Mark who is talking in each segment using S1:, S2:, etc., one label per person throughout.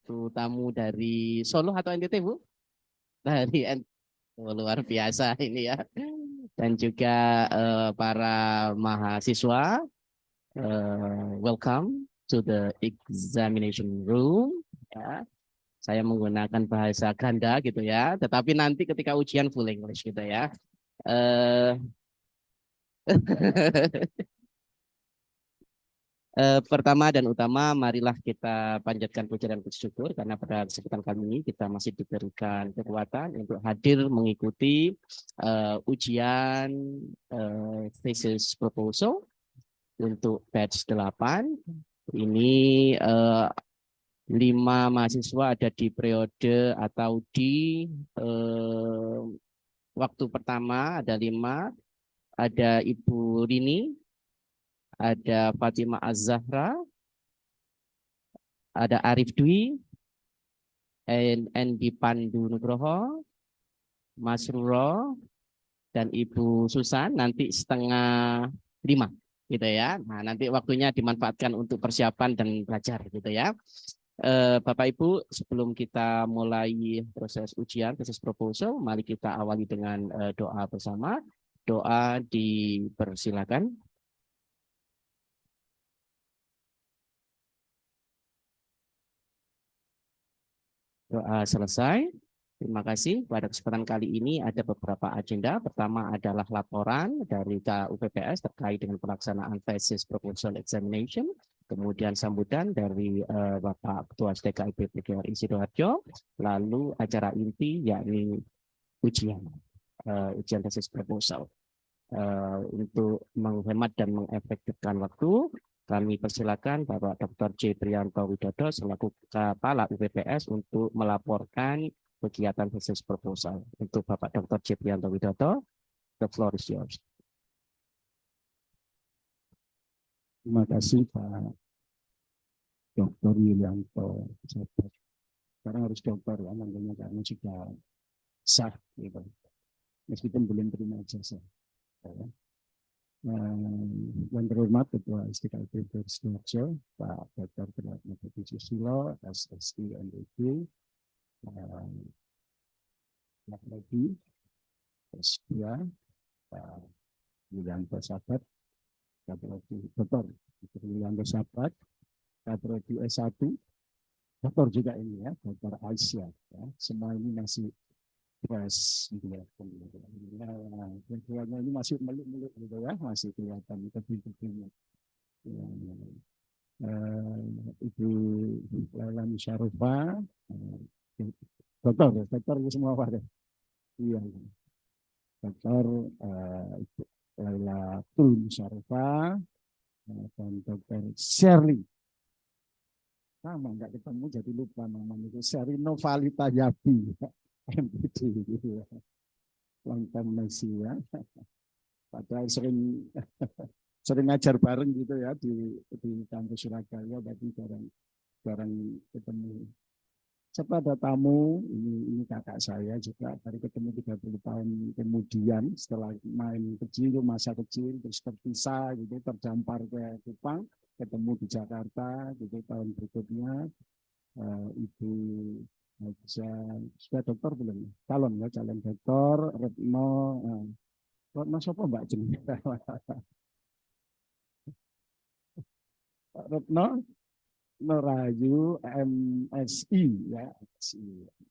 S1: satu tamu dari Solo atau NTT, Bu? Dari NTT. Oh, luar biasa ini ya. Dan juga para mahasiswa, welcome to the examination room. Ya, saya menggunakan bahasa ganda gitu ya. Tetapi nanti ketika ujian full English gitu ya. Eh, pertama dan utama, marilah kita panjatkan puji dan puji syukur karena pada kesempatan kali ini kita masih diberikan kekuatan untuk hadir mengikuti ujian thesis proposal untuk batch 8. Ini 5 mahasiswa ada di periode atau di waktu pertama ada 5, ada Ibu Rini, ada Fatimah Az-Zahra, ada Arif Dwi, Endi Pandu Nugroho, Mas Ruro, dan Ibu Susan nanti 4:30 gitu ya. Nah, nanti waktunya dimanfaatkan untuk persiapan dan belajar gitu ya. Bapak Ibu, sebelum kita mulai proses ujian tesis proposal, mari kita awali dengan doa bersama. Doa dipersilakan. Doa selesai. Terima kasih. Pada kesempatan kali ini ada beberapa agenda. Pertama adalah laporan dari KUPPS terkait dengan pelaksanaan thesis proposal examination. Kemudian sambutan dari Bapak Ketua SDKIP PGRI Sidoarjo. Lalu acara inti yakni ujian tesis proposal. Untuk menghemat dan mengefektifkan waktu, kami persilakan Bapak Dr. J. Priyanto Widodo selaku Kepala UPPS untuk melaporkan kegiatan tesis proposal. Untuk Bapak Dr. J. Priyanto Widodo, the floor is yours.
S2: Terima kasih Pak Dr. Yulianto. Sekarang harus dokter ya, namanya karena sudah sah gitu. Meskipun belum terima ijazah. Ya. Yang terhormat Ketua SDKIP Sidoarjo, Pak Dr. Prihatno Budi Susilo, SSI MPD, Pak Ledi, S2, Pak Yulianto Sabat, Dr. Yulianto Sabat, Dr. S1, dokter juga ini ya, Dr. Aisyah. Ya. Semua ini masih fresh gitu ya. Yang keluarnya ini masih meluk-meluk gitu ya, masih kelihatan tebing-tebingnya. Ibu Laila Musyarufa, dokter itu semua apa deh? Iya, dokter Ibu Laila Tul Musyarufa dan dokter Shirley. Sama nggak ketemu jadi lupa namanya itu Shirley Novalita Yabi. MPD gitu ya. Long-term Messi ya. Padahal sering ngajar bareng gitu ya di kampus Surabaya, tapi jarang ketemu. Serta ada tamu, ini kakak saya juga baru ketemu 30 tahun kemudian setelah main kecil, masa kecil, terus terpisah gitu, terdampar ke Kupang, ketemu di Jakarta gitu tahun berikutnya. Ibu sudah dokter belum? Calon dokter Retno siapa Mbak Jen? Retno Norayu MSI ya,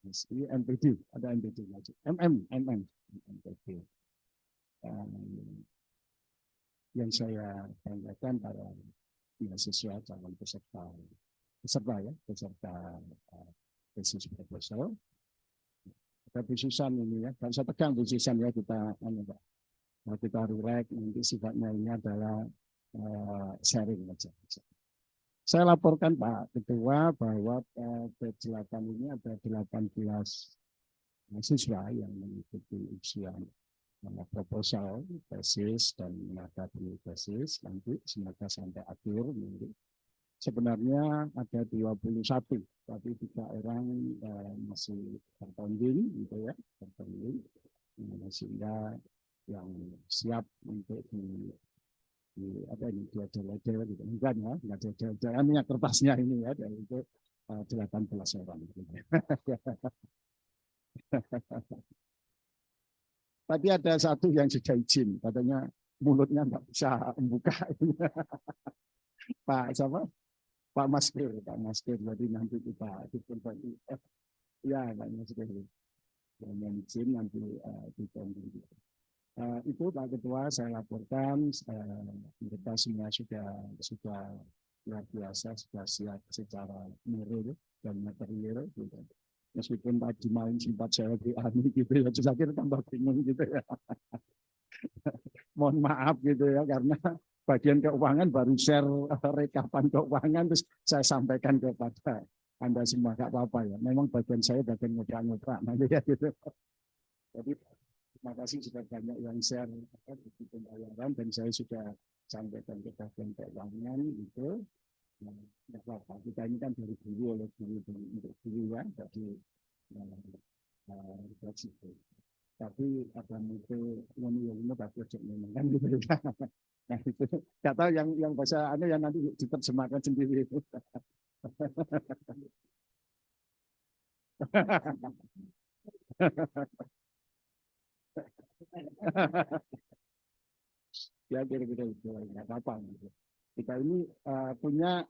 S2: MSI MPD, ada MPD lagi. MPD. Yang saya banggakan para mahasiswa calon peserta tesis proposal. Ada khususan ini ya, dan saya pegang khususan ya kita relax, nanti sifatnya ini adalah sharing aja. Saya laporkan Pak Ketua bahwa P8 ini ada 18 mahasiswa yang mengikuti ujian proposal, tesis, dan menghadapi tesis nanti semoga sampai akhir minggu. Sebenarnya ada 21, tapi 3 orang masih tertonding gitu ya, sehingga yang siap untuk di apa ini dua gitu enggak ya, nggak ada kertasnya ini ya, dan itu 18 orang. Tapi ada satu yang sudah izin, katanya mulutnya nggak bisa membuka. Pak siapa? Pak Maskir, Pak Maskir. Jadi nanti kita hitung bagi. Ya, Pak Maskir. Yang izin nanti kita itu Pak Ketua saya laporkan kita semua sudah luar biasa, sudah siap secara moral dan material. Gitu. Meskipun tadi malam sempat saya diani gitu ya, terus akhirnya tambah bingung gitu ya. Mohon maaf gitu ya, karena bagian keuangan baru share rekapan keuangan, terus saya sampaikan kepada Anda semua, nggak apa-apa ya. Memang bagian saya bagian ngedrak nanti ya gitu. Jadi terima kasih sudah banyak yang share di pembayaran dan saya sudah sampaikan ke bagian keuangan itu. Nggak apa-apa, kita ini kan dari dulu oleh dulu untuk dulu ya, jadi fleksibel. Tapi apa itu ini tapi ojo memang kan gitu ya. Nah itu nggak tahu yang bahasa anu yang nanti diterjemahkan sendiri itu. Ya kira-kira itu nggak apa-apa. Kita ini punya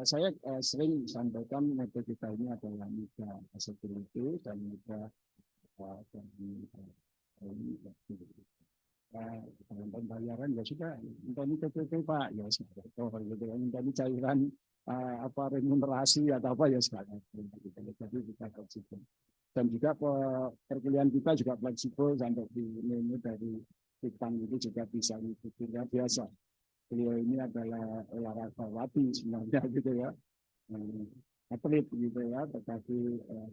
S2: saya sering sampaikan metode kita ini adalah mudah security dan mudah dalam pembayaran ya sudah ini PPP Pak ya sekarang gitu ini cairan apa remunerasi atau apa ya sekarang jadi kita fleksibel dan juga perkuliahan kita juga fleksibel sampai di menu dari Pitang itu juga bisa mengikuti ya biasa beliau ini adalah olahragawati sebenarnya gitu ya atlet gitu ya tetapi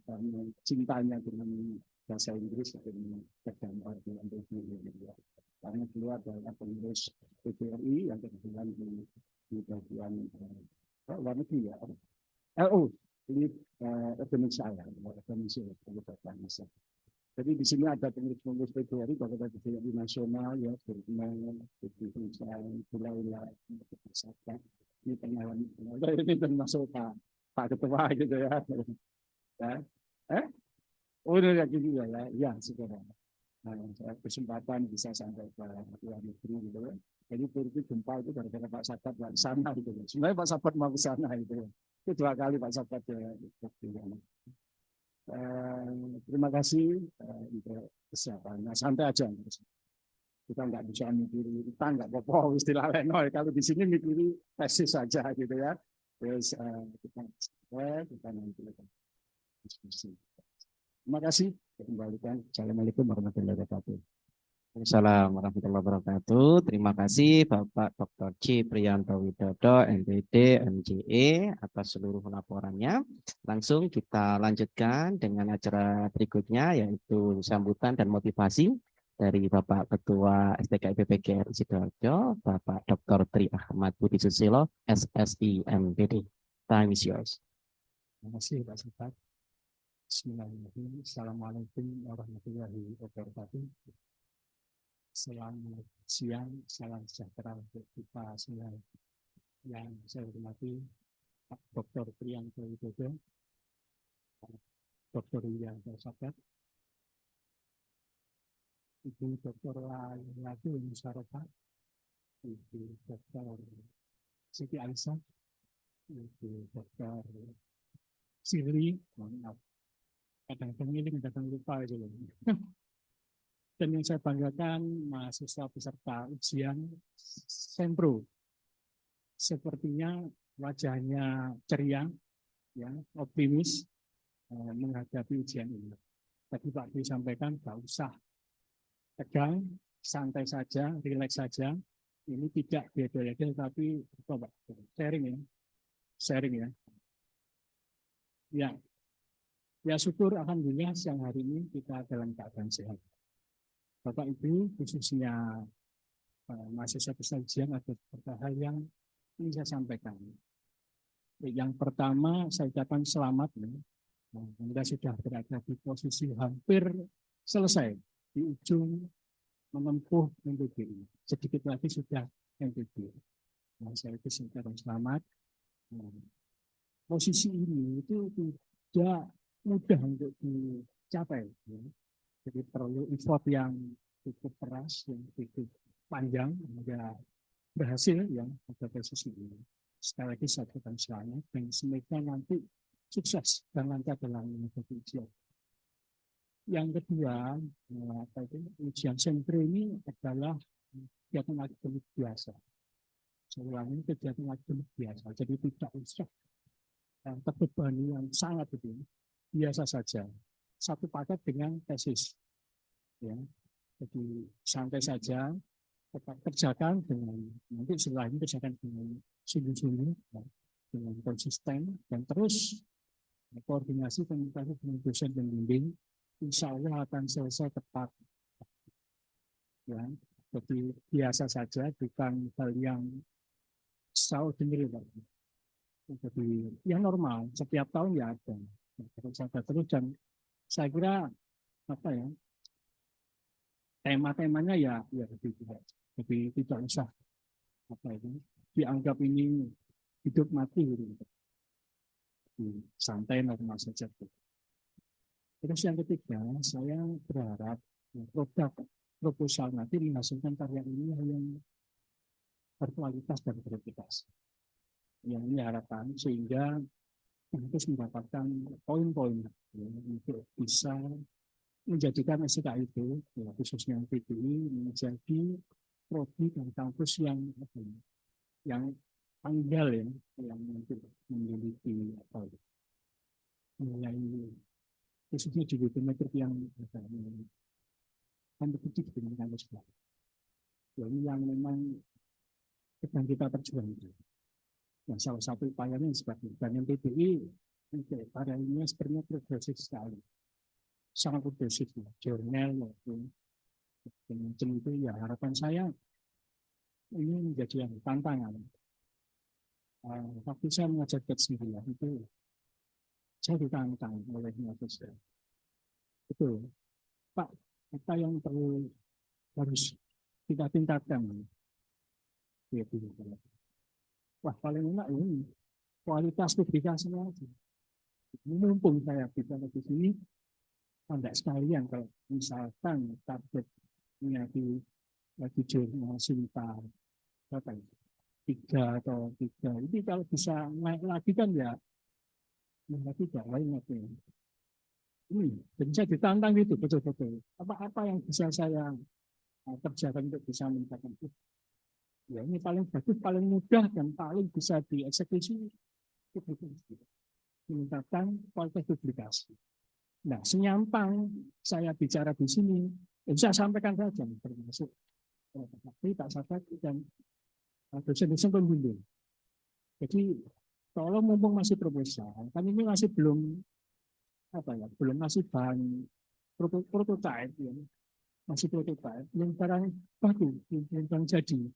S2: karena cintanya dengan bahasa Inggris dan tergambar dalam review gitu ya. Karena beliau adalah pengurus PGRI yang kebetulan di bagian luar negeri ya. LO di Indonesia ya, Indonesia. Jadi di sini ada pengurus-pengurus PGRI, bapak PGRI nasional ya, Berguna, Indonesia, Bulailah, ini pengenalan ini termasuk Pak Ketua gitu ya. Ya. Oh, ya gitu ya, ya segera. Nah, kesempatan bisa sampai ke luar negeri gitu ya. Jadi Turki gempa itu gara-gara Pak Sabat nggak ke sana gitu. Sebenarnya Pak Sabat mau ke sana gitu. Itu 2 kali Pak Sabat ya. Terima kasih untuk kesiapannya. Santai aja. Kita nggak bisa mikiri kita nggak apa-apa istilah lain. Kalau di sini mikiri tesis saja gitu ya. Terus kita nanti diskusi. Terima kasih. Kembalikan. Assalamualaikum warahmatullahi wabarakatuh.
S1: Assalamualaikum warahmatullahi wabarakatuh. Terima kasih Bapak Dr. C. Priyanto Widodo, MPD, MJE atas seluruh laporannya. Langsung kita lanjutkan dengan acara berikutnya yaitu sambutan dan motivasi dari Bapak Ketua STK IPPGRI Sidoarjo, Bapak Dr. Tri Ahmad Budi Susilo, SSI MPD. Time is yours.
S2: Terima kasih Pak Sabat. Bismillahirrahmanirrahim. Assalamualaikum warahmatullahi wabarakatuh. Selamat siang, salam sejahtera untuk kita semua yang saya hormati Pak Dr. Priyanto Widodo, Dr. Wiyanto Sabat, Ibu Dr. Lati Musyarofa, Ibu Dr. Siti Aisyah, Ibu Dr. Siri, maaf, kadang-kadang ini kadang lupa itu loh. Dan yang saya banggakan mahasiswa peserta ujian Sempro. Sepertinya wajahnya ceria, ya, optimis menghadapi ujian ini. Tadi Pak Dwi sampaikan nggak usah tegang, santai saja, rileks saja. Ini tidak beda-beda, tapi coba sharing ya, sharing ya. Ya syukur alhamdulillah siang hari ini kita dalam keadaan sehat. Bapak Ibu khususnya mahasiswa peserta ujian ada beberapa hal yang ingin saya sampaikan. Yang pertama saya ucapkan selamat ya. Anda sudah berada di posisi hampir selesai di ujung menempuh MPB. Sedikit lagi sudah MPB. Saya ucapkan selamat. posisi ini itu tidak mudah untuk dicapai. Ya. Jadi perlu effort yang cukup keras, yang cukup panjang hingga berhasil yang pada posisi ini. Sekali lagi saya ucapkan selamat dan semoga nanti sukses dan lancar dalam mengikuti ujian. Yang kedua, ujian sentre ini adalah kegiatan akademik biasa. Sebenarnya kegiatan akademik biasa, jadi tidak usah terbebani yang sangat itu, biasa saja. Satu paket dengan tesis, ya. Jadi santai saja, tetap kerjakan dengan nanti setelah ini kerjakan dengan sungguh-sungguh, ya, dengan konsisten dan terus koordinasi komunikasi dengan dosen pembimbing, insya Allah akan selesai tepat. Ya, jadi biasa saja, bukan hal yang extraordinary. Jadi yang normal setiap tahun ya ada. Terus dan saya kira apa ya tema-temanya ya lebih tidak usah apa itu dianggap ini hidup mati gitu. Santai normal saja. Terus yang ketiga, saya berharap produk proposal nanti menghasilkan karya ini yang berkualitas dan berintegritas. Yang ini harapan sehingga harus mendapatkan poin-poin ya, untuk bisa menjadikan SK itu, ya, khususnya PDI, menjadi prodi dan kampus yang tanggal ya, yang memiliki nilai khususnya di metrik yang kompetitif dengan kampus lain. Ya, ini yang memang sedang kita perjuangkan. Yang salah satu upayanya seperti itu. Dan yang PDI untuk pada ini sebenarnya progresif sekali, sangat progresif ya. Jurnal maupun macam itu ya harapan saya ini menjadi yang tantangan. Waktu saya mengajar ke-9 itu saya ditantang oleh mahasiswa. Betul, Pak, apa yang perlu harus kita tingkatkan? Wah, paling enak ini kualitas publikasinya. Mumpung saya bisa di sini, tidak sekalian kalau misalkan targetnya di jurnal Sinta apa ya, 3 ini kalau bisa naik lagi kan ya tidak lain lagi. Jadi saya ditantang gitu betul-betul. Apa yang bisa saya kerjakan untuk bisa meningkatkan itu? Ya ini paling bagus, paling mudah dan paling bisa dieksekusi meningkatkan kualitas publikasi. Nah, senyampang saya bicara di sini, saya sampaikan saja, termasuk Pak Sabat dan dosen-dosen pembimbing. Jadi, kalau mumpung masih proposal, kan ini masih belum belum masih bahan prototype, ya. Masih prototype, belum barang baku, belum jadi.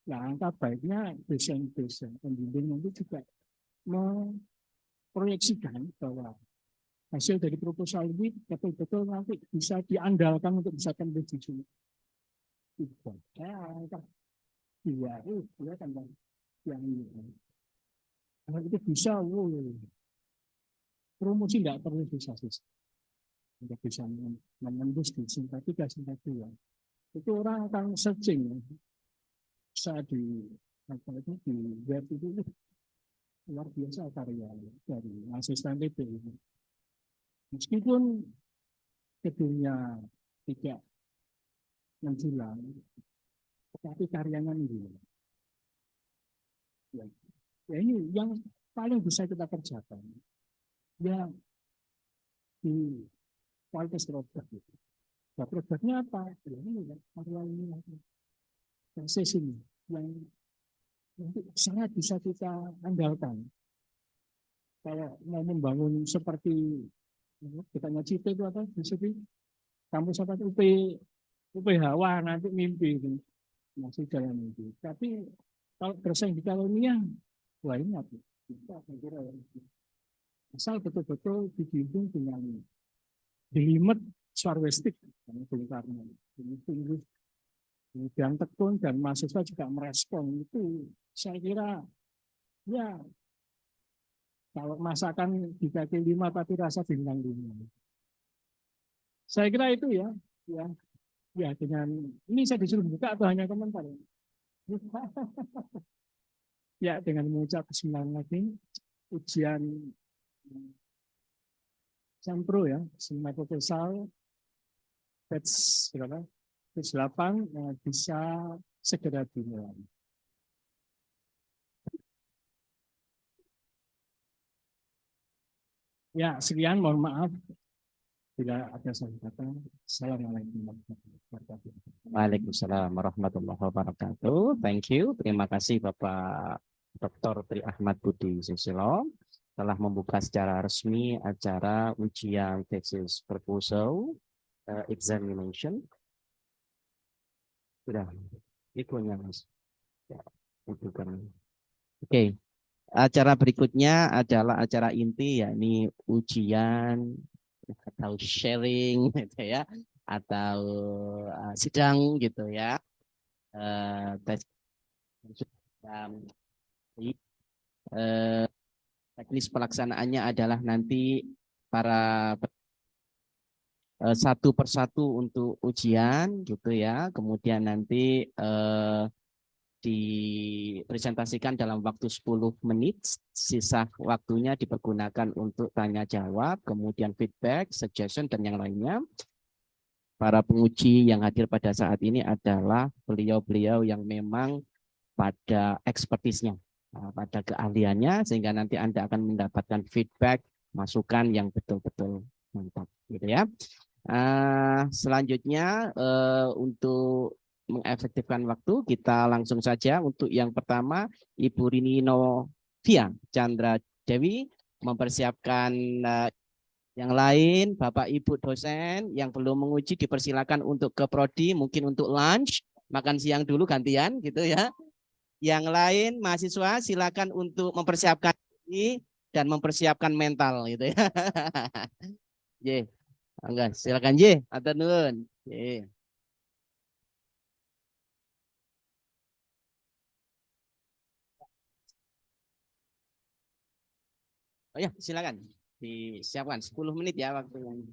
S2: Nah, angka baiknya dosen-dosen pembimbing nanti juga memproyeksikan bahwa hasil dari proposal ini betul-betul nanti bisa diandalkan untuk bisa tembus di dia kan yang ini. Kalau itu bisa, promosi tidak perlu bisa untuk bisa menembus di simpatika itu orang akan searching saat di web itu luar biasa karya dari asisten TP ini. Meskipun gedungnya tidak menjulang, tetapi karyanya ini. Ya ini yang paling bisa kita kerjakan. Ya di kualitas produk itu. Nah, produknya apa? Ya, ini material ini, tesis ini yang sangat bisa kita andalkan. Kalau mau membangun seperti kita ngecip itu apa? Seperti kampus apa? UPH, wah nanti mimpi itu. Masih dalam mimpi. Tapi kalau bersaing di kolonial, wah ini apa? Kita kira asal betul-betul dibimbing dengan dilimet suarwestik karena dan tekun dan mahasiswa juga merespon itu saya kira ya Kalau masakan di kaki lima tapi rasa bintang lima. Saya kira itu ya, ya, ya dengan ini saya disuruh buka atau hanya komentar? Ya, ya dengan mengucap Bismillah lagi ujian Sempro ya, semua proposal batch berapa? Batch 8 bisa segera dimulai. Ya, sekian mohon maaf bila ada salah kata. Assalamualaikum warahmatullahi wabarakatuh.
S1: Waalaikumsalam warahmatullahi wabarakatuh. Thank you. Terima kasih Bapak Dr. Tri Ahmad Budi Susilo telah membuka secara resmi acara ujian thesis proposal examination. Sudah, ikunya Mas. Ya, itu kan. Oke, acara berikutnya adalah acara inti yakni ujian atau sharing gitu ya atau sidang gitu ya. Tes eh, teknis pelaksanaannya adalah nanti para satu persatu untuk ujian gitu ya. Kemudian nanti dipresentasikan dalam waktu 10 menit. Sisa waktunya dipergunakan untuk tanya jawab, kemudian feedback, suggestion dan yang lainnya. Para penguji yang hadir pada saat ini adalah beliau-beliau yang memang pada ekspertisnya, pada keahliannya, sehingga nanti Anda akan mendapatkan feedback, masukan yang betul-betul mantap, gitu ya. Selanjutnya untuk mengefektifkan waktu, kita langsung saja untuk yang pertama, Ibu Rini Novia Chandra Dewi mempersiapkan yang lain, Bapak Ibu dosen yang belum menguji dipersilakan untuk ke prodi, mungkin untuk lunch, makan siang dulu gantian gitu ya. Yang lain mahasiswa silakan untuk mempersiapkan diri dan mempersiapkan mental gitu ya. Ye, enggak, silakan Ye, atur nuhun. Ye. Oh ya, silakan. Disiapkan 10 menit ya waktunya.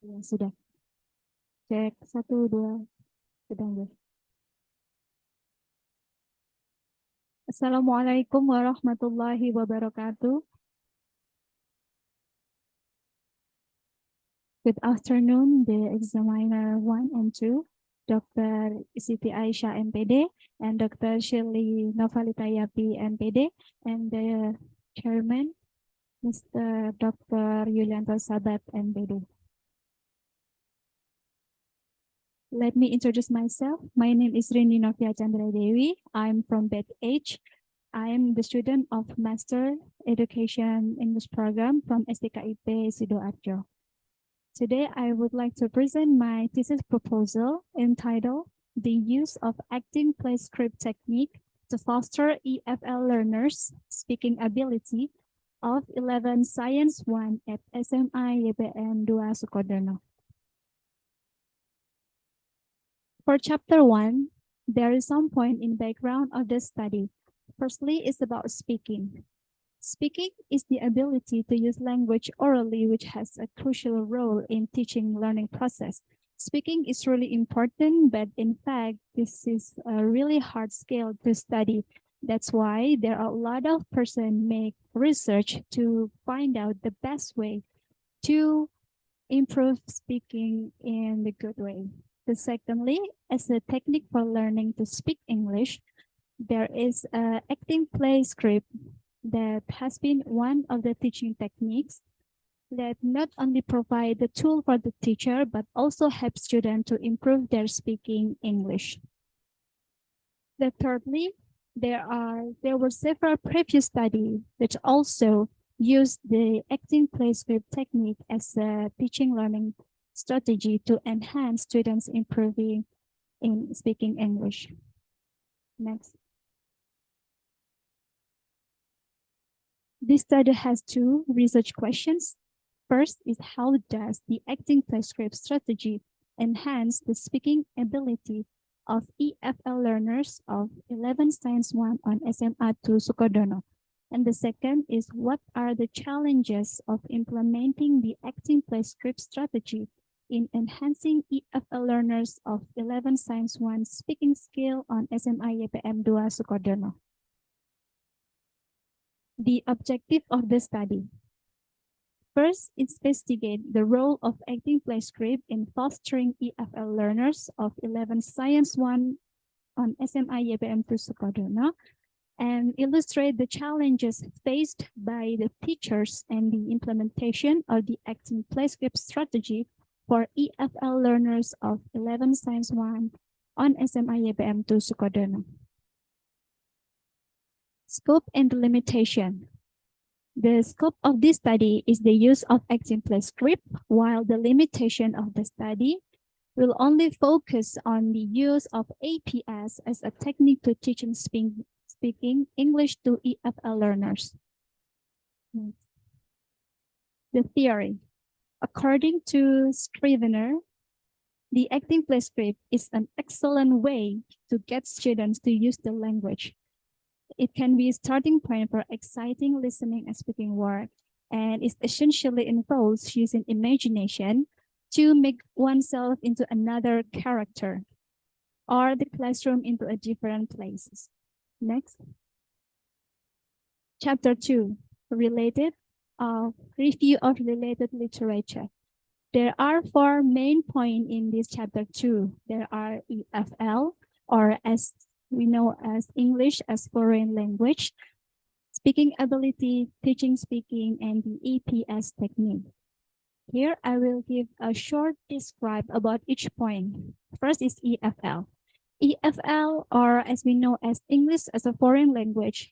S3: Ya, sudah. Cek 1, 2, sedang ya. Assalamualaikum warahmatullahi wabarakatuh. Good afternoon, the examiner 1 and 2, Dr. Siti Aisyah MPD, and Dr. Shirley Novalita Yapi MPD, and the chairman, Mr. Dr. Yulianto Sabat MPD. Let me introduce myself. My name is Rini Novia Chandra Dewi. I'm from Batch H. I am the student of Master Education English Program from STKIP Sidoarjo. Today, I would like to present my thesis proposal entitled The Use of Acting Play Script Technique to Foster EFL Learners' Speaking Ability of 11 Science 1 at SMA YPM 2 Sukodono. For chapter 1, there is some point in background of the study. Firstly, it's about speaking. Speaking is the ability to use language orally, which has a crucial role in teaching learning process. Speaking is really important, but in fact, this is a really hard skill to study. That's why there are a lot of persons make research to find out the best way to improve speaking in the good way. Secondly, as a technique for learning to speak English, there is a acting play script that has been one of the teaching techniques that not only provide the tool for the teacher, but also help students to improve their speaking English. Thirdly, there were several previous studies which also used the acting play script technique as a teaching learning strategy to enhance students improving in speaking English. Next. This study has two research questions. First is how does the acting play script strategy enhance the speaking ability of EFL learners of 11 Science 1 on SMA 2 Sukodono? And the second is what are the challenges of implementing the acting play script strategy in enhancing EFL learners of 11 Science 1 speaking skill on SMA YPM 2 Sukodono? The objective of the study. First, investigate the role of acting play script in fostering EFL learners of 11 Science 1 on SMA YPM 2 Sukodono and illustrate the challenges faced by the teachers and the implementation of the acting play script strategy for EFL learners of 11 Science 1 on SMA YPM 2 Sukodono. Scope and limitation. The scope of this study is the use of acting play script, while the limitation of the study will only focus on the use of APS as a technique to teaching speaking English to EFL learners. The theory. According to Scrivener, the acting play script is an excellent way to get students to use the language. It can be a starting point for exciting listening and speaking work, and it essentially involves using imagination to make oneself into another character or the classroom into a different places. Next. Chapter 2, review of related literature. There are 4 main points in this chapter 2. There are EFL, or as we know as English as foreign language, speaking ability, teaching speaking, and the EPS technique. Here, I will give a short describe about each point. First is EFL. EFL, or as we know as English as a foreign language,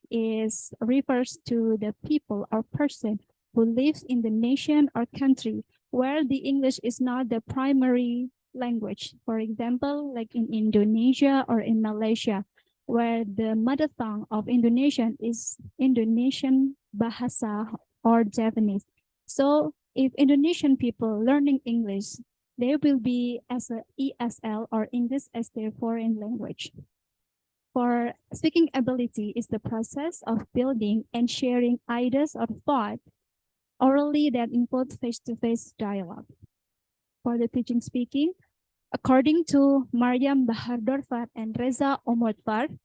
S3: refers to the people or person who lives in the nation or country where the English is not the primary language. For example, like in Indonesia or in Malaysia, where the mother tongue of Indonesian is Indonesian Bahasa or Japanese. So if Indonesian people learning English, they will be as a ESL or English as their foreign language. For speaking ability is the process of building and sharing ideas or thought orally that include face-to-face dialogue. for the teaching speaking. According to Mariam Bahardorfar and Reza Omodvar,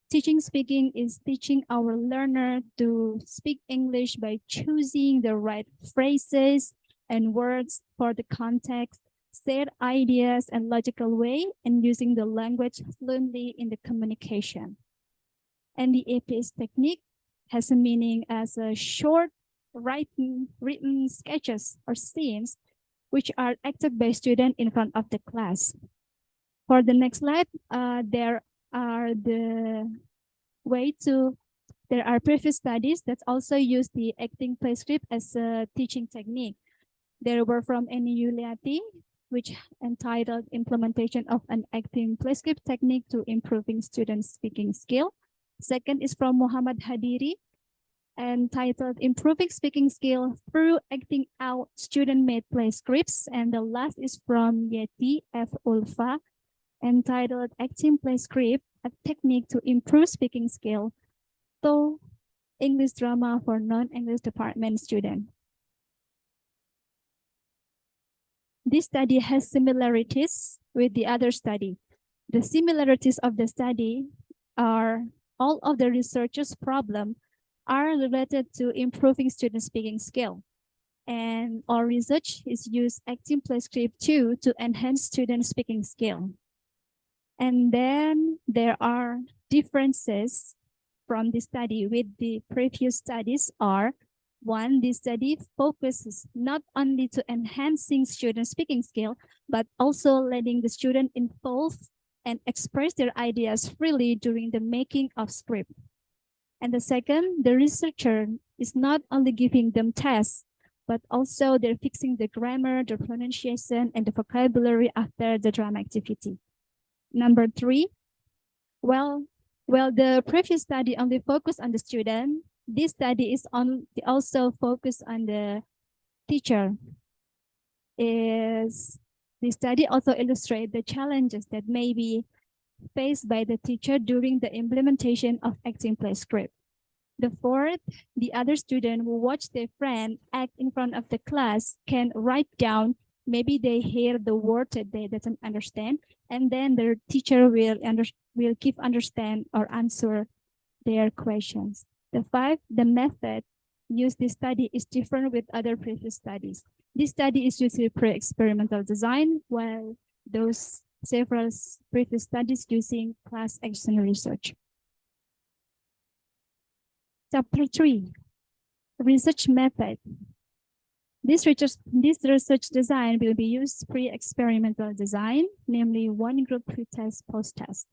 S3: teaching speaking is teaching our learner to speak English by choosing the right phrases and words for the context, share ideas and logical way, and using the language fluently in the communication. And the APS technique has a meaning as a short written sketches or scenes which are acted by students in front of the class. For the next slide, there are previous studies that also use the acting play script as a teaching technique. There were from Eni Yuliati, which entitled Implementation of an Acting Play Script Technique to Improving Students' Speaking Skill. Second is from Muhammad Hadiri, entitled Improving Speaking Skill Through Acting Out Student-Made Play Scripts. And the last is from Yeti F. Ulfa, entitled Acting Play Script, a Technique to Improve Speaking Skill through English Drama for Non-English Department Students. This study has similarities with the other study. The similarities of the study are all of the researchers' problems are related to improving student speaking skill. And all research is used acting play script 2 to enhance student speaking skill. And then there are differences from the study with the previous studies are, one, this study focuses not only to enhancing student speaking skill, but also letting the student involve and express their ideas freely during the making of script. And the second, the researcher is not only giving them tests, but also they're fixing the grammar, the pronunciation, and the vocabulary after the drama activity. Number three, well, the previous study only focused on the student. This study is also focused on the teacher. The study also illustrates the challenges that may be faced by the teacher during the implementation of acting play script. The fourth, the other student who watch their friend act in front of the class can write down, maybe they hear the word that they doesn't understand, and then their teacher will give understand or answer their questions. The fifth, the method used this study is different with other previous studies. This study is usually pre-experimental design, while those several previous studies using class action research. Chapter 3, research method. This research design will be used pre-experimental design, namely one group pre-test, post-test.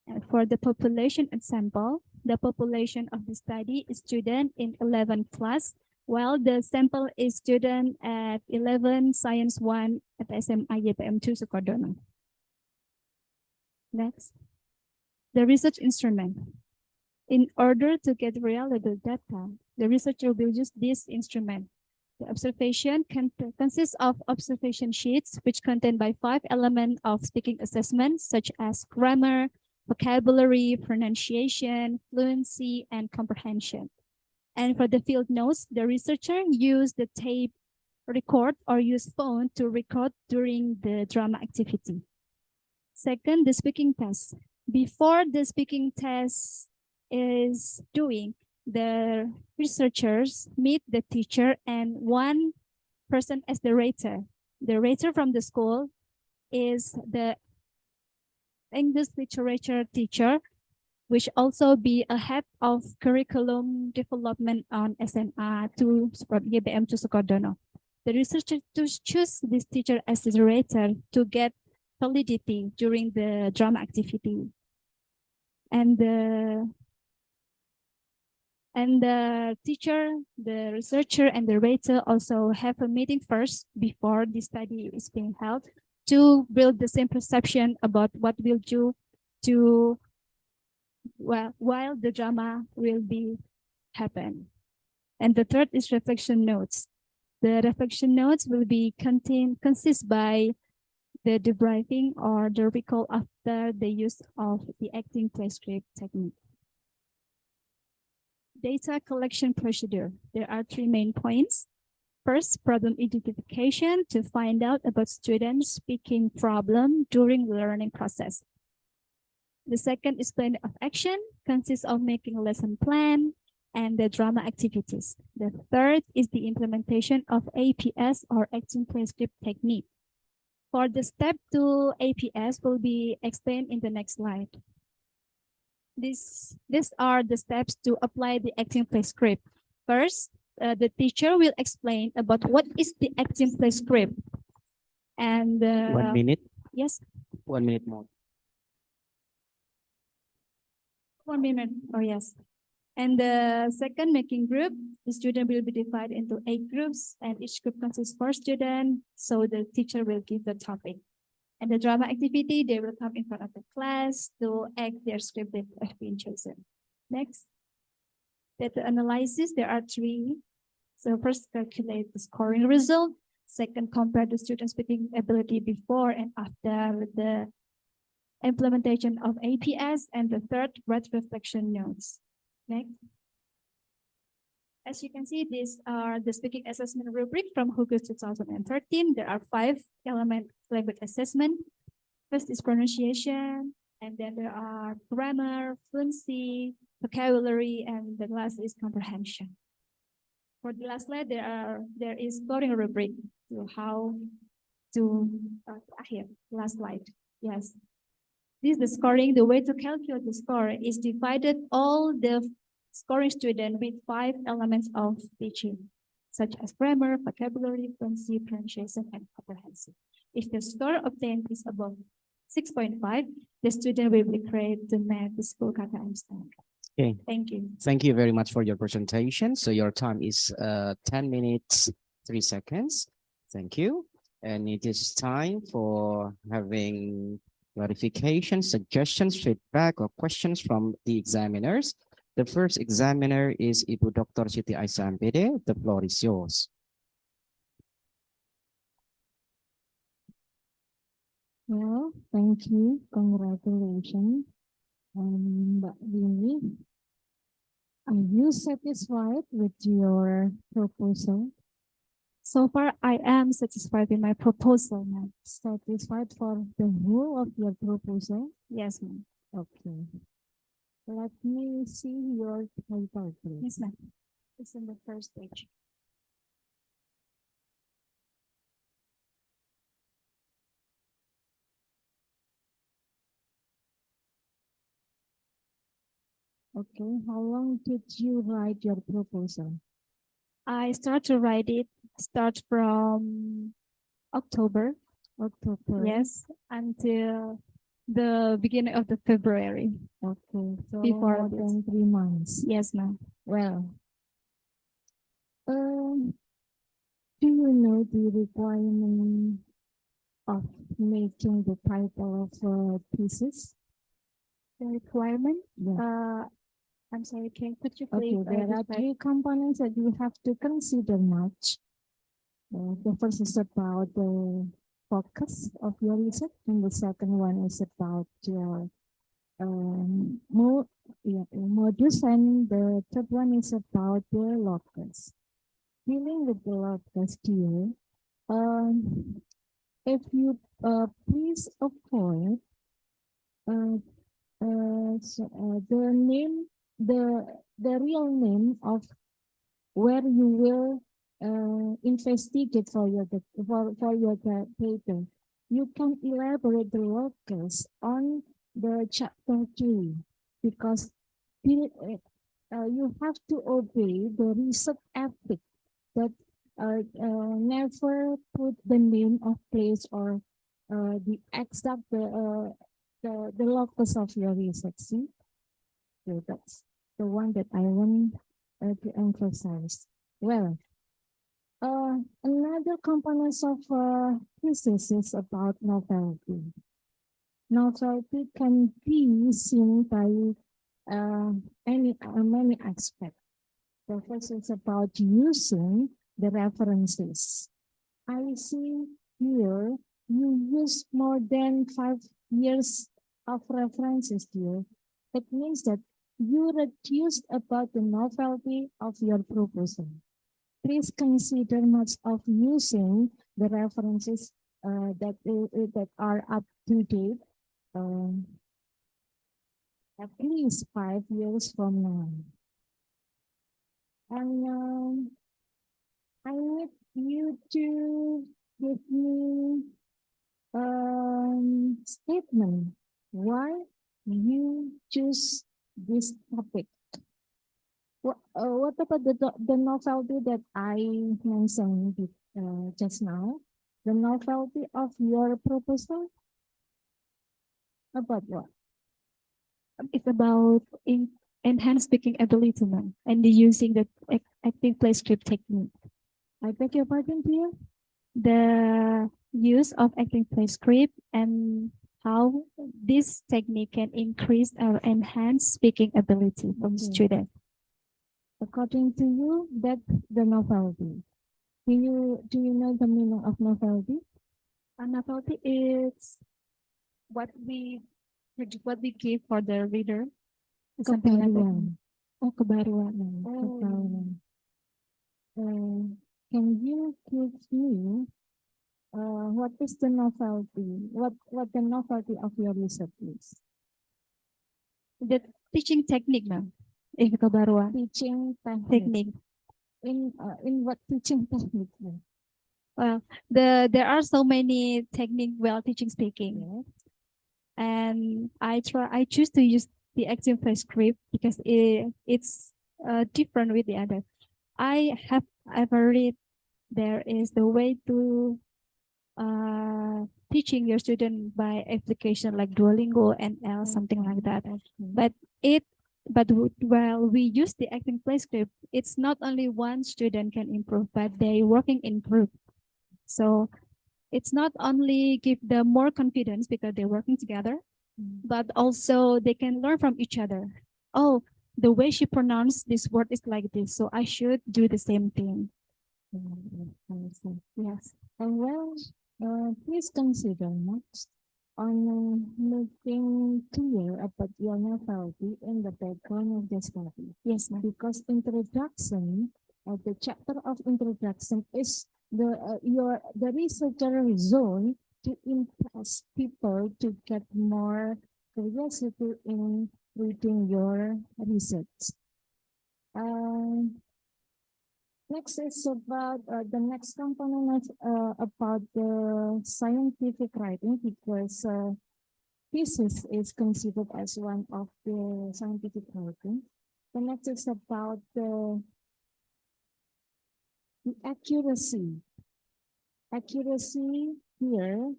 S3: And for the population example, the population of the study is student in 11 class, while the sample is student at 11 Science 1 at SMA YPM 2 Sukodono. Next, the research instrument. In order to get reliable data, the researcher will use this instrument. The observation consists of observation sheets, which contain by 5 elements of speaking assessment, such as grammar, vocabulary, pronunciation, fluency, and comprehension. And for the field notes, the researcher used the tape record or use phone to record during the drama activity. Second, the speaking test. Before the speaking test is doing, the researchers meet the teacher and one person as the rater. The rater from the school is the English literature teacher, which also be a head of curriculum development on SMA to YPM to Sukodono. The researcher to choose this teacher as the rater to get validity during the drama activity. And the teacher, the researcher, and the rater also have a meeting first before the study is being held to build the same perception about what we'll do to while the drama will be happen. And the third is reflection notes. The reflection notes will be consist by the debriefing or the recall after the use of the acting play script technique. Data collection procedure. There are 3 main points. First, problem identification to find out about students' speaking problem during the learning process. The second is plan of action, consists of making a lesson plan and the drama activities. The third is the implementation of APS or acting play script technique. For the step 2 APS will be explained in the next slide. These are the steps to apply the acting play script. First, the teacher will explain about what is the acting play script. And
S1: 1 minute,
S3: yes,
S1: 1 minute more.
S3: 1 minute. Oh, yes. And the second making group, the student will be divided into 8 groups, and each group consists 4 students. So the teacher will give the topic. And the drama activity, they will come in front of the class to act their script that have been chosen. Next, data analysis, there are 3. So first, calculate the scoring result. Second, compare the student speaking ability before and after the implementation of APS. And the third, write reflection notes. Next. As you can see, these are the speaking assessment rubric from August 2013. There are 5 element language assessment. First is pronunciation, and then there are grammar, fluency, vocabulary, and the last is comprehension. For the last slide, there is scoring rubric to how to here, last slide. Yes. This is the scoring. The way to calculate the score is divided all the scoring student with 5 elements of teaching, such as grammar, vocabulary, fluency, pronunciation, and comprehension. If the score obtained is above 6.5, the student will be graded to meet the school KKM standard.
S1: Okay.
S3: Thank you.
S1: Thank you very much for your presentation. So your time is 10 minutes, 3 seconds. Thank you. And it is time for having clarification, suggestions, feedback, or questions from the examiners. The first examiner is Ibu Dr. Siti Aisyah Ampede. The floor is yours.
S4: Well, thank you. Congratulations. Mbak Dini, are you satisfied with your proposal?
S3: So far, I am satisfied with my proposal, ma'am.
S4: Satisfied for the whole of your proposal?
S3: Yes, ma'am.
S4: Okay. Let me see your title, please.
S3: Yes, ma'am. It's in the first page.
S4: Okay. How long did you write your proposal?
S3: I start to write it from October.
S4: October.
S3: Yes, until the beginning of the February.
S4: Okay. So
S3: Before
S4: more
S3: this.
S4: than 3 months.
S3: Yes, ma'am.
S4: Well, do you know the requirement of making the title of a thesis?
S3: The requirement.
S4: Yeah.
S3: I'm sorry. Could you
S4: Okay,
S3: please?
S4: there are 3 components that you have to consider much. The first is about the focus of your research, and the second one is about your modus, and the third one is about the locus. Dealing with the locus here, if you please avoid the name, the real name of where you will investigate for your paper. You can elaborate the locus on the chapter 3 because you have to obey the research ethic that never put the name of place or the exact the locus of your research. See? So that's the one that I want to emphasize. Well, another component of thesis is about novelty. Novelty can be seen by many aspects. The first is about using the references. I see here you use more than 5 years of references here. That means that you reduced about the novelty of your proposal. please consider much of using the references that are up to date um, at least 5 years from now. And I need you to give me statement why you choose this topic. What about the novelty that I mentioned just now? The novelty of your proposal? About what?
S3: It's about enhanced speaking ability, ma'am, and using the active play script technique.
S4: I beg your pardon, dear.
S3: The use of active play script and how this technique can increase or enhance speaking ability from
S4: Okay.
S3: students.
S4: According to you, that's the novelty. Do you know the meaning of novelty?
S3: A novelty is what we give for the reader. Something like that.
S4: Kebaruan.
S3: Oh, kebaruan.
S4: Kebaruan. Can you give me what is the novelty? What the novelty of your research is?
S3: The teaching technique, ma'am. If kebaruan
S4: Teaching
S3: technique.
S4: In what teaching technique?
S3: Well, there are so many technique while teaching speaking.
S4: Yes.
S3: And I choose to use the active play script because it's different with the other. I have ever read there is the way to teaching your student by application like Duolingo and else something like that. But while we use the acting play script, it's not only one student can improve, but they working in group. So it's not only give them more confidence because they're working together, but also they can learn from each other. Oh, the way she pronounced this word is like this, so I should do the same thing. Yes.
S4: Well, please consider next on making clear about your novelty in the background of the study.
S3: Yes, ma'am.
S4: Because introduction, the chapter of introduction is the researcher zone to impress people to get more curiosity in reading your research. Next is about the next component about the scientific writing because thesis is considered as one of the scientific writing. The next is about the accuracy. Accuracy here,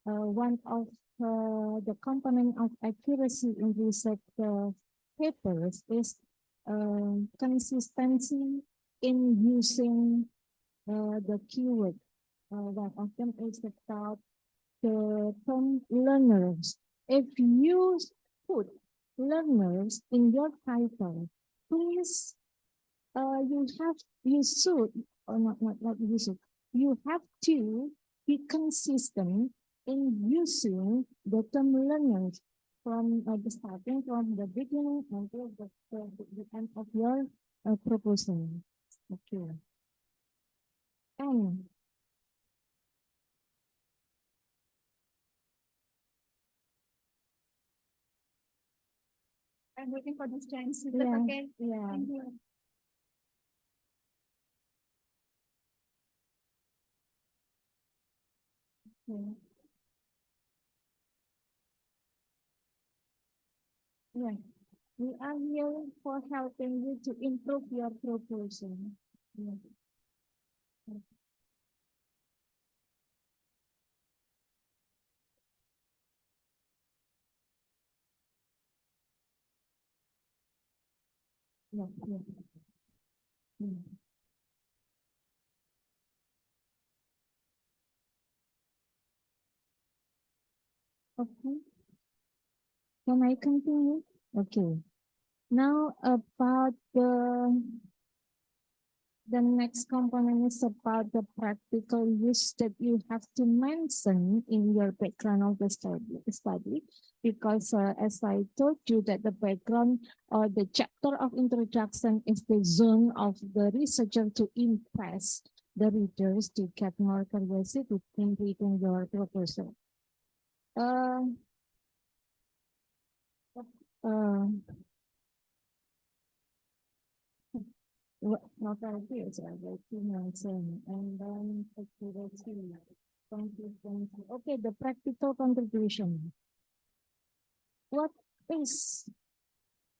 S4: one of the component of accuracy in research papers is consistency in using the keyword. One of them is about the term learners. If you put learners in your title, please, you should, or not you should, you have to be consistent in using the term learners from the starting from the beginning until the end of your proposal. Okay. And
S3: I'm waiting for this chance. Is
S4: yeah,
S3: that okay?
S4: yeah.
S3: Thank you.
S4: Yeah. Yeah. We are here for helping you to improve your proposal. Yeah. Yeah. Yeah. Yeah. Okay. Can I continue? Okay. Now about the The next component is about the practical use that you have to mention in your background of the study because as I told you that the background or the chapter of introduction is the zone of the researcher to impress the readers to get more curiosity in reading your proposal. Uh, uh, What I did is I wrote 2 and then okay, the practical contribution. What is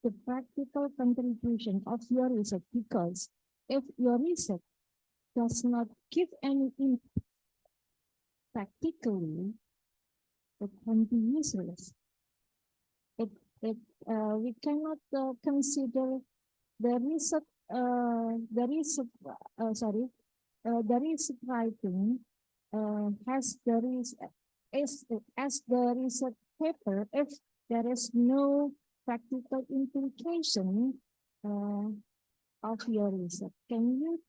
S4: the practical contribution of your research? Because if your research does not give any impact practically, it can be useless. It, we cannot consider the research, the research, the research writing has the is as the research paper if there is no practical implication of your research. Can you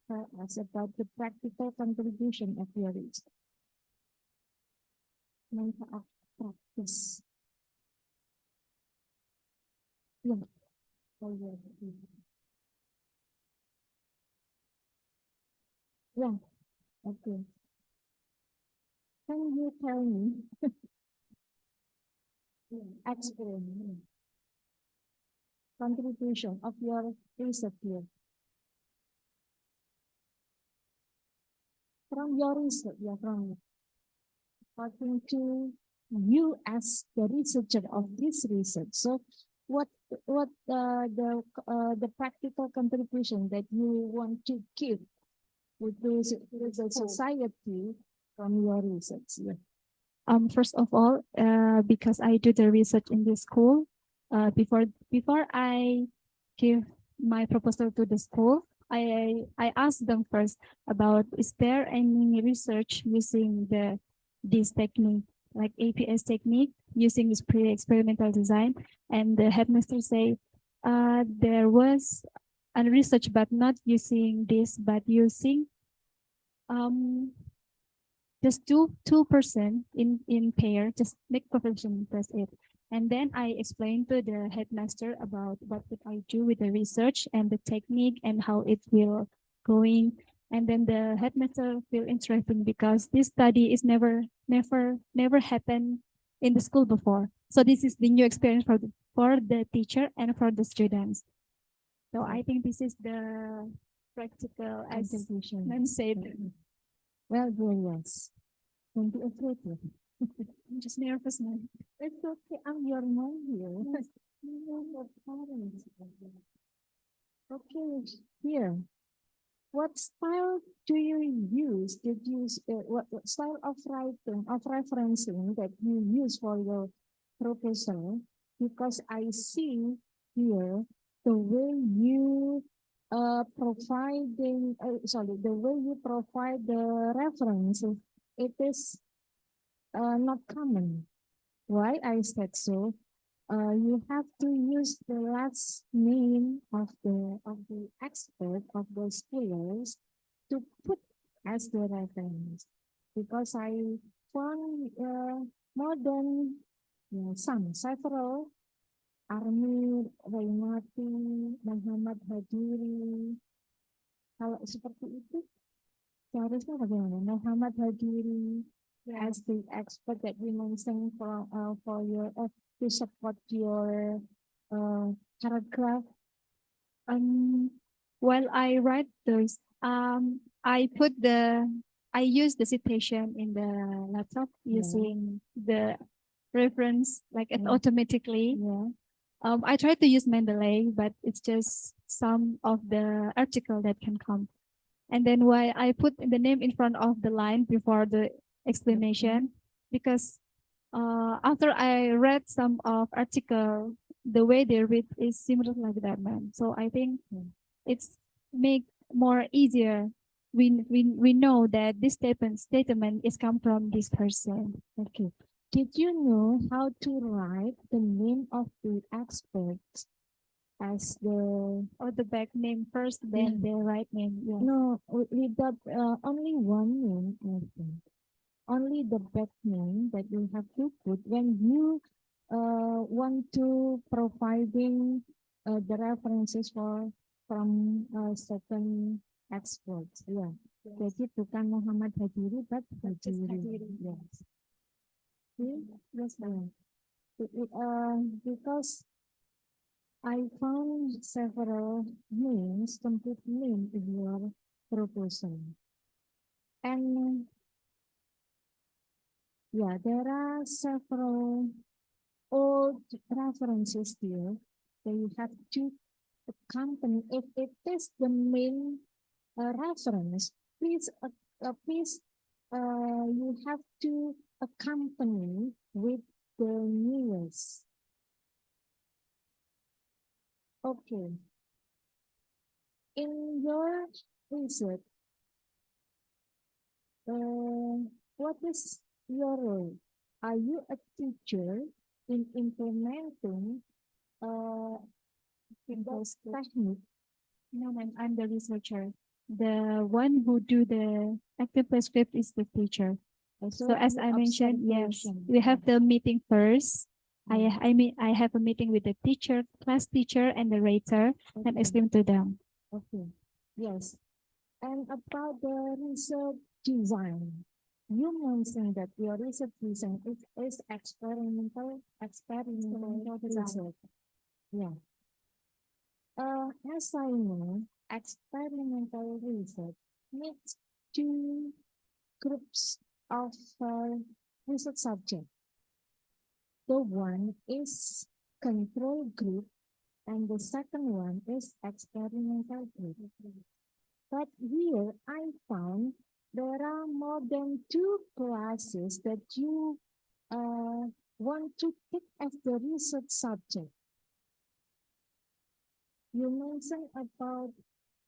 S4: tell us about the practical contribution of your research? Manfaat praktis. Yeah. Oh, yeah. Yeah. Okay. Can you tell me explain contribution of your research here? From your research, yeah, from according to you as the researcher of this research. So what the practical contribution that you want to give with the society from your research? Yeah.
S3: First of all, because I do the research in this school, before I give my proposal to the school, I asked them first about is there any research using this technique like APS technique using this pre-experimental design, and the headmaster say there was a research but not using this but using just 2% in pair, just make profession press it. And then I explained to the headmaster about what would I do with the research and the technique and how it will going. And then the headmaster feel interesting because this study is never happened in the school before. So this is the new experience for the teacher and for the students. So I think this is the practical as
S4: Contribution.
S3: Ma'am said.
S4: Well, yes. Don't be afraid.
S3: I'm just nervous now.
S4: It's okay. I'm your mom here. Your parents. Okay, here. What style do you use? What style of writing, of referencing that you use for your proposal? Because I see here the way you the way you provide the reference, it is not common. Why I said so? You have to use the last name of the expert of the scholars to put as the reference, because I found more than several Army, Raimati, Muhammad Hadiri. Kalau seperti itu, seharusnya bagaimana? Muhammad Hadiri as the expert that we mentioned for your to support your paragraph.
S3: While I write those, I use the citation in the laptop using the reference like it automatically.
S4: Yeah.
S3: I try to use Mendeley, but it's just some of the article that can come. And then why I put the name in front of the line before the explanation, because after I read some of article, the way they read is similar like that, man. So I think it's make more easier. We know that this statement is come from this person.
S4: Okay. Did you know how to write the name of the experts as the
S3: Or the back name first, then the right name. Yes.
S4: no without only one name, I think. Only the back name that you have to put when you want to providing the references from certain experts. Yeah. Jadi bukan Muhammad Hajiri, but Hajiri. Yes. See? Yes, ma'am. Because I found several names, complete name in your proposal. And yeah, there are several old references here that you have to accompany. If it is the main reference, please you have to accompany with the newest. Okay. In your research, what is your role? Are you a teacher in implementing those technique?
S3: No, I'm the researcher. The one who do the active play script is the teacher. So as I mentioned, yes, we have the meeting first. I have a meeting with the teacher, class teacher, and the rater, and explain to them.
S4: Okay. Yes. And about the research design, you mentioned that your research design is experimental research. Yeah. As I know, experimental research needs two groups of research subject. The one is control group and the second one is experimental group. But here I found there are more than two classes that you want to pick as the research subject. You mentioned about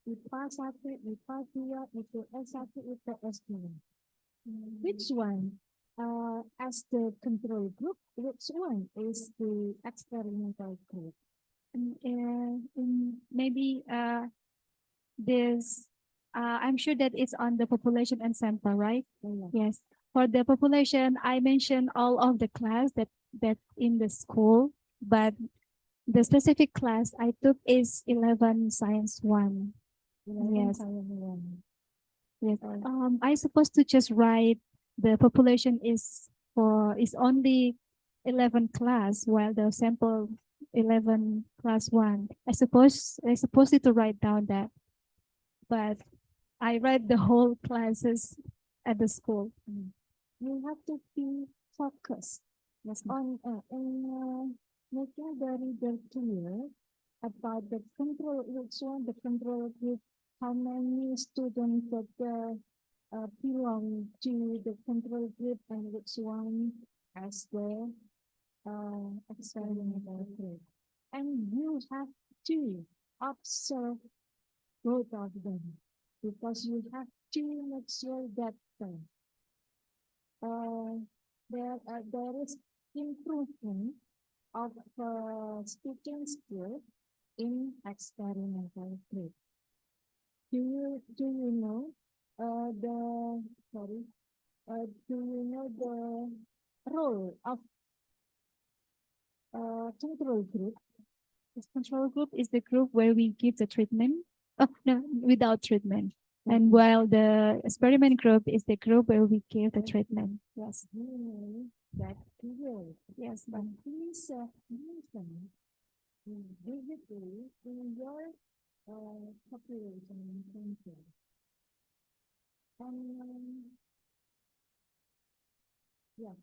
S4: IPA 1, IPA 2, IPS 1, IPS 2. Which one? As the control group, which one is the experimental group?
S3: Maybe this, I'm sure that it's on the population and sample, right? Yes. For the population, I mentioned all of the class that in the school, but the specific class I took is 11 Science 1. Yes. Yes. I supposed to just write the population is only 11 class, while the sample 11 class 1. I supposed to write down that, but I read the whole classes at the school.
S4: You have to be focused on making the reader clear about the control, which one the control group, how many students that belong to the control group, and which one as the experimental group. And you have to observe both of them because you have to make sure that there is improvement of speaking skill in experimental group. Do you know the role of control group?
S3: This control group is the group where we give the treatment. Oh no, without treatment. And while the experiment group is the group where we give the treatment. Yes.
S4: That clear. Yes, but please mention vividly in your population center. Yeah,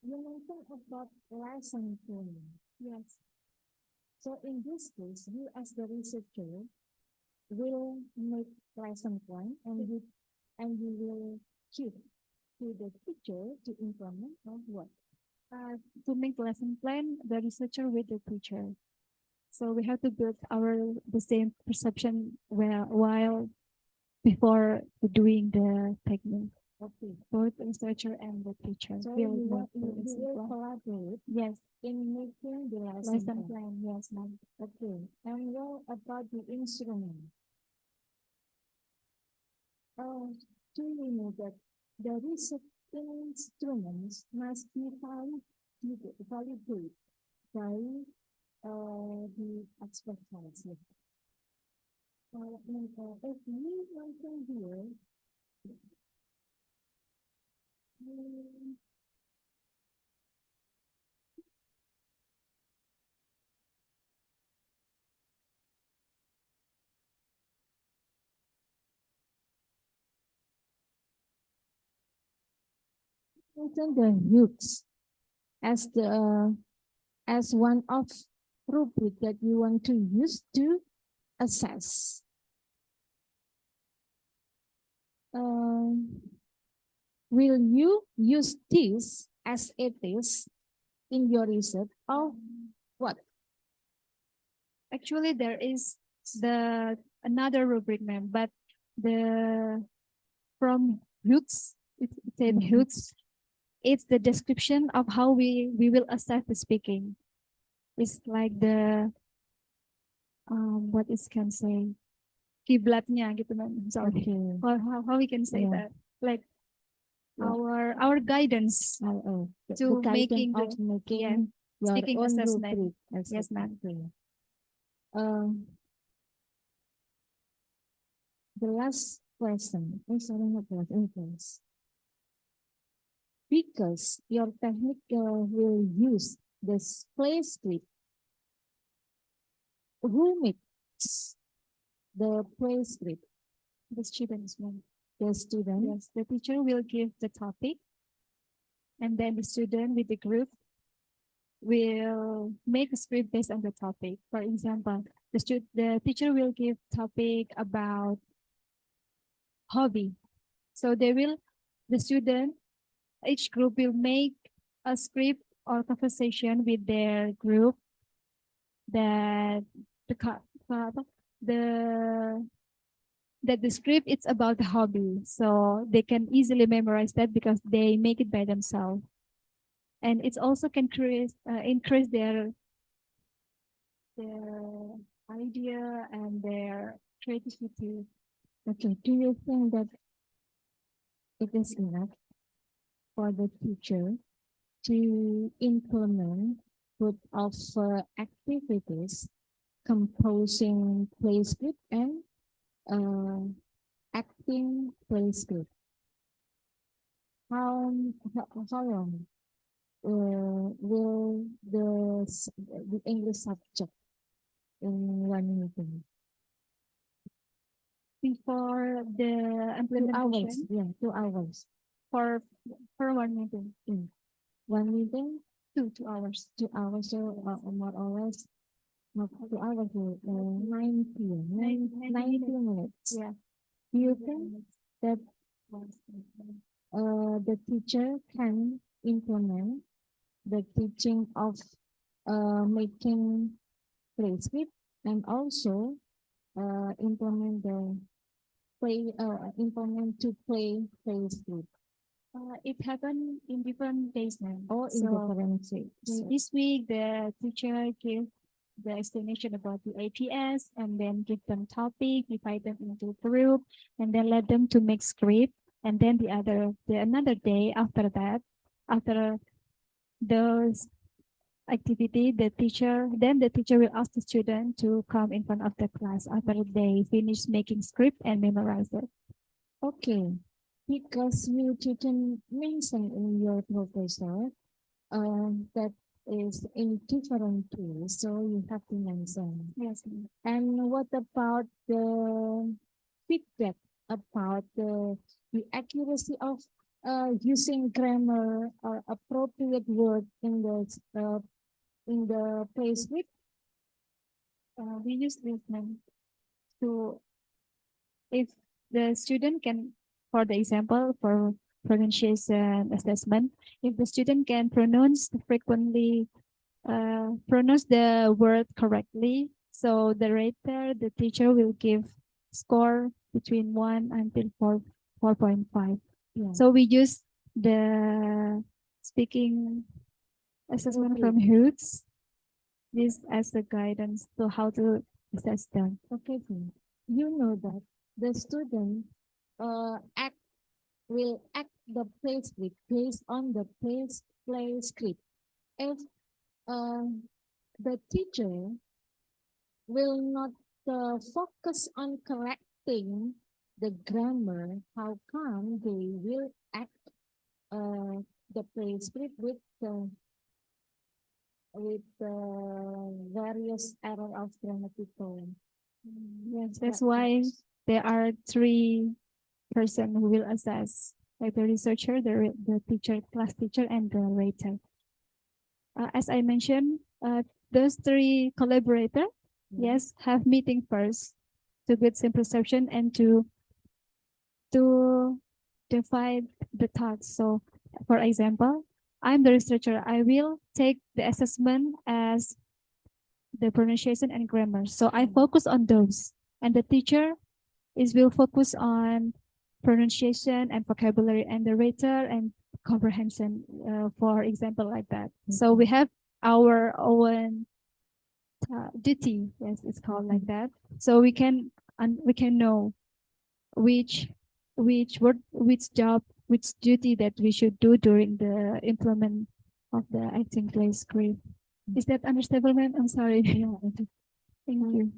S4: you mentioned about lesson planning. Yes. So in this case, you as the researcher will make lesson plan and you will give to the teacher to implement or what?
S3: To make lesson plan, the researcher with the teacher. So we have to build the same perception while before doing the technique.
S4: Okay.
S3: Both researcher and the teacher
S4: So
S3: will
S4: you
S3: make
S4: want
S3: the
S4: you
S3: lesson
S4: will
S3: plan.
S4: collaborate
S3: Yes,
S4: in making the lesson
S3: lesson
S4: plan.
S3: plan. Yes, ma'am.
S4: Okay. And what about the instrument? Do you know that the research instruments must be validated by the expertise? If we want to hear, um, mention the hooks as as one of rubric that you want to use to assess. Will you use this as it is in your research or what?
S3: Actually, there is the another rubric, ma'am, but the from hooks, it said
S4: Mhm.
S3: hooks. It's the description of how we will assess the speaking. It's like the what is can say kiblatnya gitu, ma'am. Sorry,
S4: Okay.
S3: or how we can say
S4: Yeah.
S3: that, like
S4: Yeah.
S3: our guidance
S4: The
S3: to
S4: guidance
S3: making
S4: of
S3: the
S4: making your
S3: speaking
S4: own
S3: assessment.
S4: rubric. as
S3: Yes,
S4: a
S3: ma'am.
S4: rubric. The last question. Sorry, not question. Please. Because your technique will use this play script. Who makes the play script?
S3: The students, ma'am.
S4: The student.
S3: Yes, the teacher will give the topic, and then the student with the group will make a script based on the topic. For example, the teacher will give topic about hobby. So the student, each group will make a script or conversation with their group that the the that the script it's about the hobby. So they can easily memorize that because they make it by themselves. And it's also can increase their idea and their creativity.
S4: Okay. Do you think that it is enough for the teacher to implement group of activities, composing play script and uh, acting play script? How long will the English subject in 1 meeting?
S3: Before the
S4: 2 hours.
S3: implementation
S4: Yeah, 2 hours.
S3: for for 1 meeting,
S4: 1 meeting,
S3: 2 hours.
S4: 2 hours. So more or less, not 2 hours. 90, 90 minutes.
S3: Yeah.
S4: Do you think that the teacher can implement the teaching of making play script and also implement to play script
S3: It happened in different days now.
S4: or in
S3: So
S4: different shapes?
S3: this week the teacher gave the explanation about the APS and then give them topic, divide them into group, and then let them to make script. And then another day after that, after those activity, the teacher will ask the student to come in front of the class after they finish making script and memorize it.
S4: Okay, because you didn't mention in your proposal that is in different tools, so you have to mention.
S3: Yes, ma'am.
S4: And what about the feedback about the accuracy of using grammar or appropriate word in the play script?
S3: We use this ma'am, to if the student can, for the example, for pronunciation assessment, if the student can pronounce the word correctly, so the teacher will give score between 1 until 4.5.
S4: Yeah.
S3: So we use the speaking assessment
S4: Okay.
S3: from Hoots, this as a guidance to how to assess them.
S4: Okay, fine. You know that the student act will act the play script based on the play script. If the teacher will not focus on correcting the grammar, how come they will act the play script with various error of grammatical?
S3: Yes, that's why there are three person who will assess, like the researcher, the teacher, class teacher, and the rater. As I mentioned, those three collaborator, yes, have meeting first to get some perception and to define the thoughts. So, for example, I'm the researcher. I will take the assessment as the pronunciation and grammar. So I focus on those, and the teacher will focus on pronunciation and vocabulary, and the rater and comprehension. For example, like that. So we have our own duty. Yes, it's called like that. So we can know which which job, which duty that we should do during the implement of the acting play script. Is that understandable, ma'am? I'm sorry. Thank you.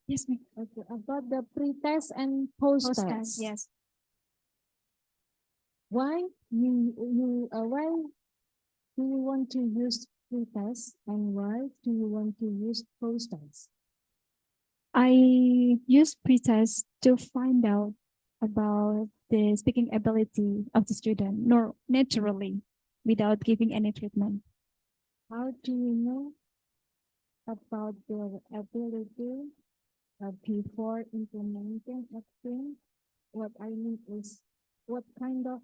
S3: Yes, ma'am.
S4: Okay, about the pre-test and post-test.
S3: Yes.
S4: Why why do you want to use pre-test and why do you want to use post-test?
S3: I use pretest to find out about the speaking ability of the student, nor naturally, without giving any treatment.
S4: How do you know about their ability before implementing acting? What I mean is, what kind of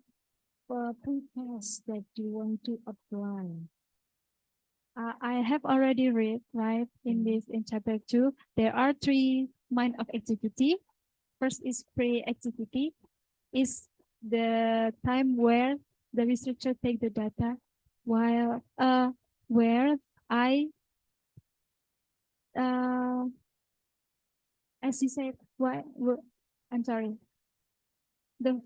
S4: pre-test that you want to apply?
S3: I have already read, right, in chapter 2, there are three mind of activity. First is pre-activity, is the time where the researcher take the data, while where I as you said, I'm sorry, the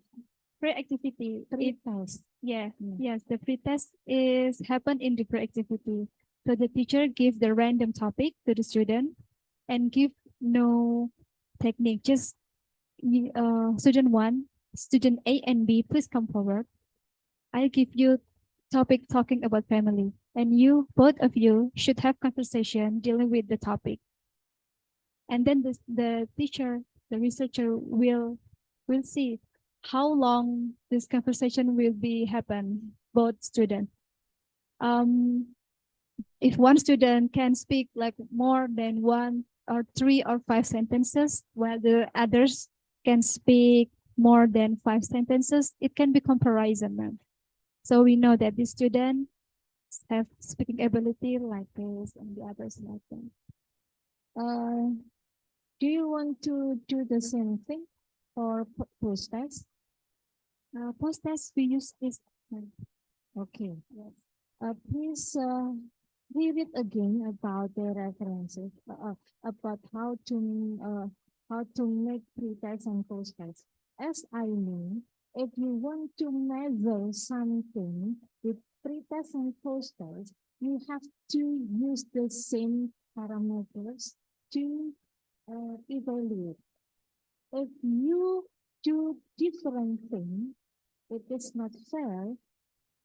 S3: pre-activity,
S4: Pre-test.
S3: yeah, yes, the pre-test is happen in the pre-activity. So the teacher give the random topic to the student and give no technique, just student 1, student A and B, please come forward. I give you topic talking about family, and you, both of you, should have conversation dealing with the topic. And then the teacher, the researcher will see how long this conversation will be happen, both students. If one student can speak like more than 1 or 3 or 5 sentences, while the others can speak more than 5 sentences, it can be comparison, ma'am. So we know that the students have speaking ability like this and the others like that.
S4: Do you want to do the same thing for post-test?
S3: Post-test, we use this.
S4: Okay.
S3: Yes.
S4: Please read it again about the references about how to make pre-test and post-test. As I know, if you want to measure something with pre-test and post-test, you have to use the same parameters to evaluate. If you do different things, it is not fair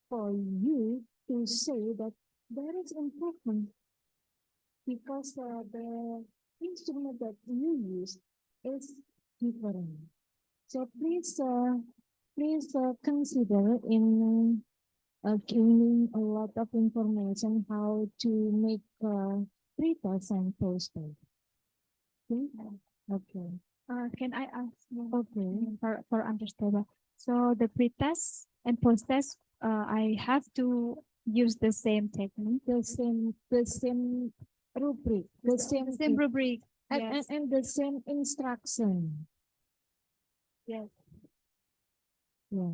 S4: for you to say that there is improvement because the instrument that you use is different. So please consider in gaining a lot of information how to make pre-test and post-test. Okay. Okay.
S3: Can I ask you
S4: Okay.
S3: for understanding? So the pre-test and post-test, I have to use the same technique,
S4: The same rubric, the same
S3: rubric.
S4: and the same instruction.
S3: Yes.
S4: Yeah.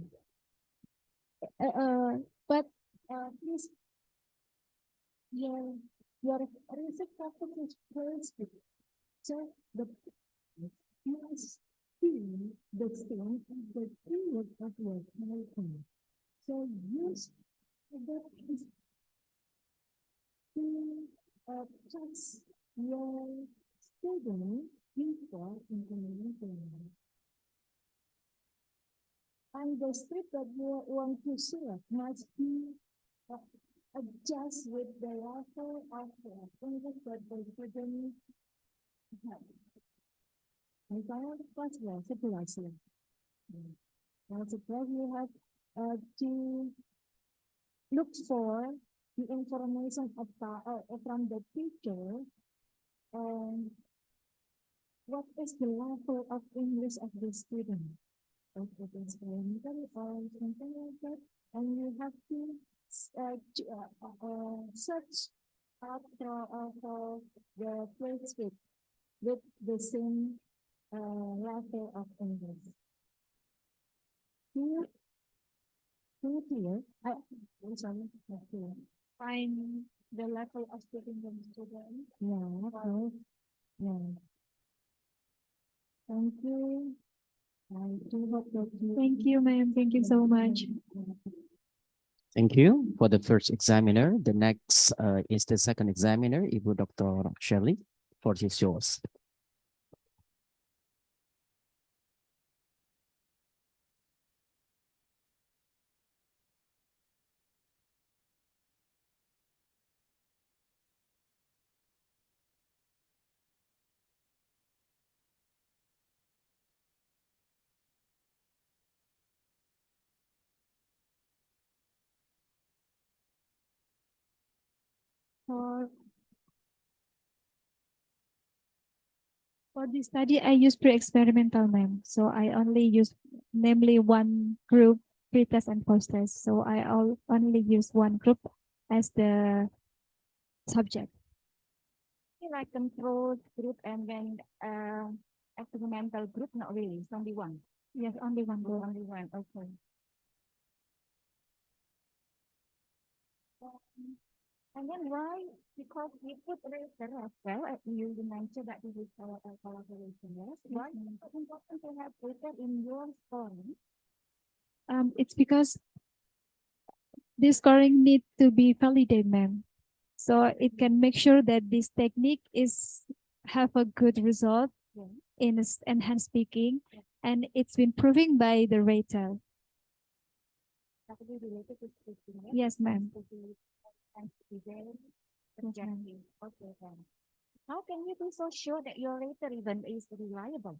S4: But please, your your research topic is first. So the must be the same as the period of your making. So use that is to trust your student before implementing. And the script that you want to select must be uh, adjust with the level of English that the student has. Misalnya kelas 11. Kelas 11 you have to look for the information from the teacher and what is the level of English of the student. If it is elementary or something like that, and you have to search out for the place with the same level of English. Here, I'm sorry, not here. Find the level of speaking from student. Yeah, okay. Yeah. Thank you. I do hope that you.
S3: Thank you, ma'am. Thank you so much.
S1: Thank you for the first examiner. The next is the second examiner, Ibu Dr. Shirley. For is yours.
S3: For for this study, I use pre-experimental, ma'am. So I only use namely one group, pre-test and post-test. So only use one group as the subject.
S4: Like control group and then experimental group, not really, it's only one.
S3: Yes, only one group.
S4: Only one, okay. And then why? Because we put rater as well. You mentioned that this is a collaboration, yes? Why is it so important to have rater in your scoring?
S3: It's because this scoring need to be validated, ma'am. So it can make sure that this technique is have a good result in enhanced speaking, and it's been proven by the rater.
S4: Related to speaking, yes?
S3: Yes, ma'am.
S4: Exactly. Okay, then. How can you be so sure that your rater even is reliable?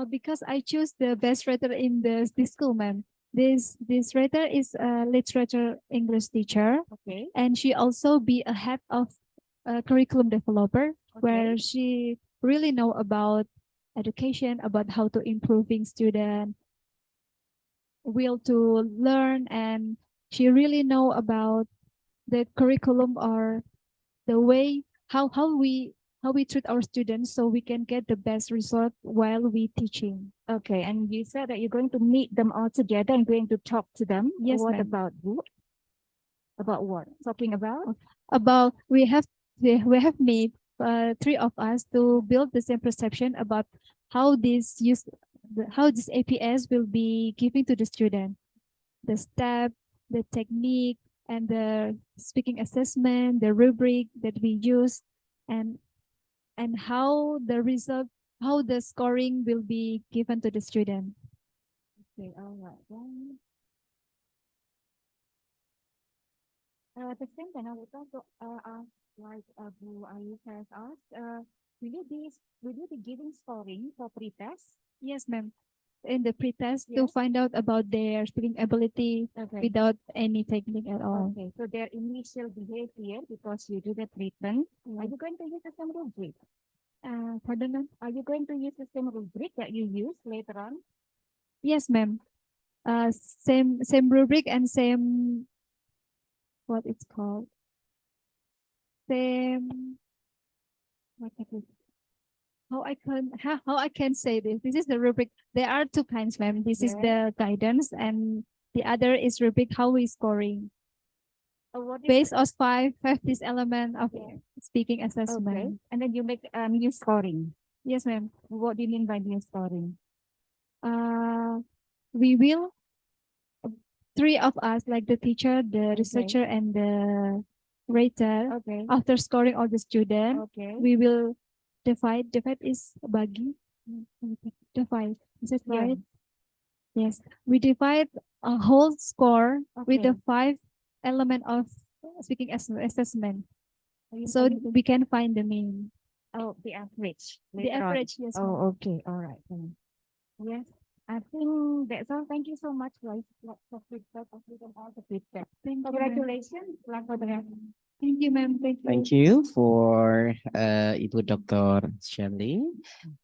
S3: Because I choose the best writer in this school, ma'am. This writer is a literature English teacher,
S4: Okay.
S3: and she also be a head of a curriculum developer, where she really know about education, about how to improving student will to learn, and she really know about the curriculum or the way how we treat our students so we can get the best result while we teaching.
S4: Okay, and you said that you're going to meet them all together and going to talk to them.
S3: Yes,
S4: What
S3: ma'am.
S4: about what? About what? Talking about?
S3: About we have made three of us to build the same perception about how how this APS will be giving to the student, the step, the technique, and the speaking assessment, the rubric that we use, and how the result, how the scoring will be given to the student.
S4: Okay, all right. Then, the same thing I would also ask, like who Ayush has asked, will you be giving scoring for pre-test?
S3: Yes, ma'am. In the pretest to
S4: Yes.
S3: find out about their speaking ability
S4: Okay.
S3: without any technique at all.
S4: Okay, so their initial behavior, because you do that written, are you going to use the same rubric?
S3: Pardon, ma'am?
S4: Are you going to use the same rubric that you use later on?
S3: Yes, ma'am. Same rubric and same what it's called. Same what is it? how I can say this. This is the rubric. There are two kinds, ma'am. This is the guidance, and the other is rubric. How we scoring
S4: What is
S3: based on five this element of speaking
S4: okay?
S3: assessment.
S4: And then you make new scoring.
S3: Yes, ma'am.
S4: What do you mean by new scoring?
S3: We will three of us, like the teacher, the
S4: Okay.
S3: researcher, and the rater.
S4: Okay.
S3: After scoring all the student,
S4: Okay.
S3: we will divide. Divide is bagi. Divide. Is that
S4: Yeah.
S3: right? Yes. We divide a whole score with the
S4: Okay.
S3: 5 element of speaking assessment.
S4: Are
S3: So
S4: you-
S3: we can find the mean.
S4: oh, the average.
S3: The
S4: later on.
S3: average, yes. ma'am.
S4: Oh, okay. All right. Then. Yes. I think that's all. Thank you so much, guys. Lots of feedback, all the feedback.
S3: Thank you, ma'am.
S4: Congratulations. Good luck for the rest.
S3: Thank you, ma'am. Thank you.
S1: Thank you for Ibu Dr. Shirley.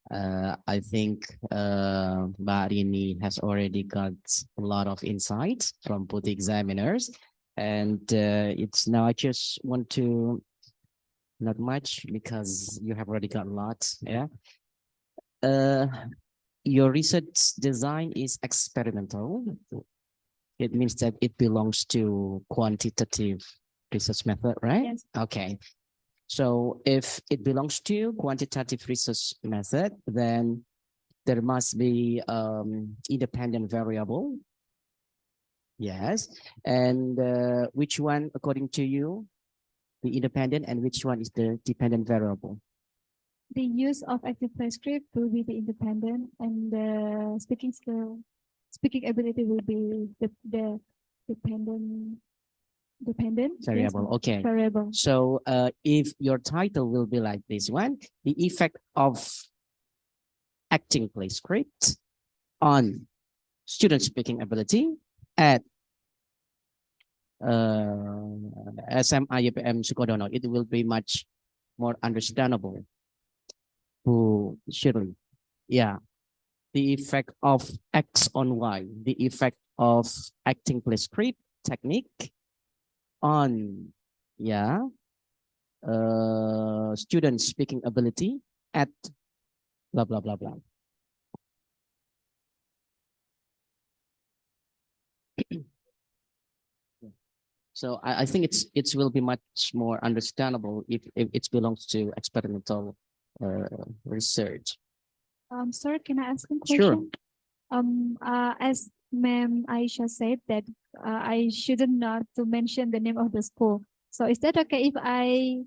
S1: I think Mbak Rini has already got a lot of insights from both examiners. And it's now I just want to, not much because you have already got a lot. Yeah. Your research design is experimental. It means that it belongs to quantitative research method, right?
S3: Yes.
S1: Okay. So if it belongs to quantitative research method, then there must be independent variable. Yes. And which one, according to you, the independent, and which one is the dependent variable?
S3: The use of active play script will be the independent, and the speaking skill, speaking ability will be the dependent. Yes,
S1: Variable. Okay.
S3: variable.
S1: So if your title will be like this one, the effect of acting play script on student speaking ability at SMA UPM Sukodono, it will be much more understandable to Shirley. Yeah. The effect of X on Y, the effect of acting play script technique on, yeah, student speaking ability at blah, blah, blah, blah. So I think it will be much more understandable if it belongs to experimental research.
S3: Sir, can I ask a
S1: Sure.
S3: question? As Ma'am Aisha said that I shouldn't not to mention the name of the school. So is that okay if I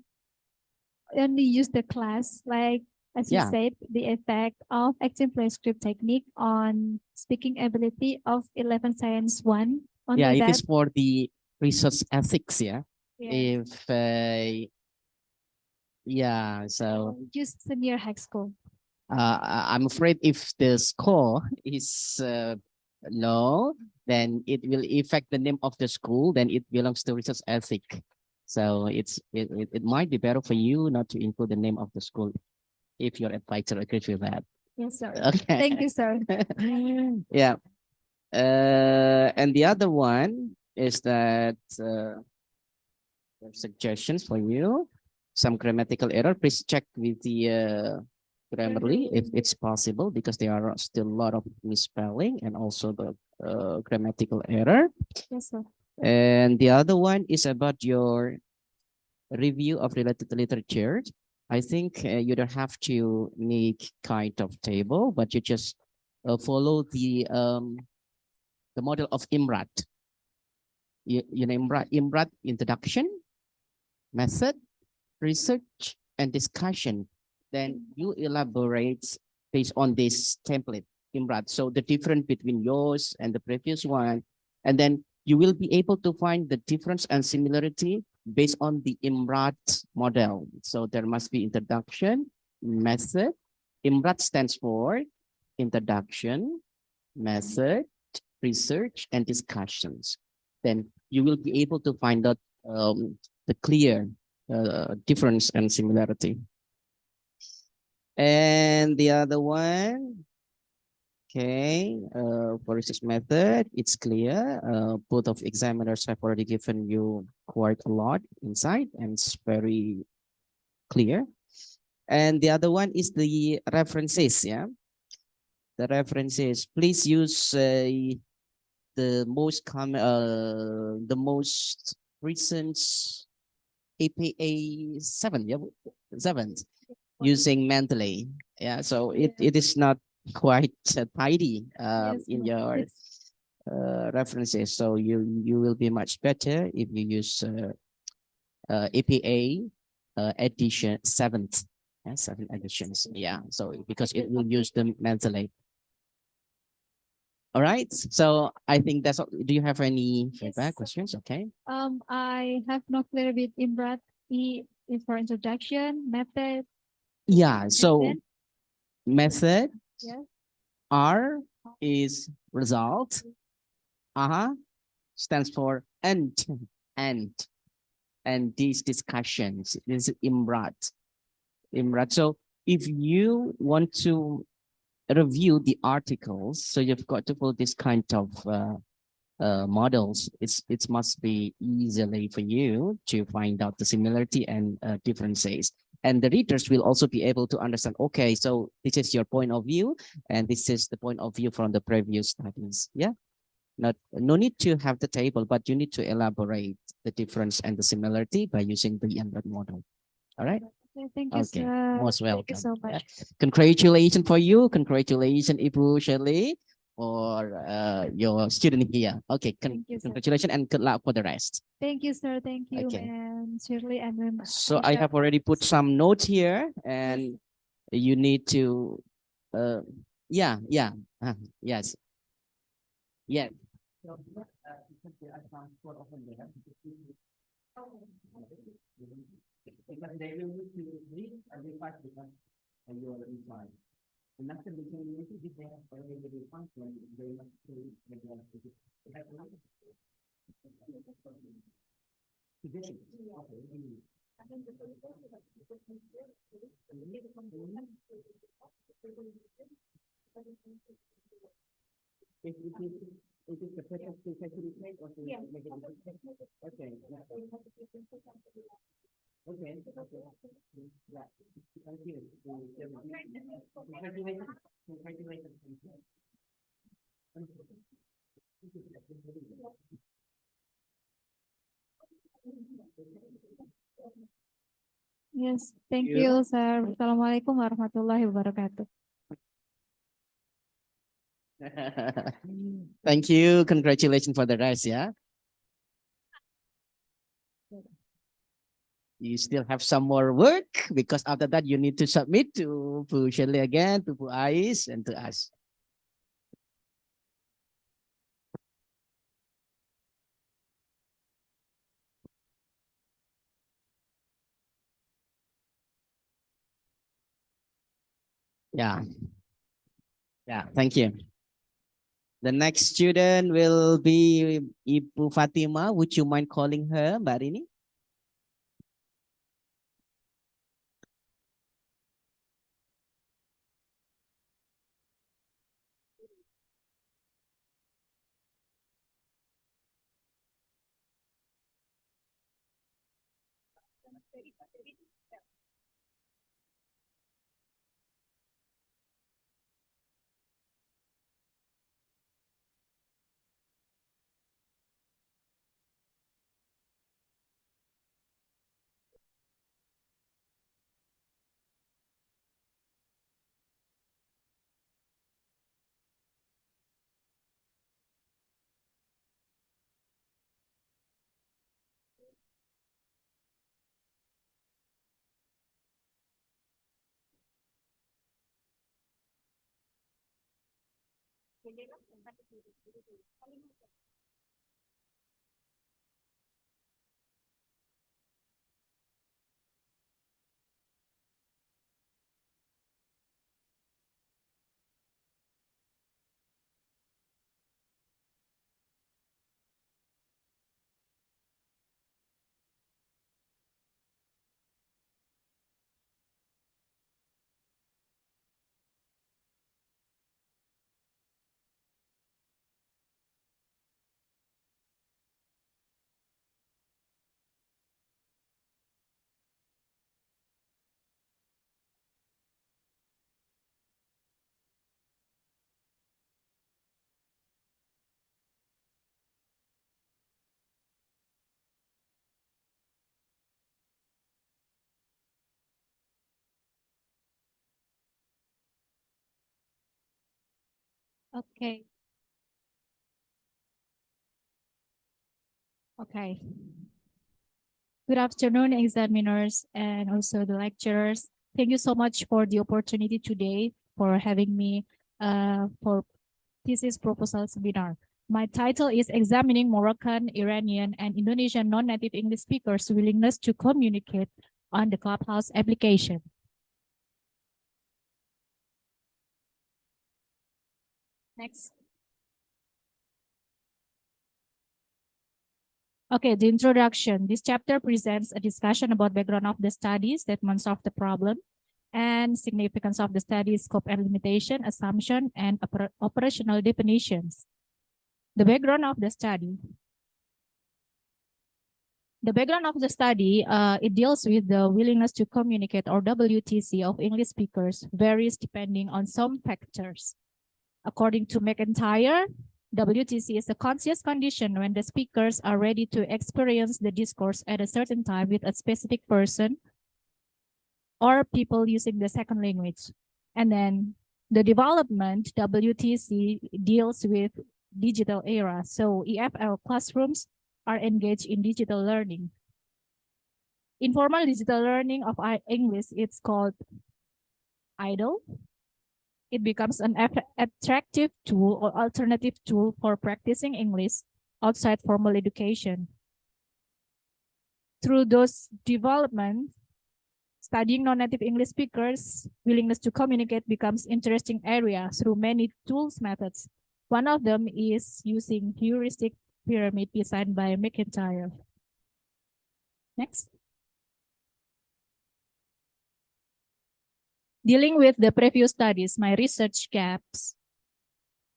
S3: only use the class, like as you
S1: Yeah.
S3: said, the effect of acting play script technique on speaking ability of 11 Science 1? Only
S1: Yeah, it
S3: that?
S1: is for the research ethics, yeah.
S3: Yeah.
S1: If yeah, so
S3: Use senior high school.
S1: I'm afraid if the score is low, then it will affect the name of the school, then it belongs to research ethic. So it might be better for you not to include the name of the school if your advisor agrees with that.
S3: Yes, sir.
S1: Okay.
S3: Thank you, sir.
S1: Yeah. And the other one is that suggestions for you. Some grammatical error. Please check with the Grammarly if it's possible, because there are still a lot of misspelling and also the grammatical error.
S3: Yes, sir.
S1: And the other one is about your review of related literature. I think you don't have to make kind of table, but you just follow the model of Imrat. You know Imrat introduction, method, research, and discussion. Then you elaborate based on this template, Imrat. So the difference between yours and the previous one, and then you will be able to find the difference and similarity based on the Imrat model. So there must be introduction, method. Imrat stands for introduction, method, research, and discussions. Then you will be able to find out the clear difference and similarity. And the other one, okay, for research method, it's clear. Both of examiners have already given you quite a lot insight, and it's very clear. And the other one is the references. Yeah, the references. Please use the most recent APA 7, yeah, 7 using mentally. Yeah, so it is not quite tidy
S3: Yes,
S1: in
S3: but
S1: your references. So you will be much better if you use APA edition 7th. Yeah, 7 editions. Yeah, so because it will use them mentally. All right. So I think that's all. Do you have any feedback questions? Okay.
S3: I have no clear with Imrat. E for introduction, method,
S1: Yeah. So
S3: then
S1: method
S3: yes,
S1: R is result. Stands for and and these discussions. This is Imrat. Imrat. So if you want to review the articles, so you've got to follow this kind of models. It must be easily for you to find out the similarity and differences. And the readers will also be able to understand, okay, so this is your point of view, and this is the point of view from the previous studies. Yeah. No need to have the table, but you need to elaborate the difference and the similarity by using the Embedded model. All right.
S3: okay, thank you,
S1: Okay.
S3: sir.
S1: Most
S3: Thank you
S1: welcome.
S3: so
S1: Yeah.
S3: much.
S1: Congratulations for you. Congratulations, Ibu Shirley, for your student here. Okay.
S3: Thank you, sir.
S1: Congratulations and good luck for the rest.
S3: Thank you, sir. Thank you,
S1: Okay.
S3: and Shirley and
S1: So I have already put some notes here, and you need to, uh, yeah, yes, yeah. Because they will need to read and reflect because you are inside. And after the community, if they have already been functioning, they must do the if it is the perfect to facilitate or to make it okay. Okay. Yeah. Thank you. Congratulations. Congratulations.
S3: yes, thank
S1: You.
S3: you, sir. Assalamualaikum warahmatullahi wabarakatuh.
S1: Thank you. Congratulations for the rest. Yeah. You still have some more work because after that you need to submit to Bu Shirley again, to Bu Ais, and to us. Yeah. Yeah. Thank you. The next student will be Ibu Fatima. Would you mind calling her, Mbak Rini?
S3: Okay. Okay. Good afternoon, examiners and also the lecturers. Thank you so much for the opportunity today for having me for thesis proposal seminar. My title is Examining Moroccan, Iranian, and Indonesian non-native English speakers' willingness to communicate on the Clubhouse application. Next. Okay, the introduction. This chapter presents a discussion about background of the study, statements of the problem, and significance of the study, scope and limitation, assumption, and operational definitions. The background of the study. The background of the study, it deals with the willingness to communicate, or WTC, of English speakers varies depending on some factors. According to McIntyre, WTC is a conscious condition when the speakers are ready to experience the discourse at a certain time with a specific person or people using the second language. And then the development, WTC, deals with digital era. So EFL classrooms are engaged in digital learning. Informal digital learning of English, it's called IDLE. It becomes an attractive tool or alternative tool for practicing English outside formal education. Through those developments, studying non-native English speakers' willingness to communicate becomes interesting area through many tools methods. One of them is using heuristic pyramid designed by McIntyre. Next. Dealing with the previous studies, my research gaps.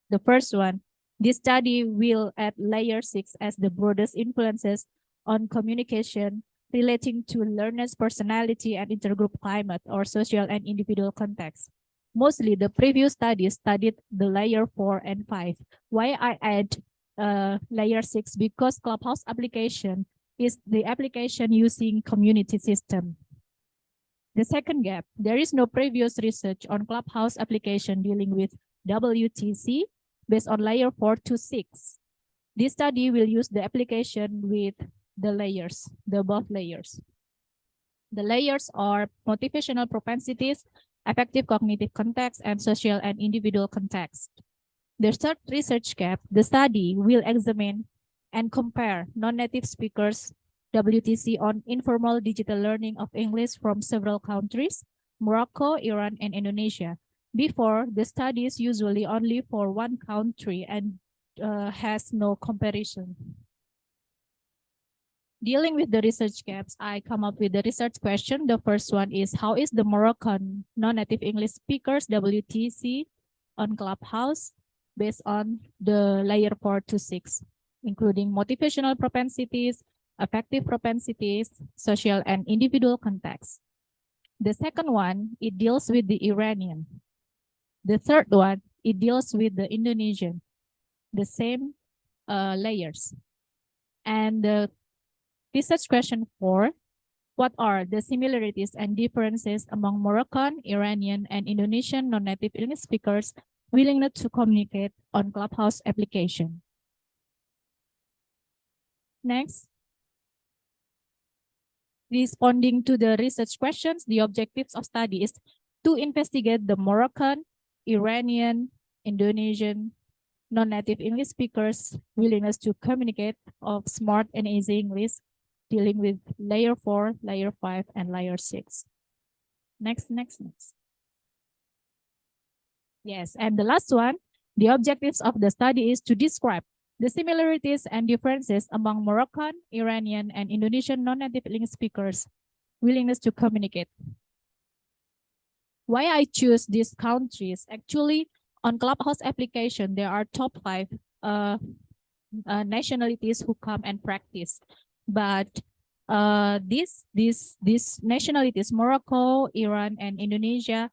S3: The first one, this study will add layer 6 as the broadest influences on communication relating to learners' personality and intergroup climate or social and individual context. Mostly the previous studies studied the layer 4 and 5. Why I add layer 6? Because Clubhouse application is the application using community system. The second gap, there is no previous research on Clubhouse application dealing with WTC based on layer 4 to 6. This study will use the application with the layers, the above layers. The layers are motivational propensities, affective cognitive context, and social and individual context. The third research gap, the study will examine and compare non-native speakers WTC on informal digital learning of English from several countries, Morocco, Iran, and Indonesia. Before, the study is usually only for one country and has no comparison. Dealing with the research gaps, I come up with the research question. The first one is, how is the Moroccan non-native English speakers WTC on Clubhouse based on the layer 4 to 6, including motivational propensities, affective propensities, social and individual context. The second one, it deals with the Iranian. The third one, it deals with the Indonesian, the same layers. And the research question 4, what are the similarities and differences among Moroccan, Iranian, and Indonesian non-native English speakers willingness to communicate on Clubhouse application? Next. Responding to the research questions, the objectives of study is to investigate the Moroccan, Iranian, Indonesian, non-native English speakers' willingness to communicate of smart and easy English, dealing with layer 4, layer 5, and layer 6. Next. Yes, and the last one, the objectives of the study is to describe the similarities and differences among Moroccan, Iranian, and Indonesian non-native English speakers' willingness to communicate. Why I choose these countries? Actually, on Clubhouse application, there are top 5 nationalities who come and practice. But these nationalities, Morocco, Iran, and Indonesia,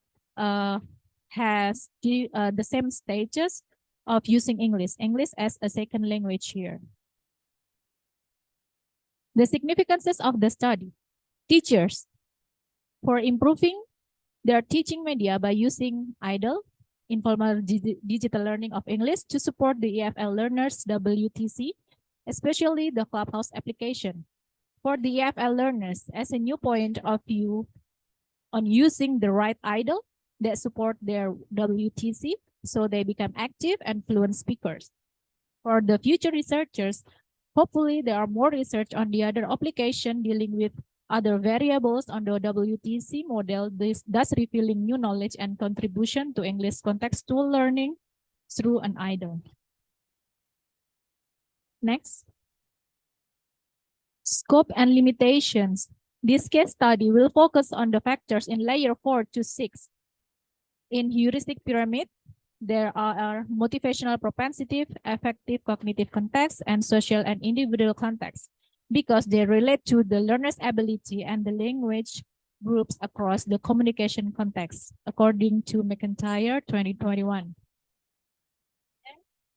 S3: has the same stages of using English as a second language here. The significances of the study. Teachers, for improving their teaching media by using IDLE,
S5: informal digital learning of English to support the EFL learners WTC, especially the Clubhouse application. For the EFL learners, as a new point of view on using the right idle that support their WTC, so they become active and fluent speakers. For the future researchers, hopefully there are more research on the other application dealing with other variables on the WTC model, thus revealing new knowledge and contribution to English contextual learning through an idle. Next. Scope and limitations. This case study will focus on the factors in layer 4 to 6. In heuristic pyramid, there are motivational propensity, affective cognitive context, and social and individual context, because they relate to the learner's ability and the language groups across the communication context, according to McIntyre 2021.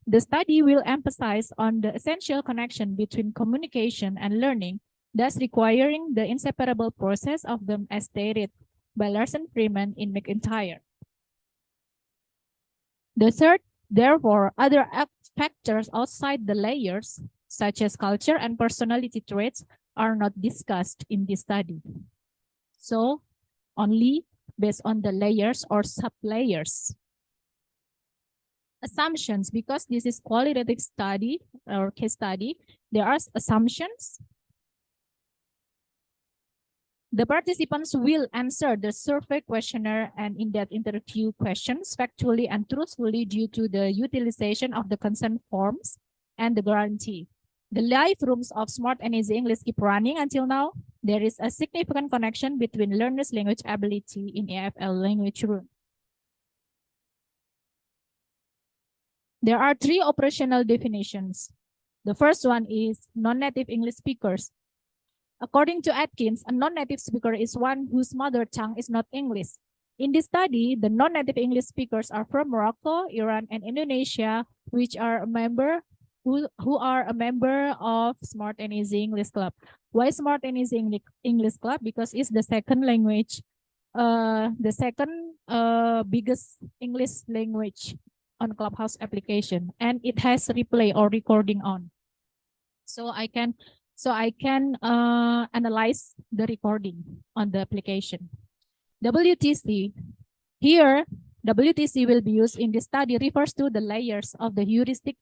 S5: The study will emphasize on the essential connection between communication and learning, thus requiring the inseparable process of them as stated by Larson Freeman in McIntyre. The third, therefore, other factors outside the layers, such as culture and personality traits, are not discussed in this study. So, only based on the layers or sub-layers. Assumptions, because this is qualitative study or case study, there are assumptions. The participants will answer the survey questionnaire and in-depth interview questions factually and truthfully due to the utilization of the consent forms and the guarantee. The live rooms of Smart and Easy English keep running until now. There is a significant connection between learners' language ability in EFL language room. There are 3 operational definitions. The first one is non-native English speakers. According to Atkins, a non-native speaker is one whose mother tongue is not English. In this study, the non-native English speakers are from Morocco, Iran, and Indonesia, which are a member who are a member of Smart and Easy English Club. Why Smart and Easy English Club? Because it's the second language, the second biggest English language on Clubhouse application, and it has replay or recording on. So I can analyze the recording on the application. WTC, here WTC will be used in this study refers to the layers of the heuristic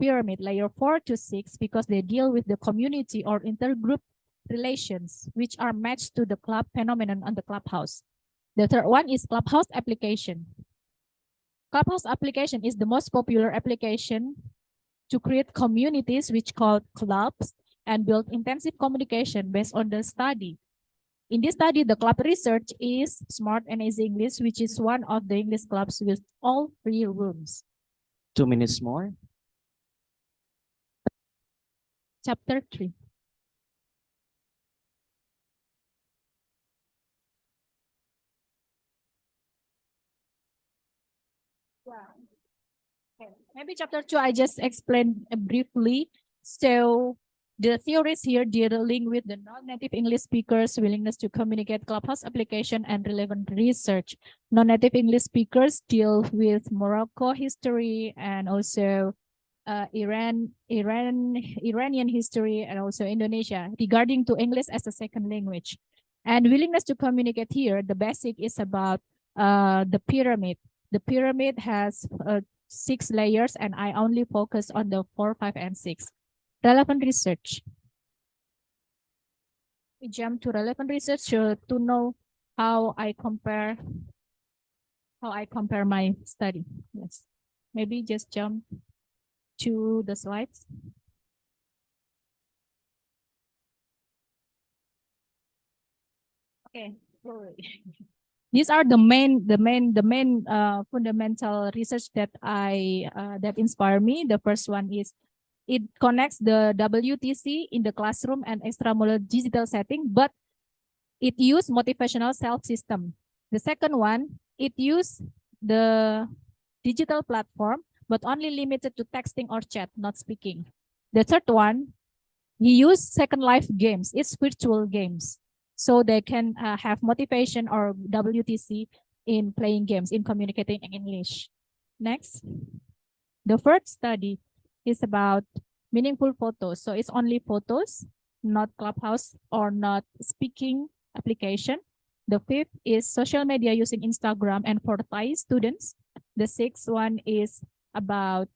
S5: pyramid, layer 4 to 6, because they deal with the community or intergroup relations, which are matched to the club phenomenon on the Clubhouse. The third one is Clubhouse application. Clubhouse application is the most popular application to create communities which called clubs and build intensive communication based on the study. In this study, the club research is Smart and Easy English, which is one of the English clubs with all 3 rooms.
S1: 2 minutes more.
S5: Chapter 3. Okay. Maybe chapter 2, I just explained briefly. So the theories here dealing with the non-native English speakers' willingness to communicate Clubhouse application and relevant research. Non-native English speakers deal with Morocco history and also Iranian history and also Indonesia regarding to English as a second language. And willingness to communicate here, the basic is about the pyramid. The pyramid has 6 layers, and I only focus on the 4, 5, and 6. Relevant research. We jump to relevant research to know how I compare my study. Yes, maybe just jump to the slides. Okay. These are the main fundamental research that that inspire me. The first one is it connects the WTC in the classroom and extramural digital setting, but it use motivational self system. The second one, it use the digital platform, but only limited to texting or chat, not speaking. The third one, he used Second Life games. It's virtual games. So they can have motivation or WTC in playing games, in communicating in English. Next, the first study is about meaningful photos. So it's only photos, not Clubhouse or not speaking application. The fifth is social media using Instagram and for Thai students. The sixth one is about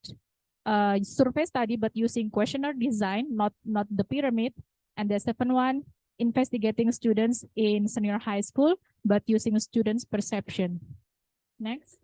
S5: survey study, but using questionnaire design, not the pyramid. And the seventh one, investigating students in senior high school, but using students' perception. Next.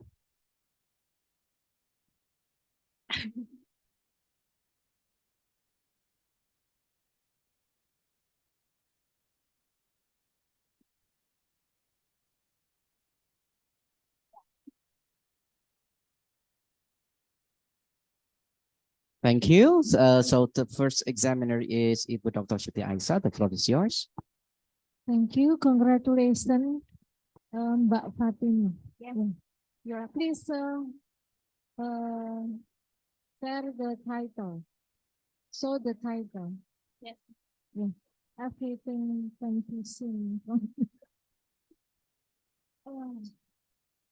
S1: Thank you. So the first examiner is Ibu Dr. Siti Aisyah. The floor is yours.
S4: Thank you. Congratulations, Mbak Fatima.
S3: Yes.
S4: Please share the title. Show the title.
S3: Yes.
S4: Yes. Everything confusing.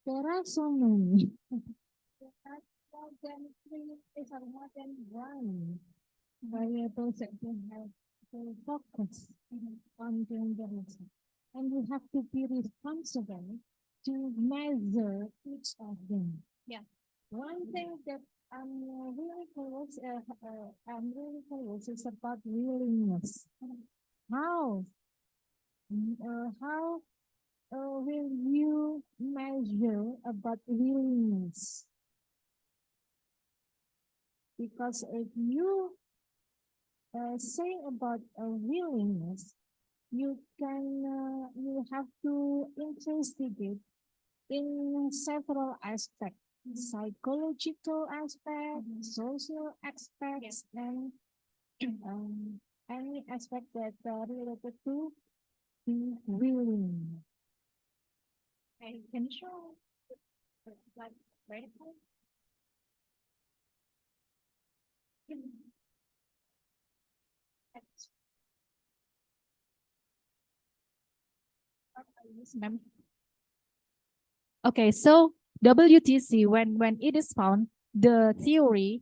S4: There are so many. There are more than three, more than one variables that we have to focus on during the lesson. And we have to be responsible to measure each of them.
S3: Yeah.
S4: One thing that I'm really curious is about willingness. How? How will you measure about willingness? Because if you say about willingness, you have to investigate in several aspects, psychological aspects, social aspects, and any aspect that related to be willing.
S3: Okay, can you show like vertical?
S5: Okay, so WTC, when it is found, the theory,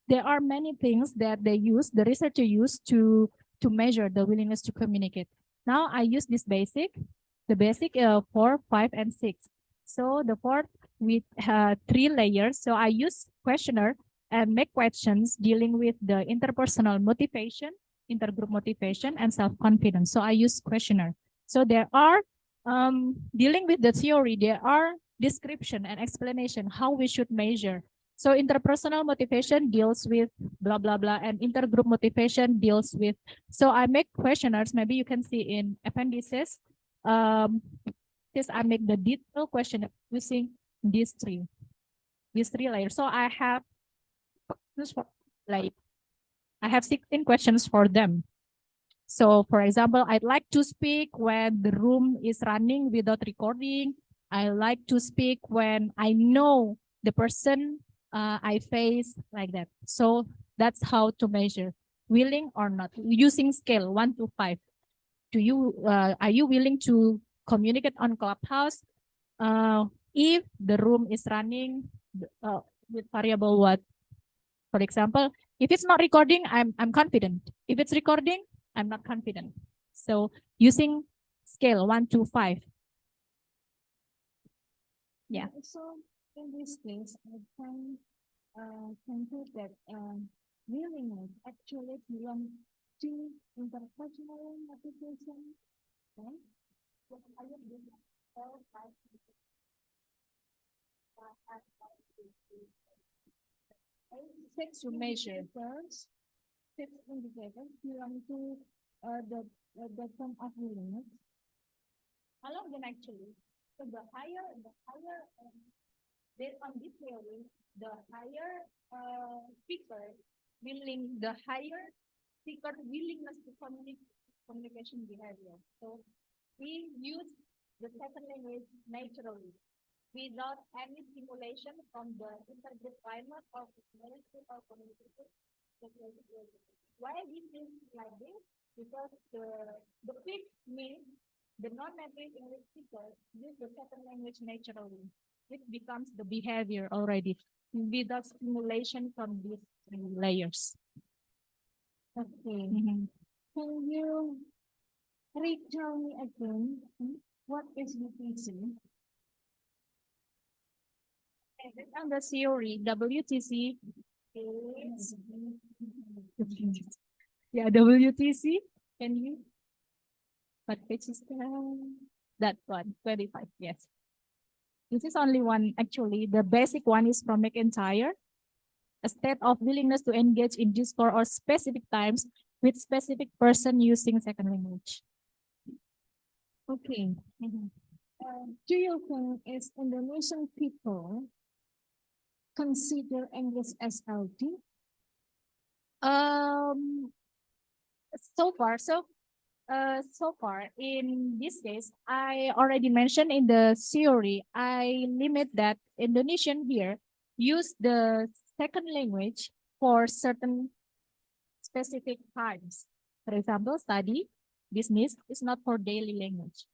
S5: there are many things that the researcher use to measure the willingness to communicate. Now I use this the basic 4, 5, and 6. So the fourth with 3 layers. So I use questionnaire and make questions dealing with the interpersonal motivation, intergroup motivation, and self-confidence. So I use questionnaire. So there are dealing with the theory, there are description and explanation how we should measure. So interpersonal motivation deals with blah, blah, blah, and intergroup motivation deals with, so I make questionnaires, maybe you can see in appendices. This I make the detailed question using these three layers. So I have like, I have 16 questions for them. So for example, I'd like to speak when the room is running without recording. I like to speak when I know the person I face, like that. So that's how to measure willing or not using scale 1 to 5. Are you willing to communicate on Clubhouse? If the room is running with variable what? For example, if it's not recording, I'm confident. If it's recording, I'm not confident. So using scale 1 to 5. Yeah.
S4: So in this case, I can conclude that willingness actually belongs to interpersonal motivation. Right? Six to measure first. 6 indicators belong to the term of willingness.
S3: How long then actually? So the higher, based on this theory, the higher speaker the higher speaker willingness to communication behavior. So we use the second language naturally, without any stimulation from the intergroup climate or personality or communication. Why this is like this? Because the fifth means the non-native English speakers use the second language naturally.
S5: it becomes the behavior already without stimulation from these three layers.
S4: Okay.
S5: Mhm.
S4: Can you retell me again what is UTC?
S5: Based on the theory, WTC is WTC. Can you? What page is that one? 25. Yes. This is only one actually. The basic one is from McIntyre. A state of willingness to engage in discourse or specific times with specific person using second language.
S4: Okay. Do you think is Indonesian people consider English as LT?
S5: So far, in this case, I already mentioned in the theory, I limit that Indonesian here use the second language for certain specific times. For example, study, business is not for daily language.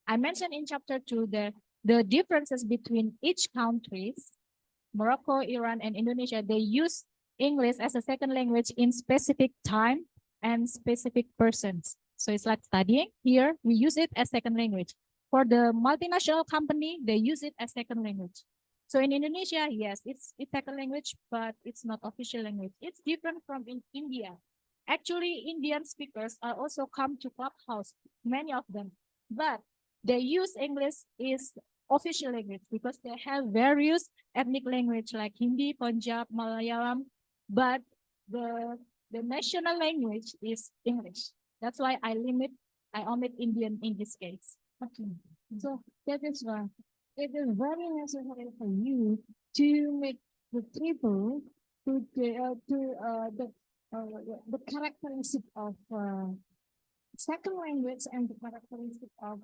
S5: I mentioned in chapter 2 the differences between each countries, Morocco, Iran, and Indonesia, they use English as a second language in specific time and specific persons. So it's like studying. Here, we use it as second language. For the multinational company, they use it as second language. So in Indonesia, yes, it's second language, but it's not official language. It's different from in India. Actually, Indian speakers are also come to Clubhouse, many of them, but they use English is official language because they have various ethnic language like Hindi, Punjab, Malayalam, but the national language is English. That's why I omit Indian in this case.
S4: Okay. So that is why it is very necessary for you to make the table to the characteristic of second language and the characteristic of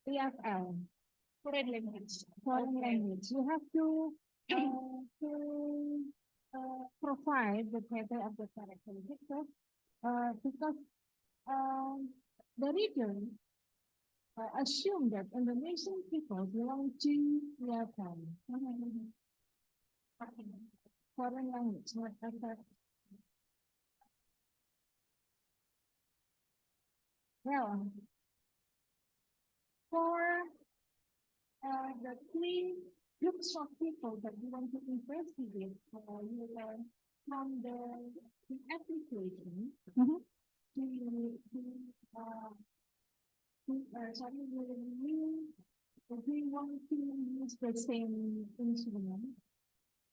S4: EFL,
S5: Foreign language.
S4: foreign
S5: Okay.
S4: language. You have to provide the table of the characteristics because the reader assume that Indonesian people belong to EFL, foreign language, not other. Well, for the three groups of people that you want to investigate, you learn from the application sorry, we want to use the same instrument.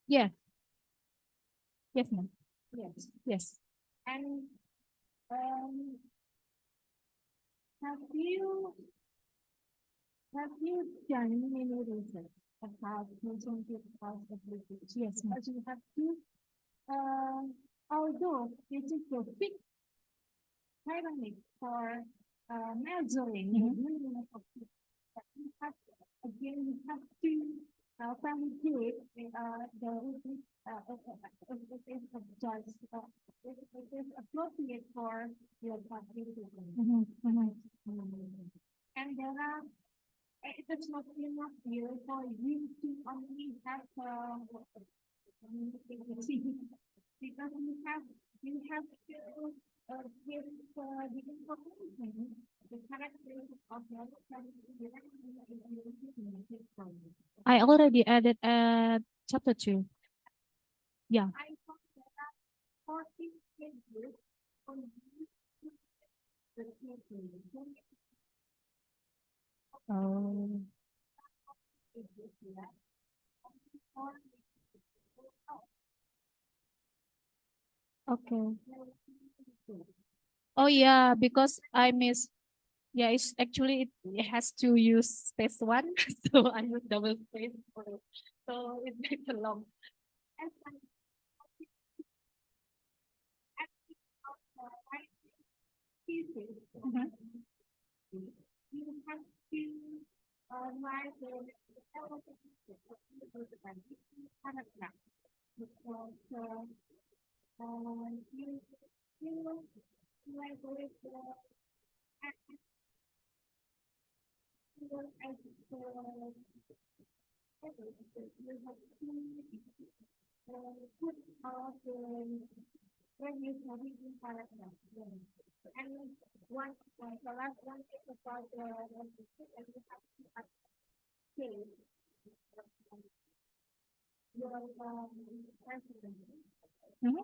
S5: Yeah. Yes, ma'am.
S4: Yes.
S5: Yes.
S4: And have you done any research about relationship of applications?
S5: Yes, ma'am.
S4: Because you have to, although it is a big pyramid for measuring the meaning of it, but you have again you have to validate the if it is just if it is appropriate for your participant. And there are it is not enough here for you to only have because you have to give the information, the characteristics of your
S5: I already added chapter 2. Yeah.
S4: I thought there are 40 pages for you to the people.
S5: Oh. Okay. Oh yeah, because I miss. Yeah, it's actually it has to use space one, so I use double space for it. So it makes a long.
S4: You have to write the paragraph because you like with
S5: Mhm.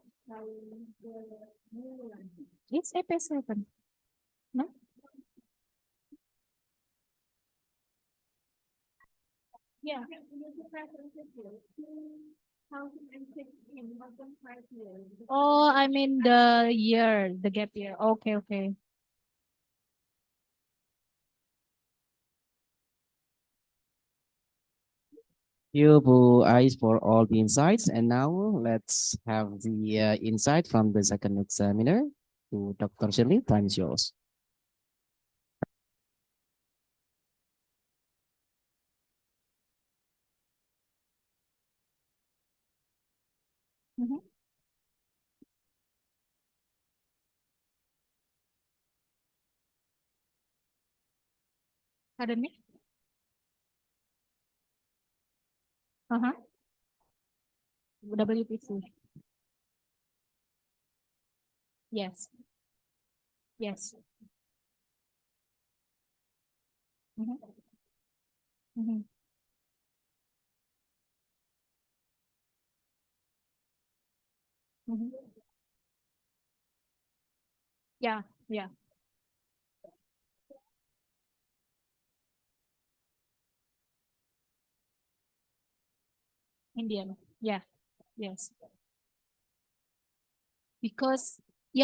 S5: It's EP7. No? Yeah. Oh, I mean the year, the gap year. Okay, okay.
S1: You, Bu Ais, for all the insights. And now let's have the insight from the second examiner, to Dr. Shirley. Time is yours.
S5: Mhm. Pardon me? Uh-huh. WPC. Yes. Yes. Mhm. Mhm. Mhm. Yeah, yeah. Indian. Yeah, yes. Because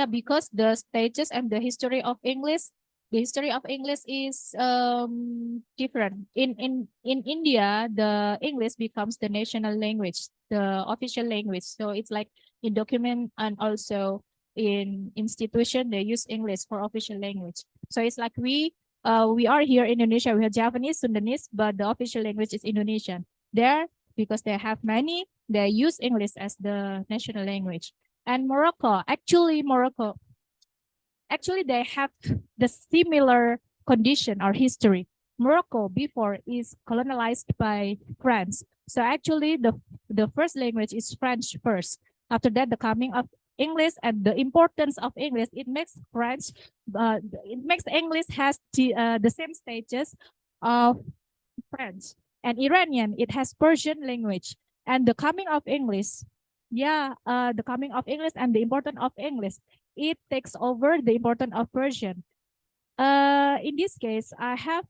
S5: because the stages and the history of English is different. In India, the English becomes the national language, the official language. So it's like in document and also in institution they use English for official language. So it's like we are here in Indonesia, we have Japanese, Sundanese, but the official language is Indonesian. There, because they have many, they use English as the national language. And Morocco, actually they have the similar condition or history. Morocco before is colonized by France. So actually the first language is French first. After that, the coming of English and the importance of English, it makes English has the same stages of French. And Iranian, it has Persian language. And the coming of English, the coming of English and the importance of English, it takes over the importance of Persian. In this case, I have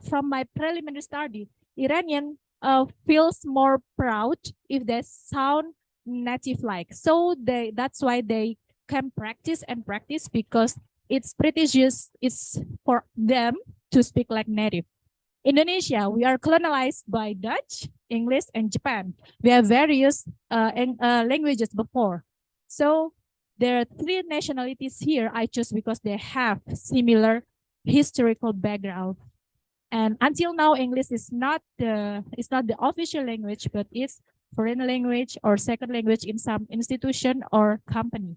S5: from my preliminary study, Iranian feels more proud if they sound native like. So that's why they can practice and practice because it's prestigious. It's for them to speak like native. Indonesia, we are colonized by Dutch, English, and Japan. We have various languages before. So there are three nationalities here I choose because they have similar historical background. And until now, English is not the official language, but it's foreign language or second language in some institution or company.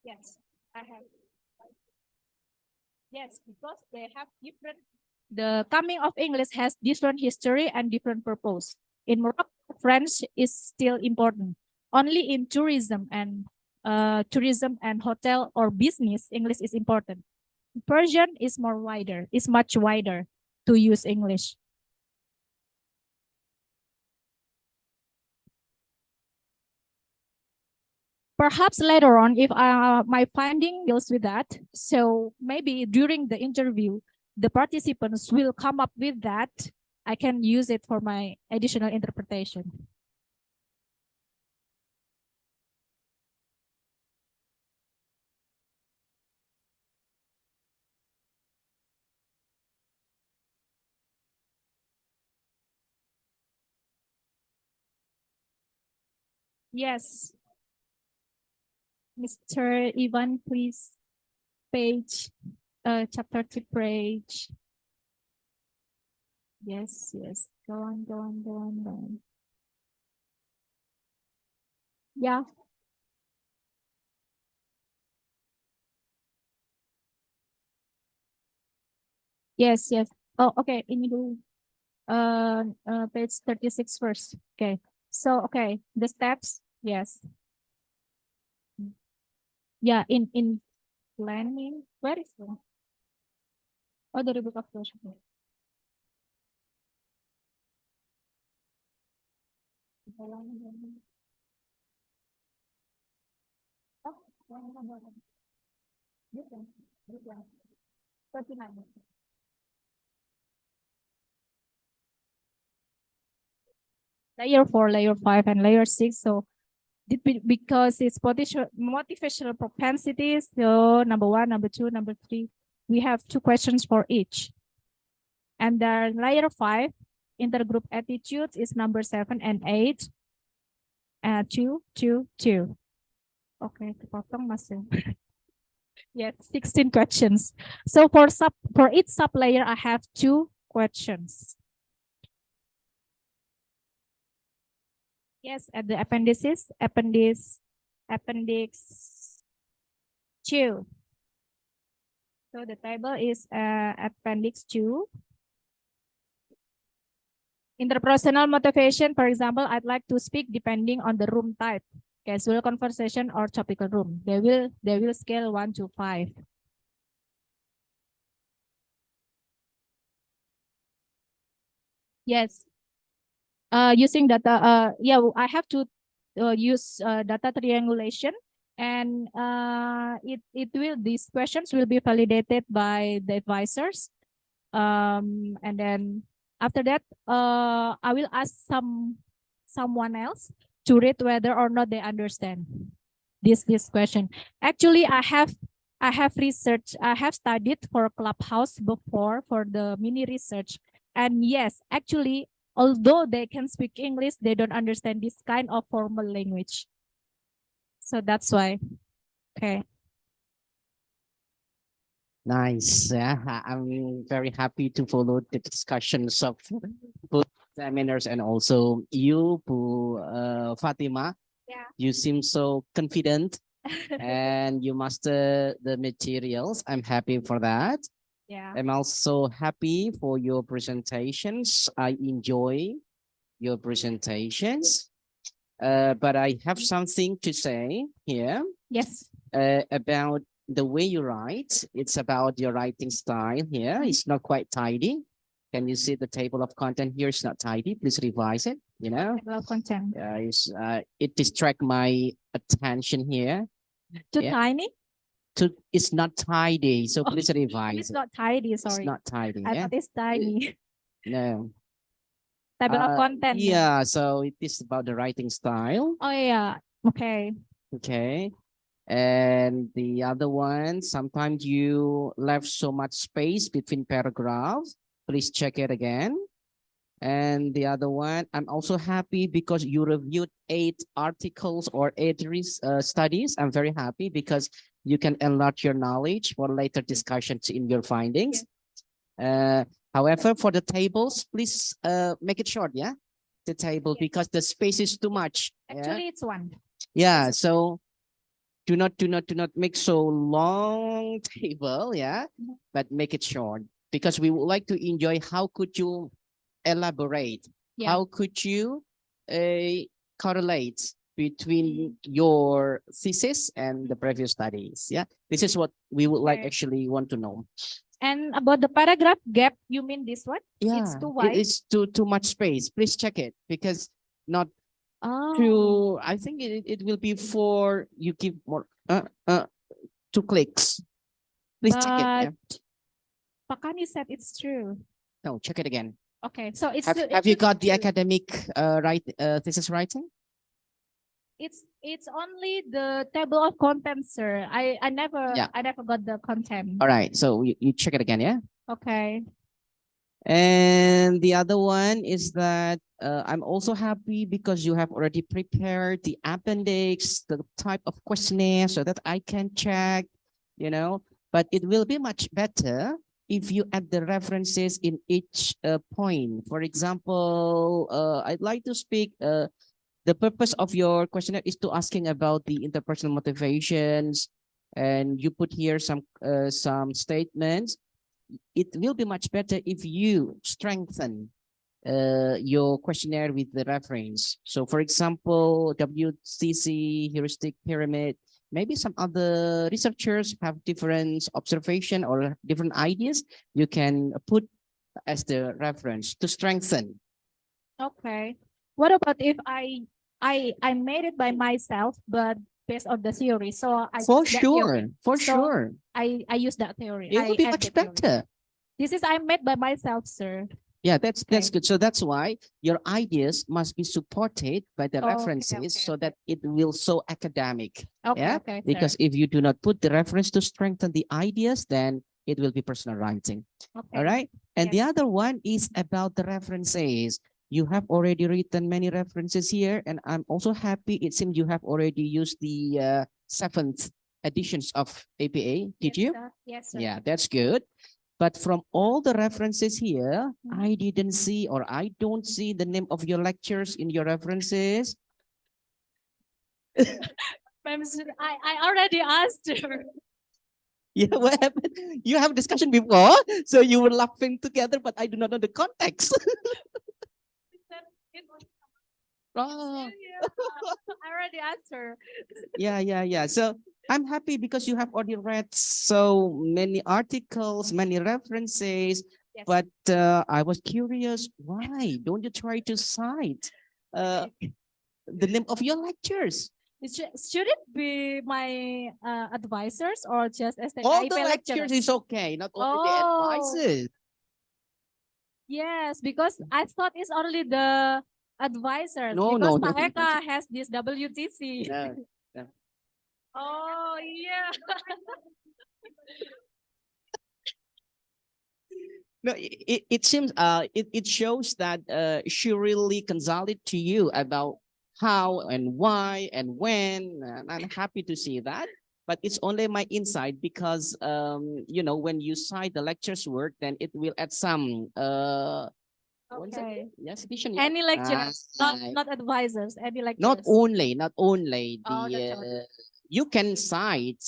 S5: Yes, I have. Yes, because they have different. The coming of English has different history and different purpose. In Morocco, French is still important. Only in tourism and hotel or business, English is important. Persian is more wider, is much wider to use English. Perhaps later on, if my finding deals with that, so maybe during the interview, the participants will come up with that. I can use it for my additional interpretation. Yes, Mr. Ivan, please, page, chapter 2 page. Yes, yes. Go on, go on, go on, go on.
S3: Yeah.
S5: Yes, yes. Oh, okay. Ini dulu. Page 36 first. Okay. So, okay. The steps. Yes. Yeah, in planning. Where is it? Oh, the book of closure. Layer 4, layer 5, and layer 6. So because it's motivational propensities, so number 1, number 2, number 3, we have 2 questions for each. And then layer 5, intergroup attitudes is number 7 and 8. 2, 2, 2. Okay, kepotong masih. Yes, 16 questions. So for each sub layer, I have 2 questions. Yes, at the appendices, appendix 2. So the table is appendix 2. Interpersonal motivation, for example, I'd like to speak depending on the room type, casual conversation or topical room. They will scale 1 to 5. Yes. Using data, yeah, I have to use data triangulation, and these questions will be validated by the advisors. And then after that, I will ask someone else to rate whether or not they understand this question. Actually, I have researched, I have studied for Clubhouse before for the mini research, and yes, actually, although they can speak English, they don't understand this kind of formal language. So that's why. Okay.
S1: Nice. Yeah, I'm very happy to follow the discussions of both examiners and also you, Bu Fatima.
S3: Yeah.
S1: You seem so confident and you master the materials. I'm happy for that.
S3: Yeah.
S1: I'm also happy for your presentations. I enjoy your presentations. But I have something to say here.
S5: Yes.
S1: About the way you write. It's about your writing style here. It's not quite tidy. Can you see the table of content here? It's not tidy. Please revise it. You know,
S5: Table of content.
S1: it distract my attention here.
S5: Too
S1: Yeah.
S5: tiny?
S1: It's not tidy. So
S5: Oh,
S1: please revise
S5: It's
S1: it.
S5: not tidy, sorry.
S1: It's not tidy.
S5: I
S1: Yeah.
S5: thought it's tiny.
S1: No.
S5: Table of content.
S1: Yeah. So it is about the writing style.
S5: Oh yeah. Okay.
S1: Okay. And the other one, sometimes you left so much space between paragraphs. Please check it again. And the other one, I'm also happy because you reviewed 8 articles or 8 studies. I'm very happy because you can enlarge your knowledge for later discussions in your findings. However, for the tables, please make it short, yeah? The table, because the space is too much.
S5: Actually, it's 1.
S1: Yeah, so do not make so long table, yeah, but make it short because we would like to enjoy how could you elaborate, how could you correlate between your thesis and the previous studies. Yeah, this is what we would like actually want to know.
S5: And about the paragraph gap, you mean this one?
S1: Yeah,
S5: It's too wide.
S1: it is too much space. Please check it because not
S5: Oh.
S1: to, I think it will be for you give more 2 clicks. Please check it. Yeah?
S5: Pakani said it's true.
S1: No, check it again.
S5: Okay, so it's
S1: Have you got the academic thesis writing?
S5: It's only the table of contents, sir. I never got the content.
S1: All right, so you check it again, yeah.
S5: Okay.
S1: And the other one is that I'm also happy because you have already prepared the appendix, the type of questionnaire so that I can check, you know, but it will be much better if you add the references in each point. For example, I'd like to speak the purpose of your questionnaire is to asking about the interpersonal motivations, and you put here some statements. It will be much better if you strengthen your questionnaire with the reference. So for example, WCC heuristic pyramid, maybe some other researchers have different observation or different ideas. You can put as the reference to strengthen.
S5: Okay. What about if I made it by myself, but based on the theory? So I
S1: For
S5: use that theory.
S1: sure, for
S5: So
S1: sure.
S5: I use that theory.
S1: It will
S5: I
S1: be
S5: add
S1: much
S5: the theory.
S1: better.
S5: This is I made by myself, sir.
S1: Yeah, that's
S5: Okay.
S1: good. So that's why your ideas must be supported by the
S5: Okay,
S1: references
S5: okay,
S1: so that it will so academic.
S5: Okay,
S1: Yeah,
S5: okay, sir.
S1: because if you do not put the reference to strengthen the ideas, then it will be personal writing.
S5: Okay.
S1: All right. And the
S5: Yes.
S1: other one is about the references. You have already written many references here, and I'm also happy. It seems you have already used the seventh editions of APA. Did
S5: Yes,
S1: you?
S5: sir. Yes, sir.
S1: Yeah, that's good. But from all the references here, I didn't see or I don't see the name of your lectures in your references.
S5: Ma'am, sir, I already asked her.
S1: Yeah, what happened? You have discussion before, so you were laughing together, but I do not know the context. Oh.
S5: I already asked her.
S1: Yeah. So I'm happy because you have already read so many articles, many references.
S5: Yes.
S1: But I was curious, why don't you try to cite the name of your lectures?
S5: Should it be my advisors or just as the
S1: All
S5: IP
S1: the lectures is okay, not only the
S5: Oh.
S1: advices.
S5: Yes, because I thought it's only the advisors
S1: No,
S5: because
S1: no, no.
S5: Maeka has this WTC.
S1: No, no.
S5: Oh yeah.
S1: No, it seems it shows that she really consulted to you about how and why and when, and I'm happy to see that. But it's only my insight because when you cite the lecture's work, then it will add some what is it?
S5: Okay.
S1: Yes, addition.
S5: Any lectures,
S1: Ah,
S5: not advisors, any lectures.
S1: not only
S5: Oh,
S1: the
S5: that's all.
S1: you can cite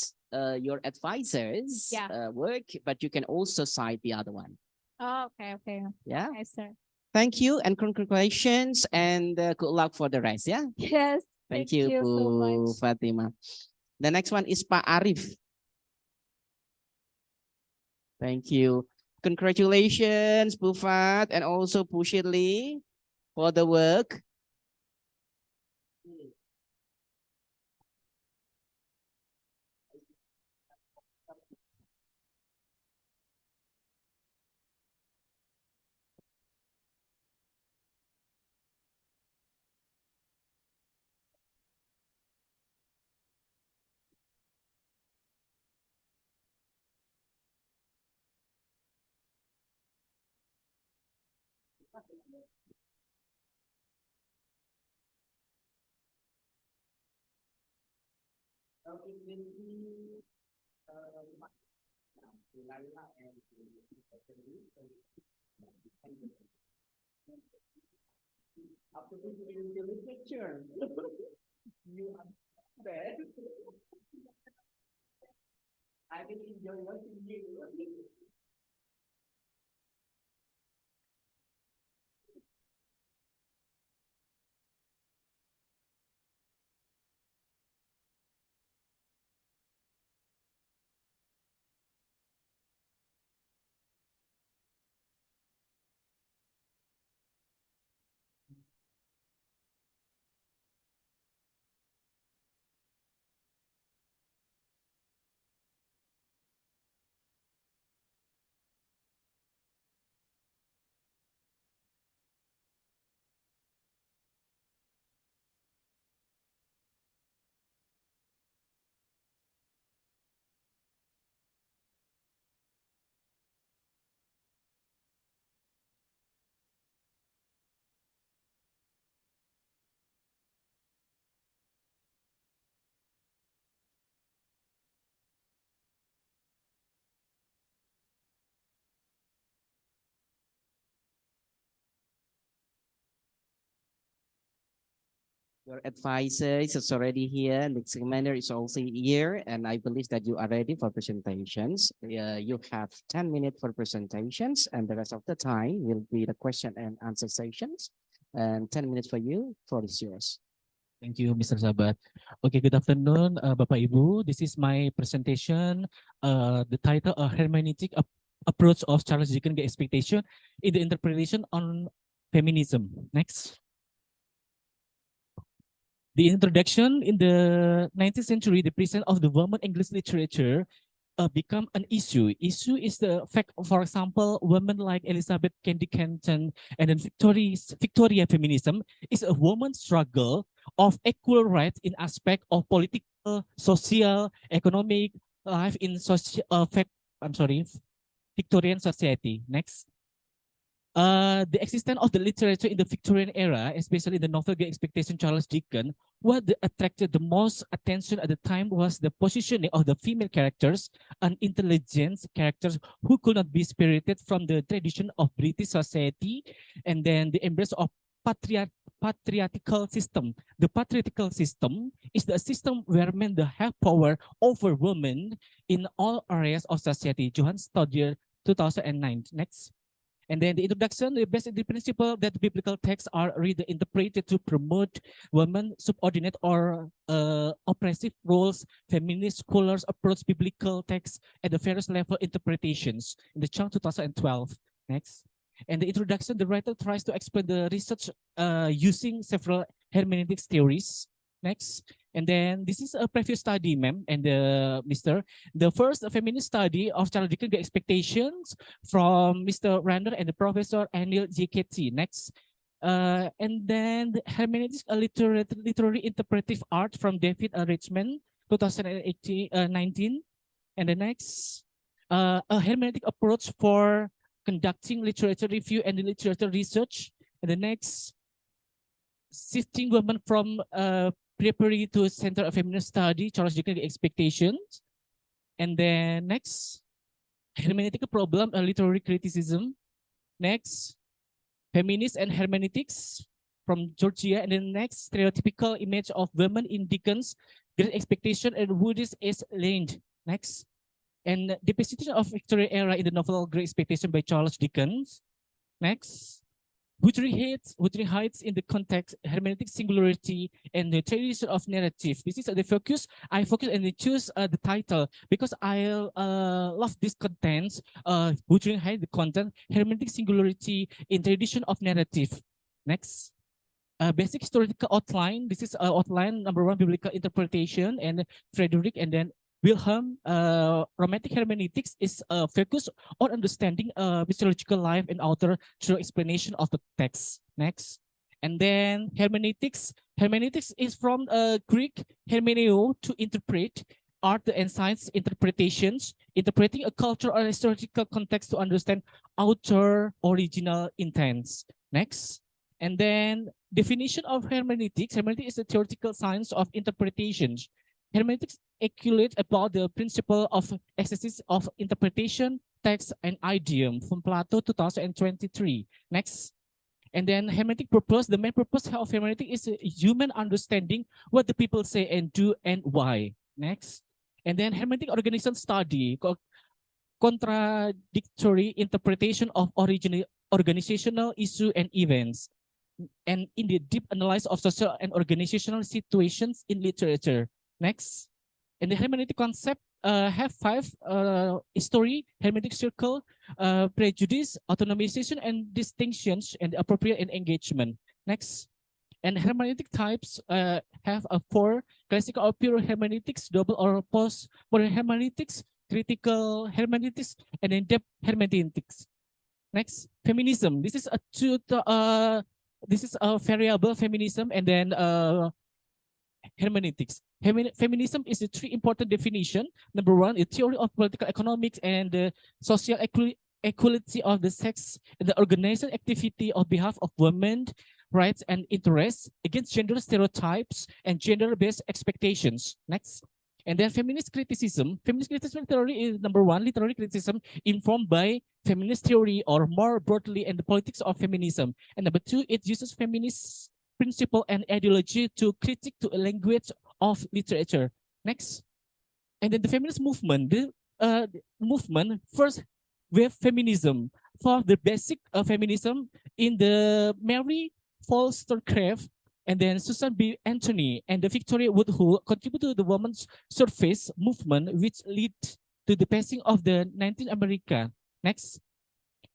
S1: your advisors
S5: Yeah.
S1: work, but you can also cite the other one.
S5: Oh, okay.
S1: Yeah.
S5: Okay, sir.
S1: Thank you and congratulations and good luck for the rest. Yeah.
S5: Yes.
S1: Thank you,
S5: so
S1: Bu
S5: much.
S1: Fatima. The next one is Pak Arif. Thank you. Congratulations, Bu Fat, and also Bu Shirley for the work. After visiting the literature, you understand. I will enjoy watching you. Your advisor is already here. The examiner is also here, and I believe that you are ready for presentations. You have 10 minutes for presentations, and the rest of the time will be the question and answer sessions. And 10 minutes for you. Floor is yours.
S6: Thank you, Mr. Sabat. Okay, good afternoon, Bapak Ibu. This is my presentation. The title, A Hermeneutic Approach of Charles Dickens' Expectation in the Interpretation on Feminism. Next. The introduction in the 19th century, the presence of the woman English literature become an issue. Issue is the fact, for example, women like Elizabeth Cady Stanton and then Victoria feminism is a woman's struggle of equal rights in aspect of political, social, economic life in Victorian society. Next. The existence of the literature in the Victorian era, especially the novel Great Expectation Charles Dickens, what attracted the most attention at the time was the positioning of the female characters, an intelligent characters who could not be spirited from the tradition of British society, and then the embrace of patriarchal system. The patriarchal system is the system where men have power over women in all areas of society. Johann Stodger, 2009. Next. And then the introduction, the basic principle that biblical texts are interpreted to promote women subordinate or oppressive roles. Feminist scholars approach biblical texts at the various level interpretations in the Chang 2012. Next. And the introduction, the writer tries to explain the research using several hermeneutics theories. Next. And then this is a previous study, ma'am, and Mr. The first feminist study of Charles Dickens' Expectations from Mr. Rander and the Professor Anil JKT. Next. And then the hermeneutics, a literary interpretive art from David Richmond, 2019. And the next, a hermeneutic approach for conducting literature review and literature research. And the next, shifting women from preparatory to Center of Feminist Study, Charles Dickens' Expectations. And then next, hermeneutical problem, literary criticism. Next, feminist and hermeneutics from Georgia. And then next, stereotypical image of women in Dickens' Great Expectation and Woody's is Land. Next, and the position of Victorian era in the novel Great Expectation by Charles Dickens. Next, Wuthering Heights in the context, hermeneutic singularity, and the tradition of narrative. This is the focus. I focus and choose the title because I love this content. Wuthering Heights, the content, hermeneutic singularity in tradition of narrative. Next. Basic historical outline. This is outline number 1, biblical interpretation, and Frederick, and then Wilhelm. Romantic hermeneutics is focused on understanding mythological life and author through explanation of the text. Next. And then hermeneutics. Hermeneutics is from Greek hermeneo, to interpret, art and science interpretations, interpreting a culture or historical context to understand author original intents. Next. And then definition of hermeneutics. Hermeneutics is a theoretical science of interpretations. Hermeneutics calculate about the principle of exercise of interpretation, text, and idiom from Plato, 2023. Next. And then hermeneutic purpose. The main purpose of hermeneutic is human understanding what the people say and do and why. Next. And then hermeneutic organization study, contradictory interpretation of organizational issue and events, and in the deep analysis of social and organizational situations in literature. Next. And the hermeneutic concept have 5 history, hermeneutic circle, prejudice, autonomization, and distinctions, and appropriate and engagement. Next. And hermeneutic types have 4: classical or pure hermeneutics, double or post-modern hermeneutics, critical hermeneutics, and in-depth hermeneutics. Next, feminism. This is a variable feminism, and then hermeneutics. Feminism is a 3 important definition. Number 1, a theory of political economics and the social equality of the sex, and the organizing activity on behalf of women, rights and interests against gender stereotypes and gender-based expectations. Next. And then feminist criticism. Feminist criticism theory is number 1, literary criticism informed by feminist theory, or more broadly, and the politics of feminism. And number 2, it uses feminist principle and ideology to critique to a language of literature. Next. And then the feminist movement, the movement first wave feminism for the basic feminism in the Mary Wollstonecraft and then Susan B. Anthony and the Victoria Woodhull contribute to the women's surface movement, which lead to the passing of the 19th America. Next.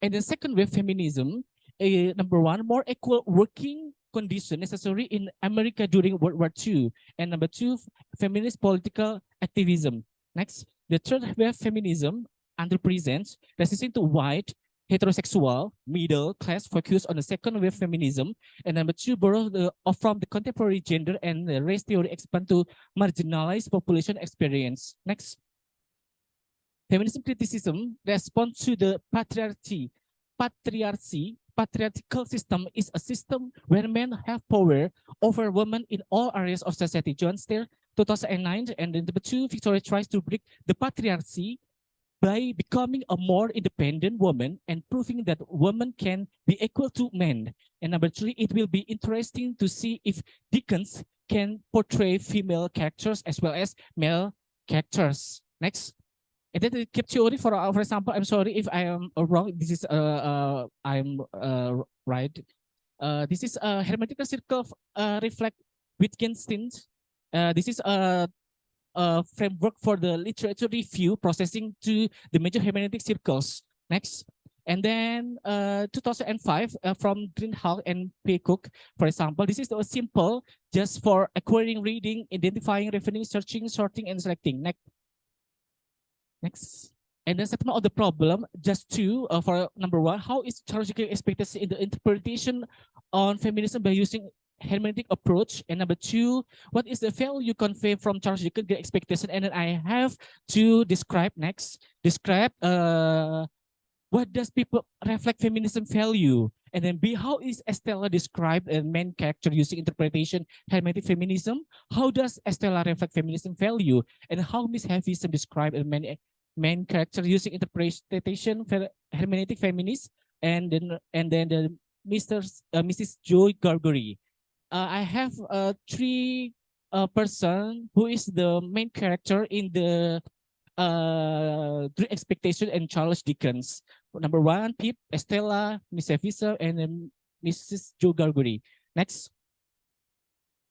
S6: And the second wave feminism, number one, more equal working condition necessary in America during World War II. And number two, feminist political activism. Next, the third wave feminism underrepresents resisting to white, heterosexual, middle class focus on the second wave feminism. And number two, borrow from the contemporary gender and the race theory expand to marginalized population experience. Next. Feminism criticism responds to the patriarchal system is a system where men have power over women in all areas of society. John Steele, 2009, and then number two, Victoria tries to break the patriarchy by becoming a more independent woman and proving that women can be equal to men. And number three, it will be interesting to see if Dickens can portray female characters as well as male characters. Next. And then the keep theory, for example, I'm sorry if I am wrong. This is I'm right. This is a hermetic circle reflect Wittgenstein. This is a framework for the literature review processing to the major hermeneutic circles. Next. And then 2005 from Greenhalgh and Peacock, for example, this is a simple just for acquiring, reading, identifying, referring, searching, sorting, and selecting. Next. And then settlement of the problem, just two, for number one, how is theological expectancy in the interpretation on feminism by using hermeneutic approach? And number two, what is the value convey from theological expectation? And then I have to describe what does people reflect feminism value? And then B, how is Estella described a main character using interpretation hermeneutic feminism? How does Estella reflect feminism value? And how Miss Havison describe a main character using interpretation hermeneutic feminist? And then the Mrs. Joy Gargery. I have three person who is the main character in the Great Expectation and Charles Dickens. Number one, Pip, Estella, Miss Evisa, and then Mrs. Joe Gargery. Next.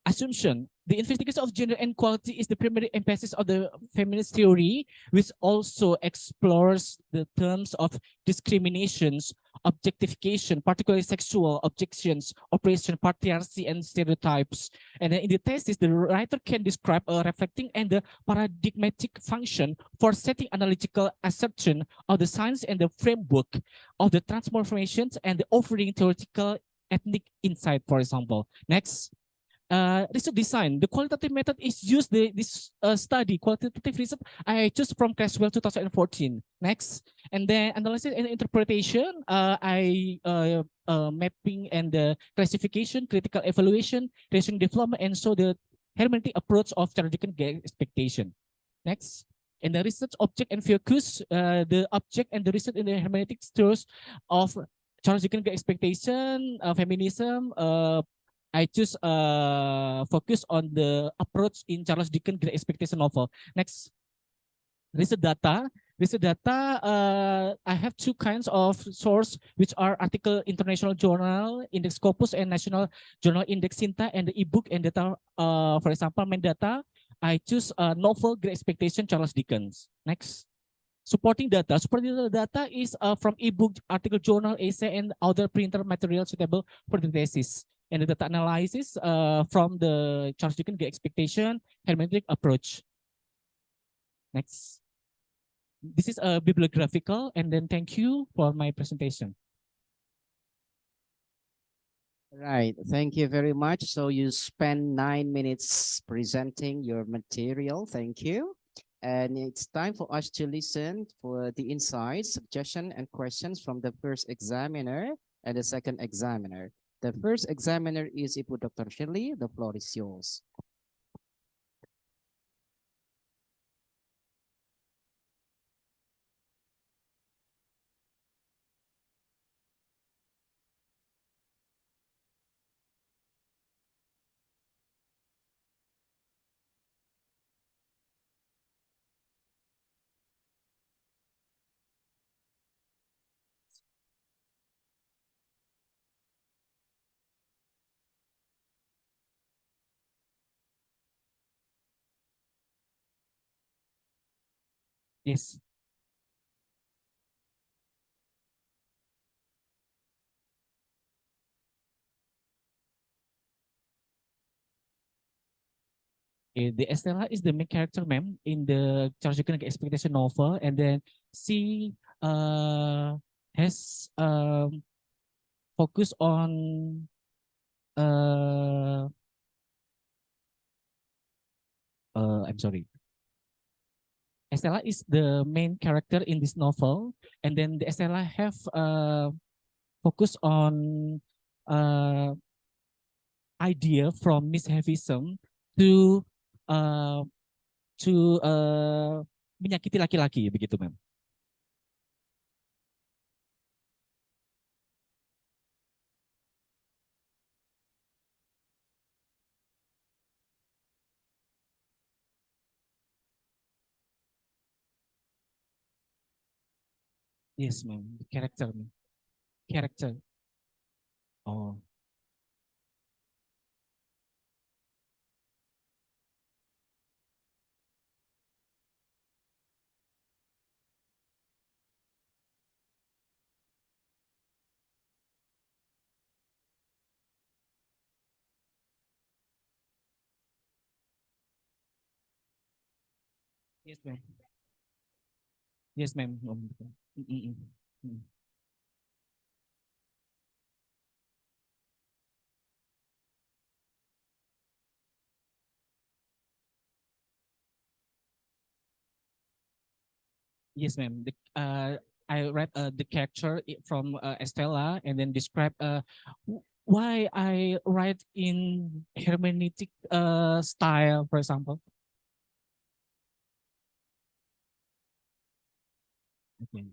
S6: Assumption. The investigation of gender inequality is the primary emphasis of the feminist theory, which also explores the terms of discriminations, objectification, particularly sexual objections, oppression, patriarchy, and stereotypes. And then in the thesis, the writer can describe a reflecting and the paradigmatic function for setting analytical assumption of the science and the framework of the transformations and the offering theoretical ethnic insight, for example. Next. Research design. The qualitative method is used this study, qualitative research, I choose from Creswell 2014. Next. And then analysis and interpretation, mapping and the classification, critical evaluation, reasoning development, and so the hermeneutic approach of theological expectation. Next. And the research object and focus, the object and the research in the hermeneutic terms of theological expectation, feminism, I choose focus on the approach in Charles Dickens' Great Expectation novel. Next, research data. Research data, I have two kinds of source, which are article International Journal, Index Scopus, and National Journal Index Sinta, and the ebook and data, for example, main data, I choose novel Great Expectation, Charles Dickens. Next. Supporting data. Supporting data is from ebook, article, journal, essay, and other printer material suitable for the thesis. And the data analysis from the Charles Dickens Great Expectation hermeneutic approach. Next. This is a bibliographical, and then thank you for my presentation.
S1: Right, thank you very much. So you spend 9 minutes presenting your material. Thank you. And it's time for us to listen for the insights, suggestion, and questions from the first examiner and the second examiner. The first examiner is Ibu Dr. Shirley. The floor is yours.
S6: Yes. The Estella is the main character, ma'am, in the Charles Dickens Expectation novel, and then she has focused on I'm sorry. Estella is the main character in this novel, and then the Estella have focus on uh, idea from mischiefism to uh, menyakiti laki-laki begitu, ma'am. Yes, ma'am. The character, ma'am. Character. Oh, yes, ma'am. Yes, ma'am. Mm, mm, mm. Mm. Yes, ma'am. I read the character from Estella and then describe why I write in hermeneutic style, for example. Okay.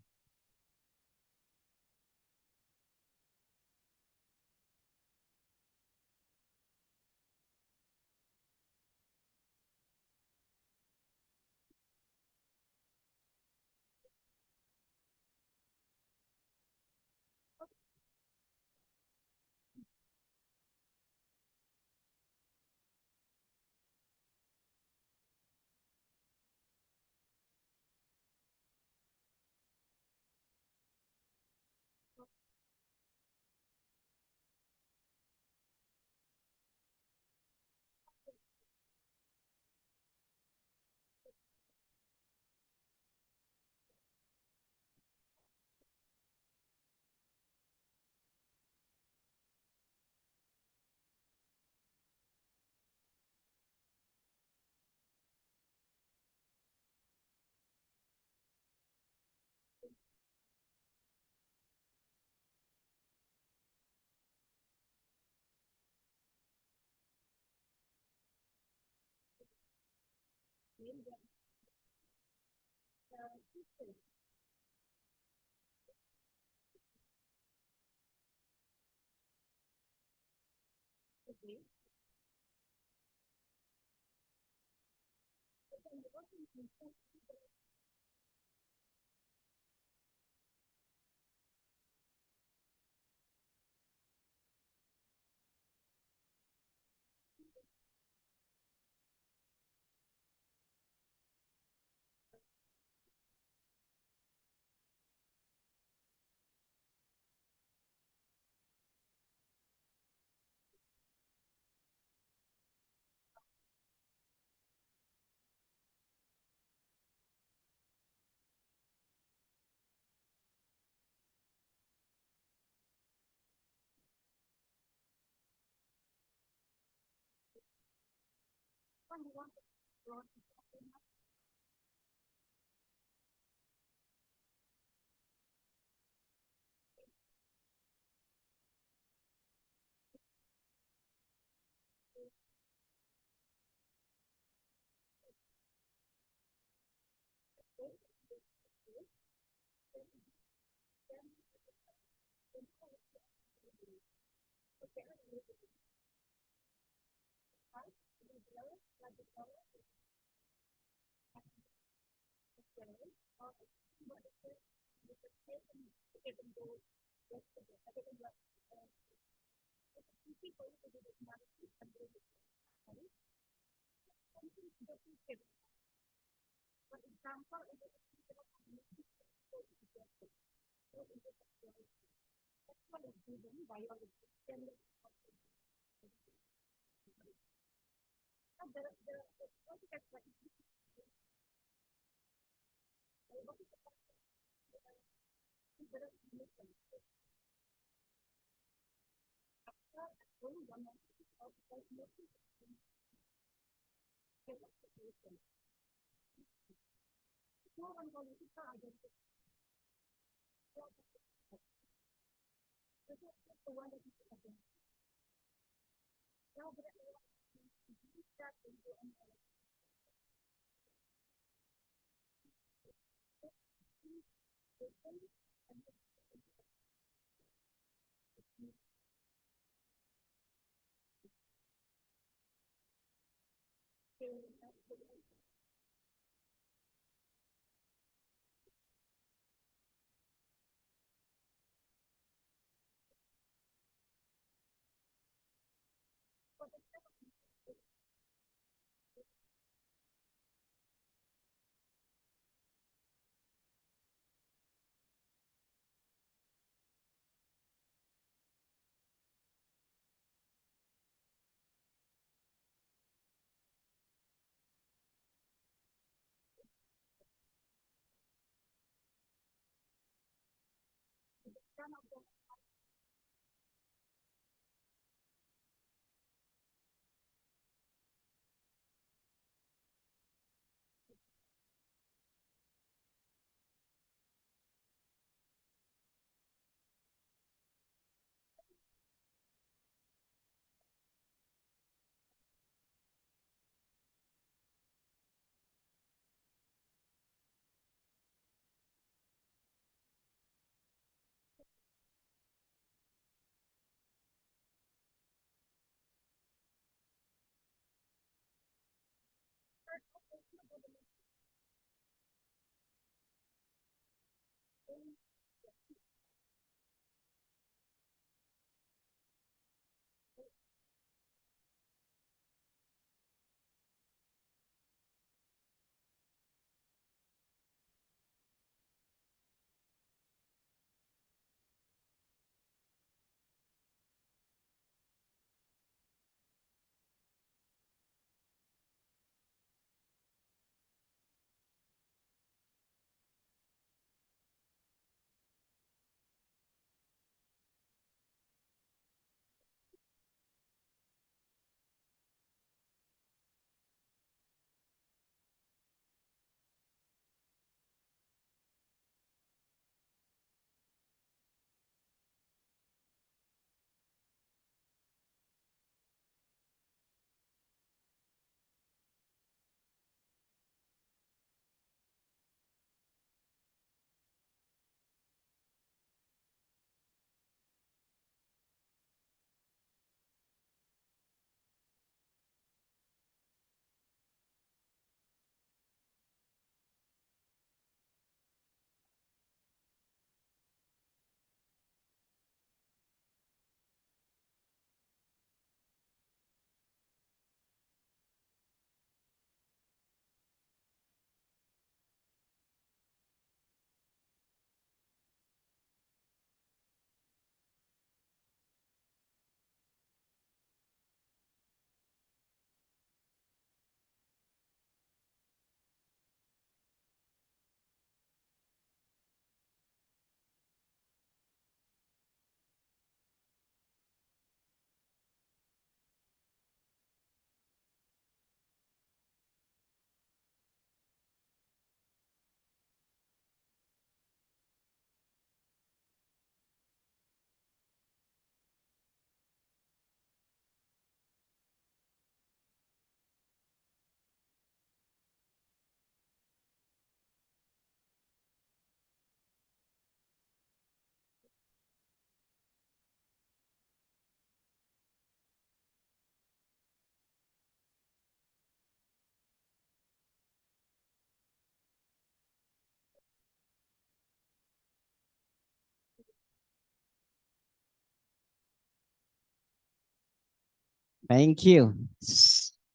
S1: Thank you.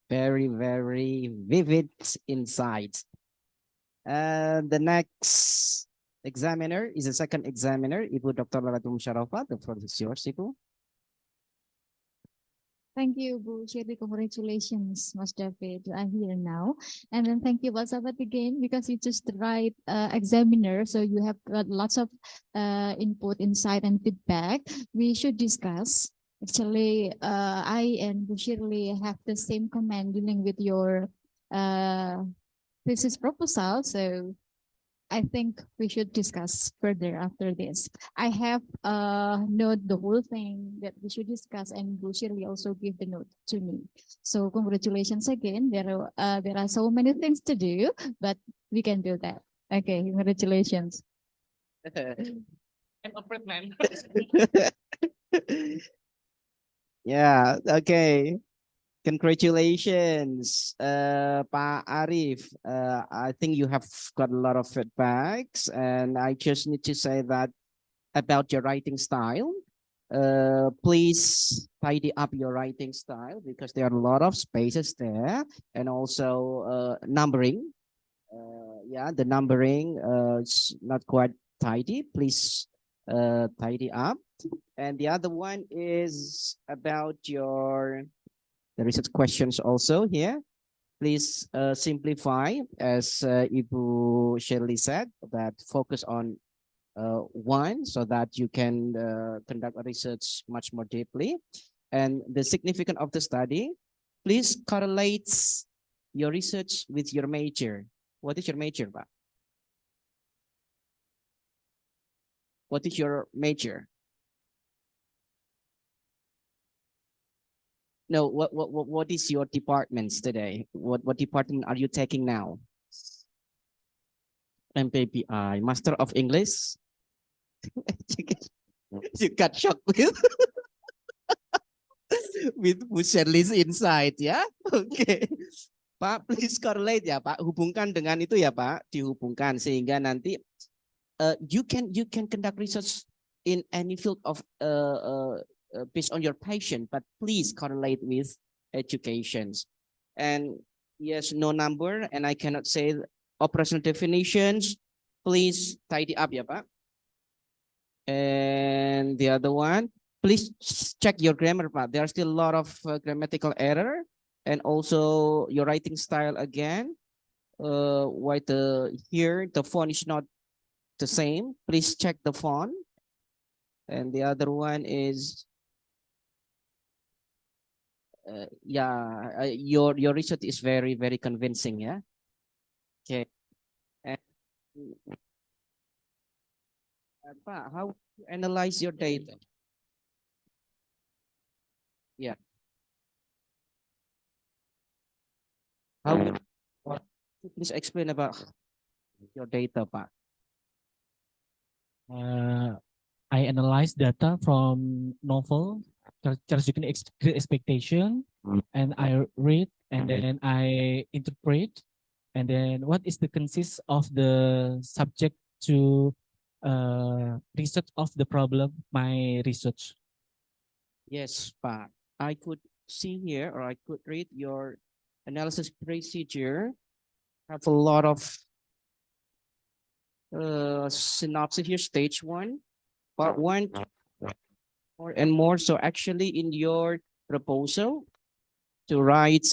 S1: Very, very vivid insights. The next examiner is the second examiner, Ibu Dr. Lalatum Sharafa. The floor is yours, Ibu.
S4: Thank you, Bu Shirley. Congratulations, Mas David. I'm here now. And then thank you, Sabat, again, because you just the right examiner. So you have got lots of input, insight, and feedback. We should discuss. Actually, I and Bu Shirley have the same comment dealing with your thesis proposal. So I think we should discuss further after this. I have note the whole thing that we should discuss, and Bu Shirley also give the note to me. So congratulations again. There are so many things to do, but we can do that. Okay, congratulations.
S6: And operate man.
S1: Yeah, okay. Congratulations, Pak Arif. I think you have got a lot of feedbacks, and I just need to say that about your writing style. Please tidy up your writing style because there are a lot of spaces there, and also numbering. Yeah, the numbering is not quite tidy. Please tidy up. And the other one is about your the research questions also here. Please simplify, as Ibu Shirley said, that focus on one so that you can conduct a research much more deeply. And the significance of the study, please correlate your research with your major. What is your major, Pak? What is your major? No, what is your departments today? What department are you taking now? MPPI, Master of English. You got shocked with Bu Shirley's insight ya. Oke. Pak, please correlate ya, Pak. Hubungkan dengan itu ya, Pak. Dihubungkan sehingga nanti you can conduct research in any field of based on your passion, but please correlate with educations. And yes, no number, and I cannot say operational definitions. Please tidy up ya, Pak. And the other one, please check your grammar, Pak. There are still a lot of grammatical error, and also your writing style again. Why here the font is not the same? Please check the font. And the other one is, your research is very convincing, yeah. Okay. And, Pak, how you analyze your data? Yeah. How please explain about your data, Pak?
S6: I analyze data from novel, Charles Dickens' Great Expectation, and I read, and then I interpret, and then what is the consist of the subject to research of the problem, my research.
S1: Yes, Pak. I could see here, or I could read your analysis procedure. Have a lot of synopsis here, stage one, part one, more and more. So actually in your proposal to write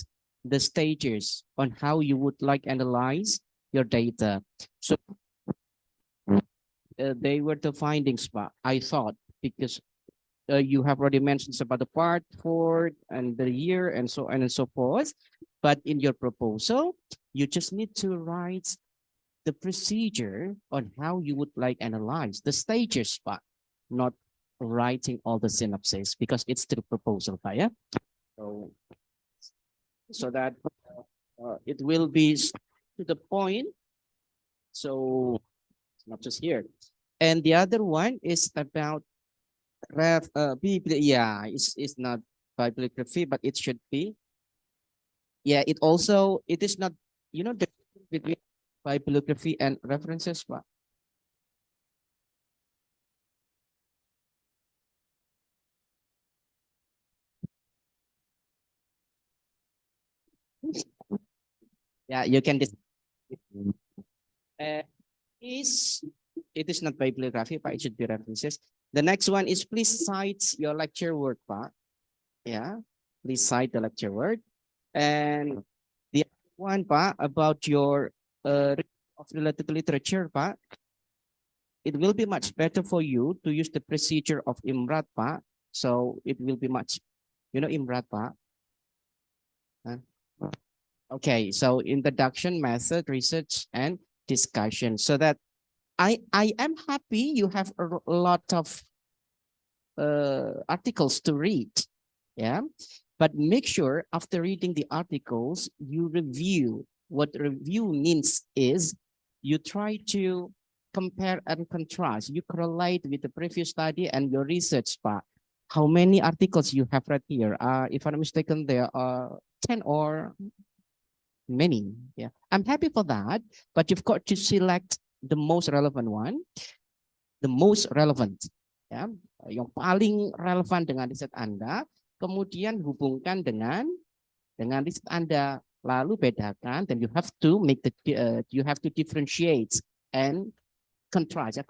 S1: the stages on how you would like analyze your data. So they were the findings, but I thought because you have already mentioned about the part for and the year and so on and so forth. But in your proposal, you just need to write the procedure on how you would like analyze the stages, but not writing all the synopsis because it's the proposal, yeah. So that it will be to the point. So not just here. And the other one is about yeah, it's not bibliography, but it should be. Yeah, it is not, the between bibliography and references, but yeah, you can And it is not bibliography, but it should be references. The next one is please cite your lecture work, Pak. Yeah, please cite the lecture work. And the other one, Pak, about your of related literature, Pak, it will be much better for you to use the procedure of IMRAT, Pak. So it will be much, IMRAT, Pak. Huh? Okay, so introduction, method, research, and discussion. So that I am happy you have a lot of articles to read. Yeah, but make sure after reading the articles, you review. What review means is you try to compare and contrast. You correlate with the previous study and your research part. How many articles you have read here? If I'm not mistaken, there are 10 or many. Yeah, I'm happy for that, but you've got to select the most relevant one, the most relevant. Ya, yang paling relevan dengan riset Anda, kemudian hubungkan dengan riset Anda, lalu bedakan, then you have to differentiate and contrast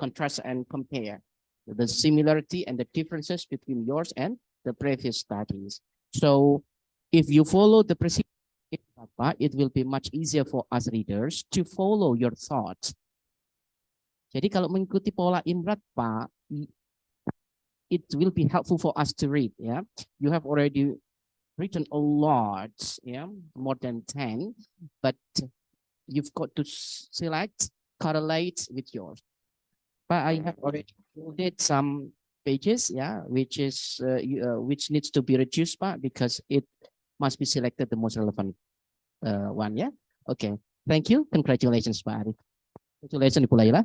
S1: and compare the similarity and the differences between yours and the previous studies. So if you follow the procedure, it will be much easier for us readers to follow your thoughts. Jadi kalau mengikuti pola IMRAT, Pak, it will be helpful for us to read. Yeah, you have already written a lot, yeah, more than 10, but you've got to select, correlate with yours. But I have already included some pages, yeah, which needs to be reduced, Pak, because it must be selected the most relevant one. Yeah, okay. Thank you. Congratulations, Pak Ari. Congratulations, Ibu Laila.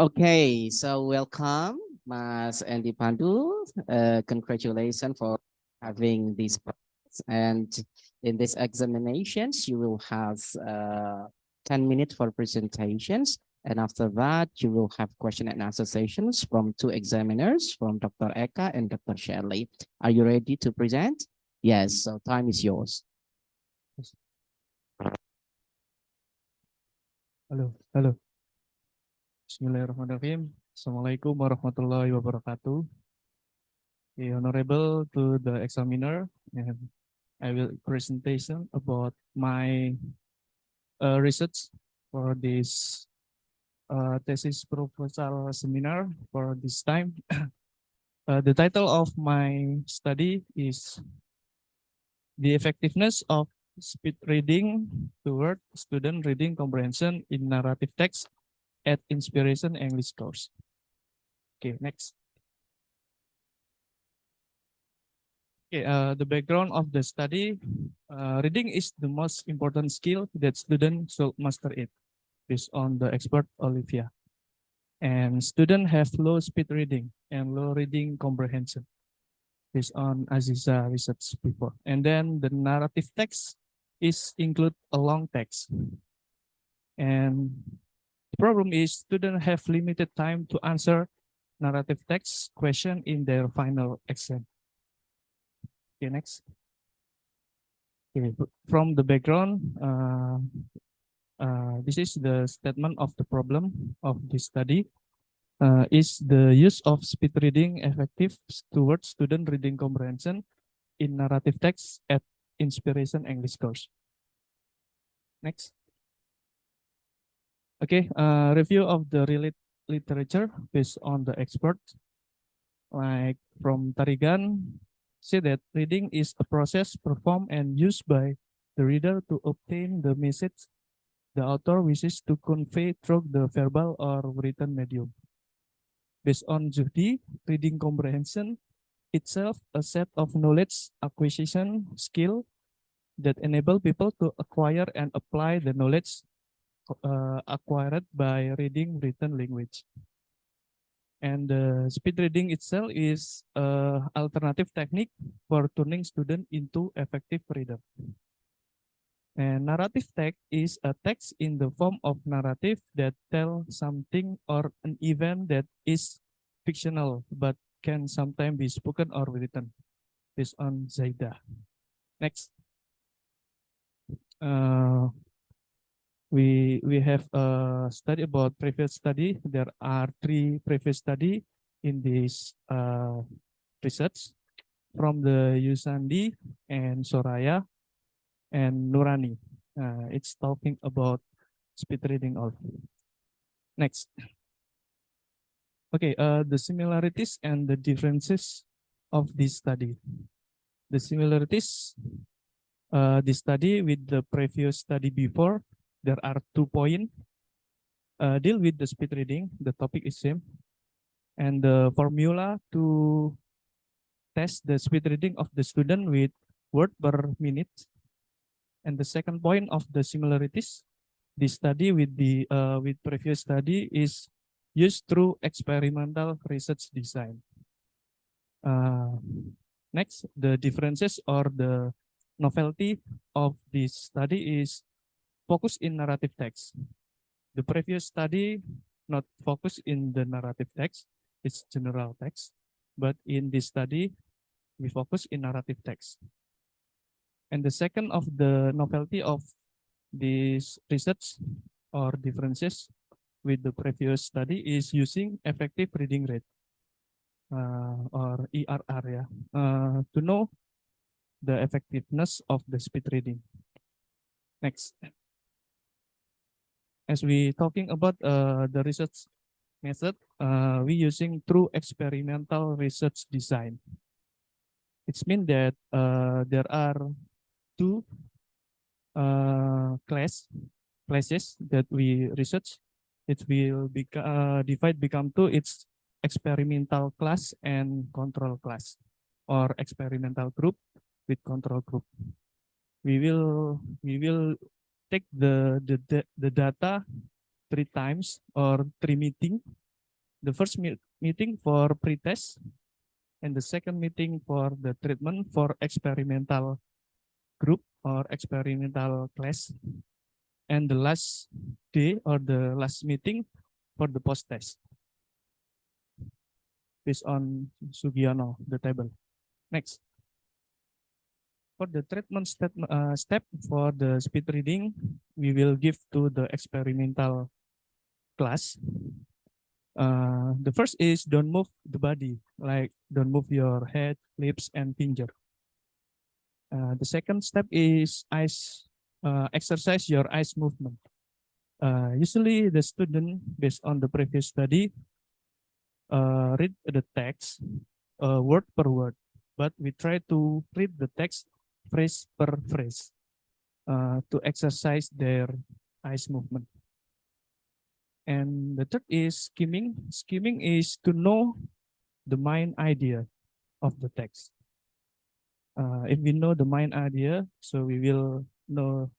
S1: Okay, so welcome, Mas Andy Pandu. Congratulations for having this process. And In these examinations, you will have 10 minutes for presentations. And after that, you will have question and answer sessions from two examiners, from Dr. Eka and Dr. Shirley. Are you ready to present? Yes, so time is yours.
S7: Halo. Bismillahirrahmanirrahim. Assalamualaikum warahmatullahi wabarakatuh. Honorable to the examiner, and I will presentation about my research for this thesis proposal seminar for this time. The title of my study is The Effectiveness of Speed Reading Toward Student Reading Comprehension in Narrative Text at Inspiration English Course. Okay, next. Okay, the background of the study, reading is the most important skill that students should master it, based on the expert Olivia. And students have low speed reading and low reading comprehension, based on Aziza research before. And then the narrative text is include a long text. And the problem is students have limited time to answer narrative text question in their final exam. Okay, next. Okay, from the background, this is the statement of the problem of this study. Is the use of speed reading effective towards student reading comprehension in narrative text at Inspiration English Course? Next. Okay, review of the literature based on the experts, like from Tarigan, say that reading is a process performed and used by the reader to obtain the message the author wishes to convey through the verbal or written medium. Based on Juhdi, reading comprehension itself a set of knowledge acquisition skill that enable people to acquire and apply the knowledge acquired by reading written language. And the speed reading itself is an alternative technique for turning student into effective reader. And narrative text is a text in the form of narrative that tell something or an event that is fictional but can sometimes be spoken or written, based on Zaida. Next. We have a study about previous study. There are 3 previous study in this research from the Yusandi and Soraya and Nurani. It's talking about speed reading also. Next. Okay, the similarities and the differences of this study. The similarities, this study with the previous study before, there are 2 points. Deal with the speed reading, the topic is same. And the formula to test the speed reading of the student with word per minute. And the second point of the similarities, the study with the with previous study is used through experimental research design. Next, the differences or the novelty of this study is focus in narrative text. The previous study not focus in the narrative text, it's general text, but in this study, we focus in narrative text. And the second of the novelty of this research or differences with the previous study is using effective reading rate or ERR, yeah, to know the effectiveness of the speed reading. Next. As we talking about the research method, we using through experimental research design. It means that there are 2 classes that we research. It will become 2. It's experimental class and control class, or experimental group with control group. We will take the data 3 times or 3 meeting. The first meeting for pre-test, and the second meeting for the treatment for experimental group or experimental class, and the last day or the last meeting for the post test based on Sugiono, the table. Next. For the treatment step for the speed reading, we will give to the experimental class. The first is don't move the body, like don't move your head, lips, and finger. The second step is exercise your eyes movement. Usually the student, based on the previous study, read the text word per word, but we try to read the text phrase per phrase to exercise their eyes movement. And the third is skimming. Skimming is to know the main idea of the text. If we know the main idea, so we will know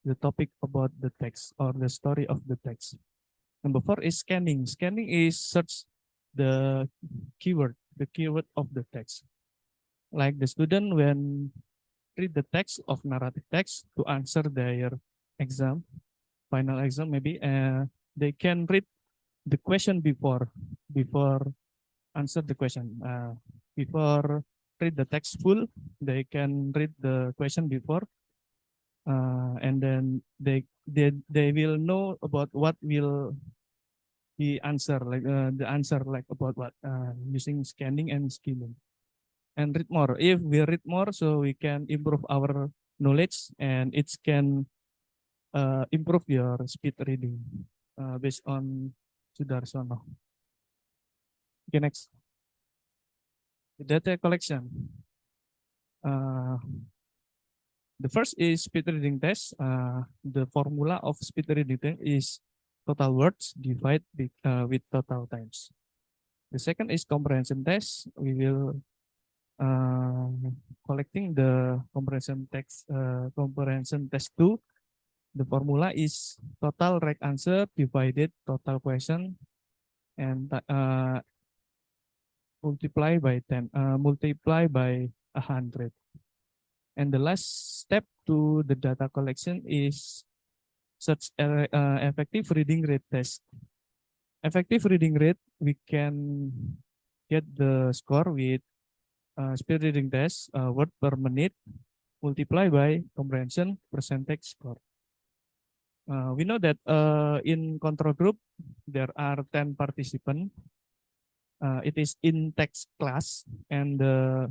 S7: the topic about the text or the story of the text. Number 4 is scanning. Scanning is search the keyword of the text. Like the student when read the text of narrative text to answer their exam, final exam maybe, they can read the question before answer the question. Before read the text full, they can read the question before, and then they will know about what will be answer, like the answer like about what, using scanning and skimming. And read more. If we read more, so we can improve our knowledge, and it can improve your speed reading based on Sudarsono. Okay, next. The data collection. The first is speed reading test. The formula of speed reading test is total words divided with total times. The second is comprehension test. We will collecting the comprehension test 2. The formula is total right answer divided total question and multiply by 10, multiply by 100. And the last step to the data collection is such effective reading rate test. Effective reading rate, we can get the score with speed reading test, word per minute, multiply by comprehension percentage score. We know that in control group, there are 10 participants. It is in text class, and the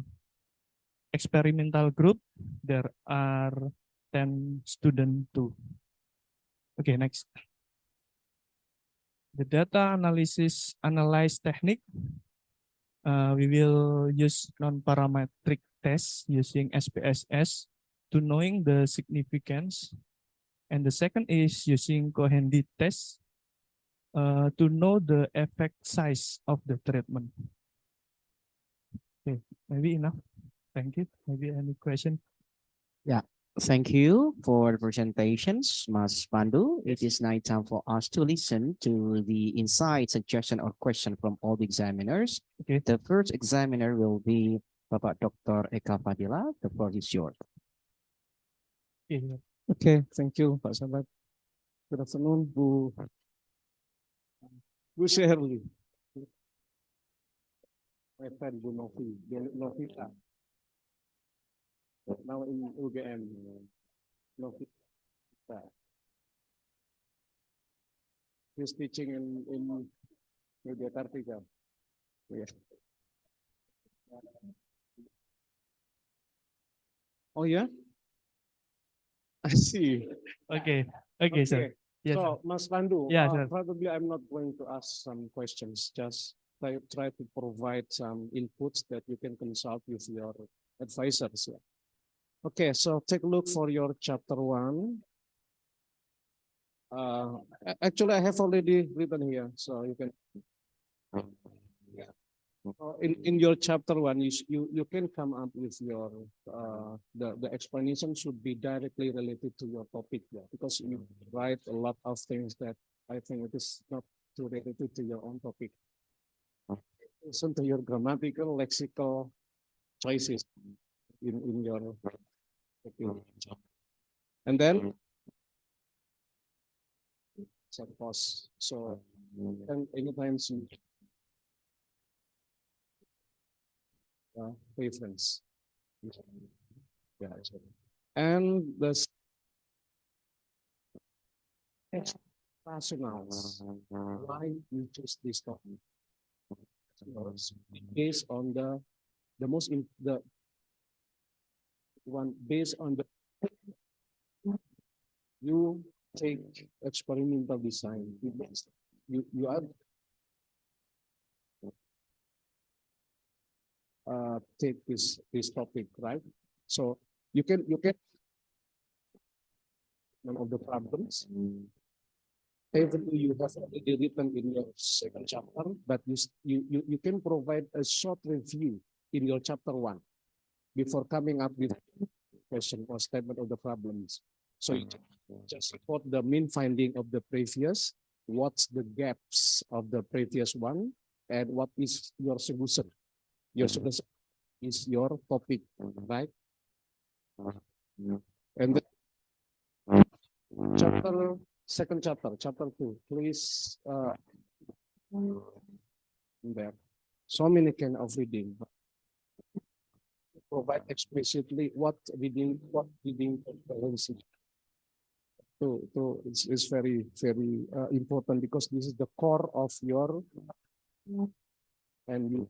S7: experimental group, there are 10 students too. Okay, next. The data analyze technique. We will use non-parametric tests using SPSS to knowing the significance. And the second is using Cohendy test to know the effect size of the treatment. Okay, maybe enough. Thank you. Maybe any question?
S1: Thank you for the presentations, Mas Pandu. It is now time for us to listen to the insight, suggestion, or question from all the examiners.
S7: Okay.
S1: The first examiner will be Bapak Dr. Eka Fadila. The floor is yours.
S7: Okay.
S2: Okay, thank you, Pak Sabat. Good afternoon, Bu Shirley. My friend Bu Novita. Now in UGM. Novita. He's teaching in Yogyakarta. Yeah. Oh yeah? I see.
S7: Okay. Okay, sir. Yes,
S2: So, Mas Pandu,
S7: Yeah, sir.
S2: probably I'm not going to ask some questions, just try to provide some inputs that you can consult with your advisors. Yeah. Okay, so take a look for your chapter 1. Actually, I have already written here, so you can. In your chapter 1, you can come up with your the explanation should be directly related to your topic, yeah, because you write a lot of things that I think it is not too related to your own topic. Listen to your grammatical, lexical choices in your
S8: And then set pause. So and anytime you reference. Yeah. And the rationales why you choose this topic based on the most in the one based on the you take experimental design. You are take this topic, right? So you can one of the problems. Even though you have already written in your second chapter, but you can provide a short review in your chapter 1 before coming up with question or statement of the problems. So you just support the main finding of the previous, what's the gaps of the previous one, and what is your solution. Your solution is your topic, right? And the second chapter, chapter 2, please there. So many kind of reading. Provide explicitly what reading comprehension. So it's very important because this is the core of your and you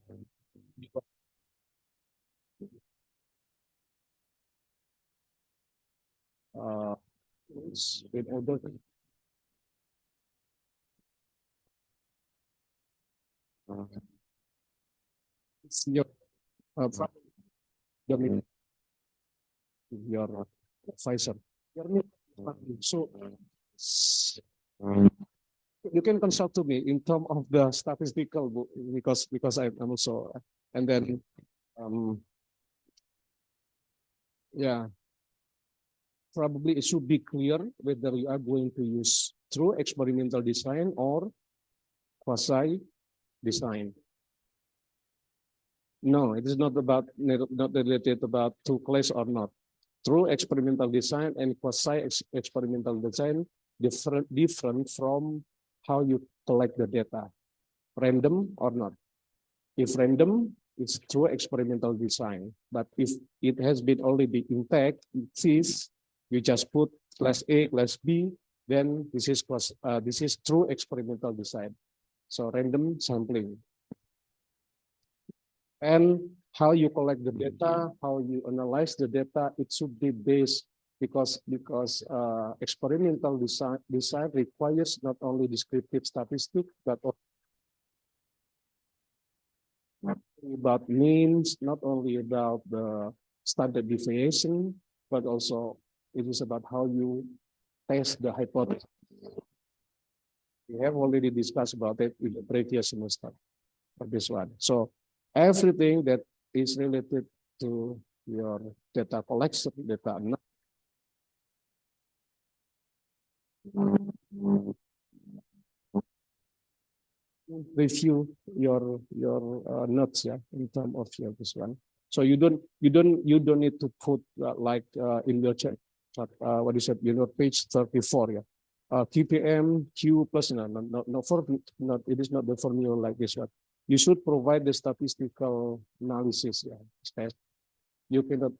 S8: in order it's your your advisor. So you can consult to me in terms of the statistical book because I'm also and then yeah, probably it should be clear whether you are going to use true experimental design or quasi design. No, it is not not related about true class or not. True experimental design and quasi experimental design different from how you collect the data, random or not. If random, it's true experimental design. But if it has been already intact, it is you just put class A, class B, then this is true experimental design. So random sampling. And how you collect the data, how you analyze the data, it should be based because experimental design requires not only descriptive statistics, but also about means, not only about the standard deviation, but also it is about how you test the hypothesis. We have already discussed about it in the previous semester for this one. So everything that is related to your data collection, data analysis, review your notes, yeah, in terms of your this one. So you don't need to put like in your chat what is it, page 34, yeah. TPM Q plus not it is not the formula like this one. You should provide the statistical analysis, yeah. You cannot.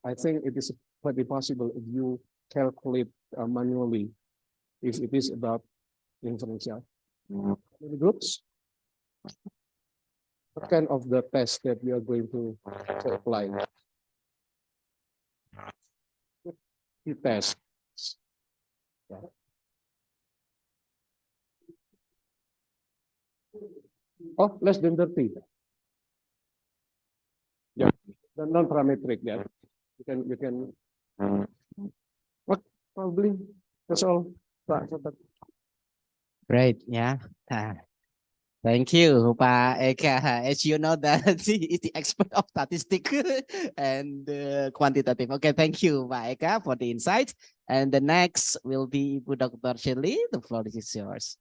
S8: I think it is quite possible if you calculate manually if it is about inference. Yeah. Groups. What kind of the test that we are going to apply? The test. Yeah. Oh, less than 30. Yeah, the non-parametric. Yeah, you can. What probably that's all.
S1: Great, yeah. Thank you, Pak Eka. As you know that he is the expert of statistics and quantitative. Okay, thank you, Pak Eka, for the insights. And the next will be Ibu Dr. Shirley. The floor is yours.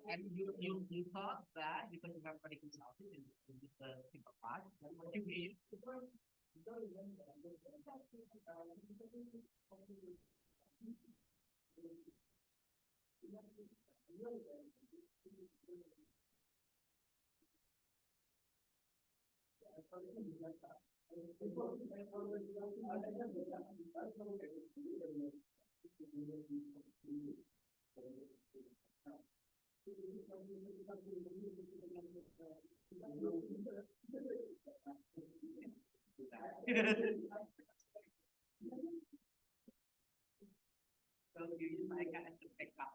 S9: And you thought that because you have already consulted in the simple part, what you mean? So you use my kind to pick up.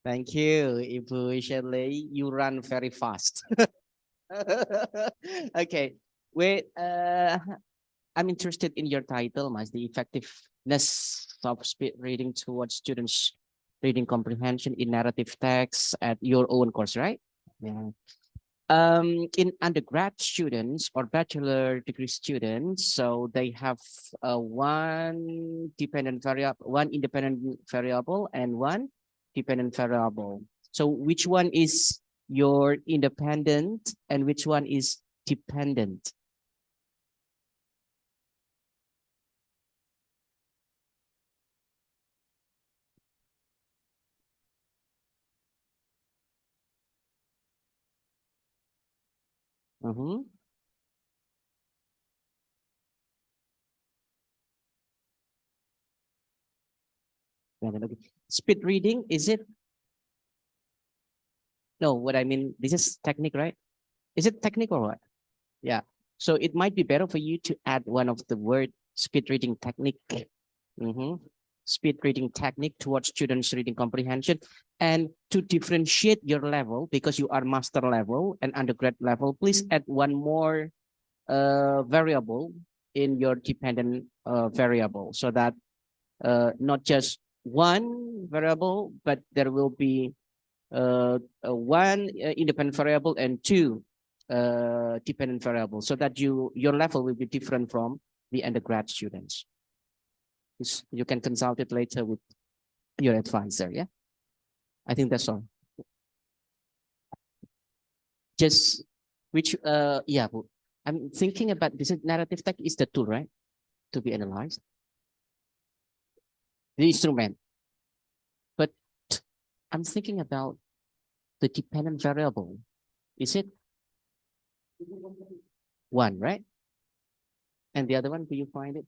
S1: Thank you, Ibu Shirley. You run very fast. Okay, wait. I'm interested in your title, Mas. The effectiveness of speed reading towards students' reading comprehension in narrative text at your own course, right? Yeah. In undergrad students or bachelor degree students, so they have one independent variable and one dependent variable. So which one is your independent and which one is dependent? Mhm. Okay. Speed reading, is it? No, what I mean, this is technique, right? Is it technique or what? Yeah. So it might be better for you to add one of the word speed reading technique. Speed reading technique towards students reading comprehension, and to differentiate your level, because you are master level and undergrad level, please add one more variable in your dependent variable, so that not just one variable, but there will be one independent variable and two dependent variables, so that your level will be different from the undergrad students. You can consult it later with your advisor. Yeah, I think that's all. Just which yeah, I'm thinking about this. Narrative text is the tool, right, to be analyzed, the instrument. But I'm thinking about the dependent variable. Is it one, right? And the other one, do you find it?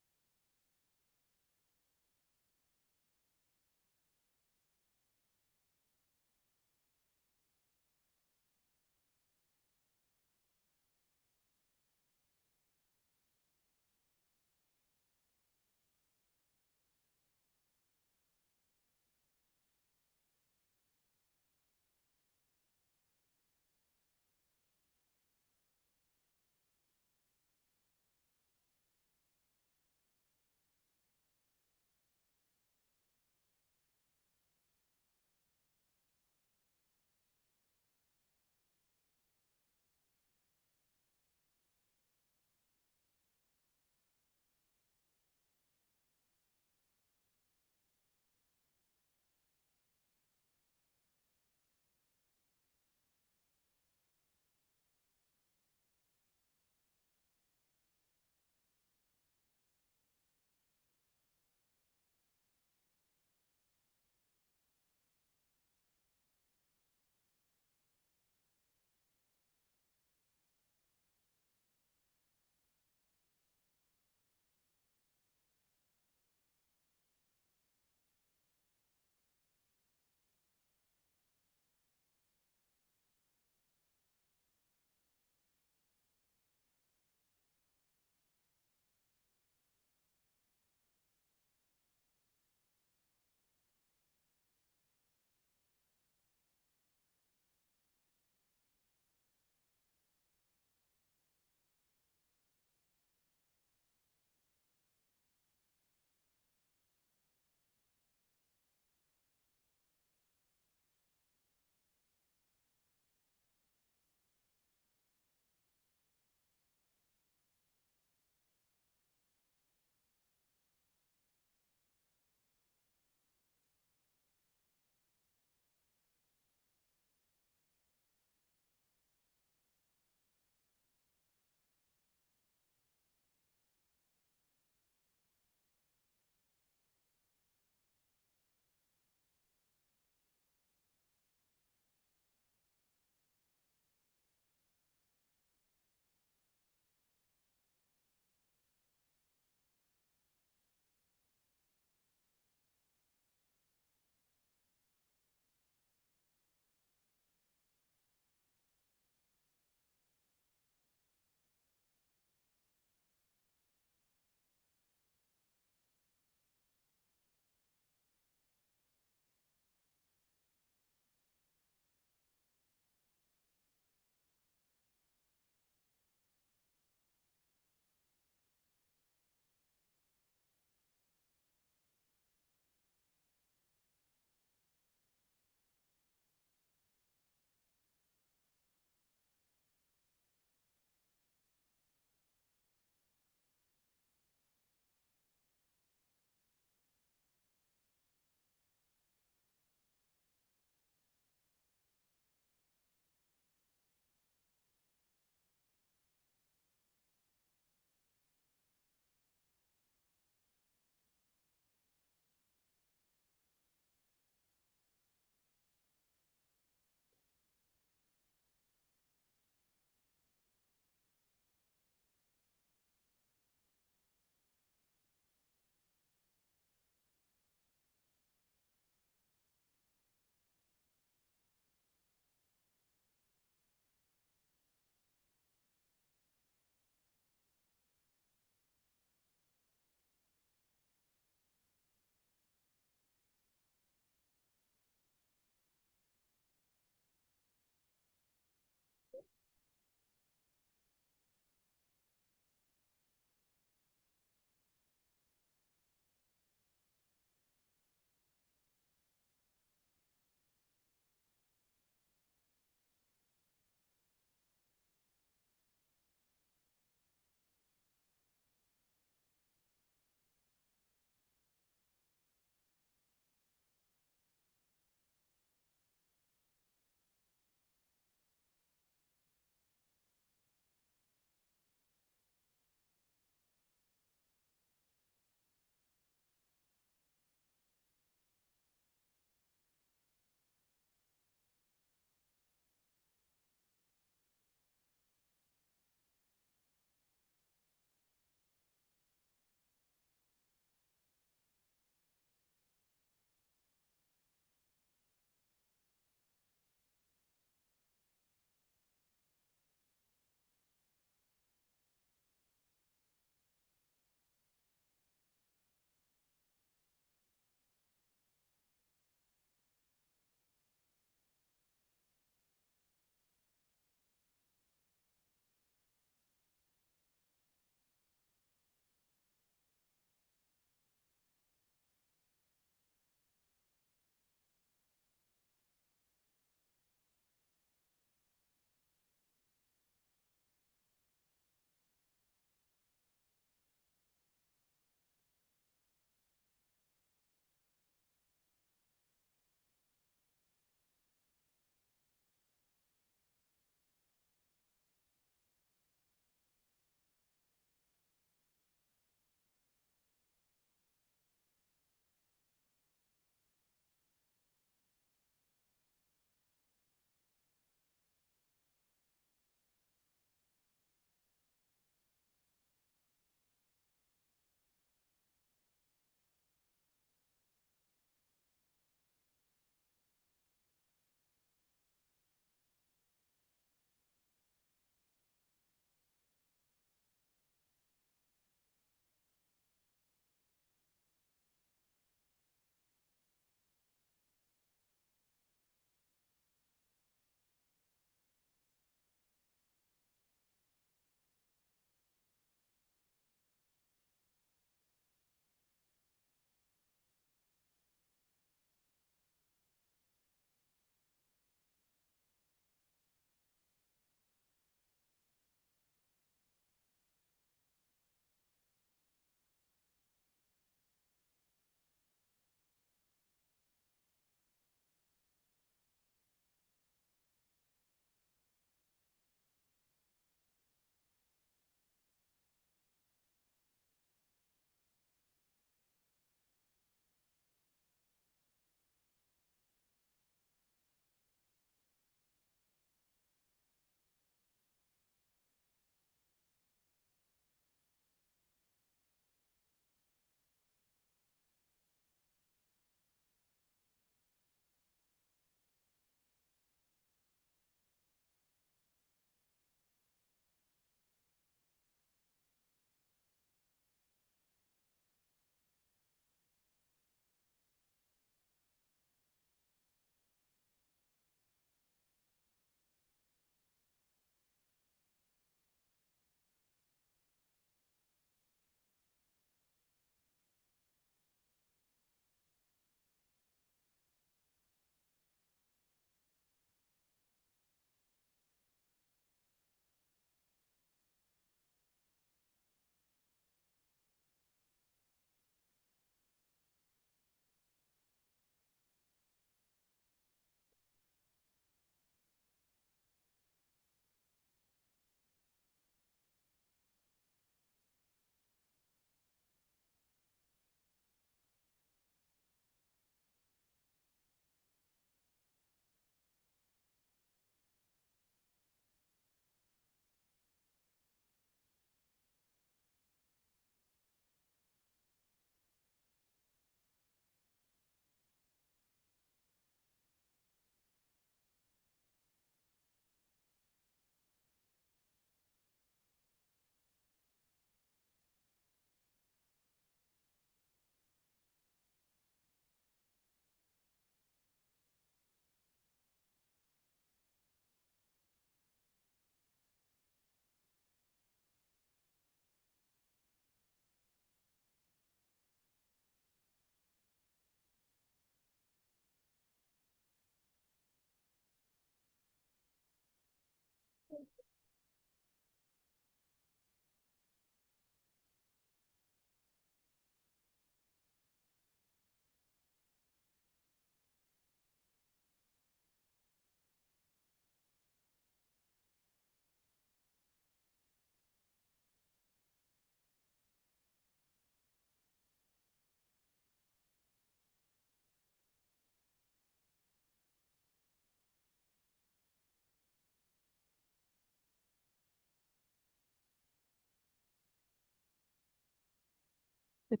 S7: Cek,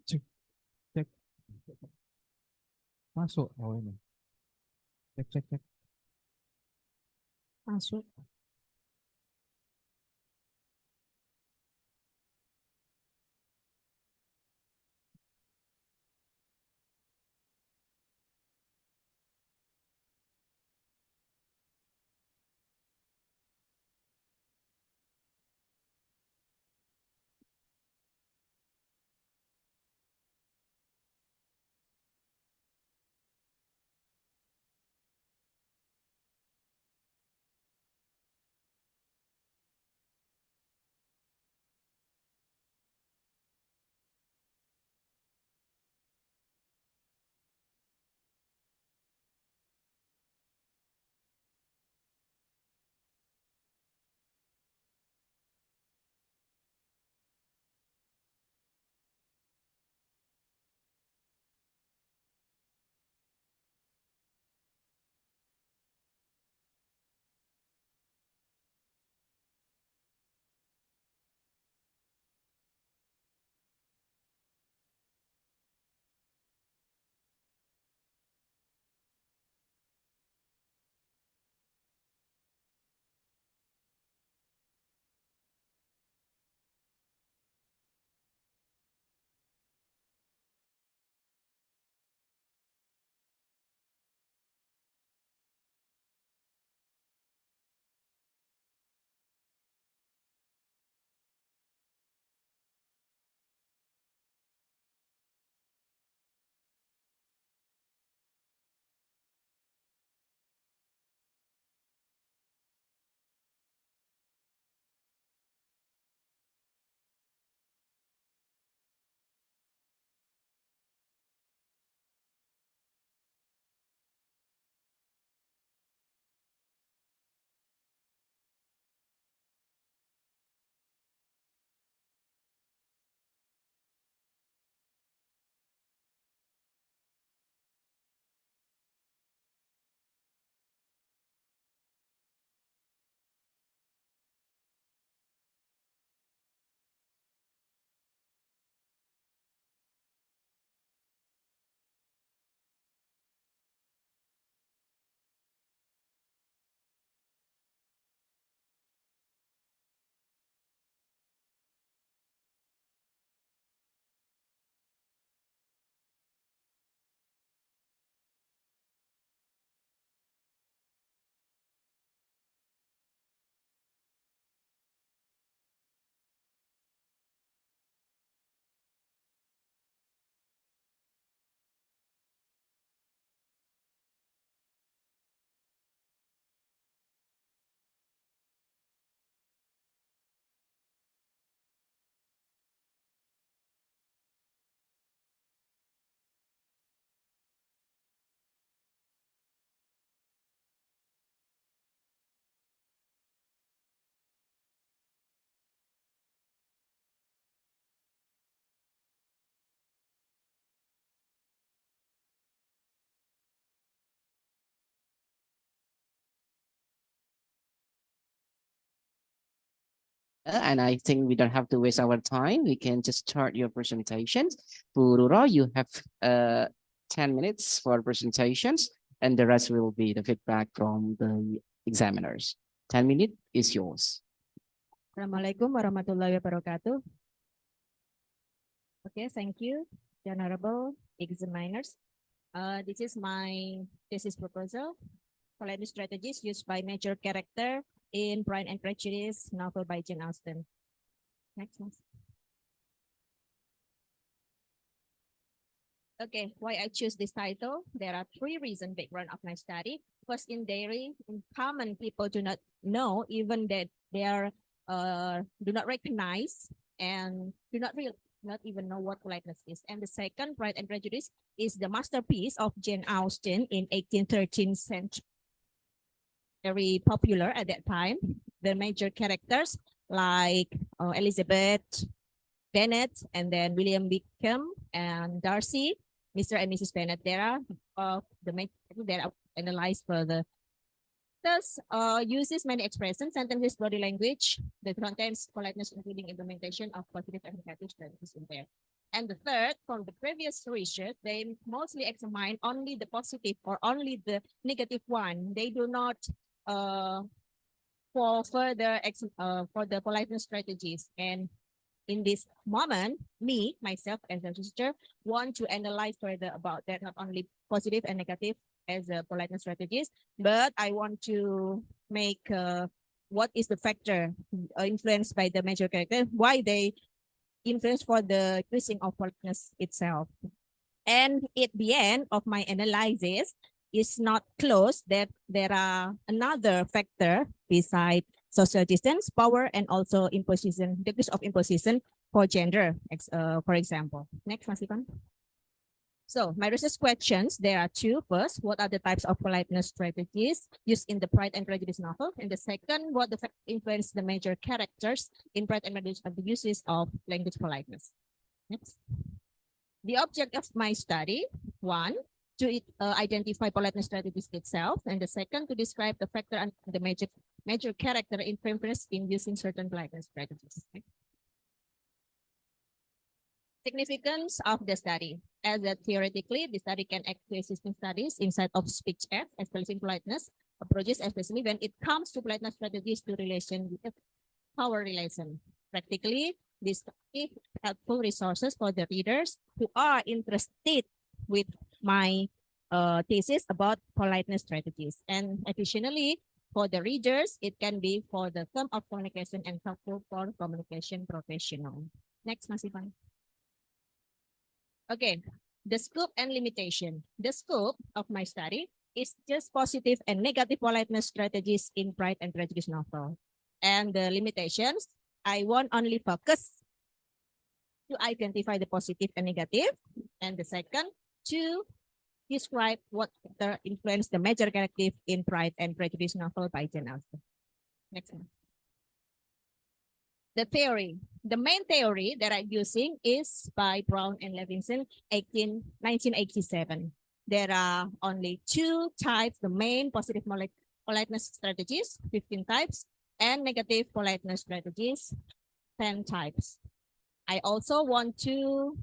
S7: cek, cek. Masuk. Oh ini. Cek, cek, cek.
S5: Masuk.
S1: And I think we don't have to waste our time. We can just start your presentations. Pururo, you have 10 minutes for presentations, and the rest will be the feedback from the examiners. 10 minutes is yours.
S10: Assalamualaikum warahmatullahi wabarakatuh. Okay, thank you, the honorable examiners. This is my thesis proposal, Collective strategies used by major character in Pride and Prejudice novel by Jane Austen. Next one. Okay, why I choose this title? There are three reasons background of my study. First, in dairy, in common people do not know, even that they are do not recognize and do not even know what politeness is. And the second, Pride and Prejudice, is the masterpiece of Jane Austen in 1813 century. Very popular at that time. The major characters like Elizabeth Bennet, and then William Wickham and Darcy, Mr. and Mrs. Bennet. There are the major that are analyzed further. Thus, uses many expressions, sentences, body language that contains politeness, including implementation of positive and negative strategies in there. And the third, from the previous research, they mostly examine only the positive or only the negative one. They do not for the politeness strategies. And in this moment, me, myself as a teacher, want to analyze further about that, not only positive and negative as a politeness strategies, but I want to make what is the factor influenced by the major character, why they influence for the increasing of politeness itself. And at the end of my analysis, is not closed that there are another factor beside social distance, power, and also imposition, degrees of imposition for gender, for example. Next, Mas Ivan. So my research questions, there are two. First, what are the types of politeness strategies used in the Pride and Prejudice novel? And the second, what influence the major characters in Pride and Prejudice of the uses of language politeness? Next. The object of my study, one, to identify politeness strategies itself, and the second, to describe the factor and the major character influence in using certain politeness strategies. Okay. Significance of the study. As a theoretically, the study can act to existing studies inside of speech act, establishing politeness approaches, especially when it comes to politeness strategies to relation with power relation. Practically, this is helpful resources for the readers who are interested with my thesis about politeness strategies. And additionally, for the readers, it can be for the term of communication and helpful for communication professional. Next, Mas Ivan. Okay, the scope and limitation. The scope of my study is just positive and negative politeness strategies in Pride and Prejudice novel. And the limitations, I won't only focus to identify the positive and negative. And the second, to describe what influence the major character in Pride and Prejudice novel by Jane Austen. Next one. The theory. The main theory that I'm using is by Brown and Levinson, 1987. There are only two types, the main positive politeness strategies, 15 types, and negative politeness strategies, 10 types. I also want to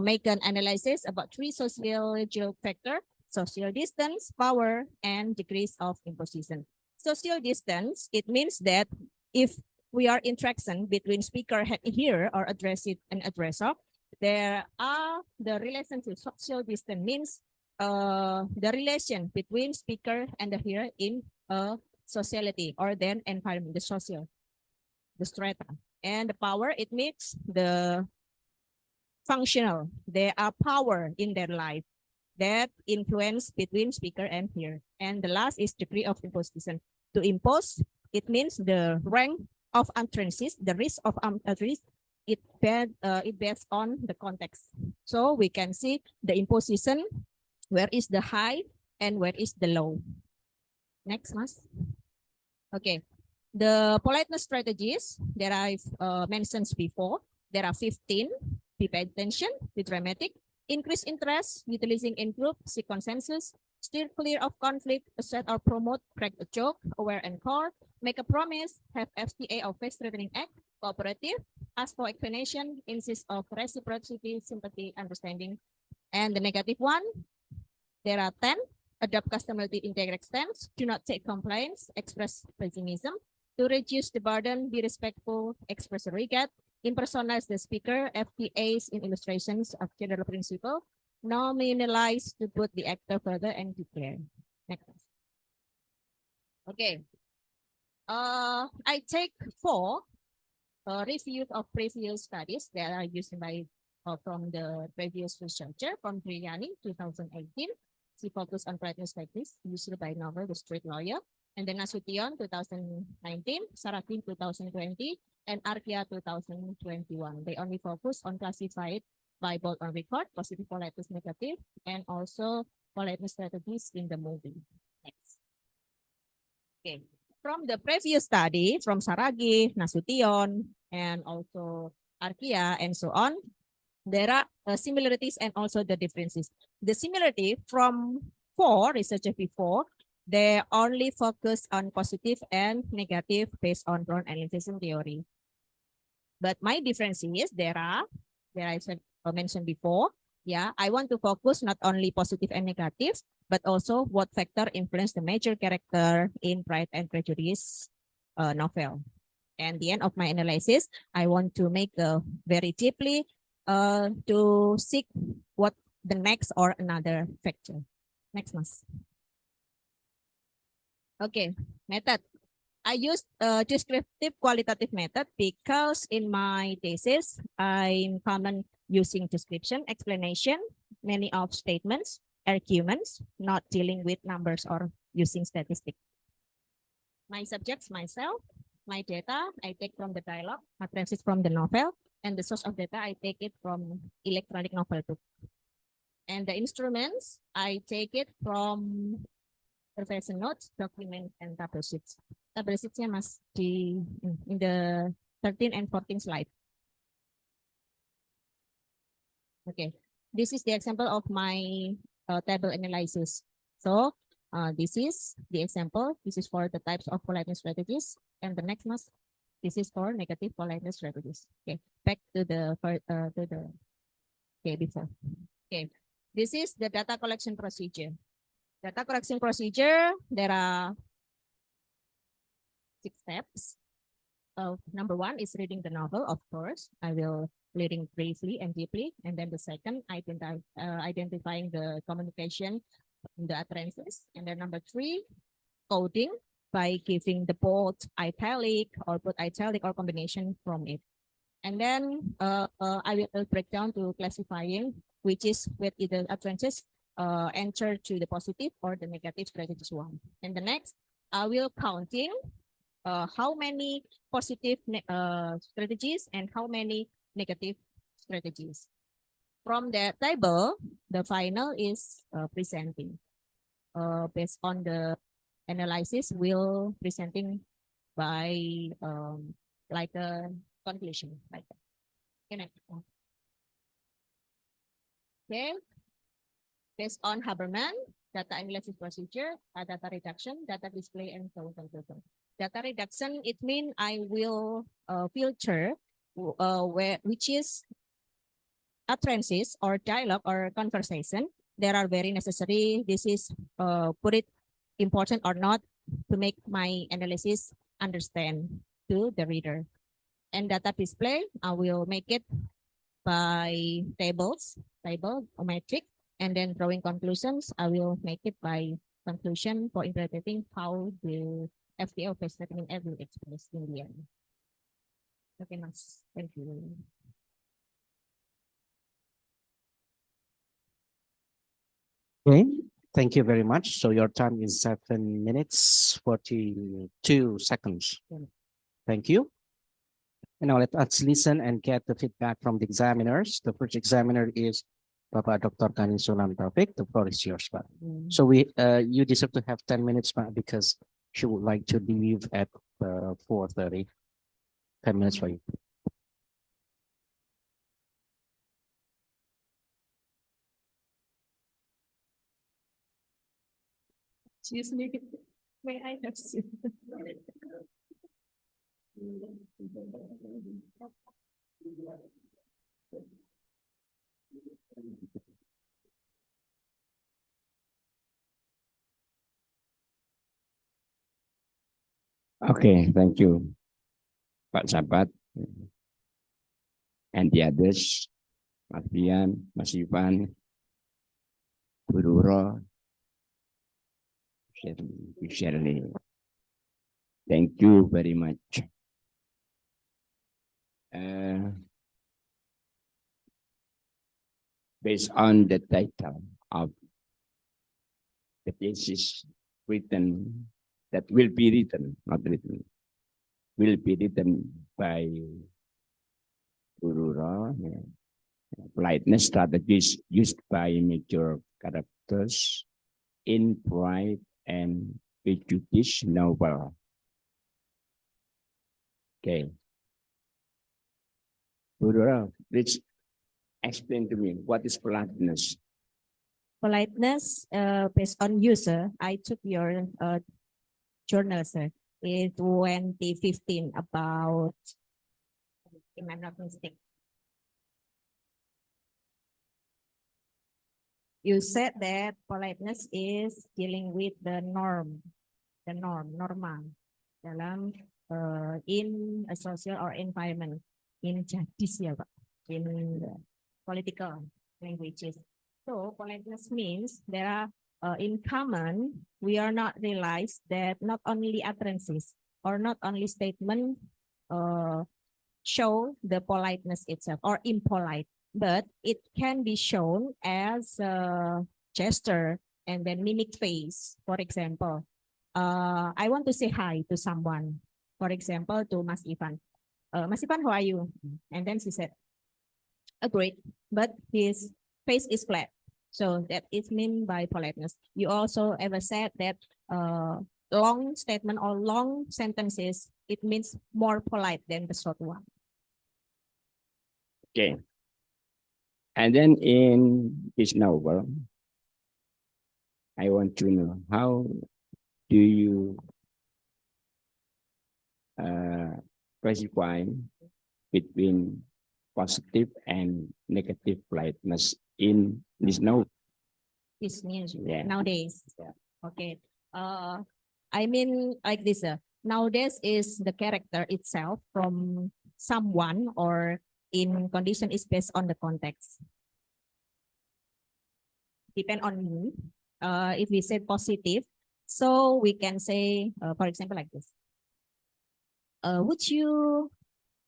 S10: make an analysis about three sociological factors: social distance, power, and degrees of imposition. Social distance, it means that if we are interaction between speaker here or addressee and addressor, there are the relationship. Social distance means the relation between speaker and the hearer in a sociality or then environment, the social, the strata. And the power, it means the functional. There are power in their life that influence between speaker and hearer. And the last is degree of imposition. To impose, it means the rank of utterances, the risk of utterances, it based on the context. So we can see the imposition, where is the high and where is the low. Next, Mas. Okay, the politeness strategies that I've mentioned before, there are 15. Be pay attention, be dramatic, increase interest, utilizing in group, seek consensus, steer clear of conflict, assert or promote, crack a joke, aware and core, make a promise, have FTA or face-threatening act, cooperative, ask for explanation, insist of reciprocity, sympathy, understanding. And the negative one, there are 10, adopt customary indirect stance, do not take complaints, express pessimism, to reduce the burden, be respectful, express regard, impersonalize the speaker, FTAs in illustrations of general principle, nominalize to put the actor further and declare. Next. Okay. I take 4 reviews of previous studies that are used by from the previous researcher from Triani 2018. She focused on politeness practice used by novel The Street Lawyer, and then Nasution 2019, Sarakin 2020, and Arkia 2021. They only focus on classified by bold on record, positive politeness, negative, and also politeness strategies in the movie. Next. Okay. From the previous study, from Saragi, Nasution, and also Arkia, and so on, there are similarities and also the differences. The similarity from 4 researchers before, They only focus on positive and negative based on Brown analysis theory. But my difference is I said mentioned before. Yeah, I want to focus not only positive and negative, but also what factor influence the major character in Pride and Prejudice novel. And the end of my analysis, I want to make very deeply to seek what the next or another factor. Next, Mas. Okay, method. I used descriptive qualitative method because in my thesis, I'm common using description, explanation, many of statements, arguments, not dealing with numbers or using statistics. My subjects, myself, my data, I take from the dialogue, utterances from the novel, and the source of data, I take it from electronic novel book. And the instruments, I take it from professor notes, documents, and tabel sheets. Tabel sheetsnya Mas in the 13 and 14 slide. Okay, this is the example of my table analysis. So this is the example. This is for the types of politeness strategies. And the next, Mas, this is for negative politeness strategies. Okay, back to the before. Okay, this is the data collection procedure. Data collection procedure, there are 6 steps. Number 1 is reading the novel, of course. I will reading briefly and deeply. And then the second, identifying the communication in the utterances. And then number 3, coding by giving the bold italic or bold italic or combination from it. And then I will break down to classifying, which is with either utterances enter to the positive or the negative strategies 1. And the next, I will counting how many positive strategies and how many negative strategies. From the table, the final is presenting. Based on the analysis, will presenting by like a conclusion. Like that. Okay, next. Okay. Based on Haberman, data analysis procedure, data reduction, data display, and so on. Data reduction, it means I will filter which is utterances or dialogue or conversation that are very necessary. This is put it important or not to make my analysis understand to the reader. And data display, I will make it by table or metric. And then drawing conclusions, I will make it by conclusion for interpreting how the FTO based statement will express in the end. Okay, Mas. Thank you.
S1: Okay, thank you very much. So your time is 7 minutes, 42 seconds. Thank you. And now let us listen and get the feedback from the examiners. The first examiner is Bapak Dr. Kanin Sunan Taufik. The floor is yours, Pak. So you deserve to have 10 minutes, Pak, because she would like to leave at 4:30. 10 minutes for you.
S10: Excuse me, may I have seat?
S11: Okay, thank you, Pak Sabat, and the others, Mas Bian, Mas Ivan, Guru Ro, Shirley. Thank you very much. Based on the title of the thesis written, that will be written, not written, will be written by Guru Ro, politeness strategies used by major characters in Pride and Prejudice novel. Okay. Guru Ro, please explain to me what is politeness.
S10: politeness based on user. I took your journal, sir, in 2015 about, if I'm not mistaken. You said that politeness is dealing with the norm, norma, dalam in a social or environment, in jadis ya Pak, in political languages. So politeness means there are in common, we are not realized that not only utterances or not only statement show the politeness itself or impolite, but it can be shown as a gesture and then mimic face. For example, I want to say hi to someone. For example, to Mas Ivan. Mas Ivan, how are you? And then she said, great, but his face is flat. So that is meant by politeness. You also ever said that long statement or long sentences, it means more polite than the short one.
S11: Okay. And then in this novel, I want to know how do you classify between positive and negative politeness in this novel?
S10: This means
S11: Yeah.
S10: nowadays.
S11: Yeah.
S10: Okay. I mean like this. Nowadays is the character itself from someone or in condition is based on the context. Depend on me. If we say positive, so we can say, for example, like this. Would you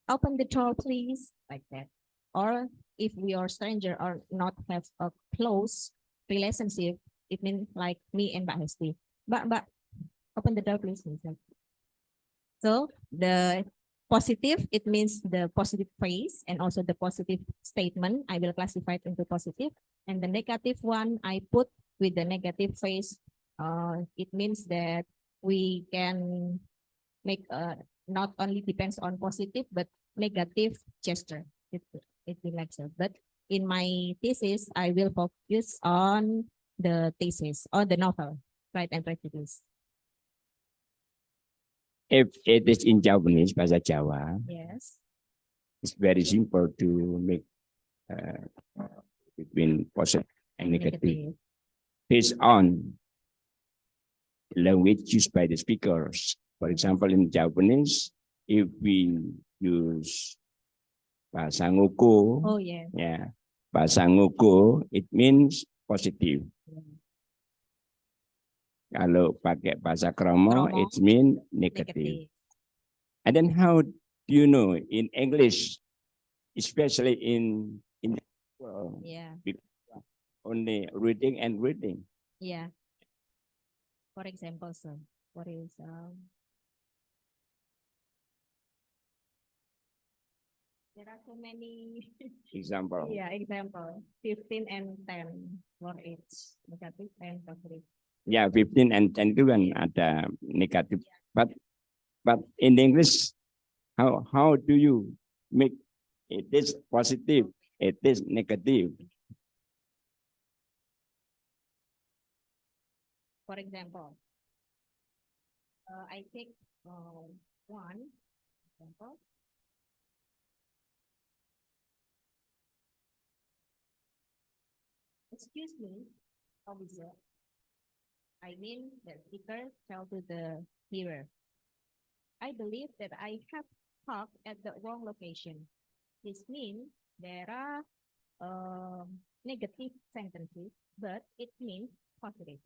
S10: open the door, please? Like that. Or if we are stranger or not have a close relationship, it means like me and Mbak Hesti. But open the door, please. So the positive, it means the positive phrase and also the positive statement. I will classify it into positive. And the negative one, I put with the negative phrase. It means that we can make not only depends on positive, but negative gesture. It will like so. But in my thesis, I will focus on the thesis or the novel, Pride and Prejudice.
S11: If it is in Japanese, bahasa Jawa,
S10: Yes.
S11: it's very simple to make between positive and negative based on language used by the speakers. For example, in Japanese, if we use bahasa ngoko,
S10: Oh yeah.
S11: yeah, bahasa ngoko, it means positive. Kalau pakai bahasa kromo, it means negative. And then how do you know in English, especially in well,
S10: Yeah.
S11: only reading and reading?
S10: Yeah. For example, sir, what is there are so many
S11: Example.
S10: yeah, example 15 and 10 for each negative and positive.
S11: Yeah, 15 and 10 itu kan ada negatif. But in English, how do you make it is positive, it is negative?
S10: For example, I take one example. Excuse me, officer. I mean the speaker tell to the hearer. I believe that I have parked at the wrong location. This means there are negative sentences, but it means positive.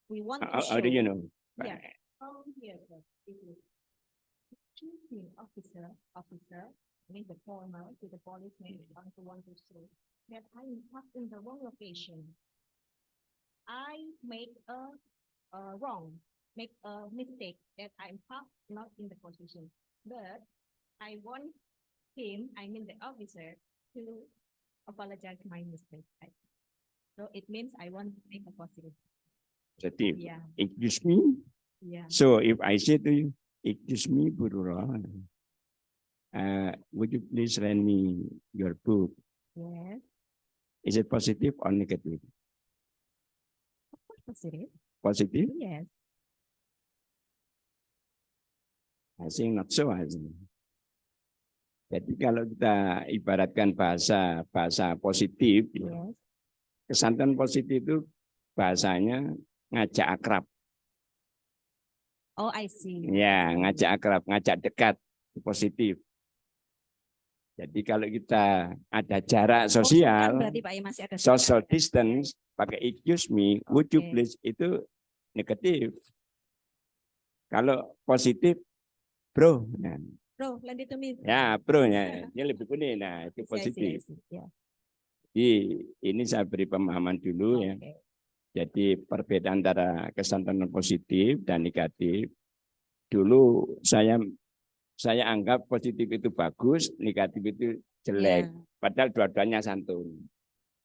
S10: We want to show.
S11: How do you know?
S10: Yeah. Here, sir. Excuse me, officer. I mean the former to the policeman want to say that I am parked in the wrong location. I make a mistake that I'm not in the position, but I want him, I mean the officer, to apologize my mistake. So it means I want to make a positive.
S11: Positive.
S10: Yeah.
S11: Excuse me.
S10: Yeah.
S11: So if I say to you, excuse me, Bu Rura, would you please lend me your book?
S10: Yes.
S11: Is it positive or negative?
S10: Positive.
S11: Positif?
S10: Yes.
S11: I think not so. I think. Jadi kalau kita ibaratkan bahasa positif,
S10: Yes.
S11: kesantunan positif itu bahasanya ngajak akrab.
S10: Oh, I see.
S11: Ya, ngajak akrab, ngajak dekat, positif. Jadi kalau kita ada jarak
S10: Oh,
S11: sosial,
S10: berarti Pak ya masih ada
S11: social distance, pakai excuse me, would you
S10: Oke.
S11: please, itu negatif. Kalau positif, bro. Nah,
S10: Bro, lend it to me.
S11: ya, bro-nya, ini lebih kuning. Nah, itu
S10: I see, I
S11: positif.
S10: see. Yeah.
S11: Jadi ini saya beri pemahaman dulu ya.
S10: Okay.
S11: Jadi perbedaan antara kesantunan positif dan negatif. Dulu saya anggap positif itu bagus, negatif itu jelek.
S10: Yeah.
S11: Padahal dua-duanya santun.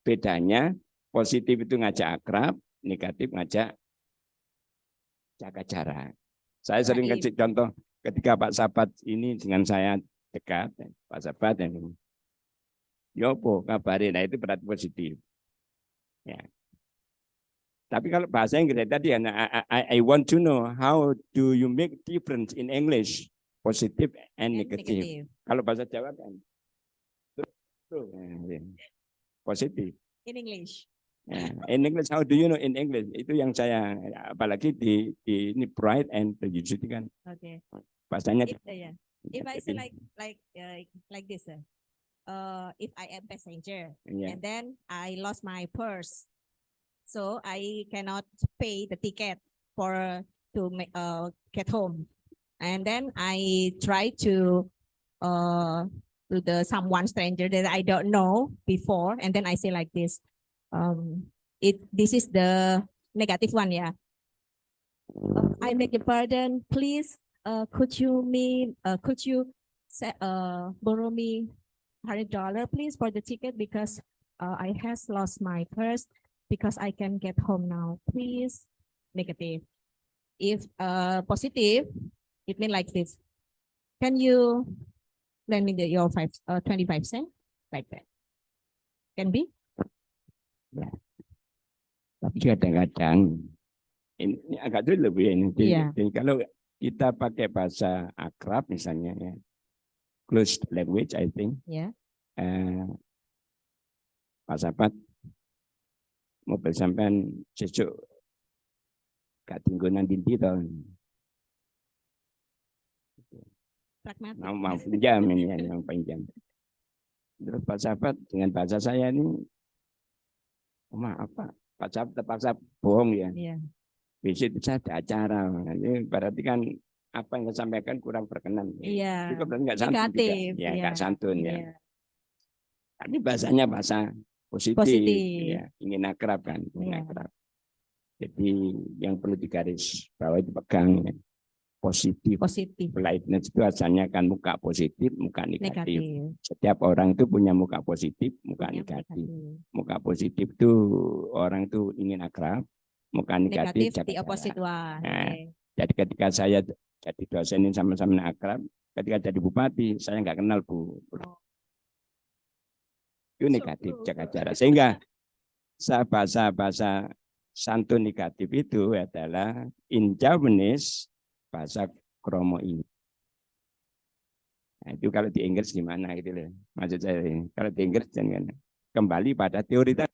S11: Bedanya positif itu ngajak akrab, negatif ngajak jaga jarak. Saya sering
S10: Baik.
S11: kasih contoh ketika Pak Sabat ini dengan saya dekat, Pak Sabat ini. Yopo kabarin, nah itu berarti positif. Ya. Tapi kalau bahasa Inggris tadi, I want to know how do you make difference in English, positive and negative. Kalau bahasa Jawa kan, positif.
S10: In English.
S11: Ya, in English, how do you know in English? Itu yang saya, apalagi di ini pride and prejudice kan.
S10: Okay.
S11: Bahasanya.
S10: If I say like this, if I am passenger and then I lost my purse, so I cannot pay the ticket to get home, and then I try to someone stranger that I don't know before, and then I say like this, this is the negative one, yeah. I beg your pardon, please. Could you borrow me $100, please, for the ticket, because I has lost my purse, because I can get home now, please. Negative. If positive, it means like this. Can you lend me your 25 cents, like that? Can be.
S11: Ya. Tapi kadang-kadang ini agak dulu lebih ini.
S10: Iya.
S11: Jadi kalau kita pakai bahasa akrab misalnya ya, close language, I think.
S10: Ya.
S11: Pak Sabat, mobil sampean sesuk gak tinggonan dinti toh.
S10: Pragmatis.
S11: Mau pinjam ini ya, mau pinjam. Terus Pak Sabat dengan bahasa saya ini, maaf Pak, Pak Sabat terpaksa bohong ya.
S10: Iya.
S11: Besok saya ada acara, ini berarti kan apa yang saya sampaikan kurang berkenan.
S10: Iya.
S11: Itu berarti nggak santun juga. Ya, nggak santun ya. Tapi bahasanya bahasa positif. Ya, ingin akrab kan, ingin akrab. Jadi yang perlu digaris bawah itu pegang ya. Positif. Politeness itu asalnya kan muka positif, muka negatif. Setiap orang itu punya muka positif, muka negatif. Muka positif itu orang itu ingin akrab, muka negatif
S10: the opposite one.
S11: Nah, jadi ketika saya jadi dosen ini sama-sama akrab, ketika jadi bupati saya nggak kenal Bu. Itu negatif, jaga jarak. Sehingga bahasa santun negatif itu adalah in Javanese bahasa kromo ini. Nah, itu kalau di Inggris gimana gitu loh. Maksud saya kalau di Inggris jangan kembali pada teori tadi.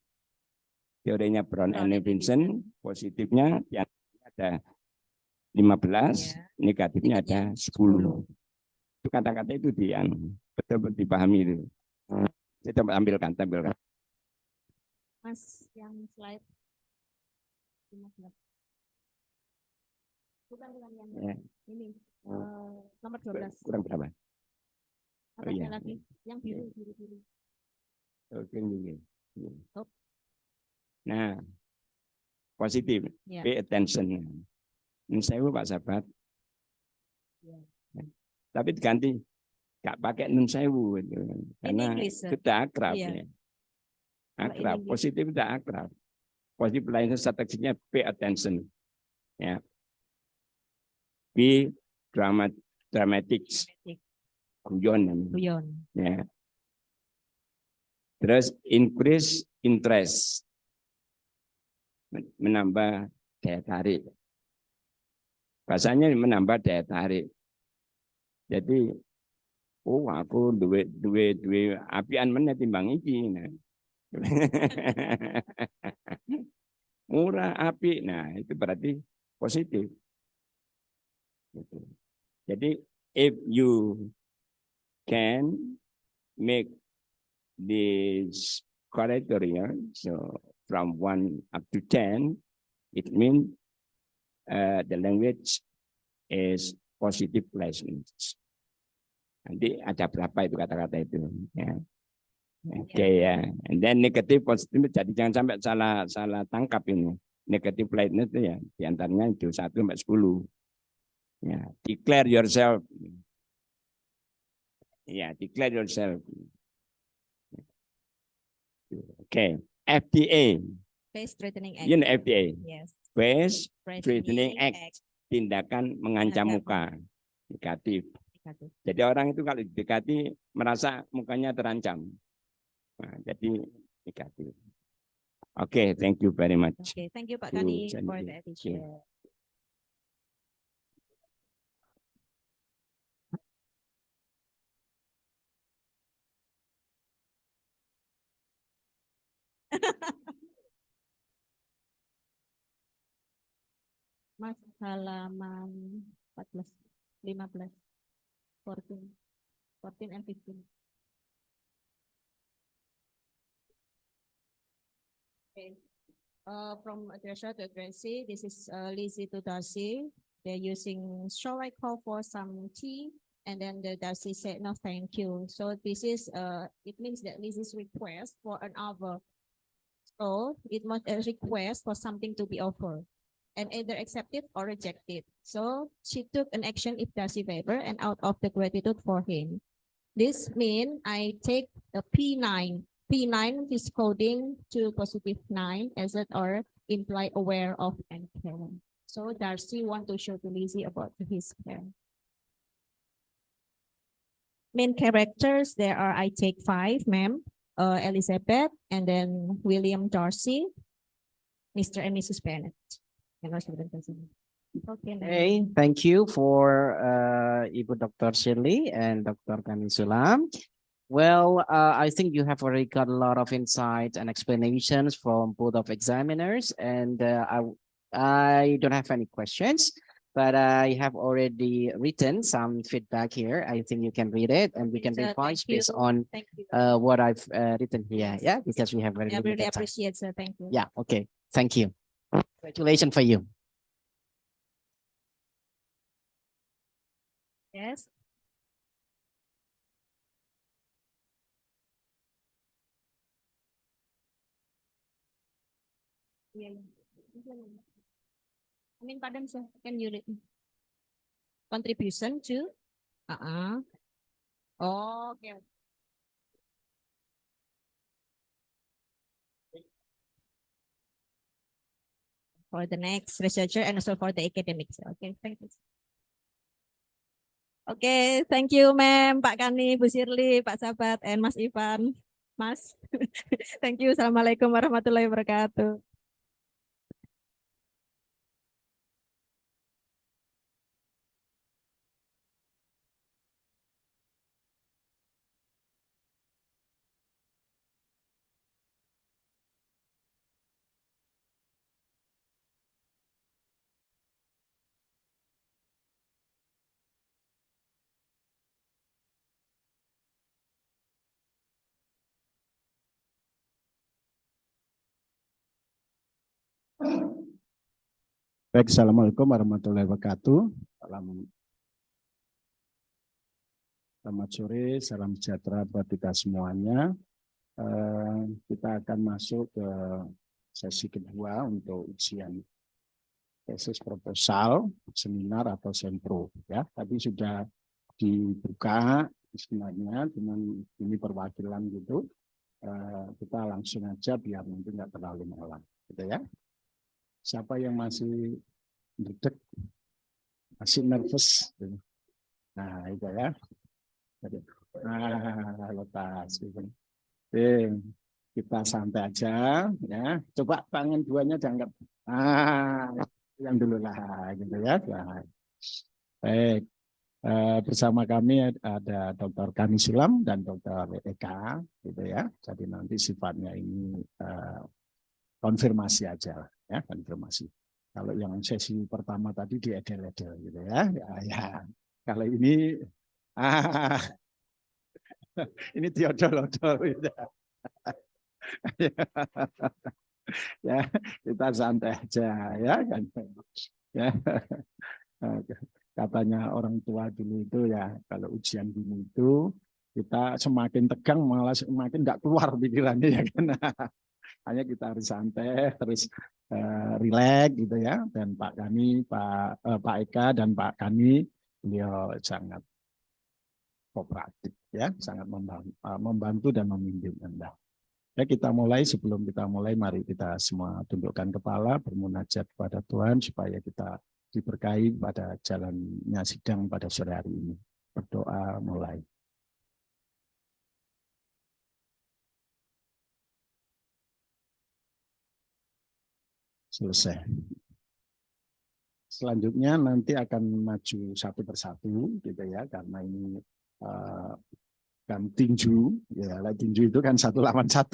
S11: Teorinya Brown and Vincent, positifnya yang ada 15, negatifnya ada 10. Itu kata-kata itu betul-betul dipahami itu. Saya coba tampilkan.
S10: Mas, yang slide 15. Bukan yang ini. Nomor 12.
S11: Kurang berapa?
S10: Atasnya lagi, yang biru.
S11: Oke. Nah, positif, pay attention. Ini saya Pak Sabat. Tapi diganti, nggak pakai nun sewu itu, karena kita akrab. Ya. Akrab, positif tidak akrab. Positif lainnya strateginya pay attention. Ya. Be dramatics. Guyon. Ya. Terus increase interest. menambah daya tarik. Bahasanya menambah daya tarik. Jadi, oh aku duwe apian meneh timbang iki. Nah. Murah api. Nah, itu berarti positif. Gitu. Jadi, if you can make this criteria, so from 1 up to 10, it means the language is positive language. Nanti ada berapa itu kata-kata itu. Ya. Oke ya. And then negatif positif, jadi jangan sampai salah tangkap ini. Negative lightness itu ya diantaranya itu 1 sampai 10. Ya, declare yourself. Ya, declare yourself. Oke, FDA.
S10: Face threatening act.
S11: You know FDA.
S10: Yes.
S11: Face threatening act. Tindakan mengancam muka. Negatif. Jadi orang itu kalau didekati merasa mukanya terancam. Nah, jadi negatif. Oke, thank you very much.
S10: Okay, thank you Pak Kani for the addition. Mas halaman 14, 15, 14 and 15. Okay. From addressor to addressee, this is Lizzie to Darcy. They're using, shall I call for some tea? And then the Darcy said, no, thank you. So this is, it means that Lizzie's request for an offer. So it must a request for something to be offered and either accepted or rejected. So she took an action if Darcy favor and out of the gratitude for him. This means I take the P9. P9 is coding to positive 9 as it or imply aware of and care. So Darcy want to show to Lizzie about his care. Main characters, there are, I take 5, ma'am, Elizabeth, and then William Darcy, Mr. and Mrs. Bennett. Okay,
S1: Okay, thank you for Ibu Dr. Shirley and Dr. Kani Sulam. Well, I think you have already got a lot of insights and explanations from both of examiners, and I don't have any questions, but I have already written some feedback here. I think you can read it, and we can revise based on what I've written here. Yeah, because we have very
S10: I really
S1: limited time.
S10: appreciate, sir. Thank you.
S1: Yeah, okay, thank you. Congratulations for you.
S10: Yes. Yeah. I mean, pardon, sir. Can you read? Contribution to? Oh, okay. For the next researcher and also for the academics. Okay, thank you. Okay, thank you, ma'am, Pak Kani, Bu Shirley, Pak Sabat, and Mas Ivan. Mas, thank you. Assalamualaikum warahmatullahi wabarakatuh.
S2: Baik, assalamualaikum warahmatullahi wabarakatuh. Selamat sore, salam sejahtera buat kita semuanya. Kita akan masuk ke sesi kedua untuk ujian tesis proposal, seminar atau sempro. Ya, tadi sudah dibuka sebenarnya, dengan ini perwakilan gitu. Kita langsung aja biar nanti nggak terlalu malam, gitu ya. Siapa yang masih duduk, masih nervous? Nah, itu ya. Nah, lepas. kita santai aja ya. Coba tangan duanya diangkat. Yang dulu lah gitu ya. Baik. Bersama kami ada Dr. Kani Sulam dan Dr. Eka gitu ya. Jadi nanti sifatnya ini konfirmasi aja ya, konfirmasi. Kalau yang sesi pertama tadi di edel-edel gitu ya. Ya. Kalau ini ini diodol-odol gitu. Ya, kita santai aja ya kan. Ya. Katanya orang tua dulu itu ya, kalau ujian dini itu kita semakin tegang malah semakin nggak keluar pikirannya ya kan. Hanya kita harus santai, terus rileks gitu ya. Dan Pak Kani, Pak Eka dan Pak Kani, beliau sangat kooperatif ya, sangat membantu dan membimbing Anda. Ya, kita mulai. Sebelum kita mulai, mari kita semua tundukkan kepala, bermunajat kepada Tuhan supaya kita diberkahi pada jalannya sidang pada sore hari ini. Berdoa mulai. Selesai. Selanjutnya nanti akan maju satu persatu gitu ya, karena ini kan tinju ya, tinju itu kan 1 lawan 1.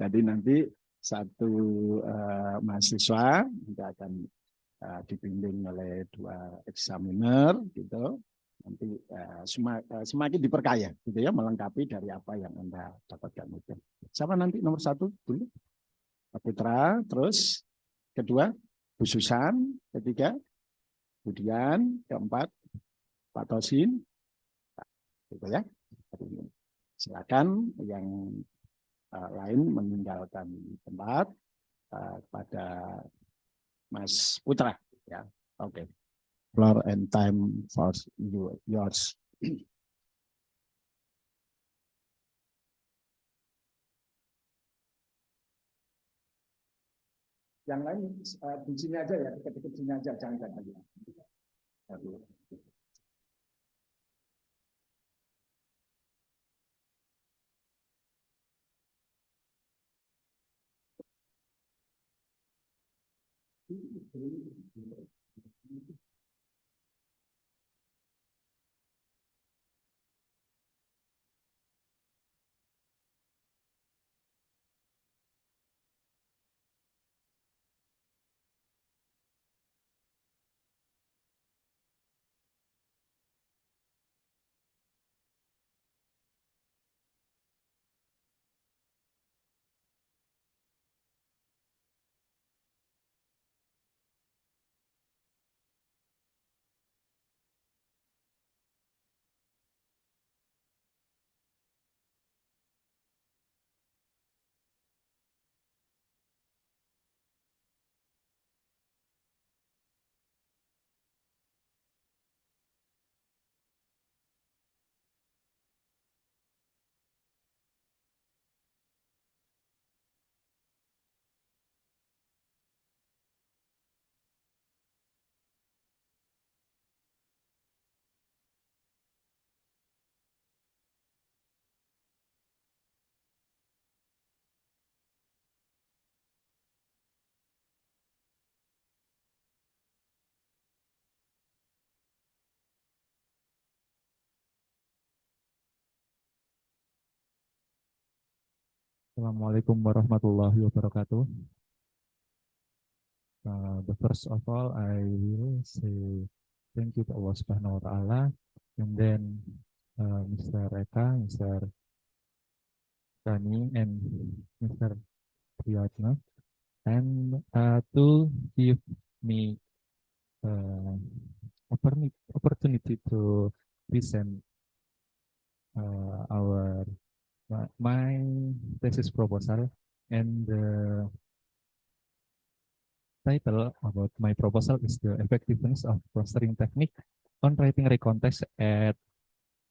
S2: Jadi nanti satu mahasiswa kita akan dibimbing oleh 2 examiner gitu. Nanti semakin diperkaya gitu ya, melengkapi dari apa yang Anda dapatkan itu. Siapa nanti nomor 1 dulu? Pak Putra, terus kedua Bu Susan, ketiga kemudian keempat Pak Tosin, gitu ya. Silakan yang lain meninggalkan tempat pada Mas Putra ya. Oke. Floor and time for yours. Yang lain di sini aja ya, dekat-dekat sini aja, jangan lagi.
S7: Assalamualaikum warahmatullahi wabarakatuh. The first of all, I will say thank you to Allah Subhanahu wa Ta'ala, and then Mr. Eka, Mr. Kani, and Mr. Priyatna, and to give me opportunity to present my thesis proposal, and the title about my proposal is the effectiveness of clustering technique on writing recontext at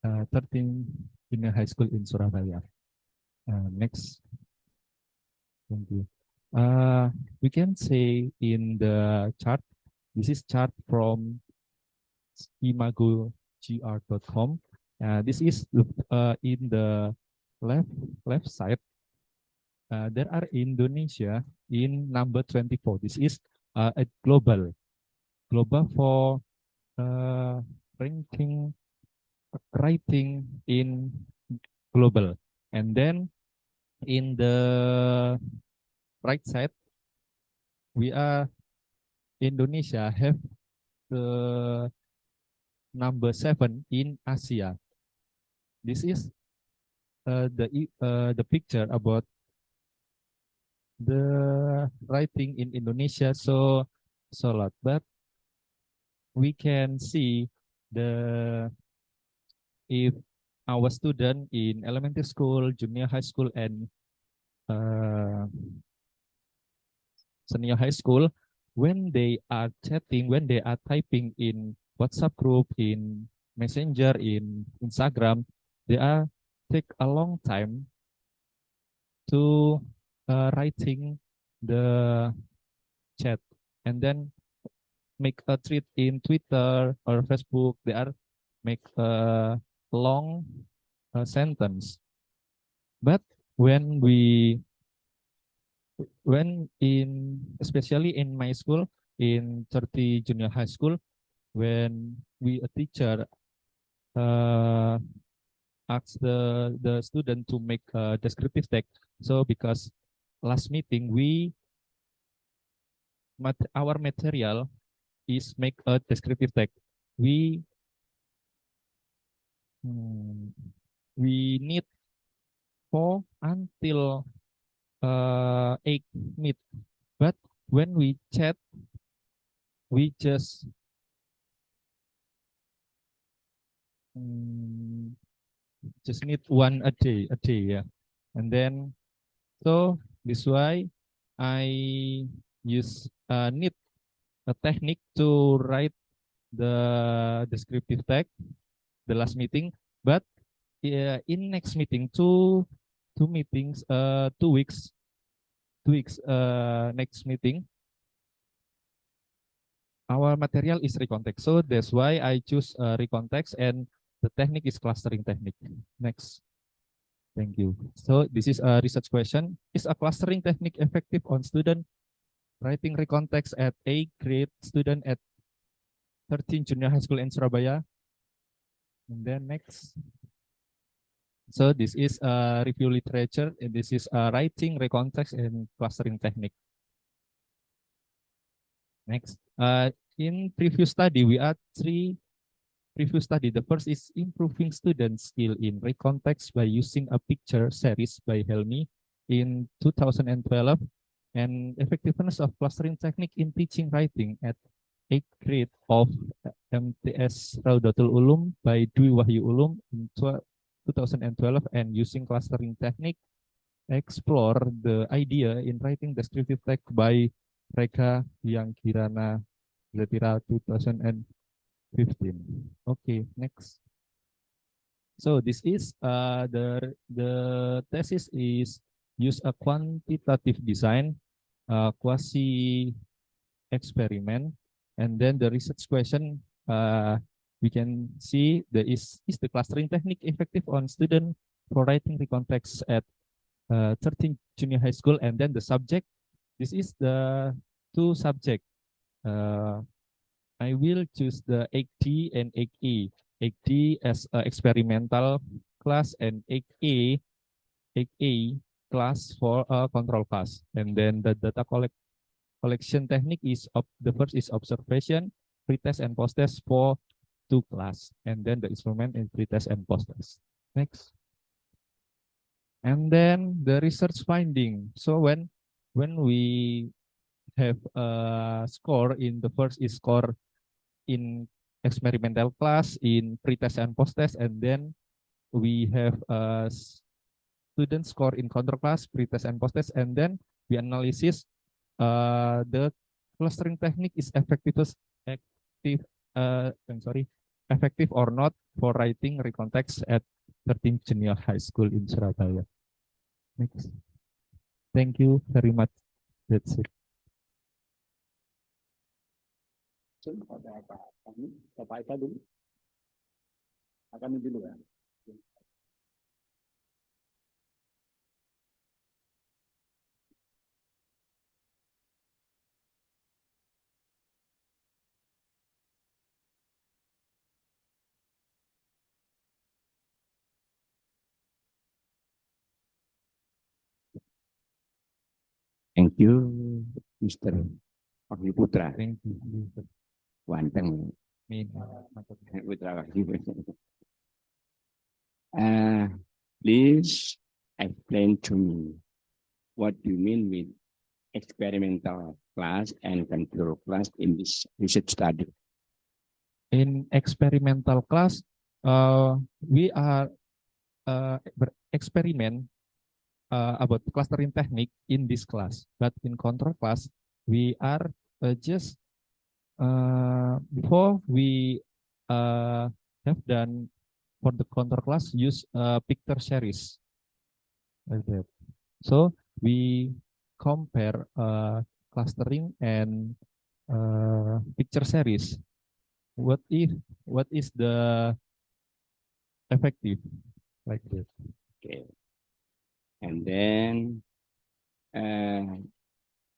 S7: 13 in a high school in Surabaya. Next. Thank you. We can say in the chart, this is chart from schemagogr.com. This is in the left side. There are Indonesia in number 24. This is a global for ranking writing in global. And then in the right side, we are Indonesia have the number 7 in Asia. This is the picture about the writing in Indonesia so lot, but we can see the if our student in elementary school, junior high school, and senior high school, when they are chatting, when they are typing in WhatsApp group, in Messenger, in Instagram, they are take a long time to writing the chat, and then make a tweet in Twitter or Facebook. They are make a long sentence. But when especially in my school, in 30 junior high school, when a teacher asks the student to make a descriptive text. So because last meeting our material is make a descriptive text. We need 4 until 8 minutes. But when we chat, we just need one a day, yeah. And then so this why I use need a technique to write the descriptive text the last meeting, but in next meeting, two meetings, 2 weeks, next meeting, our material is recontext. So that's why I choose recontext, and the technique is clustering technique. Next. Thank you. So this is a research question. Is a clustering technique effective on student writing recontext at 8th grade student at 13 junior high school in Surabaya? And then next. So this is review literature, and this is writing recontext and clustering technique. Next, in previous study, we had 3 previous study. The first is improving student skill in recontext by using a picture series by Helmi in 2012, and effectiveness of clustering technique in teaching writing at 8th grade of MTS Raudatul Ulum by Dwi Wahyu Ulum in 2012, and using clustering technique explore the idea in writing descriptive text by Reka Yang Kirana Letira 2015. Okay, next. So this is the thesis is use a quantitative design, quasi experiment, and then the research question we can see is the clustering technique effective on student for writing recontext at 13 junior high school, and then the subject. This is the 2 subject. I will choose the 8D and 8E. 8D as experimental class, and 8A class for a control class. And then the data collection technique is the first is observation, pretest, and post-test for 2 class. And then the instrument is pretest and post-test. Next. And then the research finding. So when we have a score in the first is score in experimental class, in pretest and post-test, and then we have a student score in control class, pretest and post-test, and then we analysis the clustering technique is effective or not for writing recontext at 13 junior high school in Surabaya. Next. Thank you very much. That's it.
S8: Bapak Eka dulu.
S2: Akan dulu ya.
S11: Thank you, Mr. Wahyu Putra.
S7: Thank you.
S11: Ganteng.
S7: Amin.
S11: Putra Wahyu. Please explain to me what you mean with experimental class and control class in this research study.
S7: In experimental class, we are experiment about clustering technique in this class, but in control class, we are just before we have done for the control class use picture series like that. So we compare clustering and picture series. What is the effective like that?
S11: Okay. And then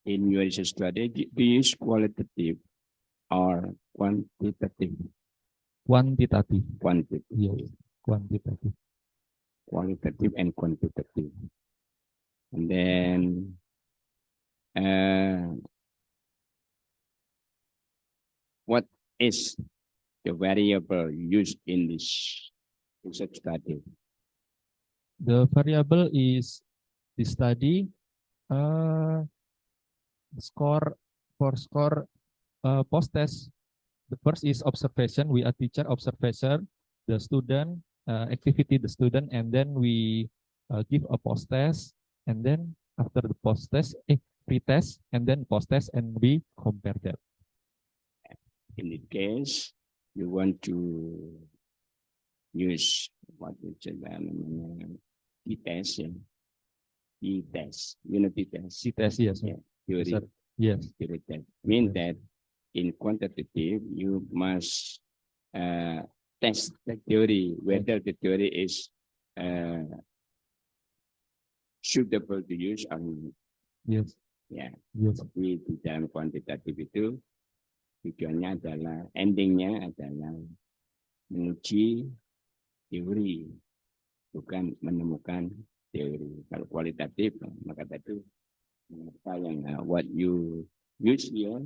S11: in your research study, do you use qualitative or quantitative?
S7: Quantitative.
S11: Quantitative.
S7: Yes, quantitative.
S11: Qualitative and quantitative. And then what is the variable used in this research study?
S7: The variable is the study score post test. The first is observation. We are teacher observation, the student activity, the student, and then we give a post test, and then after the post test, pre-test, and then post test, and we compare that.
S11: In this case, you want to use what we say t-test, t-test, unity test.
S7: T-test, yes.
S11: Yeah, theory.
S7: Sir. Yes.
S11: Theory test. Mean
S7: Yes.
S11: that in quantitative, you must test the theory, whether the theory is suitable to use or not.
S7: Yes.
S11: Ya,
S7: Yes.
S11: tapi di dalam kuantitatif itu tujuannya adalah endingnya adalah menguji teori, bukan menemukan teori. Kalau kualitatif, maka tadi apa yang what you use here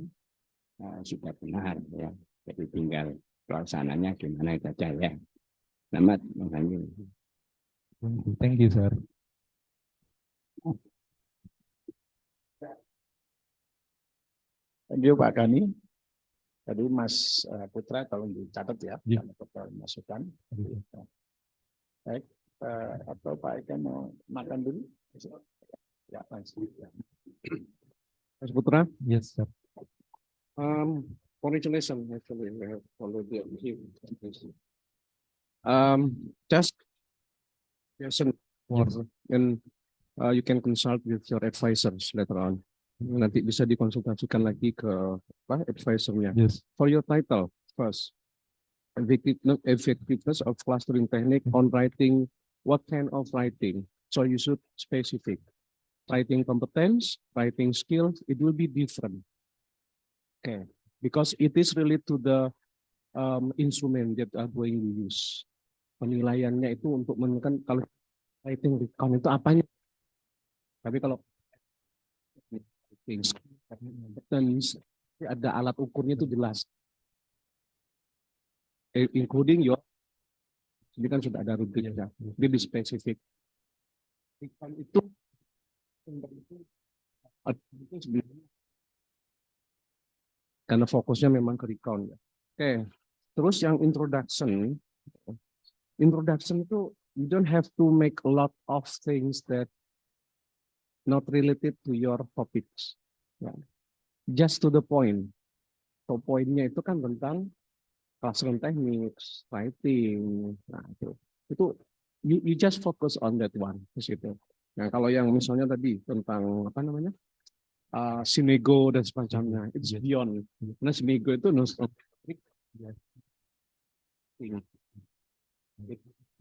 S11: sudah benar ya. Jadi tinggal pelaksananya gimana saja ya. Selamat menghanyut.
S7: Thank you, sir.
S2: Thank you Pak Gani. Tadi Mas Putra tolong dicatat ya,
S7: Ya.
S2: karena masukan. Baik, atau Pak Eka mau makan dulu? Ya, langsung. Mas Putra.
S7: Yes, sir.
S8: Congratulations, actually, we have already achieved. Just question for, and you can consult with your advisors later on. Nanti bisa dikonsultasikan lagi ke advisornya.
S7: Yes.
S8: For your title, first, effectiveness of clustering technique on writing. What kind of writing? So you should specific. Writing competence, writing skills, it will be different. Okay, because it is related to the instrument that are going to use. Penilaiannya itu untuk menentukan kalau writing recount itu apanya. Tapi kalau competence ada alat ukurnya itu jelas. Including your, ini kan sudah ada rubriknya, lebih spesifik. Recount itu karena fokusnya memang ke recount ya. Oke, terus yang introduction itu you don't have to make a lot of things that not related to your topics. Ya. Just to the point. So poinnya itu kan tentang classroom techniques, writing. Nah, itu you just focus on that one di situ. Nah, kalau yang misalnya tadi tentang apa namanya? Sinego dan semacamnya, it's beyond. Nah, Sinego itu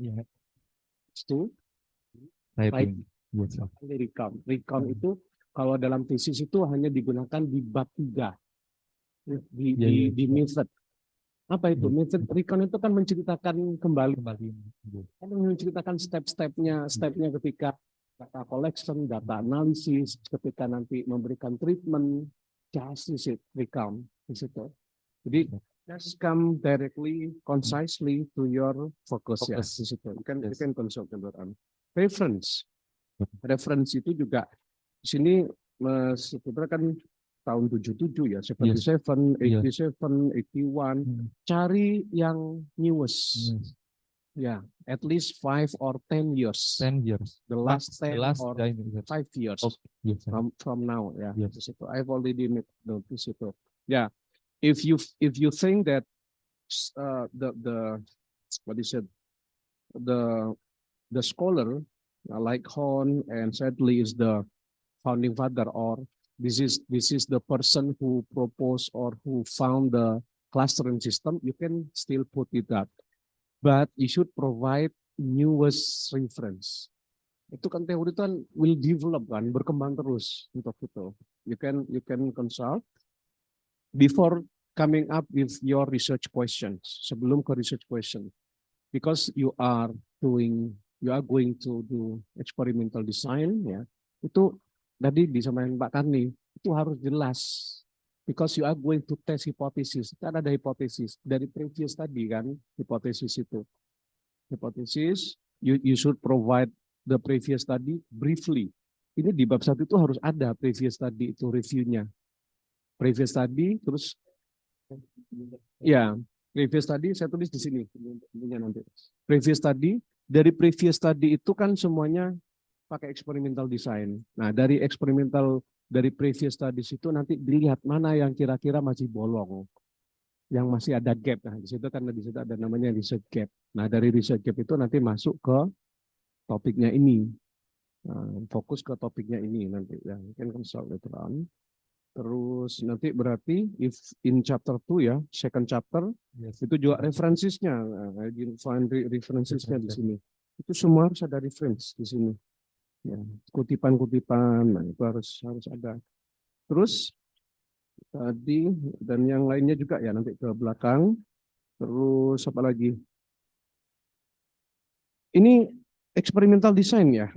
S7: Yeah.
S8: It's to
S7: Typing. Yes, sir.
S8: recount. Recount itu kalau dalam tesis itu hanya digunakan di bab 3 di method. Apa itu? Method recount itu kan menceritakan kembali kan menceritakan stepnya ketika data collection, data analysis, ketika nanti memberikan treatment, just is it recount di situ. Jadi just come directly, concisely to your focus ya di situ. You can consult about reference. Reference itu juga di sini Mas Putra kan tahun 77 ya, 77, 87, 81. Cari yang newest. Ya, at least 5 or 10 years.
S7: 10 years.
S8: The last 10 or
S7: 10 years.
S8: 5 years
S7: Yes, sir.
S8: from now ya.
S7: Yes.
S8: Di situ. I've already noticed itu. Ya, if you think that the what is it, the scholar like Horn and Sadly is the founding father, or this is the person who proposed or who found the clustering system, you can still put it up, but you should provide newest reference. Itu kan teori itu kan will develop kan, berkembang terus untuk itu. You can consult before coming up with your research questions, sebelum ke research question, because you are going to do experimental design ya. Itu tadi disampaikan Pak Karni, itu harus jelas, because you are going to test hypothesis. Kan ada hipotesis dari previous tadi kan, hipotesis itu. Hipotesis, you should provide the previous study briefly. Ini di bab 1 itu harus ada previous study itu reviewnya. Previous study, terus ya, previous study saya tulis di sini nanti. Previous study, dari previous study itu kan semuanya pakai experimental design. Nah, dari previous studies itu nanti dilihat mana yang kira-kira masih bolong, yang masih ada gap. Nah, di situ kan ada namanya research gap. Nah, dari research gap itu nanti masuk ke topiknya ini. Nah, fokus ke topiknya ini nanti ya, kan consult later on. Terus nanti berarti if in chapter 2 ya, second chapter, itu juga referensinya. Nah, find referensinya di sini. Itu semua harus ada reference di sini. Ya, kutipan-kutipan, nah itu harus ada. Terus tadi dan yang lainnya juga ya nanti ke belakang. Terus apa lagi? Ini experimental design ya.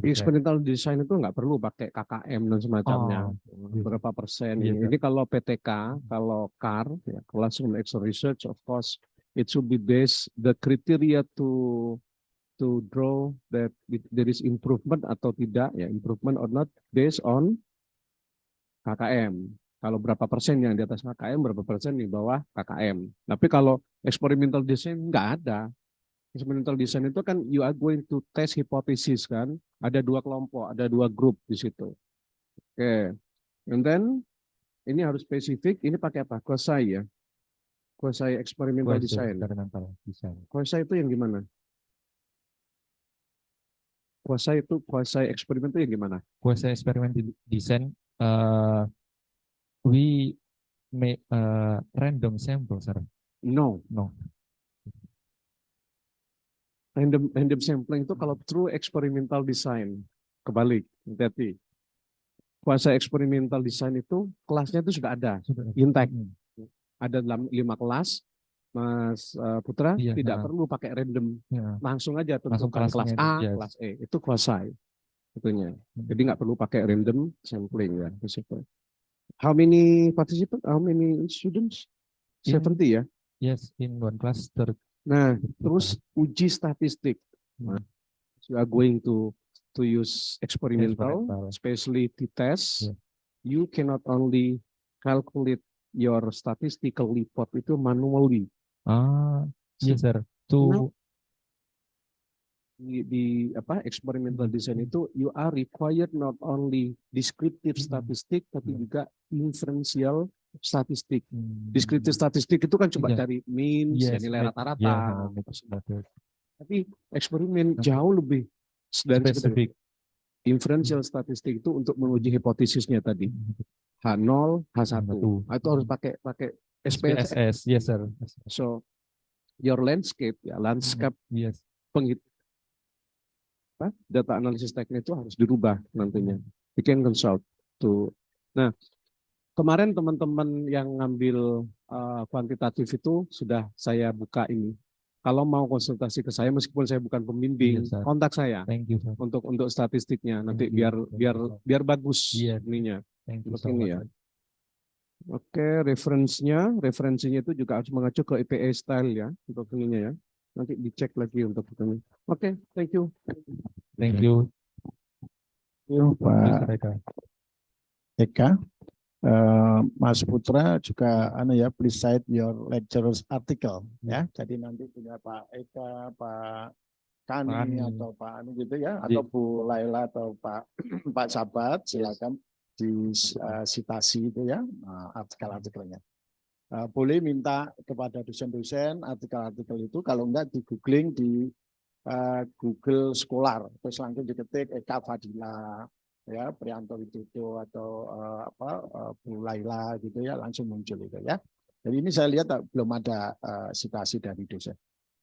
S8: Experimental design itu nggak perlu pakai KKM dan semacamnya. Berapa persen ini? Ini kalau PTK, kalau CAR, ya, Classroom Action Research, of course, it should be based the criteria to draw that there is improvement atau tidak, ya improvement or not based on KKM. Kalau berapa persen yang di atas KKM, berapa persen di bawah KKM. Tapi kalau experimental design nggak ada. Experimental design itu kan you are going to test hypothesis kan. Ada 2 kelompok, ada 2 grup di situ. Oke. And then ini harus spesifik. Ini pakai apa? Quasi ya. Quasi experimental design. Quasi itu yang gimana? Quasi eksperimen itu yang gimana?
S7: Quasi experimental design, we make random sample, sir.
S8: No. Random sampling itu kalau true experimental design. Kebalik, berarti. Quasi experimental design itu kelasnya itu sudah ada. Intact. Ada dalam 5 kelas. Mas Putra tidak perlu pakai random, langsung aja tentukan kelas A, kelas E, itu quasi, itunya. Jadi nggak perlu pakai random sampling ya. How many participants? How many students? 70 ya?
S7: Yes, in one class.
S8: Nah, terus uji statistik. You are going to use experimental, especially t-test. You cannot only calculate your statistical report itu manually.
S7: Yes sir.
S8: Di experimental design itu you are required not only descriptive statistik tapi juga inferential statistik. Descriptive statistik itu kan coba cari mean, nilai rata-rata. Tapi eksperimen jauh lebih dari spesifik. Inferential statistik itu untuk menguji hipotesisnya tadi. H0, H1. Itu harus pakai SPSS.
S7: Yes sir.
S8: So your landscape ya, landscape
S7: Yes.
S8: data analisis teknik itu harus dirubah nantinya. You can consult to. Nah, kemarin teman-teman yang ngambil kuantitatif itu sudah saya buka ini. Kalau mau konsultasi ke saya, meskipun saya bukan pembimbing,
S7: Yes, sir.
S8: kontak saya
S7: Thank you, sir.
S8: untuk statistiknya. Nanti
S7: Thank you.
S8: biar
S7: Thank
S8: biar
S7: you, sir.
S8: biar bagus
S7: Yes.
S8: ininya.
S7: Thank you
S8: Untuk
S7: so
S8: ini
S7: much.
S8: ya. Oke, referensinya itu juga harus mengacu ke IPA style ya untuk ininya ya. Nanti dicek lagi untuk ini. Oke, thank you.
S7: Thank you.
S2: Yuk, Pak
S7: Eka.
S2: Eka. Mas Putra juga please cite your lecturer's article ya. Jadi nanti punya Pak Eka, Pak Kani atau Pak Anu gitu ya, atau Bu Laila atau Pak Pak Sabat, silakan disitasi itu ya artikel-artikelnya. Boleh minta kepada dosen-dosen artikel-artikel itu, kalau enggak di googling di Google Scholar, terus langsung diketik Eka Fadila, ya Prianto Widodo atau Bu Laila gitu ya, langsung muncul itu ya. Jadi ini saya lihat belum ada citasi dari dosen.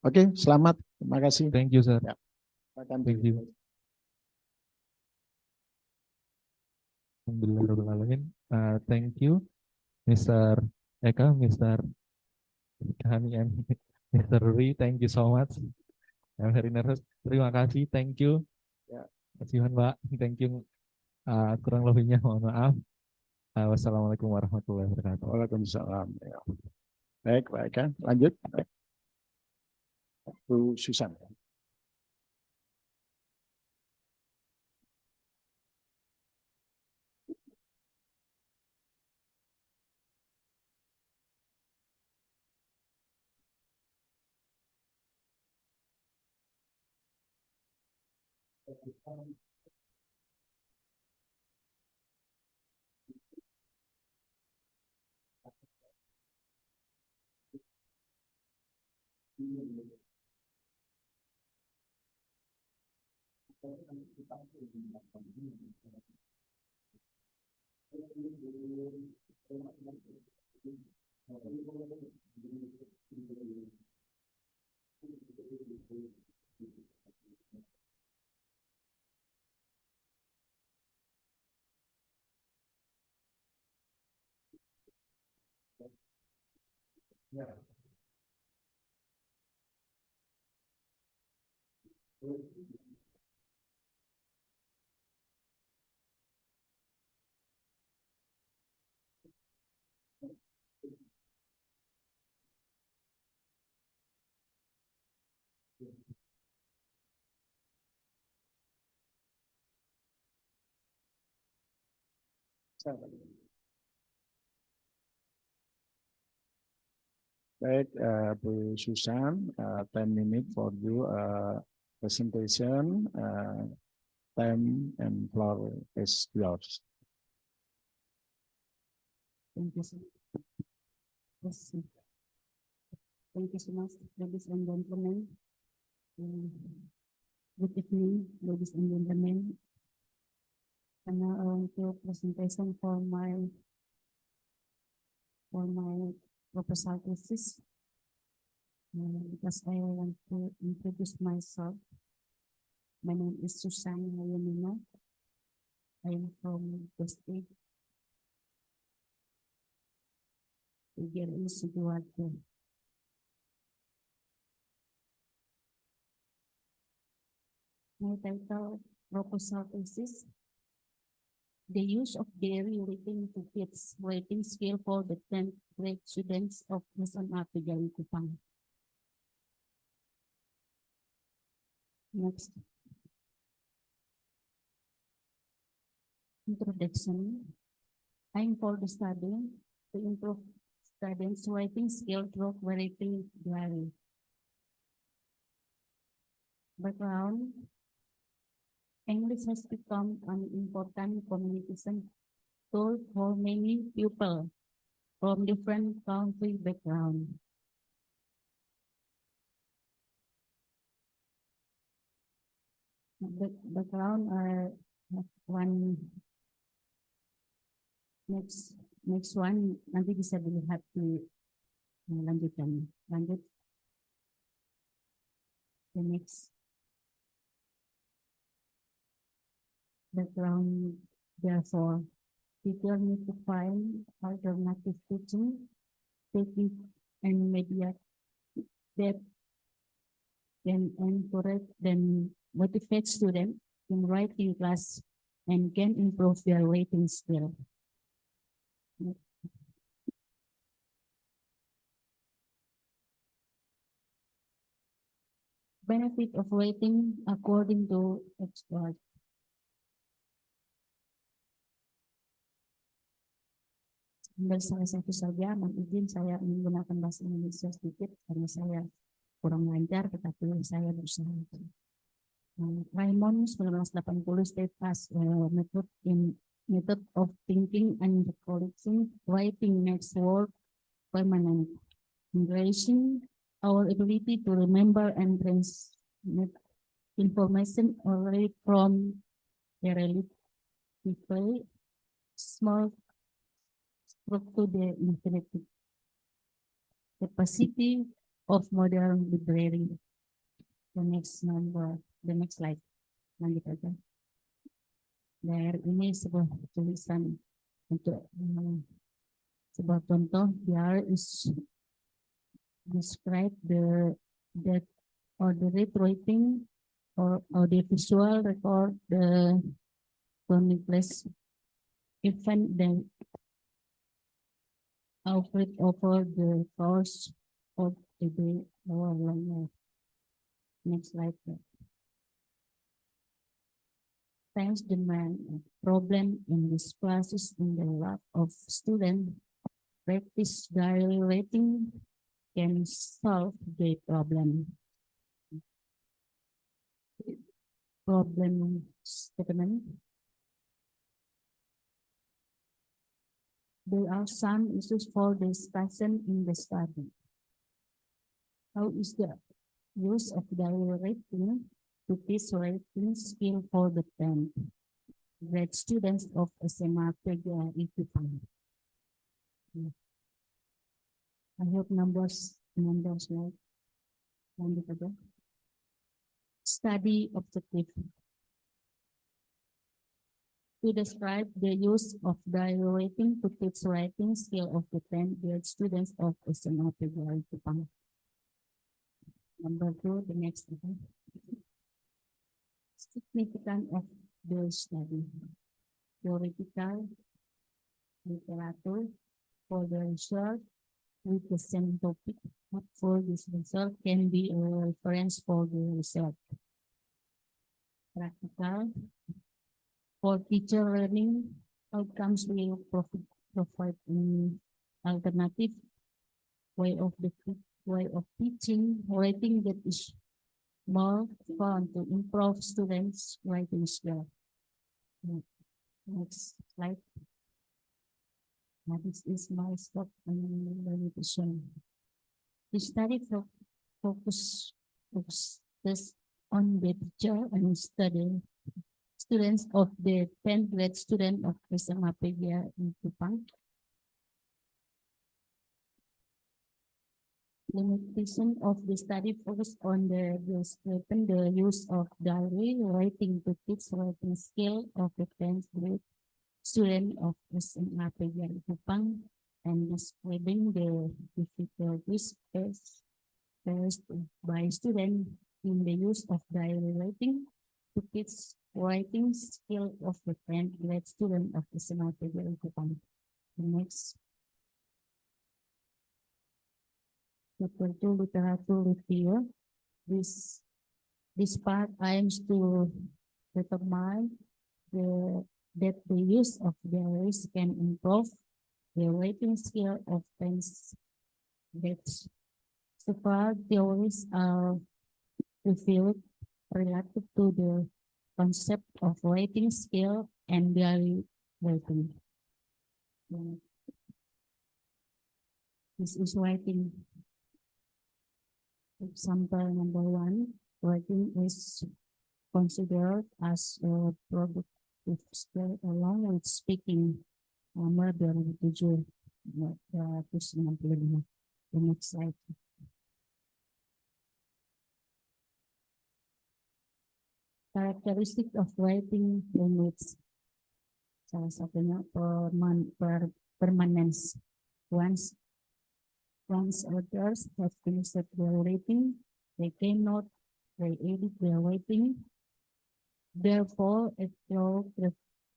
S2: Oke, selamat, terima kasih.
S7: Thank you, sir.
S2: Ya.
S7: Thank you. Alhamdulillahirrahmanirrahim. Thank you, Mr. Eka, Mr. Hani, and Mr. Rui. Thank you so much. I'm very nervous. Terima kasih. Thank you.
S2: Ya.
S7: Kasihan, Mbak. Thank you. Kurang lebihnya mohon maaf. Wassalamualaikum warahmatullahi wabarakatuh.
S2: Waalaikumsalam. Ya. Baik, baik kan. Lanjut. Bu Susan. Baik, Bu Susan, 10 minutes for you presentation. Time and floor is yours.
S12: Thank you, sir. Yes, sir. Thank you so much, ladies and gentlemen. Good evening, ladies and gentlemen. And now I want to presentation for my proposal thesis. Because I want to introduce myself. My name is Susan Hayamino. I am from the state. Again, Sidoarjo. My title, proposal thesis. The use of dairy rating to kids rating scale for the 10th grade students of Quezon Ate Kupang. Next. Introduction. Aim for the study to improve students' writing skill through rating diary. Background. English has become an important communication tool for many people from different country background. Background are one. Next one nanti bisa dilihat di lanjutan. Lanjut. The next background, therefore, teacher need to find alternative teaching, technique, and media that can encourage and motivate students in writing class and can improve their writing skill. Benefit of writing according to expert. Ambil salah satu saja, mohon izin saya menggunakan bahasa Indonesia sedikit karena saya kurang lancar, tetapi saya berusaha. Raymond 1980 state as method of thinking and recollecting. Writing makes work permanent, increasing our ability to remember and transmit information already from a relatively small to the infinite capacity of modern library. The next slide. Lanjut aja. Dari ini sebuah tulisan untuk sebuah contoh. Here is describe the that or the writing or the visual record the complex event that operate over the course of the day or long life. Next slide. Thanks the man problem in this process in the lack of student practice diary writing can solve the problem. Problem statement. There are some issues for discussion in the study. How is the use of diary writing to teach writing skill for the 10th grade students of SMA PGA equipment? I hope numbers like study objective. To describe the use of diary writing to teach writing skill of the 10th grade students of SMA PGA equipment. Number 2, the next one. Significance of the study. Theoretical literature for the research with the same topic for this research can be a reference for the research. Practical for teacher learning outcomes will provide an alternative way of teaching writing that is more fun to improve students' writing skill. Next slide. Now this is my stop and limitation. The study focuses on the teacher and students of the 10th grade student of SMA PGA in Kupang. Limitation of the study focus on the use of diary writing to teach writing skill of the 10th grade student of SMA PGA Kupang and describing the difficulties faced by students in the use of diary writing to teach writing skill of the 10th grade student of SMA PGA Kupang. The next. Chapter 2, literature review. This part aims to determine that the use of diaries can improve the writing skill of pens. Several theories are reviewed related to the concept of writing skill and diary writing. This is writing. Example number 1, writing is considered as a productive skill along with speaking. Nomor 2007, 295. The next slide. characteristic of writing language. Salah satunya permanence. Once authors have finished their writing, they cannot re-edit their writing. Therefore, a thorough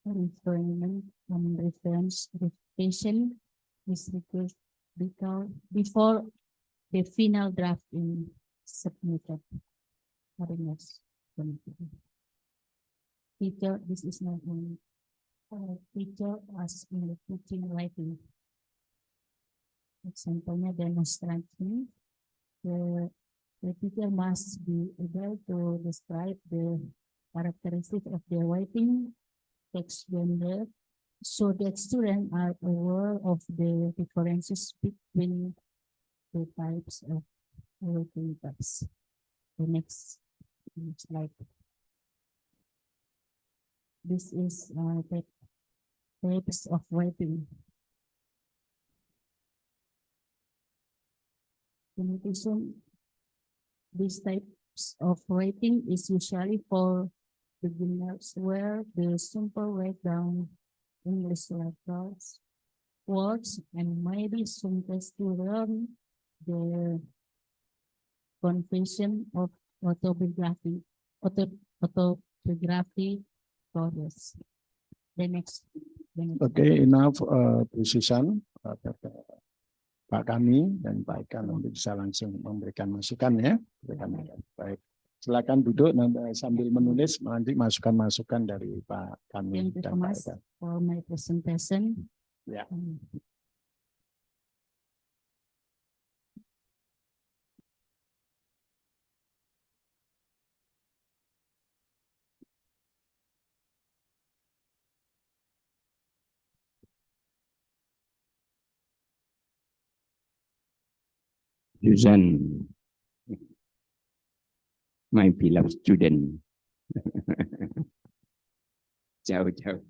S12: refinement and repetition is required before the final draft is submitted. Teacher, this is not only teacher as in the teaching writing. Example-nya demonstration. The teacher must be able to describe the characteristics of the writing text gender so that students are aware of the differences between the types of writing text. The next slide. This is the types of writing. In addition, these types of writing is usually for beginners where the simple write down English letters, words, and maybe some test to learn the confession of autobiography process. The next.
S2: Okay, enough precision. Pak Kami dan Pak Eka nanti bisa langsung memberikan masukan ya. Baik, silakan duduk sambil menulis nanti masukan-masukan dari Pak Kami dan Pak Eka.
S12: For my presentation.
S2: Ya.
S11: Susan, my beloved student. Jauh-jauh.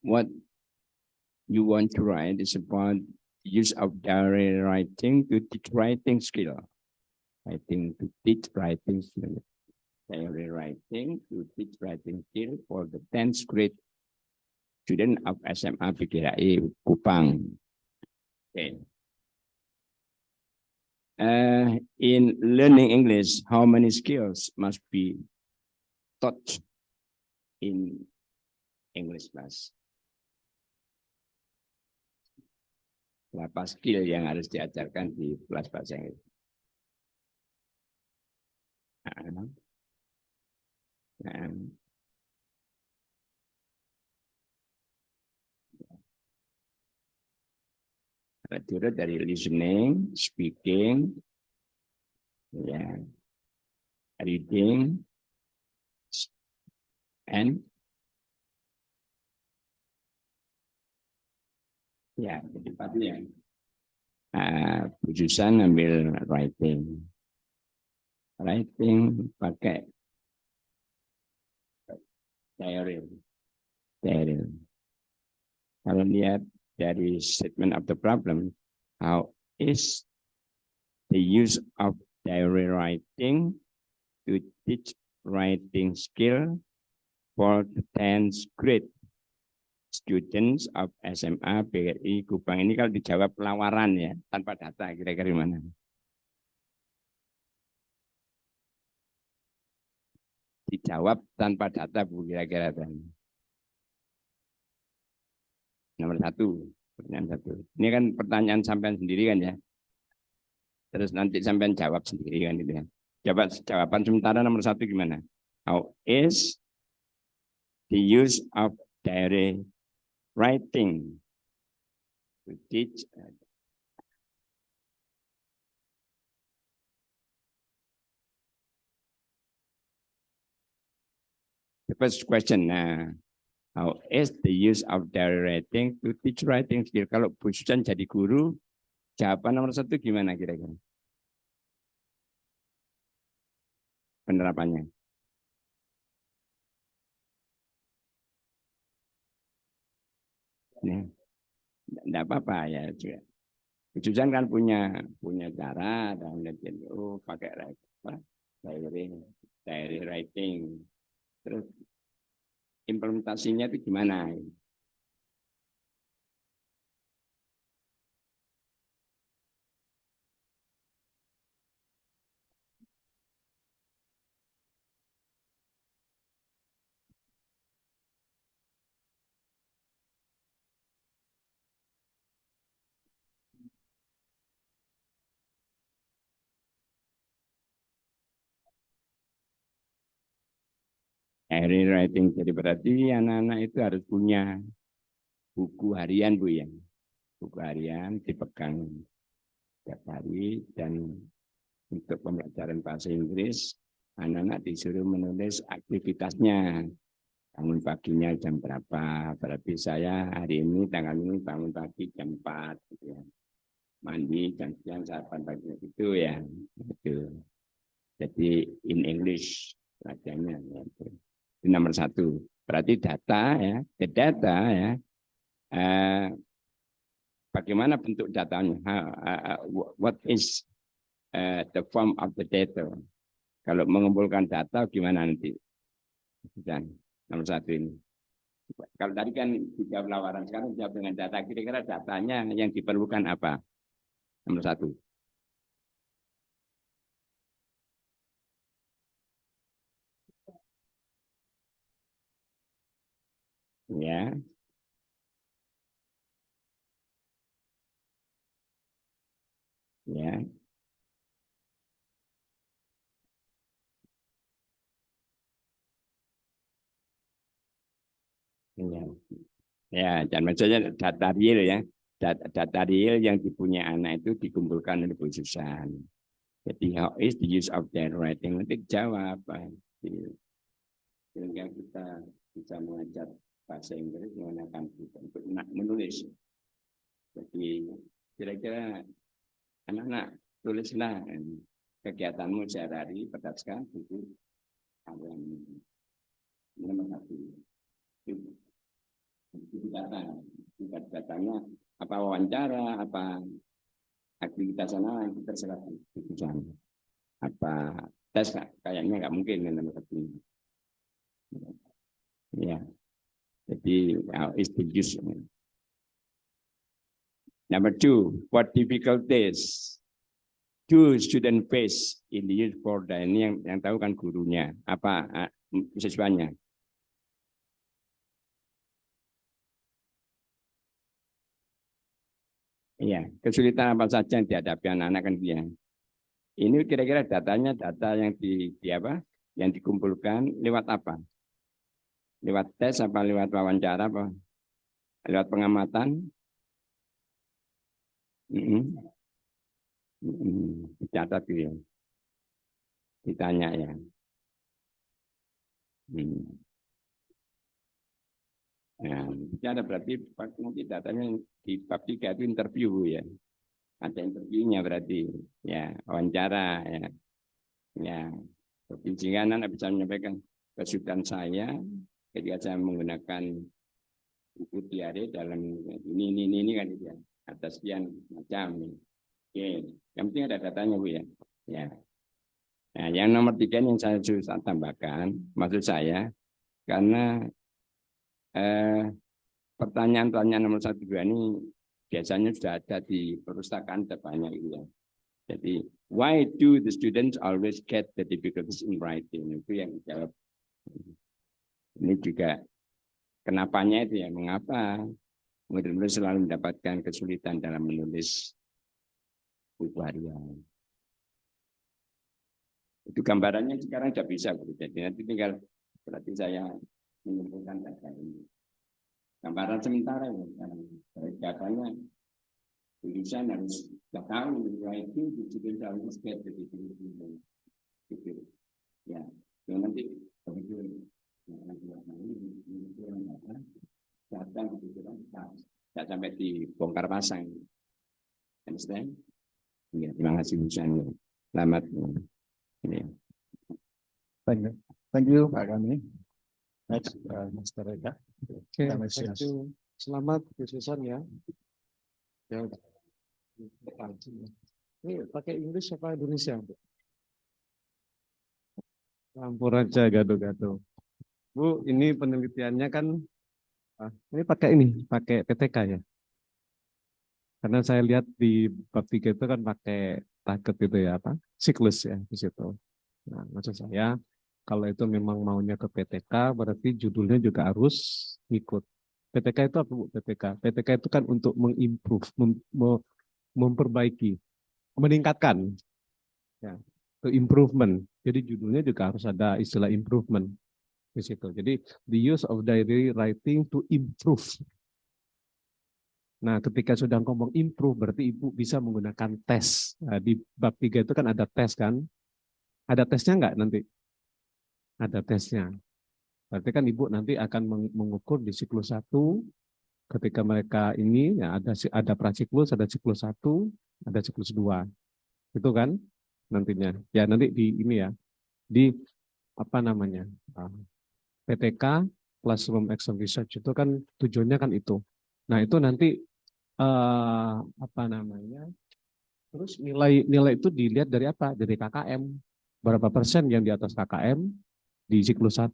S11: What you want to write is about use of diary writing to teach writing skill. Writing to teach writing skill. Diary writing to teach writing skill for the 10th grade student of SMA PGRI Kupang. Okay. In learning English, how many skills must be taught in English class? Berapa skill yang harus diajarkan di kelas bahasa Inggris? Terdiri dari listening, speaking, yeah, reading, and ya, tempatnya. Jurusan ambil writing. Writing pakai diary. Kalau lihat dari statement of the problem, how is the use of diary writing to teach writing skill for the 10th grade students of SMA BRI Kupang? Ini kalau dijawab pelawaran ya, tanpa data, kira-kira gimana? Dijawab tanpa data, Bu, kira-kira. Nomor 1, pertanyaan 1. Ini kan pertanyaan sampean sendiri kan ya. Terus nanti sampean jawab sendiri kan gitu ya. Jawaban sementara nomor 1 gimana? How is the use of diary writing to teach the first question? How is the use of diary writing to teach writing skill? Kalau Bu Susan jadi guru, jawaban nomor 1 gimana kira-kira? Penerapannya. Nah, enggak apa-apa ya juga. Susan kan punya cara dan pakai diary writing. Terus implementasinya itu gimana? Diary writing, jadi berarti anak-anak itu harus punya buku harian Bu ya. Buku harian dipegang setiap hari, dan untuk pembelajaran bahasa Inggris anak-anak disuruh menulis aktivitasnya. Bangun paginya jam berapa? Berarti saya hari ini tanggal ini bangun pagi jam 4 gitu ya. Mandi jam sekian, sarapan pagi itu ya. Itu. Jadi in English latihannya ya. Itu nomor 1. Berarti data ya, data ya. Bagaimana bentuk datanya? What is the form of the data? Kalau mengumpulkan data gimana nanti? Dan nomor 1 ini. Kalau tadi kan dijawab lawaran, sekarang jawab dengan data. Kira-kira datanya yang diperlukan apa? Nomor 1. Ya. Ya. Ya. Ya, dan maksudnya data real ya. Data real yang dipunya anak itu dikumpulkan oleh Bu Susan. Jadi how is the use of their writing? Nanti jawab. Sehingga kita bisa mengajar bahasa Inggris menggunakan untuk menulis. Jadi kira-kira anak-anak tulislah kegiatanmu sehari-hari berdasarkan buku yang nomor 1. Itu datanya apa wawancara, apa aktivitas sana itu terserah keputusan. Apa tes kayaknya nggak mungkin nomor 1. Ya, jadi is the use. Number 2, what difficulties do student face in the use for the, ini yang tahu kan gurunya, apa siswanya. Iya, kesulitan apa saja yang dihadapi anak-anak kan dia. Ini kira-kira datanya data yang di apa? Yang dikumpulkan lewat apa? Lewat tes apa lewat wawancara apa? Lewat pengamatan? Dicatat gitu ya. Ditanya ya. Nah, bicara berarti nanti datanya di bab 3 itu interview ya. Ada interviewnya berarti ya, wawancara ya. Ya. Sehingga anak bisa menyampaikan kesulitan saya ketika saya menggunakan buku diare dalam ini kan gitu ya. Atas sekian macam. Oke, yang penting ada datanya Bu ya. Ya. Nah, yang nomor 3 yang saya susah tambahkan, maksud saya karena pertanyaan-pertanyaan nomor 1 2 ini biasanya sudah ada di perpustakaan banyak itu ya. Jadi why do the students always get the difficulties in writing? Itu yang jawab. Ini juga kenapanya itu ya, mengapa murid-murid selalu mendapatkan kesulitan dalam menulis buku harian. Itu gambarannya sekarang sudah bisa. Jadi nanti tinggal berarti saya mengumpulkan data ini. Gambaran sementara ya. Datanya tulisan harus sudah tahu writing itu harus get gitu. Ya, nanti begitu. Datang gitu kan, tidak sampai dibongkar pasang. Understand? Ya, terima kasih Busan. Selamat. Ini.
S2: Thank you Pak Kami. Next, Master Eka.
S8: Oke, selamat Bu Susan ya. Ini pakai Inggris apa Indonesia? Campur aja gaduh-gaduh. Bu, ini penelitiannya kan, ini pakai PTK ya. Karena saya lihat di bab 3 itu kan pakai target itu ya, apa? Siklus ya di situ. Nah, maksud saya kalau itu memang maunya ke PTK, berarti judulnya juga harus ikut. PTK itu apa, Bu? PTK itu kan untuk mengimprove, memperbaiki, meningkatkan, ya, itu improvement. Jadi judulnya juga harus ada istilah improvement di situ. Jadi the use of diary writing to improve. Nah, ketika sudah ngomong improve, berarti Ibu bisa menggunakan tes. Nah, di bab 3 itu kan ada tes kan? Ada tesnya enggak nanti? Ada tesnya. Berarti kan Ibu nanti akan mengukur di siklus 1, ketika mereka ini ya ada prasiklus, ada siklus 1, ada siklus 2. Itu kan nantinya. Ya nanti di ini ya, di apa namanya? PTK Classroom Action Research itu kan tujuannya kan itu. Nah, itu nanti apa namanya? Terus nilai itu dilihat dari apa? Dari KKM. Berapa persen yang di atas KKM di siklus 1,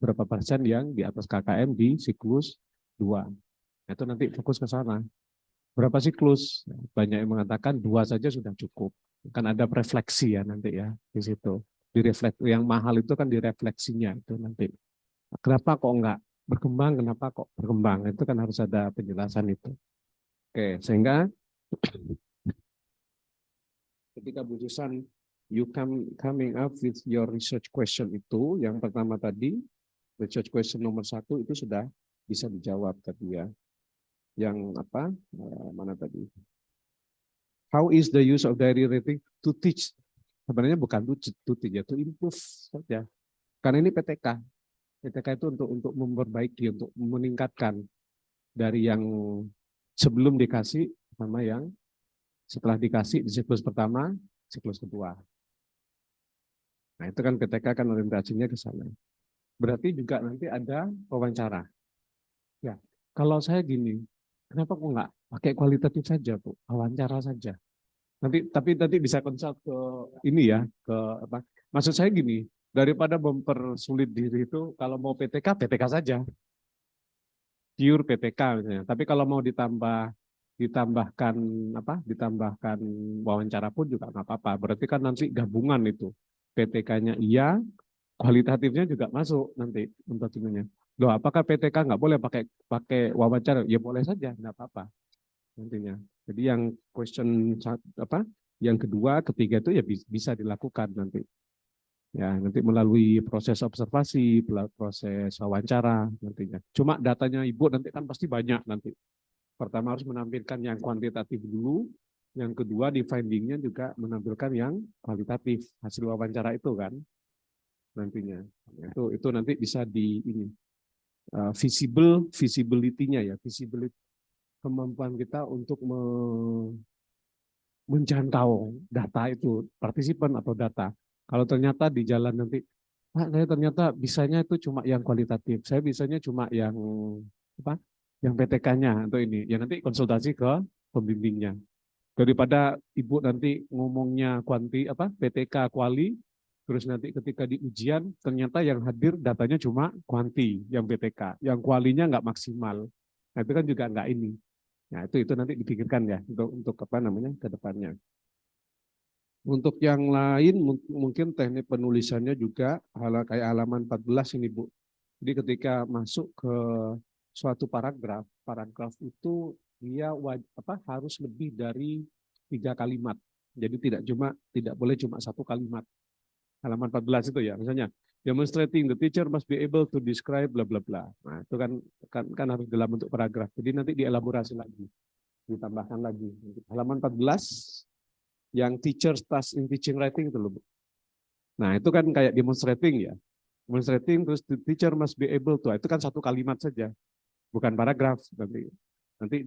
S8: berapa persen yang di atas KKM di siklus 2. Itu nanti fokus ke sana. Berapa siklus? Banyak yang mengatakan 2 saja sudah cukup. Kan ada refleksi ya nanti ya di situ. Yang mahal itu kan direfleksinya itu nanti. Kenapa kok enggak berkembang? Kenapa kok berkembang? Itu kan harus ada penjelasan itu. Oke, sehingga ketika Bu Susan you coming up with your research question itu, yang pertama tadi research question nomor 1 itu sudah bisa dijawab tadi ya. Yang apa? Mana tadi? How is the use of diary writing to teach? Sebenarnya bukan to teach ya, to improve saja. Karena ini PTK. PTK itu untuk memperbaiki, untuk meningkatkan dari yang sebelum dikasih sama yang setelah dikasih di siklus pertama, siklus kedua. Nah, itu kan PTK kan orientasinya ke sana. Berarti juga nanti ada wawancara. Ya, kalau saya gini, kenapa kok nggak pakai kualitatif saja, Bu? Wawancara saja. Nanti bisa konsult ke ini ya, ke apa? Maksud saya gini, daripada mempersulit diri itu, kalau mau PTK, PTK saja. Pure PTK misalnya. Tapi kalau mau ditambahkan wawancara pun juga nggak apa-apa. Berarti kan nanti gabungan itu. PTK-nya iya, kualitatifnya juga masuk nanti untuk ininya. Loh, apakah PTK nggak boleh pakai wawancara? Ya boleh saja, nggak apa-apa nantinya. Jadi yang question yang kedua, ketiga itu ya bisa dilakukan nanti. Ya, nanti melalui proses observasi, proses wawancara nantinya. Cuma datanya Ibu nanti kan pasti banyak nanti. Pertama harus menampilkan yang kuantitatif dulu, yang kedua di findingnya juga menampilkan yang kualitatif hasil wawancara itu kan nantinya. Itu nanti bisa di ini visibility-nya ya, visibility kemampuan kita untuk menjangkau data itu, partisipan atau data. Kalau ternyata di jalan nanti, Pak, saya ternyata bisanya itu cuma yang kualitatif, saya bisanya cuma yang apa? Yang PTK-nya atau ini. Ya nanti konsultasi ke pembimbingnya. Daripada Ibu nanti ngomongnya PTK kuali, terus nanti ketika di ujian ternyata yang hadir datanya cuma kuanti, yang PTK, yang kualinya nggak maksimal. Nah, itu kan juga nggak ini. Nah, itu nanti dipikirkan ya untuk apa namanya ke depannya. Untuk yang lain mungkin teknik penulisannya juga kayak halaman 14 ini Bu. Jadi ketika masuk ke suatu paragraf itu dia harus lebih dari 3 kalimat. Jadi tidak boleh cuma 1 kalimat. Halaman 14 itu ya, misalnya demonstrating the teacher must be able to describe bla bla bla. Nah, itu kan harus dalam bentuk paragraf. Jadi nanti dielaborasi lagi, ditambahkan lagi. Halaman 14 yang teacher's task in teaching writing itu loh, Bu. Nah, itu kan kayak demonstrating ya. Demonstrating terus the teacher must be able to. Itu kan 1 kalimat saja. Bukan paragraf nanti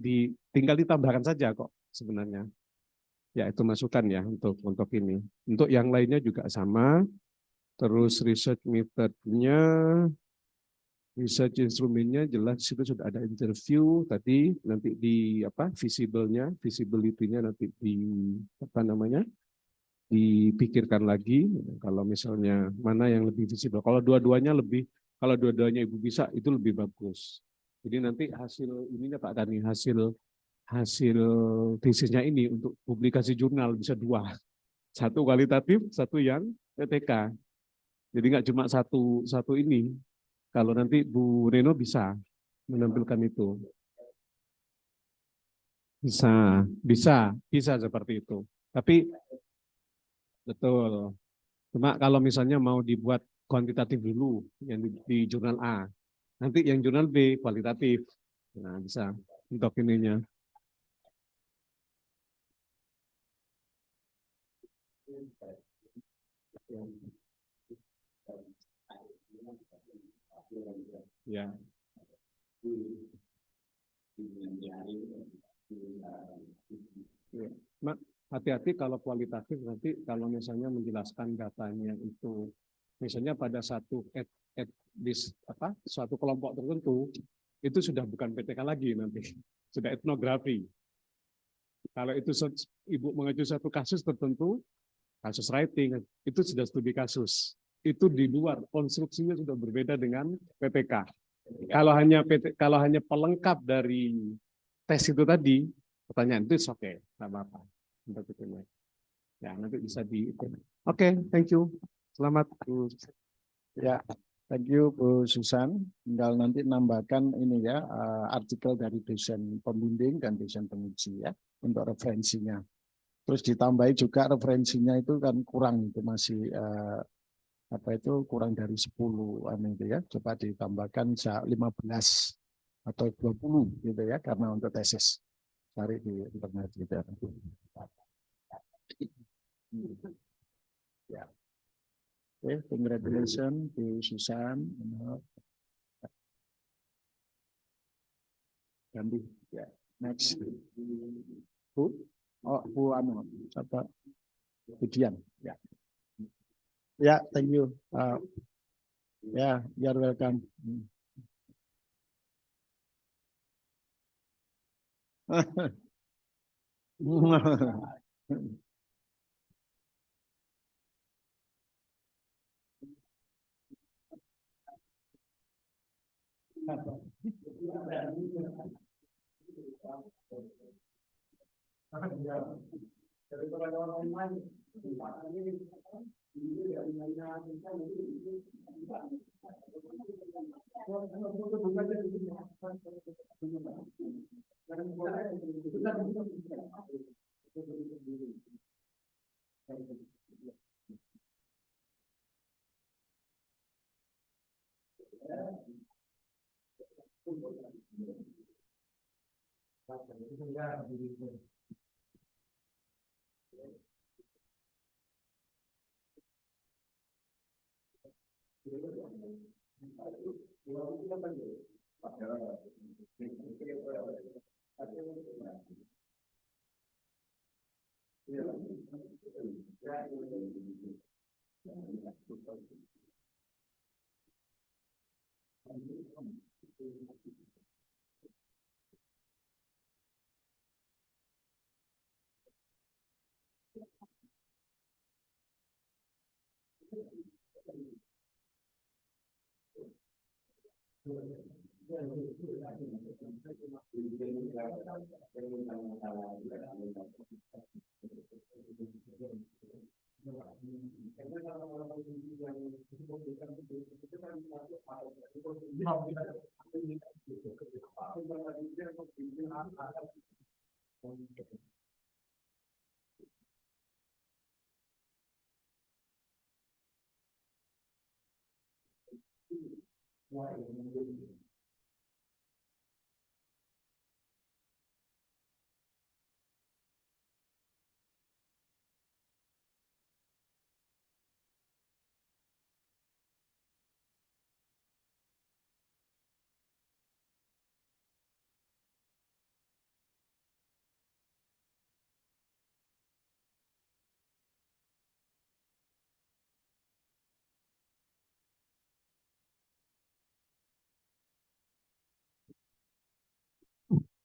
S8: tinggal ditambahkan saja kok sebenarnya. Ya, itu masukan ya untuk ini. Untuk yang lainnya juga sama. Terus research methodnya Research instrumennya jelas itu sudah ada interview tadi, nanti di apa visibility-nya nanti di apa namanya dipikirkan lagi. Kalau misalnya mana yang lebih visible, kalau dua-duanya ibu bisa itu lebih bagus. Jadi nanti hasil ininya Pak Dani, hasil tesisnya ini untuk publikasi jurnal bisa dua, satu kualitatif, satu yang PTK. Jadi nggak cuma satu ini. Kalau nanti Bu Reno bisa menampilkan itu. Bisa seperti itu. Tapi betul. Cuma kalau misalnya mau dibuat kuantitatif dulu yang di jurnal A, nanti yang jurnal B kualitatif. Nah, bisa untuk ininya. Ya. Mak, hati-hati kalau kualitatif nanti kalau misalnya menjelaskan datanya itu misalnya pada suatu kelompok tertentu itu sudah bukan PTK lagi nanti, sudah etnografi. Kalau itu ibu mengacu satu kasus tertentu, kasus writing itu sudah studi kasus. Itu di luar, konstruksinya sudah berbeda dengan PTK. Kalau hanya pelengkap dari tes itu tadi, pertanyaan itu oke, nggak apa-apa. Untuk itu ya nanti bisa Oke, thank you. Selamat Bu.
S2: Ya, thank you Bu Susan. Tinggal nanti nambahkan ini ya artikel dari dosen pembimbing dan dosen penguji ya untuk referensinya. Terus ditambahi juga referensinya itu kan kurang itu masih kurang dari 10 itu ya. Coba ditambahkan 15 atau 20 gitu ya karena untuk tesis. Cari di internet gitu ya. Ya. Oke, congratulations Bu Susan. Ganti ya. Next. Bu. Oh, Bu apa? Budian. Ya. Ya, thank you. Ya, you're welcome.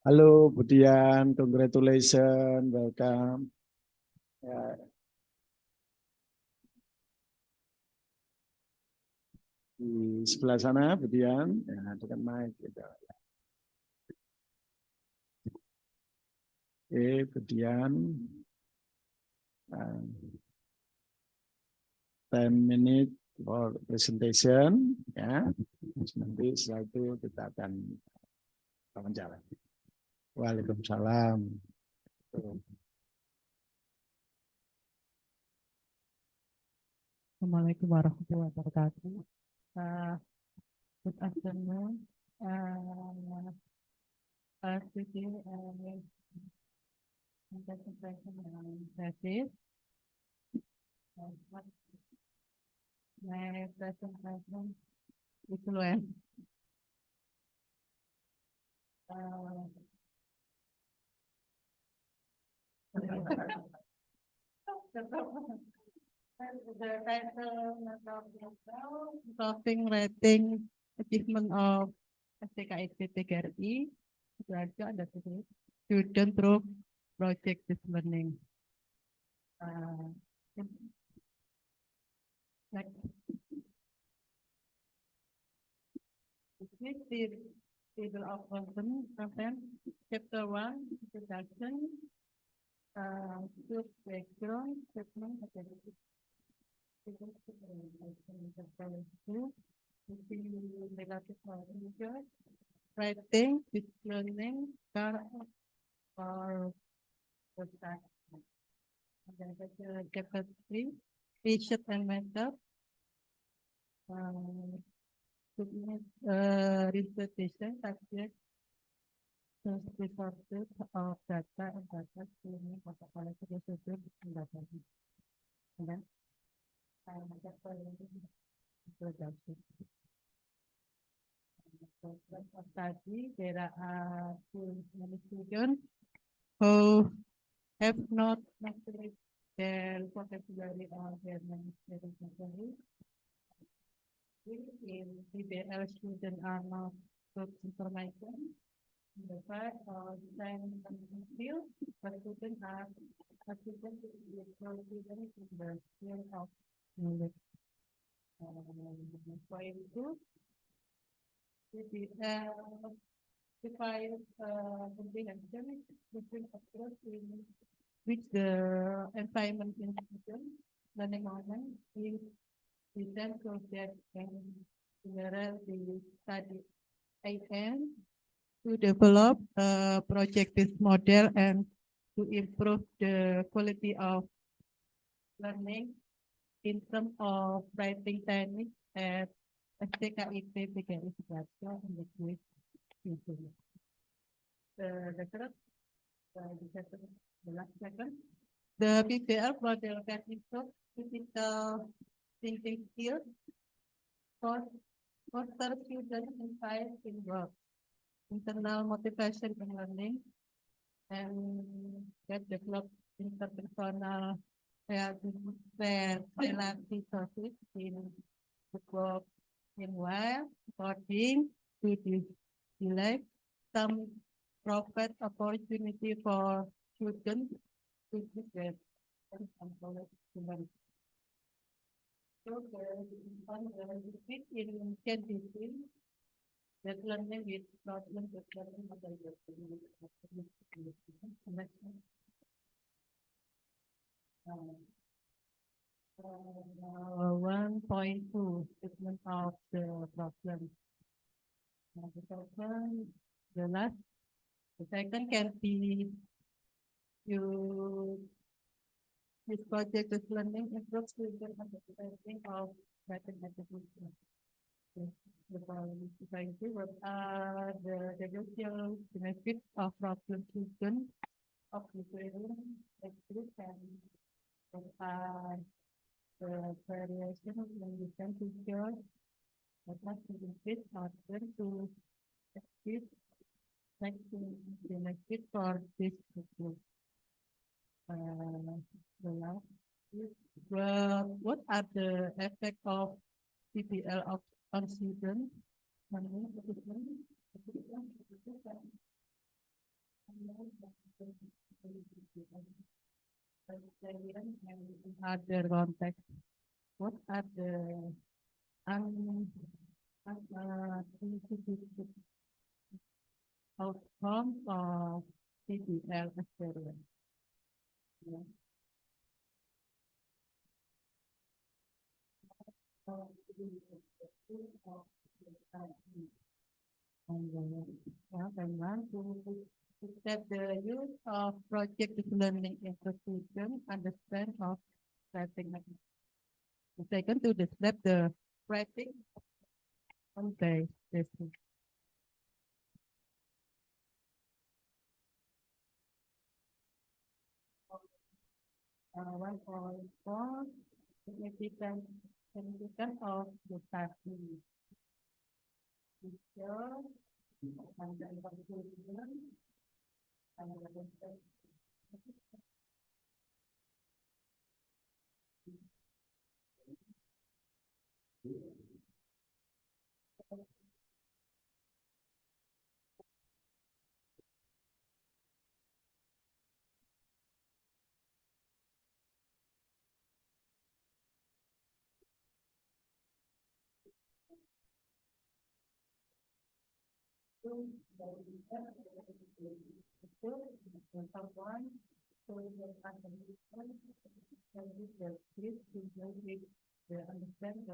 S2: Halo Budian, congratulations, welcome. Ya, di sebelah sana Budian, ya, dengan mic gitu. Oke, Budian. 10 minutes for presentation, ya. Terus nanti setelah itu kita akan wawancara. Waalaikumsalam.
S13: Assalamualaikum warahmatullahi wabarakatuh. Good afternoon. Today, presentation on thesis. My presentation is when the title Solving Rating Achievement of STKIP TGRI berarti ada tulis Student Through Project Based Learning. Next. This is table of content, chapter 1, introduction, background, statement, academic. Writing, learning, or chapter 3, research and method. Representation subject resources of data and data streaming protocol introduction. And then study there are many students who have not mastered their vocabulary or their vocabulary. In PBL students are not good information. The fact or design field, but students are students in the field of knowledge. Point two, define comprehension between approach in which the environment institution learning moment is designed so that can general the study IN to develop a project-based model and to improve the quality of learning in terms of writing technique and STKIP PGRI Sidoarjo and the quiz. The last second, the PBL model can improve critical thinking skills for foster student insight in work, internal motivation in learning, and get develop interpersonal relation sources in the work in while according to this select some profit opportunity for students to get some knowledge. So the fit in can be seen that learning with problem that learning model. 1.2 statement of the problem. The problem, the last, the second can be you this project is learning improves student understanding of mathematics. What are the beneficial benefits of problem solution of the exist and what are the variation in different features that must be benefit order to achieve benefit for this group. The last is, what are the effects of PBL on students? And other context, what are the unanticipated outcome of CPL experience? Yeah. And and one to step the use of project learning institution understand of writing. The second to describe the writing. Okay, this is one point four significant of the study. Teacher and the evaluation and the someone so the understand the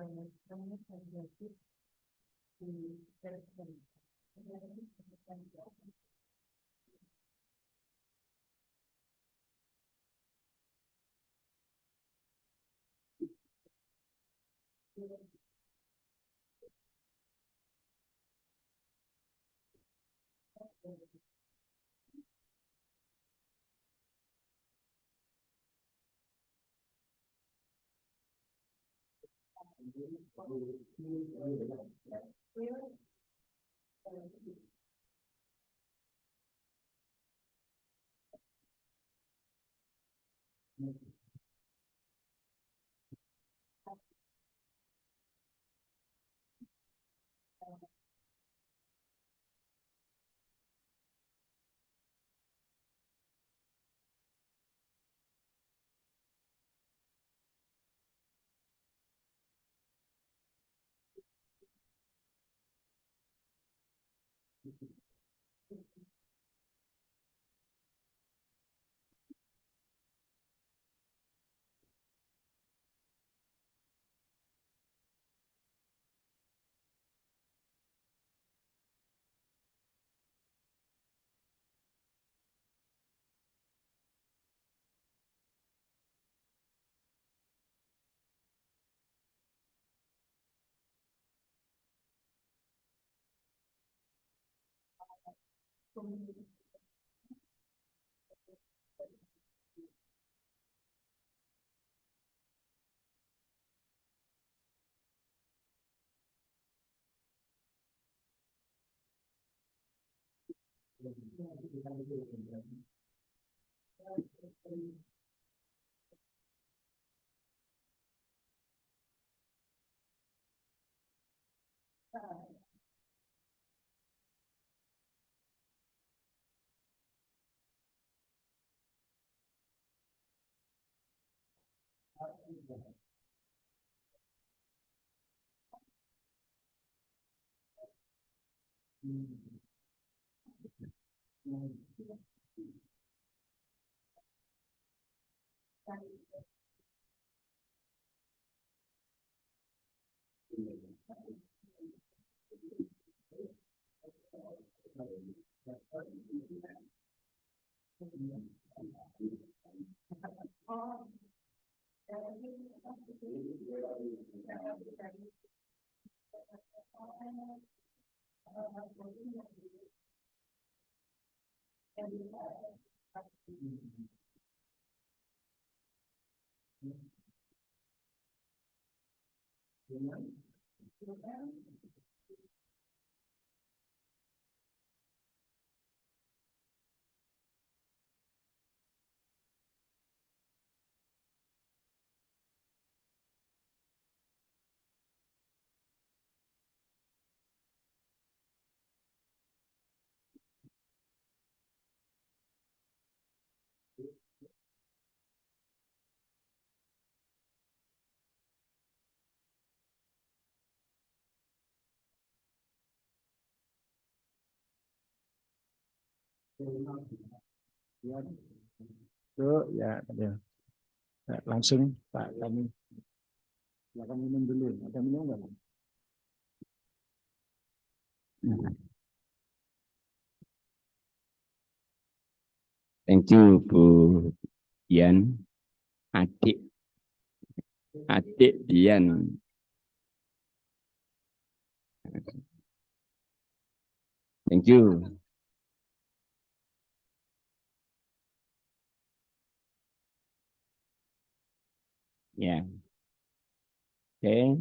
S2: Itu ya, ya. Nah, langsung Pak kami silakan minum dulu. Ada minum nggak?
S11: Thank you, Bu Dian. Adik Dian. Thank you. Ya. Oke.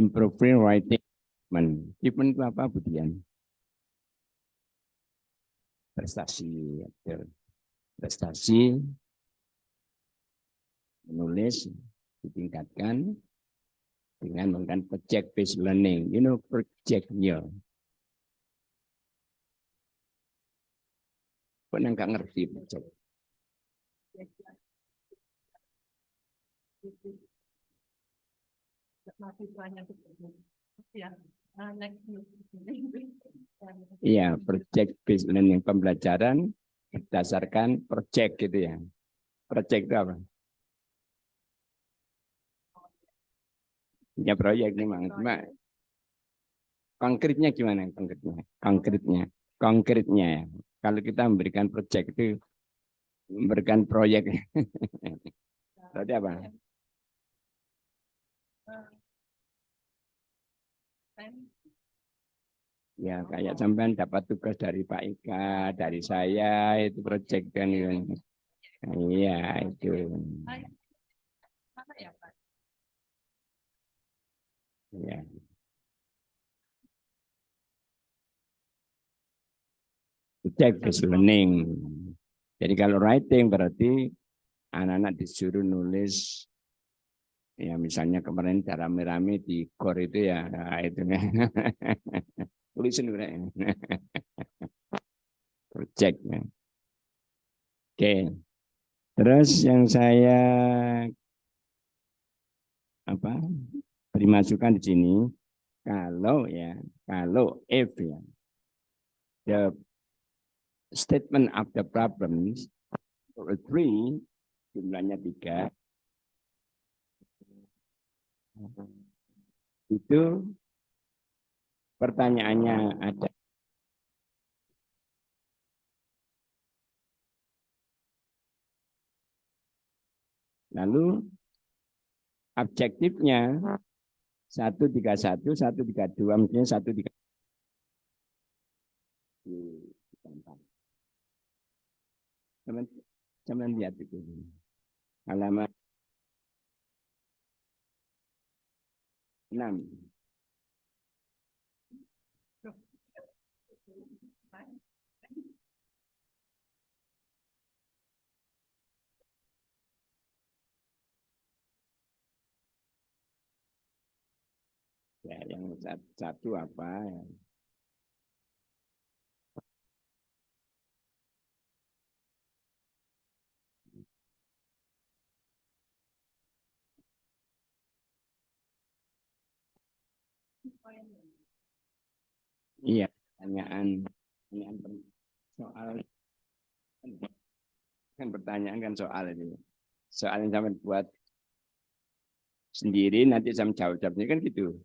S11: Improving writing. Achievement itu apa, Bu Dian? Prestasi. Prestasi menulis ditingkatkan dengan menggunakan project based learning. You know projectnya. Kok nggak ngerti project? Iya, project based learning, pembelajaran berdasarkan project gitu ya. Project itu apa? Ya proyek memang, cuma konkretnya gimana? Konkretnya ya. Kalau kita memberikan project itu memberikan proyek, berarti apa? Ya kayak sampean dapat tugas dari Pak Ika, dari saya itu project kan. Iya itu. Ya. Project based learning. Jadi kalau writing berarti anak-anak disuruh nulis. Ya misalnya kemarin cara rame-rame di core itu ya, nah, itu tulisin project. Ya. Oke. Terus yang saya beri masukan di sini, kalau if ya, the statement of the problems three, jumlahnya 3, itu pertanyaannya ada. Lalu objektifnya 131, 132, mungkin 132. Teman lihat itu. Halaman 6. Ya, yang satu apa? Iya, pertanyaan soal kan pertanyaan kan soal ini. Soal yang sama buat sendiri nanti sama jawab-jawabnya kan gitu.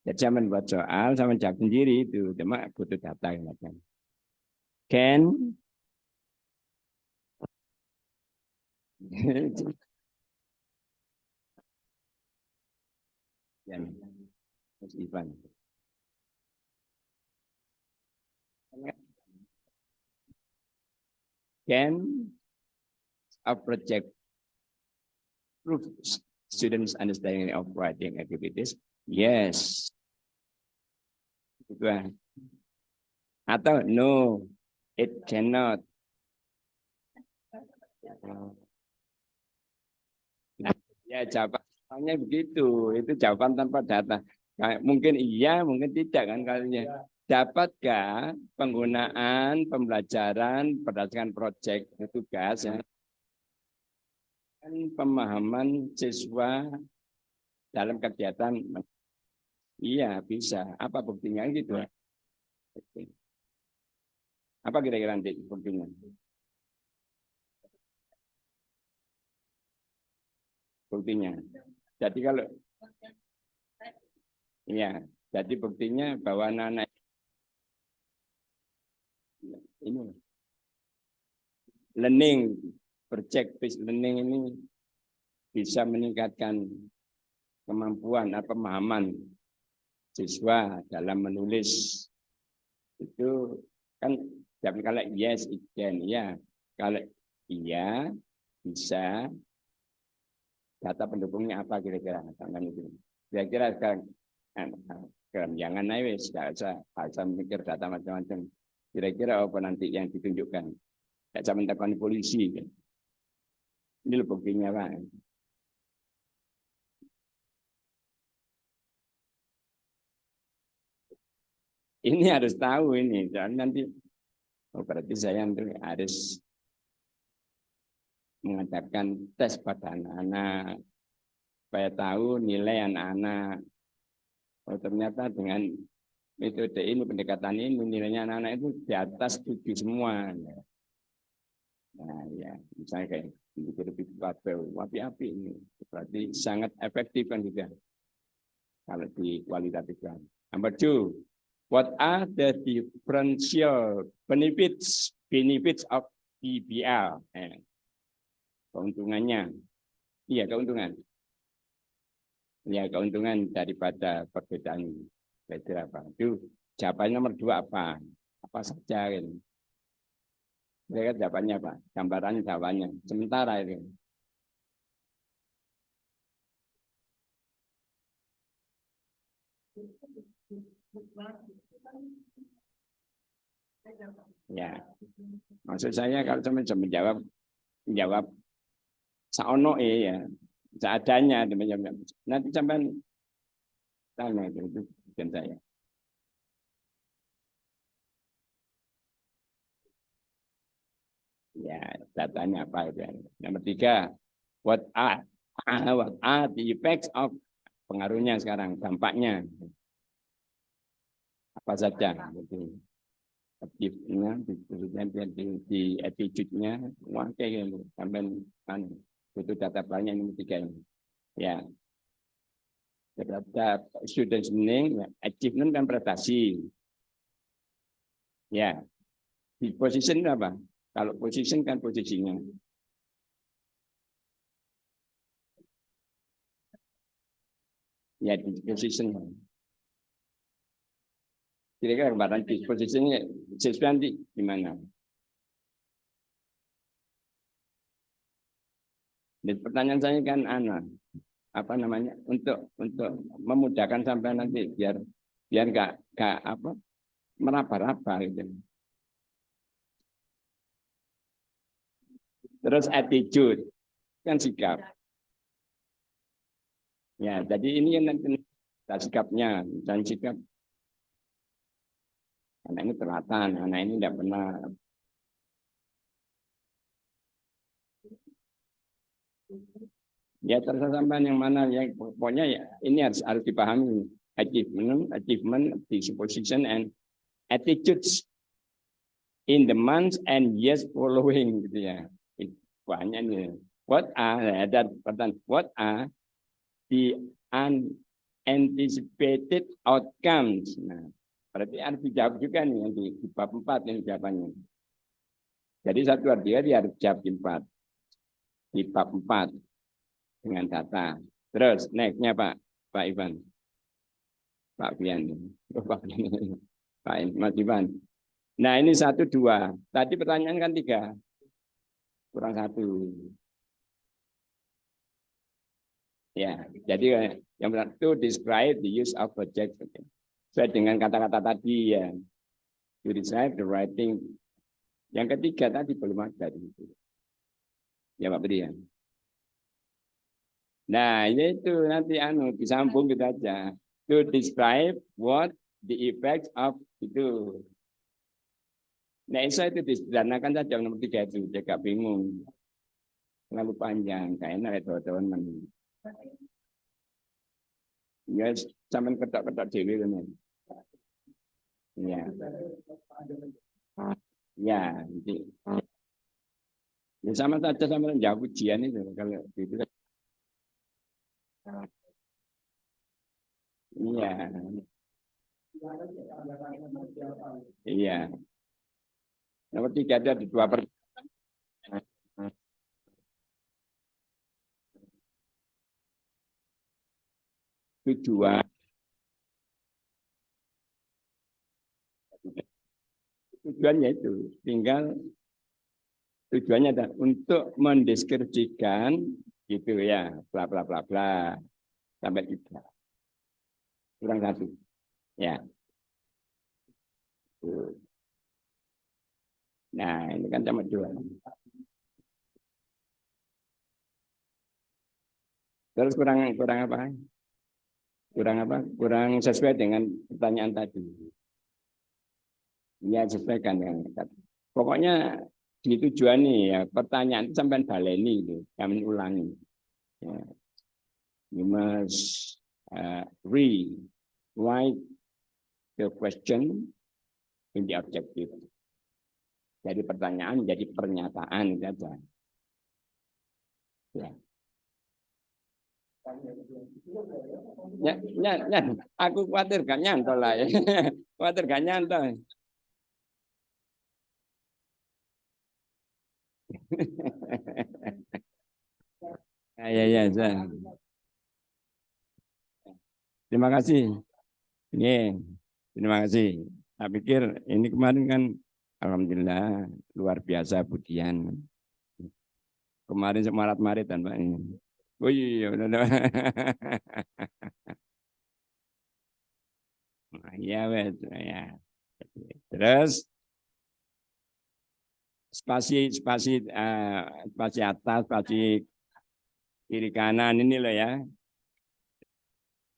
S11: Jadi sama buat soal sama jawab sendiri itu, cuma butuh data kan. Can ya, Mas Ivan. Can a project prove students' understanding of writing activities? Yes. Atau no, it cannot. Ya jawabannya begitu, itu jawaban tanpa data. Mungkin iya, mungkin tidak kan kalinya. Dapatkah penggunaan pembelajaran berdasarkan proyek tugas ya? Pemahaman siswa dalam kegiatan. Iya bisa. Apa buktinya gitu? Apa kira-kira nanti buktinya? Buktinya. Jadi kalau ya, jadi buktinya bahwa anak-anak ini learning, project based learning ini bisa meningkatkan kemampuan atau pemahaman siswa dalam menulis. Itu kan kalau yes it can, ya. Kalau iya bisa, data pendukungnya apa kira-kira? Kira-kira sekarang jangan naik, nggak usah mikir data macam-macam. Kira-kira apa nanti yang ditunjukkan? Tidak usah mentakoni polisi. Kan? Ini buktinya, Pak. Ini harus tahu ini, jangan nanti berarti saya harus mengadakan tes pada anak-anak supaya tahu nilai anak-anak. Oh, ternyata dengan metode ini, pendekatan ini, nilainya anak-anak itu di atas 7 semua. Nah, ya, misalnya kayak lebih api-api ini, berarti sangat efektif kan juga kalau di kualitatif. Number 2, what are the differential benefits of DBL? Keuntungannya, iya keuntungan. Ya, keuntungan daripada perbedaan ini. Kira-kira apa? Itu jawabannya nomor 2 apa? Apa saja ini? Kira-kira jawabannya apa? Gambaran jawabannya. Sementara itu. Ya, maksud saya kalau saya menjawab saono ya, seadanya nanti sampai tanya itu bukan saya. Ya, datanya apa itu? Nomor 3, what are the effects of, pengaruhnya sekarang, dampaknya apa saja? Aktifnya, di attitude-nya, kayak gitu. Sampai itu data banyak nomor 3 ini. Ya, data student learning, achievement dan prestasi. Ya, di position apa? Kalau position kan posisinya. Ya, di position. Kira-kira gambaran di posisinya siswa nanti gimana? Dan pertanyaan saya kan apa namanya, untuk memudahkan sampai nanti biar nggak apa meraba-raba gitu. Terus attitude kan sikap. Ya, jadi ini yang nanti sikapnya dan sikap. Anak ini telatan, anak ini tidak pernah. Ya terserah sampai yang mana, yang pokoknya ya ini harus dipahami. Achievement, disposition, and attitudes in the months and years following gitu ya. Banyak nih. What are the unanticipated outcomes? Nah, berarti harus dijawab juga nih yang di bab 4 yang jawabannya. Jadi satu dia harus jawab di bab 4 dengan data. Terus next-nya Pak Ivan. Pak Bian. Pak Mas Ivan. Nah, ini 1, 2. Tadi pertanyaan kan 3. Kurang 1. Ya, jadi yang benar itu describe the use of project. Sesuai dengan kata-kata tadi ya. To describe the writing. Yang ketiga tadi belum ada di situ. Ya Pak Budi ya. Nah, ini itu nanti disambung gitu aja. To describe what the effects of itu. Nah, itu disederhanakan saja nomor 3 itu. Jaga bingung. Terlalu panjang. Kayaknya ada teman-teman. Ya, sampai ketok-ketok dewi kan. Ya. Ya, nanti. Ya sama saja sama menjawab ujian itu kalau gitu. Iya, iya. Nomor 3 ada di 2 tujuan. Tujuannya itu tinggal tujuannya adalah untuk mendeskripsikan gitu ya, bla bla bla bla sampai 3. Kurang 1. Ya. Tuh. Nah, ini kan cuma 2. Terus kurang kurang apa? Kurang apa? Kurang sesuai dengan pertanyaan tadi. Ya, sesuaikan dengan tadi. Pokoknya di tujuan nih ya, pertanyaan itu sampai baleni itu, kami ulangi. Ya. You must rewrite the question in the objective. Jadi pertanyaan jadi pernyataan saja. Ya. Ya, aku khawatir gak nyantol lah ya. Khawatir gak nyantol. Ya. Terima kasih. Ini, terima kasih. Saya pikir ini kemarin kan, alhamdulillah luar biasa Budian. Kemarin semarat-maritan Pak. Oh iya, benar. Iya, wes, ya. Terus spasi atas, spasi kiri kanan ini loh ya.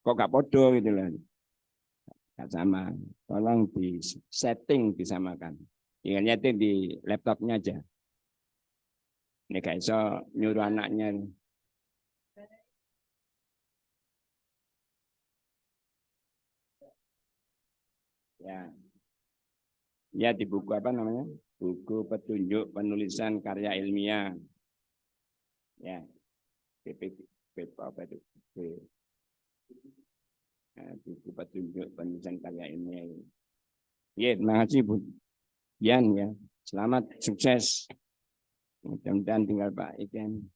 S11: Kok gak podo gitu loh. Gak sama. Tolong di setting disamakan. Ingatnya itu di laptopnya aja. Ini gak iso nyuruh anaknya. Ya. Ya di buku apa namanya? Buku petunjuk penulisan karya ilmiah. Ya. Apa itu? Buku petunjuk penulisan karya ilmiah. Ya, terima kasih Bu Yan ya. Selamat sukses. Mudah-mudahan tinggal Pak Iken.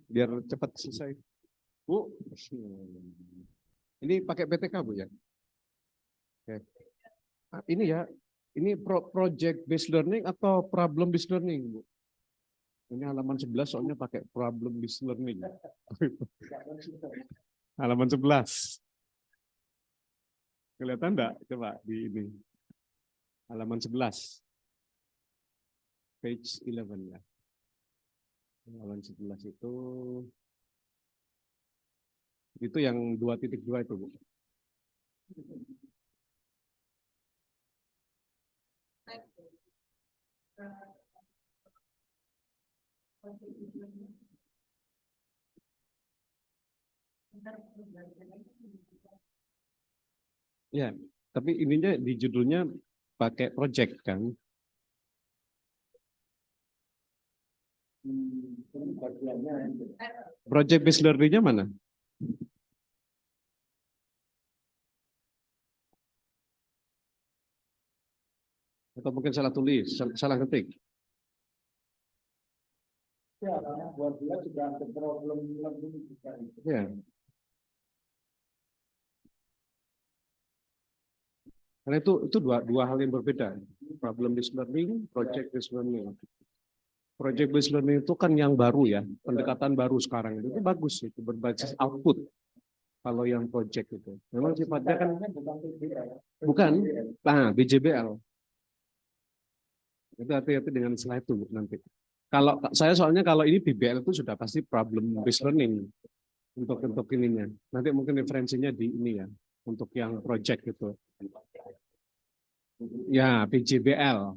S8: Biar cepat selesai. Bu, ini pakai PTK Bu ya? Oke. Ini ya, ini project based learning atau problem based learning Bu? Ini halaman 11 soalnya pakai problem based learning. Halaman 11. Kelihatan enggak? Coba di ini. Halaman 11. Page 11 ya. Halaman 11 itu yang 2.2 itu Bu. Ya, tapi ininya di judulnya pakai project kan. Project based learning-nya mana? Atau mungkin salah tulis, salah ketik. Ya. Karena itu dua hal yang berbeda. Problem based learning, project based learning. Project based learning itu kan yang baru ya, pendekatan baru sekarang itu bagus itu berbasis output. Kalau yang project itu, memang sifatnya kan bukan, nah BJBL. Itu hati-hati dengan istilah itu nanti. Kalau saya soalnya kalau ini BBL itu sudah pasti problem based learning untuk ininya. Nanti mungkin referensinya di ini ya untuk yang project itu. Ya PJBL.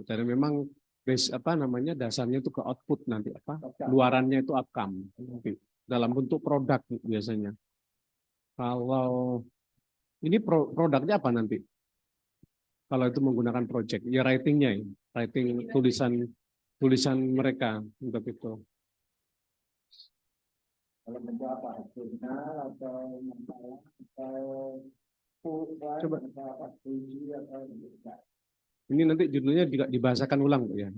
S8: Jadi memang base apa namanya dasarnya itu ke output nanti apa luarannya itu outcome nanti dalam bentuk produk biasanya. Kalau ini produknya apa nanti? Kalau itu menggunakan project, ya writingnya, ya. Writing tulisan mereka untuk itu. Kalau bentuk apa? Jurnal atau masalah atau coba. Ini nanti judulnya juga dibahasakan ulang ya.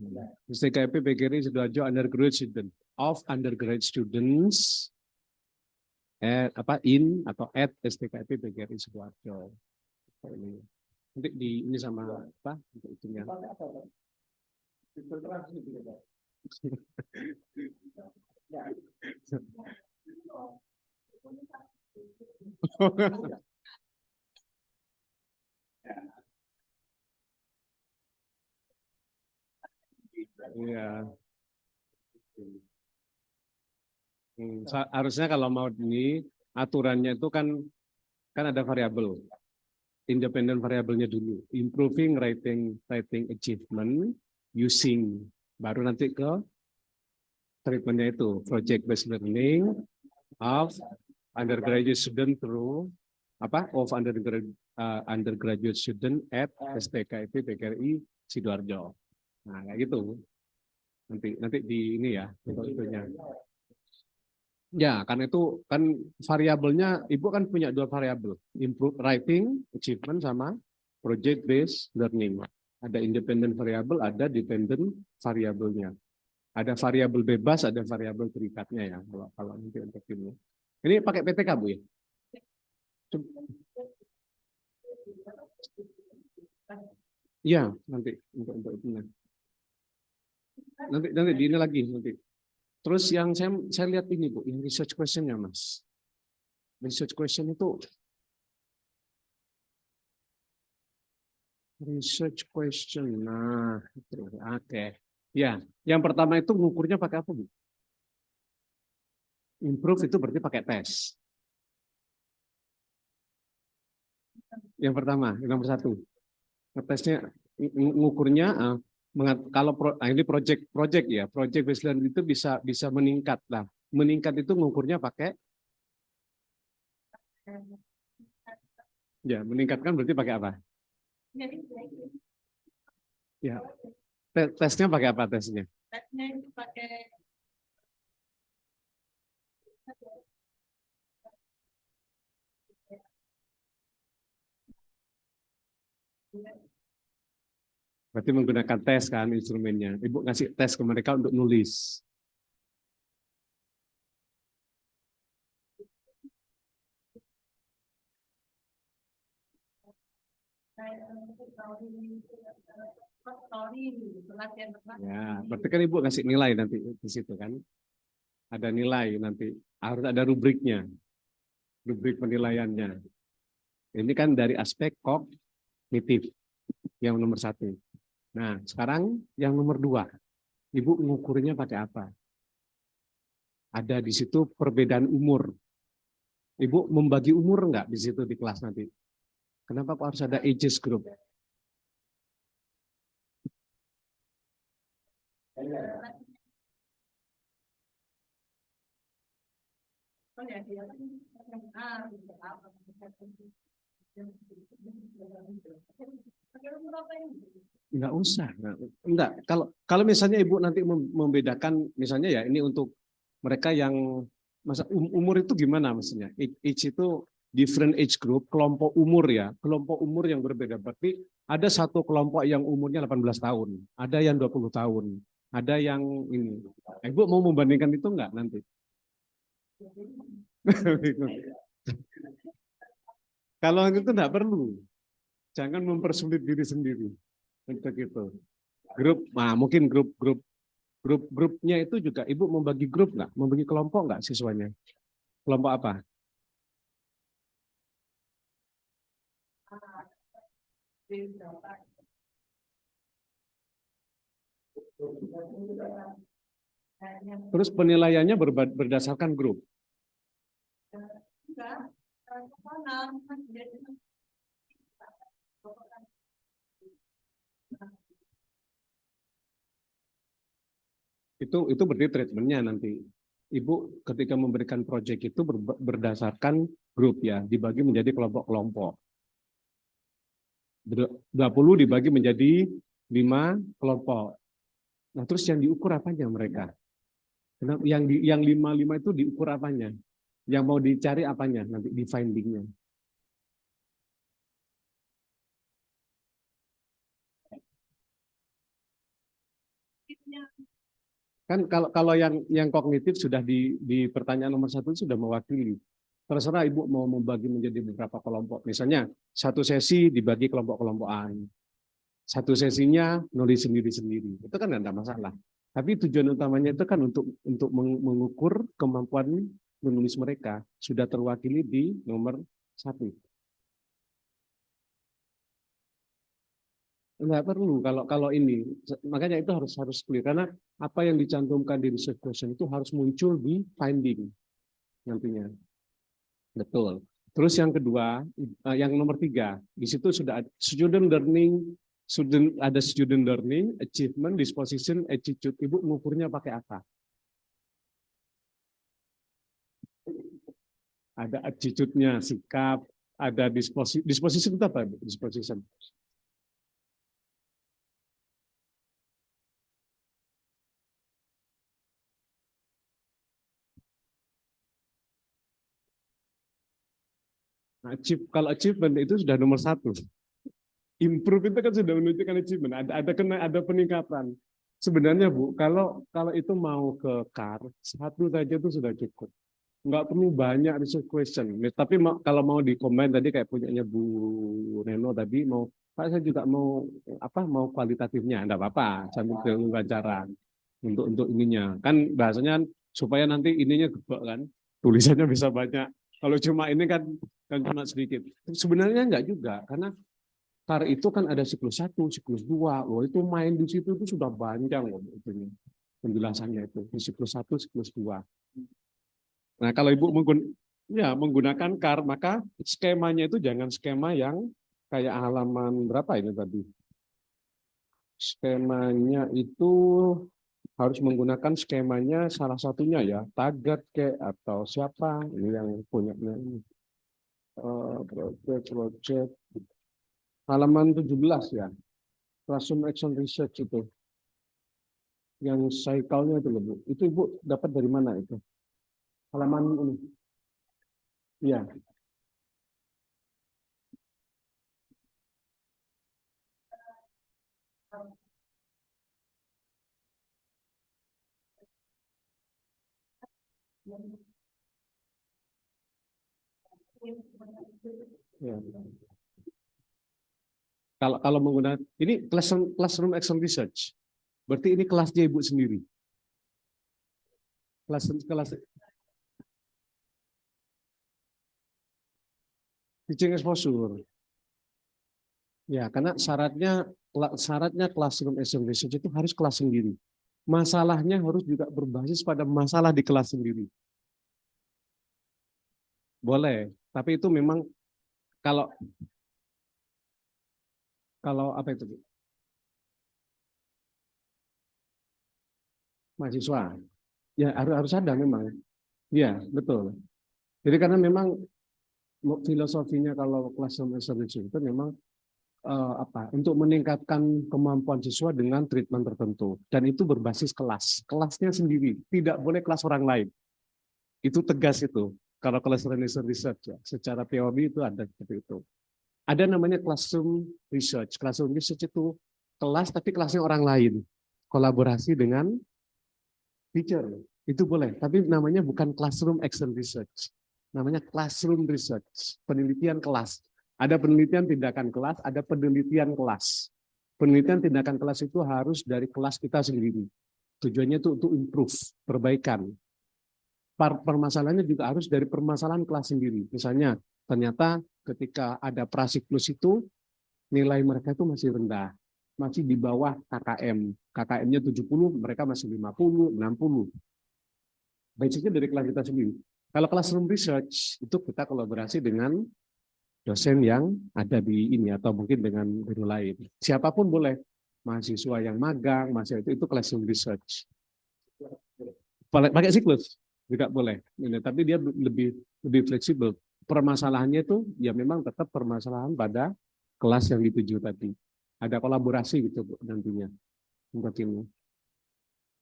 S8: STKP PGRI Sidoarjo undergraduate student of undergraduate students in atau at STKP PGRI Sidoarjo. Ini nanti di ini sama apa untuk itunya. Iya. Harusnya kalau mau ini aturannya itu kan ada variabel independent variabelnya dulu, improving writing achievement using, baru nanti ke treatmentnya itu project based learning of undergraduate student through undergraduate student at STKIP PGRI Sidoarjo. Nah kayak gitu. Nanti di ini ya untuk itunya. Ya, karena itu kan variabelnya, Ibu kan punya dua variabel, improve writing, achievement, sama project based learning. Ada independent variabel, ada dependent variabelnya. Ada variabel bebas, ada variabel terikatnya ya. Kalau nanti untuk ini. Ini pakai PTK Bu ya? Iya, nanti untuk itu. nanti di ini lagi nanti. Terus yang saya lihat ini Bu, yang research questionnya Mas. Research question itu research question. Nah, oke. Ya, yang pertama itu ngukurnya pakai apa Bu? Improve itu berarti pakai tes. Yang pertama, yang nomor satu. Tesnya ngukurnya kalau ini project ya, project based learning itu bisa meningkat lah. Meningkat itu ngukurnya pakai ya, meningkatkan berarti pakai apa? Ya, tesnya pakai apa tesnya?
S13: Tesnya itu pakai
S8: Berarti menggunakan tes kan instrumennya. Ibu ngasih tes ke mereka untuk nulis. Ya, berarti kan Ibu ngasih nilai nanti di situ kan. Ada nilai nanti, harus ada rubriknya. Rubrik penilaiannya. Ini kan dari aspek kognitif yang nomor satu. Nah, sekarang yang nomor dua. Ibu mengukurnya pakai apa? Ada di situ perbedaan umur. Ibu membagi umur enggak di situ di kelas nanti? Kenapa kok harus ada ages group? Enggak usah. Enggak. Kalau misalnya Ibu nanti membedakan, misalnya ya ini untuk mereka yang masa umur itu gimana maksudnya? Age itu different age group, kelompok umur ya, kelompok umur yang berbeda. Berarti ada satu kelompok yang umurnya 18 tahun, ada yang 20 tahun, ada yang ini. Ibu mau membandingkan itu enggak nanti? Kalau itu enggak perlu. Jangan mempersulit diri sendiri untuk itu. Mungkin grupnya itu juga Ibu membagi grup nggak? Membagi kelompok nggak siswanya? Kelompok apa? Terus penilaiannya berdasarkan grup. Itu berarti treatmentnya nanti. Ibu ketika memberikan proyek itu berdasarkan grup ya, dibagi menjadi kelompok-kelompok. 20 dibagi menjadi 5 kelompok. Nah, terus yang diukur apanya mereka? Yang 5 itu diukur apanya? Yang mau dicari apanya nanti di findingnya? Kan kalau yang kognitif sudah di pertanyaan nomor 1 sudah mewakili. Terserah Ibu mau membagi menjadi beberapa kelompok. Misalnya satu sesi dibagi kelompok-kelompokan. Satu sesinya nulis sendiri-sendiri. Itu kan tidak masalah. Tapi tujuan utamanya itu kan untuk mengukur kemampuan menulis mereka sudah terwakili di nomor 1. Enggak perlu kalau ini. Makanya itu harus clear karena apa yang dicantumkan di research question itu harus muncul di finding nantinya. Betul. Terus yang kedua, yang nomor 3, di situ sudah ada student learning, achievement, disposition, attitude. Ibu mengukurnya pakai apa? Ada attitude-nya, sikap, ada disposition itu apa? Disposition. Nah, kalau achievement itu sudah nomor 1. Improve itu kan sudah menunjukkan achievement. Ada peningkatan. Sebenarnya Bu, kalau itu mau ke CAR, 1 saja itu sudah cukup. Nggak perlu banyak research question. Tapi kalau mau di komen tadi kayak punyanya Bu Neno tadi Pak saya juga mau kualitatifnya, enggak apa-apa sambil dengan wawancara. untuk ininya. Kan bahasanya supaya nanti ininya gebak kan, tulisannya bisa banyak. Kalau cuma ini kan cuma sedikit. Sebenarnya enggak juga, karena KAR itu kan ada siklus 1, siklus 2. Loh, itu main di situ itu sudah panjang loh itunya. Penjelasannya itu di siklus 1, siklus 2. Nah, kalau Ibu menggunakan KAR, maka skemanya itu jangan skema yang kayak halaman berapa ini tadi. Skemanya itu harus menggunakan skemanya salah satunya ya, Tagat ke atau siapa ini yang punya ini. Project halaman 17 ya. Classroom Action Research itu. Yang cycle-nya itu loh, Bu. Itu Ibu dapat dari mana itu? Halaman ini. Iya. Ya. Kalau menggunakan ini classroom action research, berarti ini kelasnya Ibu sendiri. Kelas teaching exposure. Ya, karena syaratnya classroom action research itu harus kelas sendiri. Masalahnya harus juga berbasis pada masalah di kelas sendiri. Boleh, tapi itu memang kalau apa itu? Mahasiswa. Ya harus ada memang. Ya, betul. Jadi karena memang filosofinya kalau classroom research itu memang untuk meningkatkan kemampuan siswa dengan treatment tertentu, dan itu berbasis kelasnya sendiri, tidak boleh kelas orang lain. Itu tegas itu. Kalau classroom research ya, secara teori itu ada seperti itu. Ada namanya classroom research. Classroom research itu kelas tapi kelasnya orang lain, kolaborasi dengan teacher. Itu boleh, tapi namanya bukan classroom action research. Namanya classroom research, penelitian kelas. Ada penelitian tindakan kelas, ada penelitian kelas. Penelitian tindakan kelas itu harus dari kelas kita sendiri. Tujuannya itu untuk improve, perbaikan. Permasalahannya juga harus dari permasalahan kelas sendiri. Misalnya, ternyata ketika ada prasiklus itu, nilai mereka itu masih rendah. Masih di bawah KKM. KKM-nya 70, mereka masih 50, 60. Basicnya dari kelas kita sendiri. Kalau classroom research, itu kita kolaborasi dengan dosen yang ada di ini, atau mungkin dengan guru lain. Siapapun boleh. Mahasiswa yang magang, mahasiswa itu classroom research. Pakai siklus juga boleh. Tapi dia lebih fleksibel. Permasalahannya itu ya memang tetap permasalahan pada kelas yang dituju tadi. Ada kolaborasi gitu nantinya untuk ini.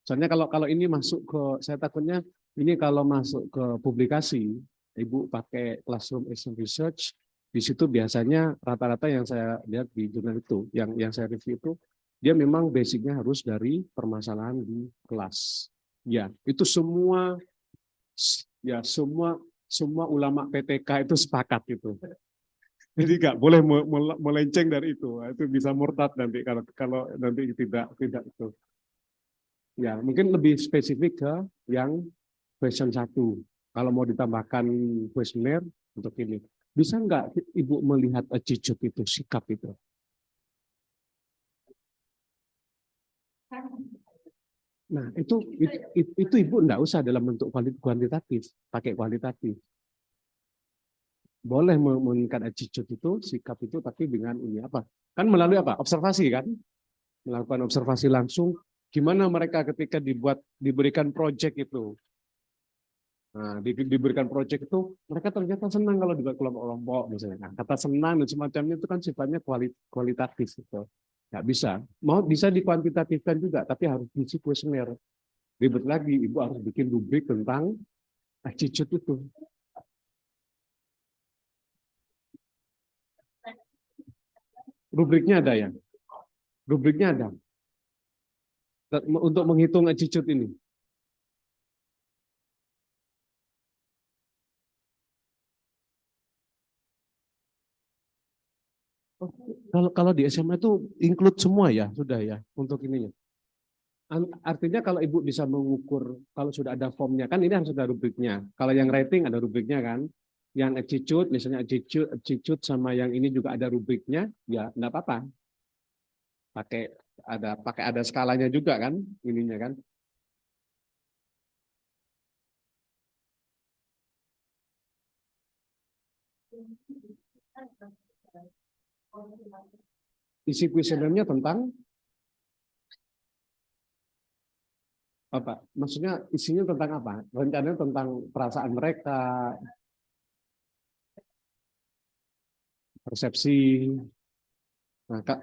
S8: Soalnya kalau ini masuk ke, saya takutnya ini kalau masuk ke publikasi, Ibu pakai classroom action research, di situ biasanya rata-rata yang saya lihat di jurnal itu, yang saya review itu, dia memang basicnya harus dari permasalahan di kelas. Ya, itu semua ulama PTK itu sepakat itu. Jadi nggak boleh melenceng dari itu. Itu bisa murtad nanti kalau nanti tidak itu. Ya, mungkin lebih spesifik ke yang question 1. Kalau mau ditambahkan kuesioner untuk ini. Bisa nggak Ibu melihat attitude itu, sikap itu? Nah, itu Ibu enggak usah dalam bentuk kuantitatif, pakai kualitatif. Boleh meningkat attitude itu, sikap itu, tapi dengan ini apa? Kan melalui apa? Observasi kan? Melakukan observasi langsung, gimana mereka ketika diberikan project itu. Nah, diberikan project itu, mereka ternyata senang kalau dibuat kelompok-kelompok misalnya. Nah, kata senang dan semacamnya itu kan sifatnya kualitatif gitu. Nggak bisa. Mau bisa dikuantitatifkan juga, tapi harus diisi kuesioner. Ribet lagi, Ibu harus bikin rubrik tentang attitude itu. Rubriknya ada ya? Rubriknya ada. Untuk menghitung attitude ini. Kalau di SMA itu include semua ya, sudah ya, untuk ininya. Artinya kalau Ibu bisa mengukur, kalau sudah ada formnya, kan ini harus ada rubriknya. Kalau yang writing ada rubriknya kan. Yang attitude, misalnya attitude sama yang ini juga ada rubriknya, ya enggak apa-apa. Pakai ada skalanya juga kan, ininya kan. Isi kuesionernya tentang apa? Maksudnya isinya tentang apa? Rencananya tentang perasaan mereka, persepsi. Nah, Kak,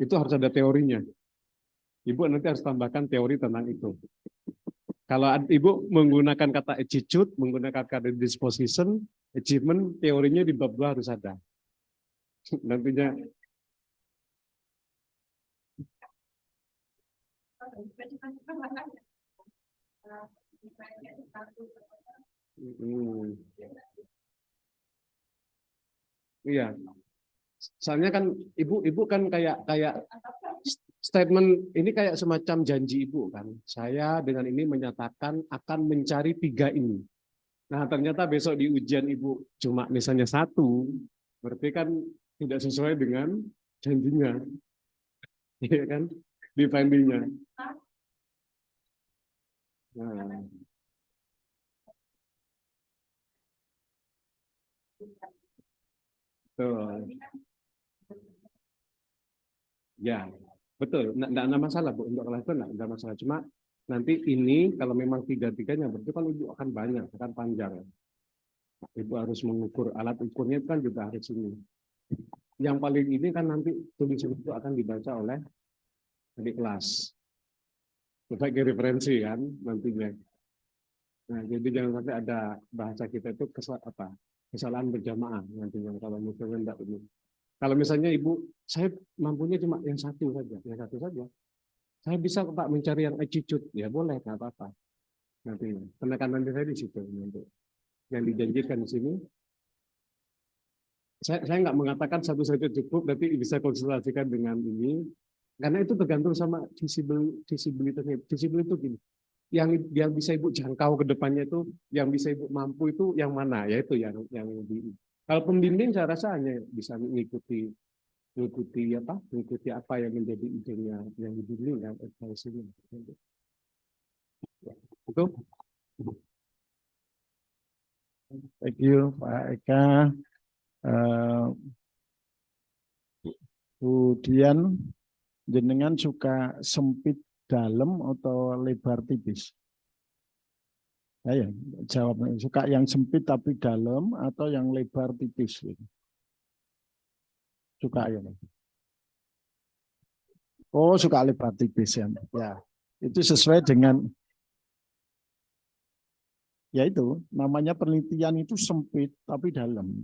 S8: itu harus ada teorinya. Ibu nanti harus tambahkan teori tentang itu. Kalau Ibu menggunakan kata attitude, menggunakan kata disposition, achievement, teorinya di bab 2 harus ada. Nantinya iya. Soalnya kan ibu kan kayak statement ini kayak semacam janji Ibu kan. Saya dengan ini menyatakan akan mencari 3 ini. Nah, ternyata besok di ujian Ibu cuma misalnya 1, berarti kan tidak sesuai dengan janjinya. Iya kan? Di findingnya. Nah. Betul. Ya, betul. Nggak ada masalah, Bu. Untuk kelas itu nggak ada masalah. Cuma nanti ini kalau memang 3-3-nya berarti kan Ibu akan banyak, akan panjang. Ibu harus mengukur, alat ukurnya kan juga harus ini. Yang paling ini kan nanti tulisan itu akan dibaca oleh adik kelas. Sebagai referensi kan nantinya. Nah, jadi jangan sampai ada bahasa kita itu kesalahan berjamaah nantinya kalau misalnya enggak ini. Kalau misalnya Ibu, saya mampunya cuma yang satu saja. Saya bisa Pak mencari yang attitude, ya boleh, nggak apa-apa. Nanti penekanan saya di situ nanti. Yang dijanjikan di sini. Saya nggak mengatakan satu saja cukup, nanti bisa konsultasikan dengan ini. Karena itu tergantung sama visibilitasnya. Visibility itu gini. Yang bisa Ibu jangkau ke depannya itu, yang bisa Ibu mampu itu yang mana? Yaitu yang di. Kalau pembimbing saya rasa hanya bisa mengikuti apa yang menjadi idenya yang dibimbing kan advisory. Itu.
S2: Thank you Pak Eka. Kemudian jenengan suka sempit dalam atau lebar tipis? Ya, jawab. Suka yang sempit tapi dalam atau yang lebar tipis? Suka ya. Oh, suka lebar tipis ya. Ya, itu sesuai dengan ya itu namanya penelitian itu sempit tapi dalam.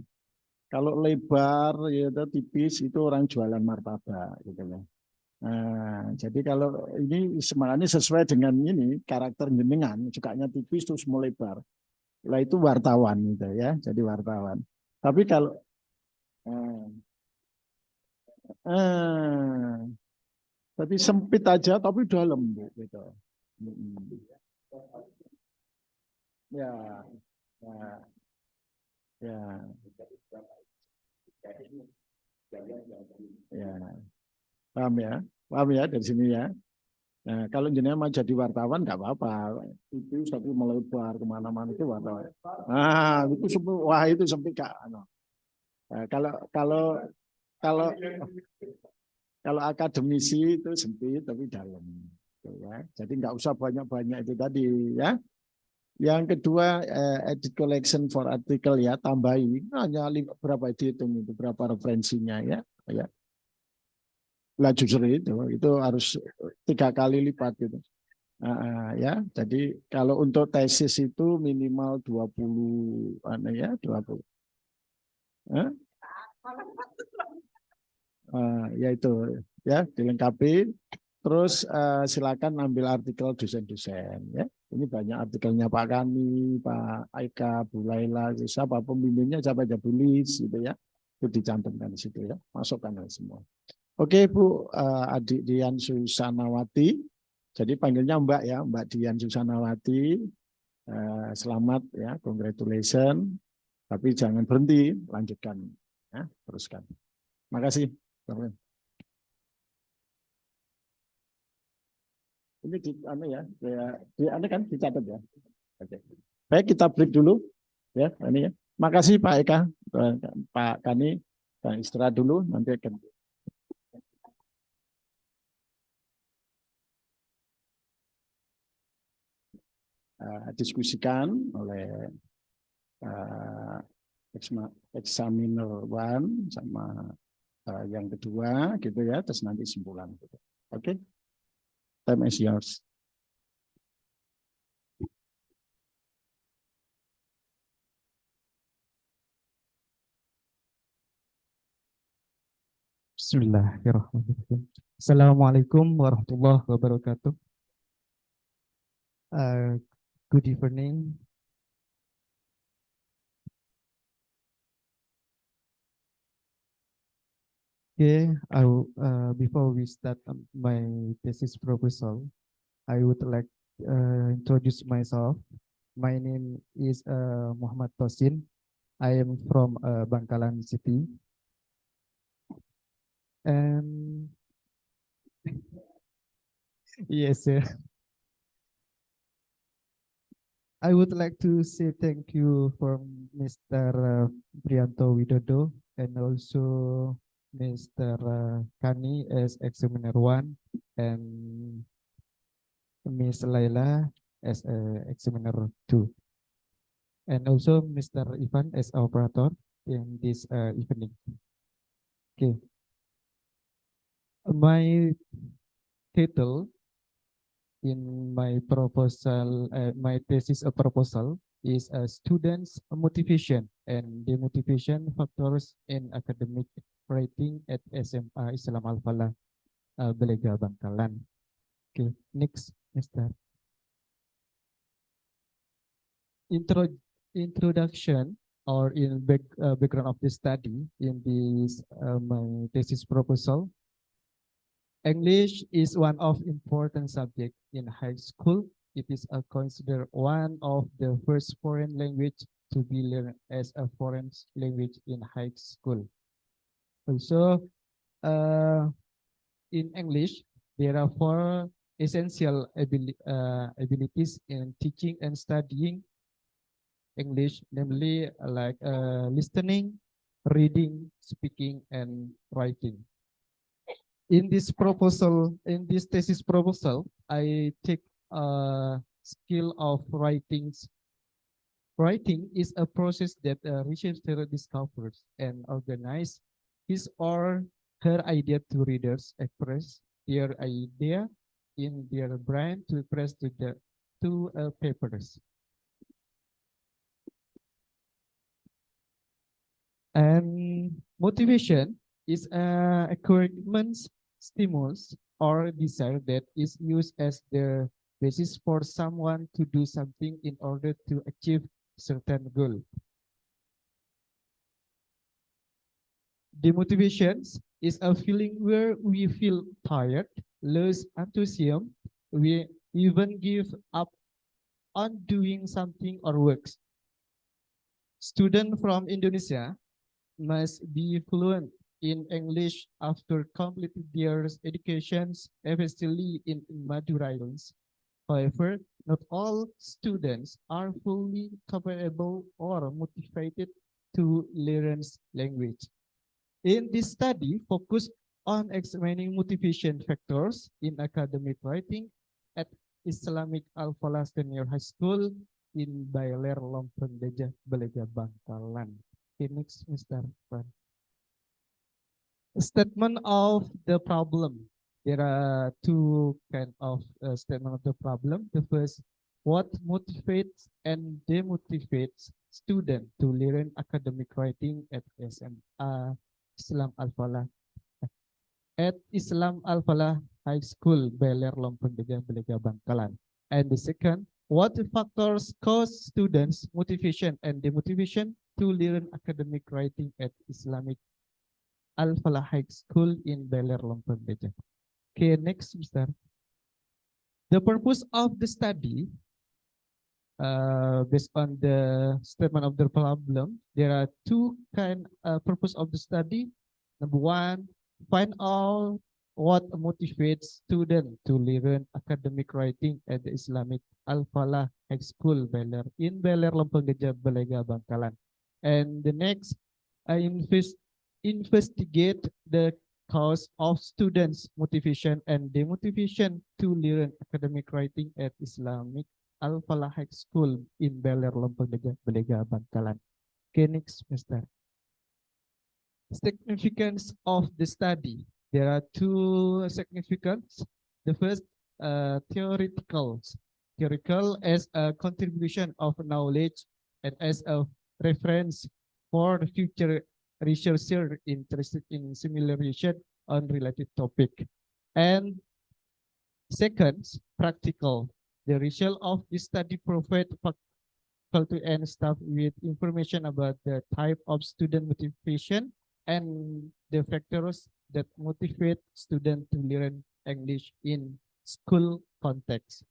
S2: Kalau lebar ya tipis itu orang jualan martabak gitu ya. Nah, jadi kalau ini sebenarnya sesuai dengan ini karakter jenengan, sukanya tipis terus melebar. Lah itu wartawan gitu ya, jadi wartawan. Tapi kalau tapi sempit aja tapi dalam gitu. Ya, ya, ya, ya, paham ya dari sini ya. Nah, kalau jenengan mau jadi wartawan nggak apa-apa, itu satu melebar kemana-mana itu wartawan. Nah, itu sempit, wah itu sempit kak. Nah, kalau akademisi itu sempit tapi dalam, ya. Jadi nggak usah banyak-banyak itu tadi ya. Yang kedua, edit collection for article ya, tambahi hanya berapa dihitung itu, berapa referensinya ya. Lah justru itu harus 3 kali lipat gitu. Ya, jadi kalau untuk tesis itu minimal 20 ya 20. Ya itu ya dilengkapi. Terus silakan ambil artikel dosen-dosen ya. Ini banyak artikelnya Pak Kani, Pak Aika, Bu Laila, siapa pembimbingnya, siapa aja tulis gitu ya. Itu dicantumkan di situ ya. Masukkan semua. Oke Bu, Adik Dian Susanawati, Jadi panggilnya Mbak ya, Mbak Dian Susanawati. Selamat ya, congratulations. Tapi jangan berhenti, lanjutkan, ya, teruskan. Makasih. Ini di anu ya, di anu kan dicatat ya. Oke. Baik, kita break dulu ya, ini ya. Makasih Pak Eka, Pak Kani, dan istirahat dulu, nanti akan diskusikan oleh examiner one sama yang kedua gitu ya, terus nanti simpulan. Oke, time is yours.
S7: Bismillahirrahmanirrahim. Assalamualaikum warahmatullahi wabarakatuh. Good evening. Okay, before we start my thesis proposal, I would like introduce myself. My name is Muhammad Tosin. I am from Bangkalan City. And yes, sir. I would like to say thank you from Mr. Prianto Widodo and also Mr. Kani as examiner one and Ms. Laila as examiner two, and also Mr. Ivan as operator in this evening. Okay. My title in my proposal, my thesis proposal is students' motivation and demotivation factors in academic writing at SMA Islam Al-Falah, Belega Bangkalan. Okay, next, Mr. Introduction or in background of the study in this my thesis proposal. English is one of important subject in high school. It is considered one of the first foreign language to be learned as a foreign language in high school. Also, in English, there are four essential abilities in teaching and studying English, namely like listening, reading, speaking, and writing. In this thesis proposal, I take a skill of writing. Writing is a process that a researcher discovers and organizes his or her idea to readers, express their idea in their brain to press to papers. And motivation is a encouragement, stimulus, or desire that is used as the basis for someone to do something in order to achieve certain goal. Demotivation is a feeling where we feel tired, lose enthusiasm, we even give up on doing something or works. Students from Indonesia must be fluent in English after completing their educations, especially in Madura Islands. However, not all students are fully capable or motivated to learn language. In this study, focus on examining motivation factors in academic writing at Islamic Al-Falah Senior High School in Baler, Lompon, Belega, Bangkalan. Okay, next, Mr. Fran. Statement of the problem. There are two kinds of statement of the problem. The first, what motivates and demotivates student to learn academic writing at Islam Al-Falah. At Islam Al-Falah High School, Beler, Lompon, Belega, Bangkalan. And the second, what factors cause students motivation and demotivation to learn academic writing at Islamic Al-Falah High School in Beler, Lompon, Beja. Okay, next, Mr. The purpose of the study, based on the statement of the problem, there are two purpose of the study. Number one, find out what motivates students to learn academic writing at the Islamic Al-Falah High School, Beler, in Beler, Lempeng Gajah, Belega, Bangkalan. And the next, I investigate the cause of students' motivation and demotivation to learn academic writing at Islamic Al-Falah High School in Beler, Lempeng Gajah, Belega, Bangkalan. Okay, next, Mr. Significance of the study. There are two significance. The first, theoretical as a contribution of knowledge and as a reference for the future researcher interested in simulation on related topic. And second, practical. The result of this study provide faculty and staff with information about the type of student motivation and the factors that motivate students to learn English in school context.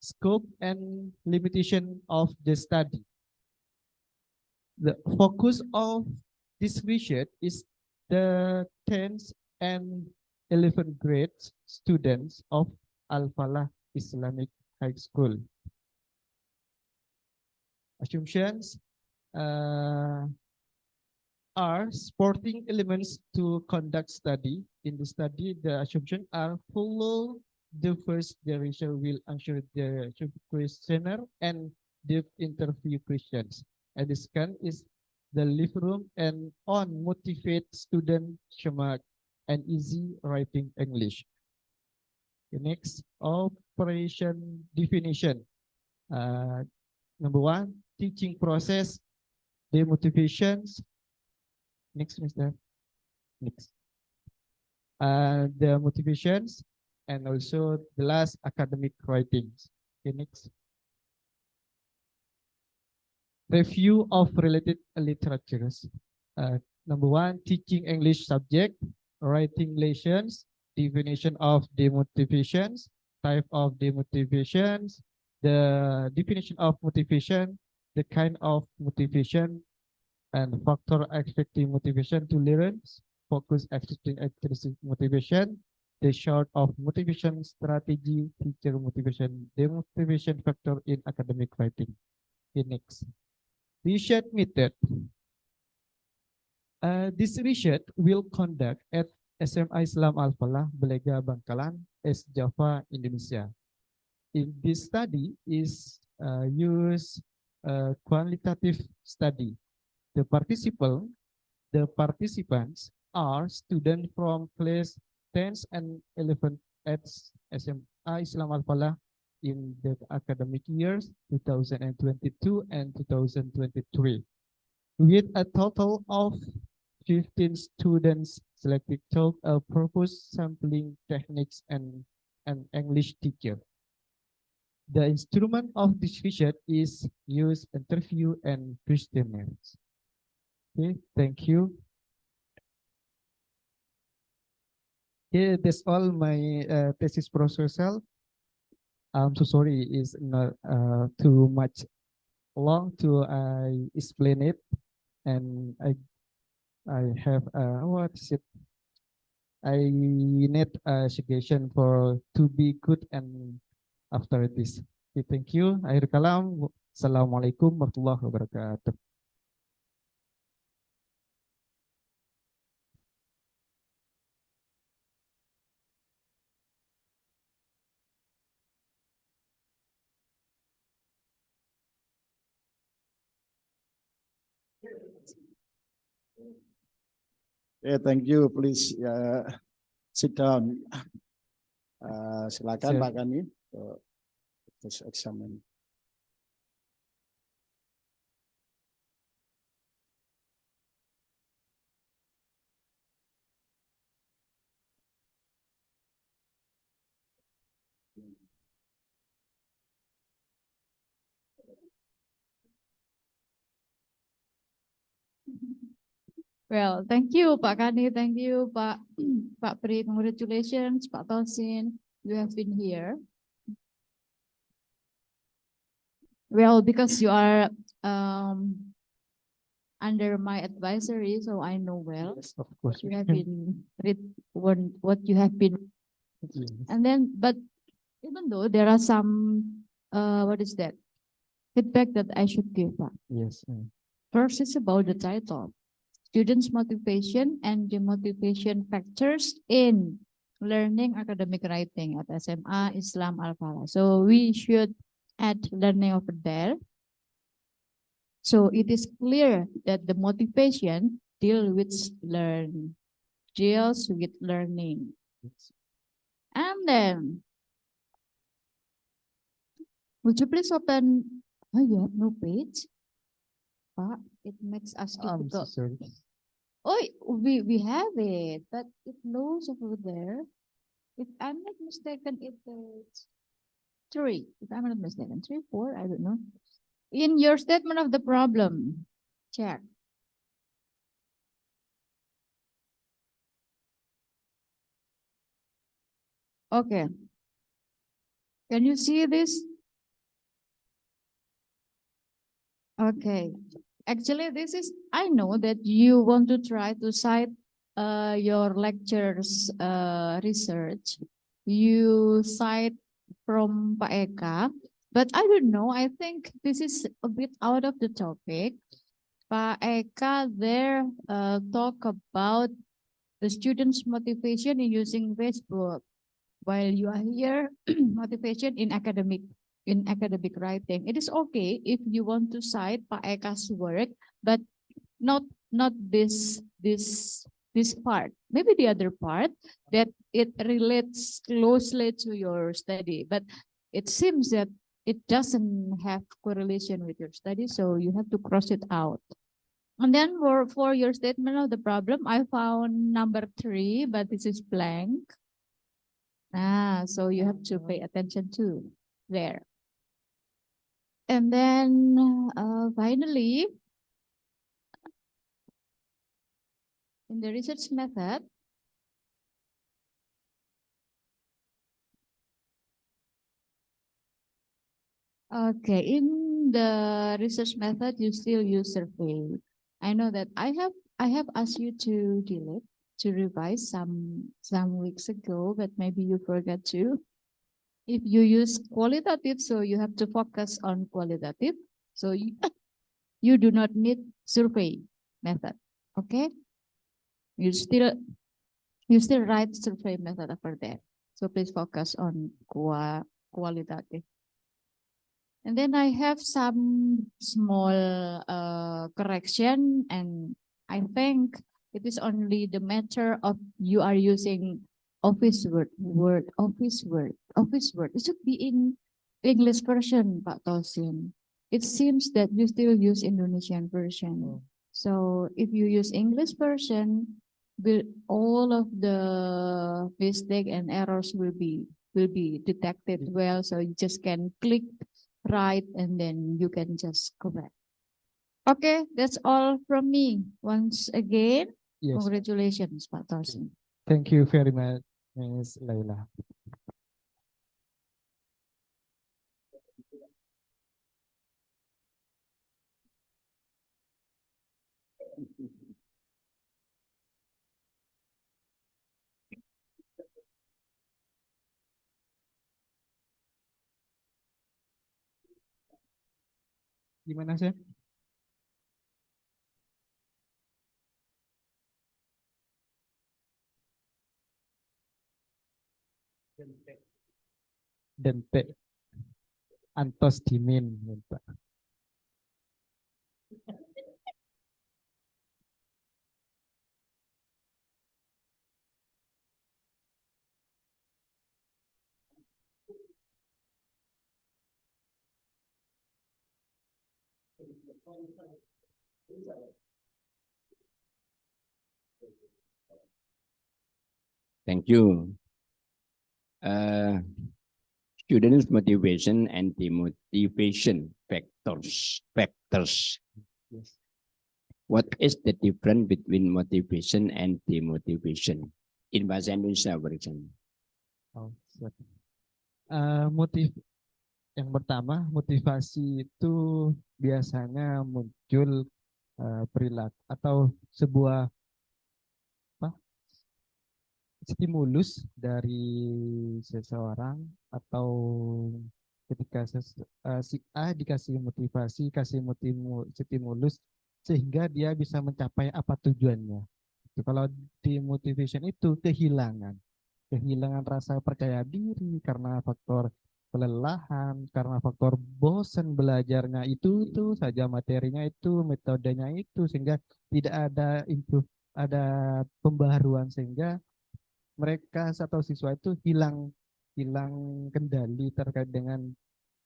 S7: Scope and limitation of the study. The focus of this research is the 10th and 11th grade students of Al-Falah Islamic High School. Assumptions are supporting elements to conduct study. In the study, the assumptions are follow the first, the researcher will answer the questionnaire and the interview questions. And the second is the live room and on motivate student smart and easy writing English. The next, operation definition. Number one, teaching process, the motivations. Next, Mr. Next. The motivations and also the last, academic writings. Okay, next. Review of related literatures. Number one, teaching English subject, writing lessons, definition of demotivations, type of demotivations, the definition of motivation, the kind of motivation, and factor affecting motivation to learn, focus affecting extrinsic motivation, the sort of motivation strategy, teacher motivation, demotivation factor in academic writing. Okay, next. Research method. This research will conduct at SMA Islam Al-Falah, Belega, Bangkalan, S Java, Indonesia. In this study is use qualitative study. The participants are students from class 10 and 11 at SMA Islam Al-Falah in the academic years 2022 and 2023, with a total of 15 students selected to propose sampling techniques and an English teacher. The instrument of this research is use interview and questionnaires. Okay, thank you. Okay, that's all my thesis proposal. I'm so sorry, it's not too much long to explain it, and I have what is it? I need a suggestion for to be good and after this. Okay, thank you. Akhir kalam. Assalamualaikum warahmatullahi wabarakatuh.
S2: Thank you. Please sit down. Silakan
S7: Sir.
S2: Pak Kani. This examine.
S14: Well, thank you, Pak Kani. Thank you, Pak Pak Pri. Congratulations, Pak Tosin. you have been here? Well, because you are under my advisory, so I know well.
S7: Yes, of course.
S14: You have been read what you have been,
S7: Yes.
S14: and then but even though there are some what is that feedback that I should give back.
S7: Yes.
S14: First, it's about the title, students' motivation and the motivation factors in learning academic writing at SMA Islam Al-Falah. So we should add learning over there. So it is clear that the motivation deals with learning. And then, would you please open? Oh, you have no page. Pak, it makes us difficult.
S7: Sorry.
S14: Oh, we have it, but it goes over there. If I'm not mistaken, it is 3. If I'm not mistaken, 3, 4, I don't know. In your statement of the problem, check. Okay. Can you see this? Okay. Actually, this is, I know that you want to try to cite your lectures research. You cite from Pak Eka, but I don't know. I think this is a bit out of the topic. Pak Eka there talk about the students' motivation in using Facebook, while you are here, motivation in academic writing. It is okay if you want to cite Pak Eka's work, but not this part. Maybe the other part that it relates closely to your study, but it seems that it doesn't have correlation with your study, so you have to cross it out. And then for your statement of the problem, I found number 3, but this is blank. So you have to pay attention to there. And then finally, in the research method, okay, in the research method, you still use survey. I know that I have asked you to delete, to revise some weeks ago, but maybe you forgot to. If you use qualitative, so you have to focus on qualitative. So you do not need survey method. Okay. You still write survey method over there. So please focus on qualitative. And then I have some small correction, and I think it is only the matter of you are using office word. It should be in English version, Pak Tosin. It seems that you still use Indonesian version. So if you use English version, all of the mistake and errors will be detected well. So you just can click right and then you can just correct. Okay, that's all from me. Once again,
S7: Yes.
S14: congratulations, Pak Tosin.
S7: Thank you very much, Ms. Laila. Gimana sih? Dente. Antos dimin, Pak.
S11: Thank you. Students' motivation and demotivation factors.
S7: Yes.
S11: What is the difference between motivation and demotivation in bahasa Indonesia, for example?
S7: Oh, siap. Yang pertama, motivasi itu biasanya muncul perilaku atau sebuah apa, stimulus dari seseorang, atau ketika si A dikasih motivasi, kasih stimulus sehingga dia bisa mencapai apa tujuannya. Itu kalau di motivation itu kehilangan rasa percaya diri karena faktor kelelahan, karena faktor bosan belajarnya itu saja, materinya itu, metodenya itu, sehingga tidak ada ada pembaharuan, sehingga mereka atau siswa itu hilang hilang kendali terkait dengan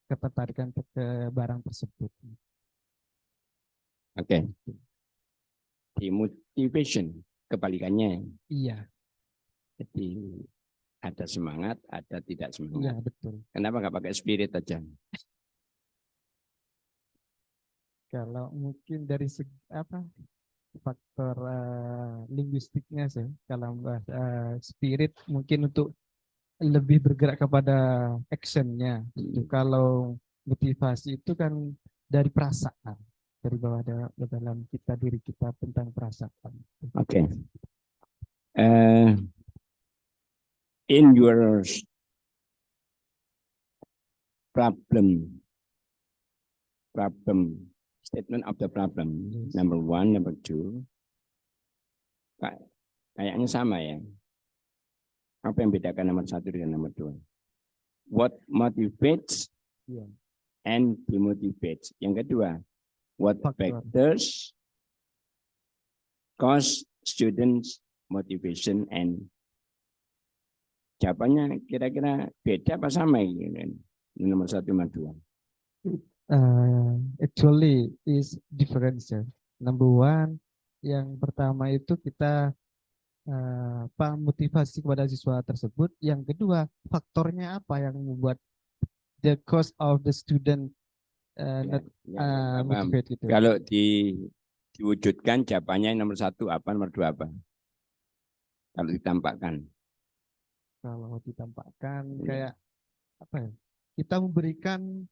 S7: ketertarikan ke barang tersebut.
S11: Oke. Di motivation kebalikannya.
S7: Iya.
S11: Jadi ada semangat, ada tidak semangat.
S7: Iya, betul.
S11: Kenapa nggak pakai spirit aja?
S7: Kalau mungkin dari segi apa, faktor linguistiknya sih, kalau spirit mungkin untuk lebih bergerak kepada actionnya. Kalau motivasi itu kan dari perasaan, dari bawah dalam kita, diri kita, tentang perasaan.
S11: Oke. In your problem statement of the problem, number 1, number 2, kayaknya sama ya. Apa yang bedakan nomor 1 dengan nomor 2? What motivates and demotivates. Yang kedua, what factors cause students motivation and. Jawabannya kira-kira beda apa sama ini? Nomor 1, nomor 2.
S7: Actually is different, sir. Number 1, yang pertama itu kita motivasi kepada siswa tersebut. Yang kedua, faktornya apa yang membuat the cause of the student not motivate gitu.
S11: Kalau diwujudkan jawabannya nomor 1 apa, nomor 2 apa? Kalau ditampakkan.
S7: Kalau ditampakkan kayak apa ya? Kita memberikan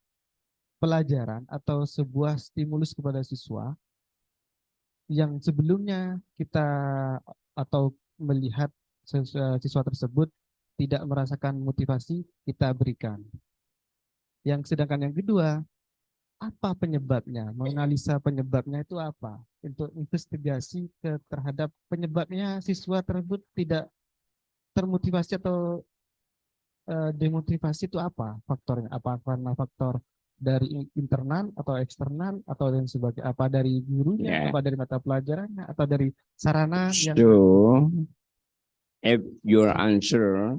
S7: pelajaran atau sebuah stimulus kepada siswa yang sebelumnya kita atau melihat siswa tersebut tidak merasakan motivasi, kita berikan. Yang sedangkan yang kedua, apa penyebabnya? Menganalisa penyebabnya itu apa? Untuk investigasi terhadap penyebabnya siswa tersebut tidak termotivasi atau demotivasi itu apa faktornya? Apa karena faktor dari internal atau eksternal atau dan sebagainya? Apa dari gurunya? Apa dari mata pelajarannya? Atau dari sarana yang?
S11: So, if your answer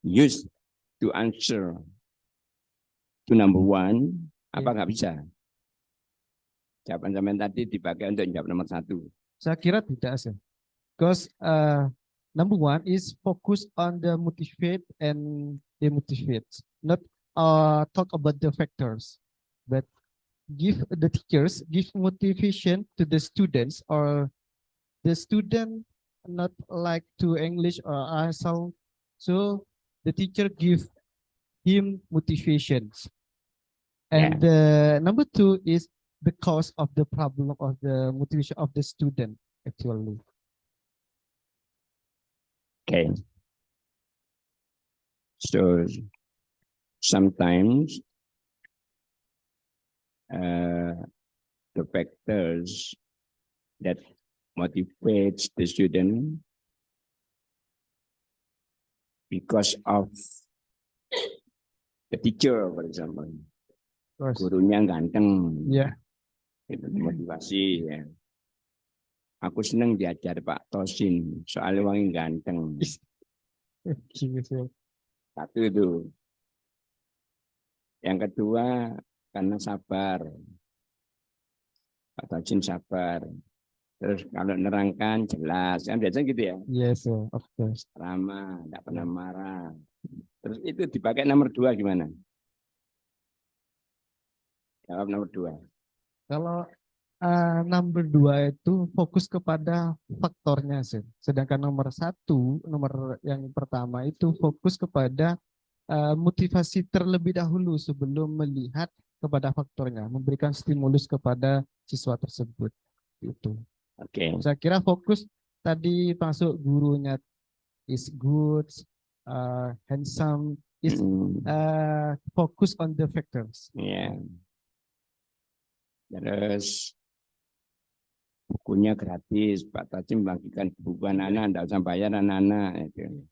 S11: used to answer to number 1, apa nggak bisa? Jawaban sampean tadi dipakai untuk jawab nomor 1.
S7: Saya kira tidak sih. Because number 1 is focus on the motivate and demotivate, not talk about the factors, but give the teachers give motivation to the students, or the student not like to English or ISL, so the teacher give him motivations. And number 2 is the cause of the problem of the motivation of the student actually.
S11: Okay. So sometimes the factors that motivates the student because of the teacher, for example. Gurunya ganteng.
S7: Ya.
S11: Itu motivasi ya. Aku senang diajar Pak Tosin, soalnya wangi ganteng. Satu itu. Yang kedua, karena sabar. Pak Tosin sabar. Terus kalau nerangkan jelas, kan biasanya gitu ya.
S7: Yes, of course.
S11: Ramah, tidak pernah marah. Terus itu dipakai nomor 2 gimana? Jawab nomor 2.
S7: Kalau number 2 itu fokus kepada faktornya sih. Sedangkan nomor 1, nomor yang pertama itu fokus kepada motivasi terlebih dahulu sebelum melihat kepada faktornya, memberikan stimulus kepada siswa tersebut. Itu.
S11: Oke.
S7: Saya kira fokus tadi masuk gurunya is good, handsome, is focus on the factors.
S11: Ya. Terus bukunya gratis, Pak Tajim bagikan buku anak-anak, tidak usah bayar anak-anak. Itu.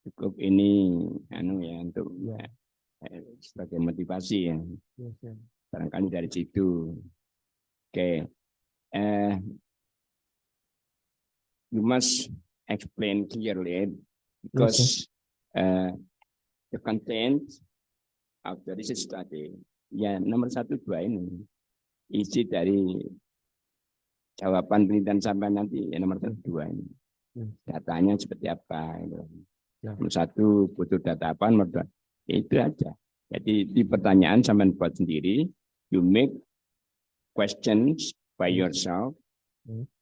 S11: Cukup ini anu ya untuk sebagai motivasi ya. Barangkali dari situ. Oke. You must explain clearly because the content of the research study. Ya, nomor 1, 2 ini isi dari jawaban penelitian sampai nanti ya, nomor 1, 2 ini. Datanya seperti apa gitu. Nomor 1 butuh data apa, nomor 2 itu aja. Jadi di pertanyaan sampai buat sendiri, you make questions by yourself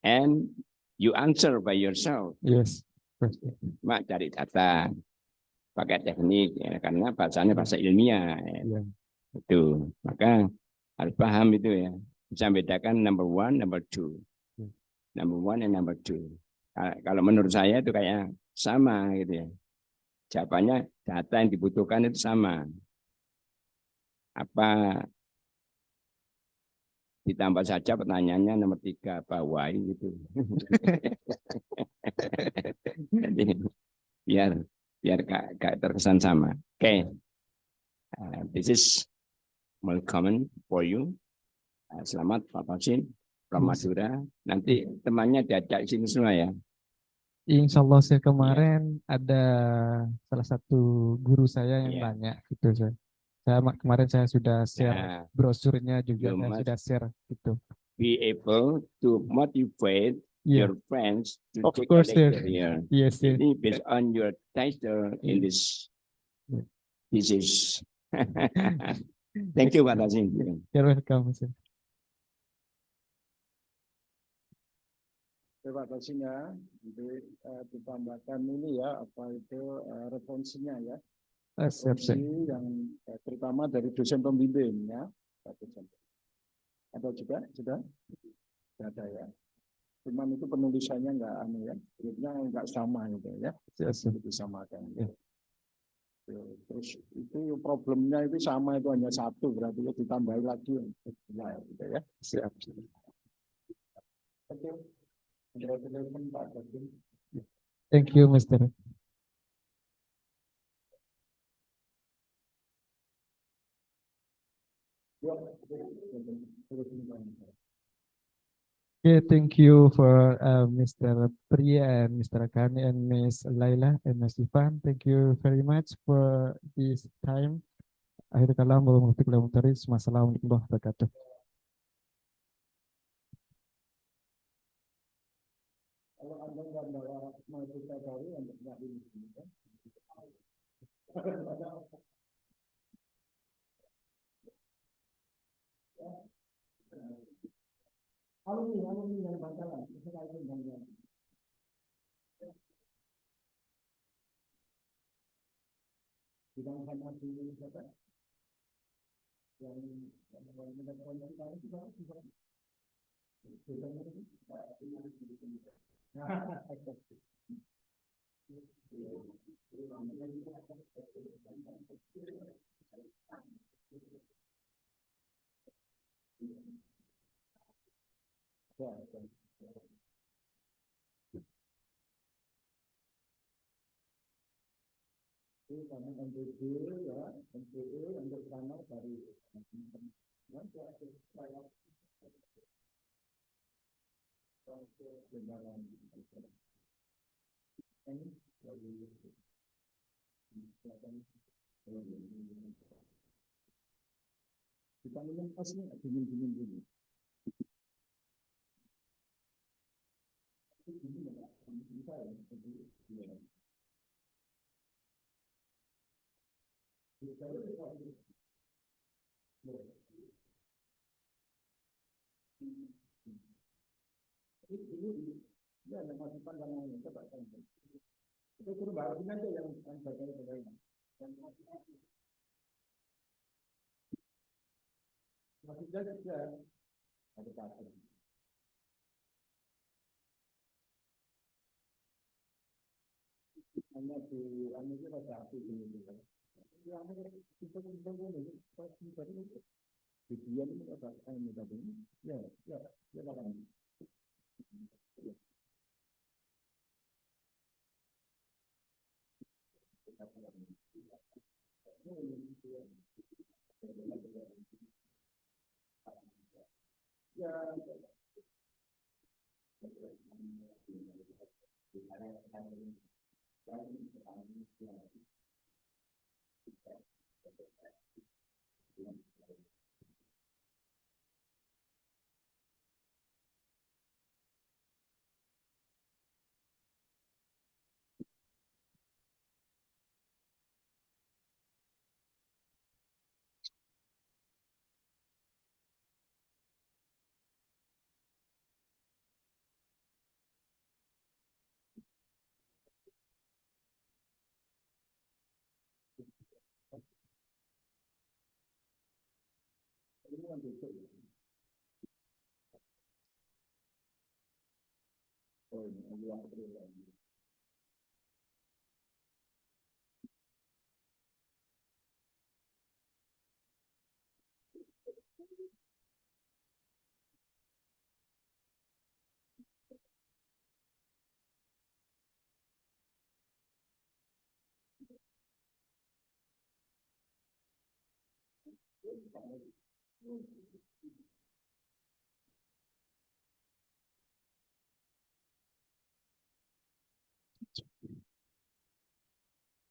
S11: and you answer by yourself.
S7: Yes.
S11: Mak cari data, pakai teknik ya, karena bahasanya bahasa ilmiah. Ya. Itu, maka harus paham itu ya. Bisa bedakan number 1, number 2. Number 1 and number 2. Kalau menurut saya itu kayak sama gitu ya. Jawabannya data yang dibutuhkan itu sama. Apa ditambah saja pertanyaannya nomor 3 apa why gitu. Jadi biar gak terkesan sama. Oke. This is more common for you. Selamat Pak Fasin from Madura. Nanti temannya diajak sini semua ya.
S7: Insya Allah saya kemarin ada salah satu guru saya yang nanya gitu saya. Kemarin saya sudah share brosurnya juga, saya sudah share gitu.
S11: Be able to motivate your friends to
S7: of
S11: take
S7: course,
S11: a lecture here.
S7: Yes, yes.
S11: Jadi based on your title in this is. Thank you Pak Tasim.
S7: You're welcome, sir.
S2: Pak Tasim ya, ditambahkan ini ya, apa itu referensinya ya. Referensi yang terutama dari dosen pembimbing ya. Ada juga sudah ada ya. Cuman itu penulisannya enggak anu ya, enggak sama gitu ya. Disamakan. Ya. Terus itu problemnya itu sama, itu hanya 1, berarti ya ditambahi lagi ya, gitu ya. Siap. Oke.
S7: Thank you, Mr. Okay, thank you for Mr. Priya and Mr. Akani and Ms. Laila and Ms. Ivan. Thank you very much for this time. Akhir kalam warahmatullahi wabarakatuh. Wassalamualaikum warahmatullahi wabarakatuh.
S2: Kalau Anda nggak bawa mahasiswa baru, Anda nggak ini. Alumni yang bakalan, bidang sama di siapa? Yang karena MPD ya, MPE untuk sana dari kita minum pasnya dingin dulu. Ya, ada masukan dan lain-lain. Coba itu suruh bahasin aja yang bagian-bagian.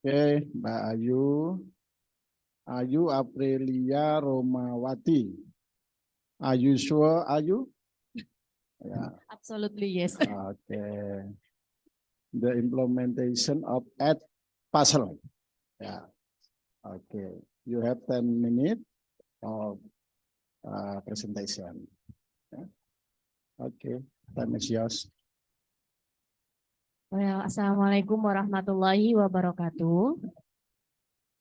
S2: Oke, Mbak Ayu. Ayu Aprilia Romawati. Are you sure, Ayu? Yeah.
S5: Absolutely, yes.
S2: Okay. The implementation of at puzzle. Yeah. Okay. You have 10 minutes of presentation. Yeah. Okay. Time is yours.
S15: Well, Assalamualaikum warahmatullahi wabarakatuh.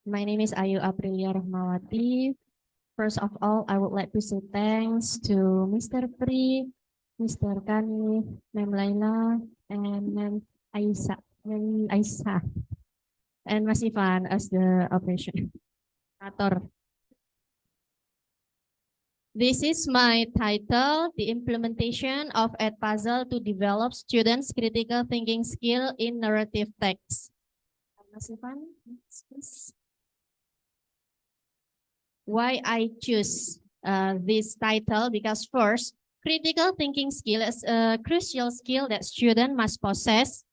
S15: My name is Ayu Aprilia Rahmawati. First of all, I would like to say thanks to Mr. Pri, Mr. Kani, Ma'am Laila, and Ma'am Aisa, and Mas Ivan as the operation operator. This is my title, The Implementation of Edpuzzle to Develop Students' Critical Thinking Skill in Narrative Text. Mas Ivan, please. Why I choose this title? Because first, critical thinking skill is a crucial skill that students must possess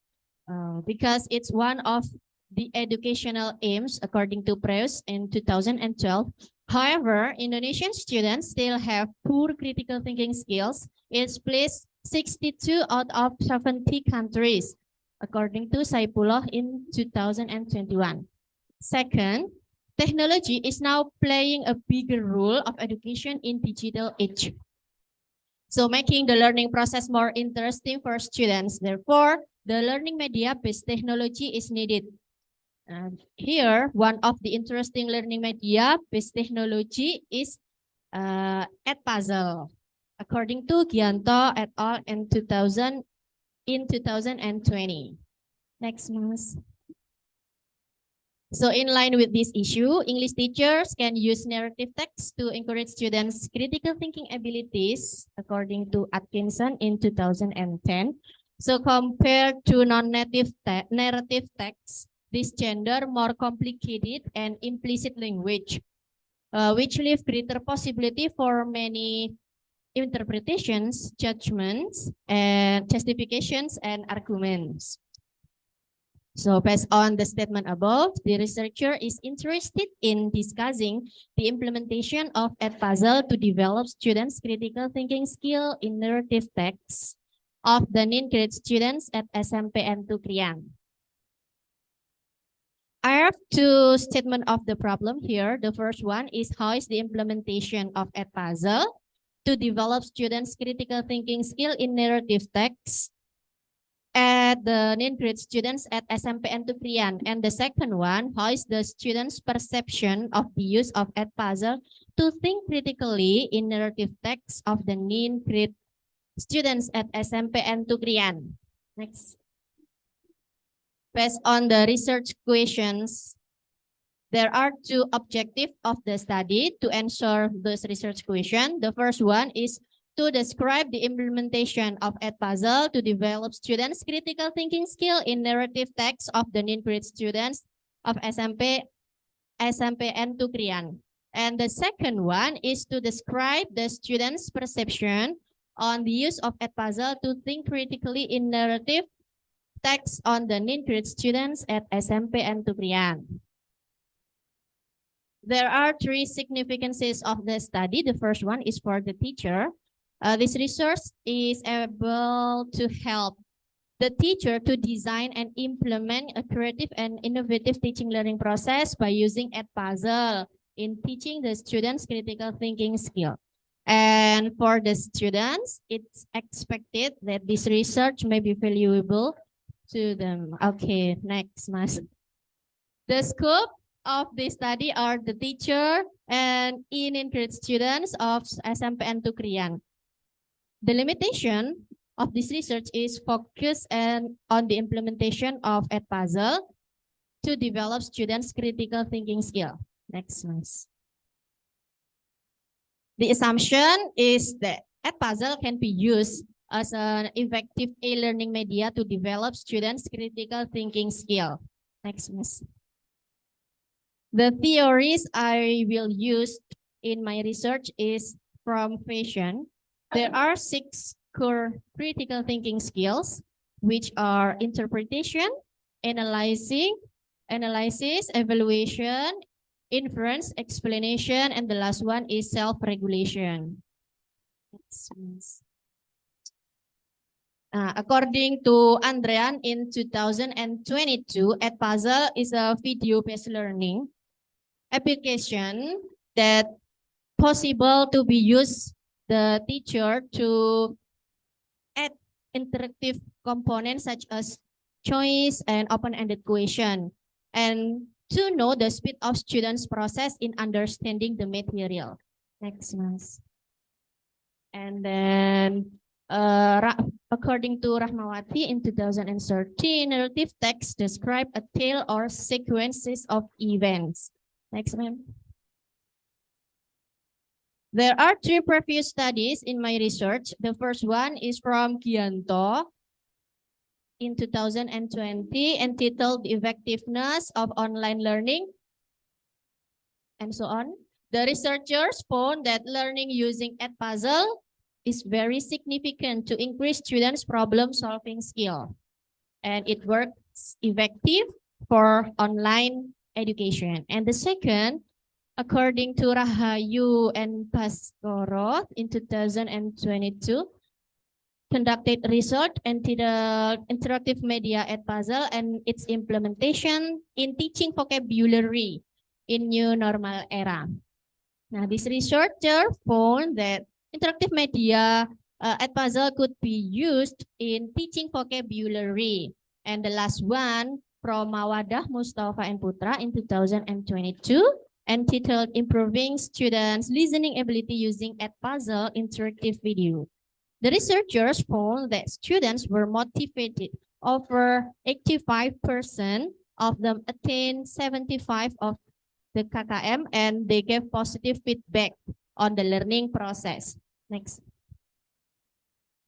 S15: because it's one of the educational aims according to Preus in 2012. However, Indonesian students still have poor critical thinking skills. It's placed 62 out of 70 countries, according to Saipullah in 2021. Second, technology is now playing a bigger role of education in digital age. So making the learning process more interesting for students. Therefore, the learning media-based technology is needed. And here, one of the interesting learning media-based technology is Edpuzzle, according to Gianto et al. In 2020. Next, Mas. So in line with this issue, English teachers can use narrative text to encourage students' critical thinking abilities, according to Atkinson in 2010. So compared to non-native narrative text, this gender more complicated and implicit language, which leave greater possibility for many interpretations, judgments, and justifications and arguments. So based on the statement above, the researcher is interested in discussing the implementation of Edpuzzle to develop students' critical thinking skill in narrative texts of the ninth-grade students at SMPN Tukrian. I have two statements of the problem here. The first one is how is the implementation of Edpuzzle to develop students' critical thinking skill in narrative texts. at the ninth-grade students at SMPN Tukrian. And the second one, how is the students' perception of the use of Edpuzzle to think critically in narrative text of the ninth-grade students at SMPN Tukrian. Next. Based on the research questions, there are two objectives of the study to answer those research questions. The first one is to describe the implementation of Edpuzzle to develop students' critical thinking skill in narrative text of the ninth-grade students of SMPN Tukrian. And the second one is to describe the students' perception on the use of Edpuzzle to think critically in narrative text on the ninth-grade students at SMPN Tukrian. There are three significances of the study. The first one is for the teacher. This research is able to help the teacher to design and implement a creative and innovative teaching learning process by using Edpuzzle in teaching the students critical thinking skill. And for the students, it's expected that this research may be valuable to them. Okay, next, Mas. The scope of the study are the teacher and in-grade students of SMPN Tukrian. The limitation of this research is focused on the implementation of Edpuzzle to develop students' critical thinking skill. Next, Mas. The assumption is that Edpuzzle can be used as an effective e-learning media to develop students' critical thinking skill. Next, Miss. The theories I will use in my research is from fashion. There are 6 core critical thinking skills, which are interpretation, analysis, evaluation, inference, explanation, and the last one is self-regulation. According to Andrean in 2022, Edpuzzle is a video-based learning application that possible to be used the teacher to add interactive components such as choice and open-ended question, and to know the speed of students' process in understanding the material. Next, Mas. And then, according to Rahmawati in 2013, narrative text describe a tale or sequences of events. Next, ma'am. There are 3 previous studies in my research. The first one is from Gianto in 2020, entitled The Effectiveness of Online Learning, and so on. The researchers found that learning using Edpuzzle is very significant to increase students' problem-solving skill, and it works effective for online education. And the second, according to Rahayu and Paskoro in 2022, conducted research entitled Interactive Media Edpuzzle and its implementation in teaching vocabulary in new normal era. Now, this researcher found that interactive media Edpuzzle could be used in teaching vocabulary. And the last one from Mawadah, Mustafa, and Putra in 2022, entitled Improving Students' Listening Ability Using Edpuzzle Interactive Video. The researchers found that students were motivated. Over 85% of them attained 75 of the KKM, and they gave positive feedback on the learning process. Next.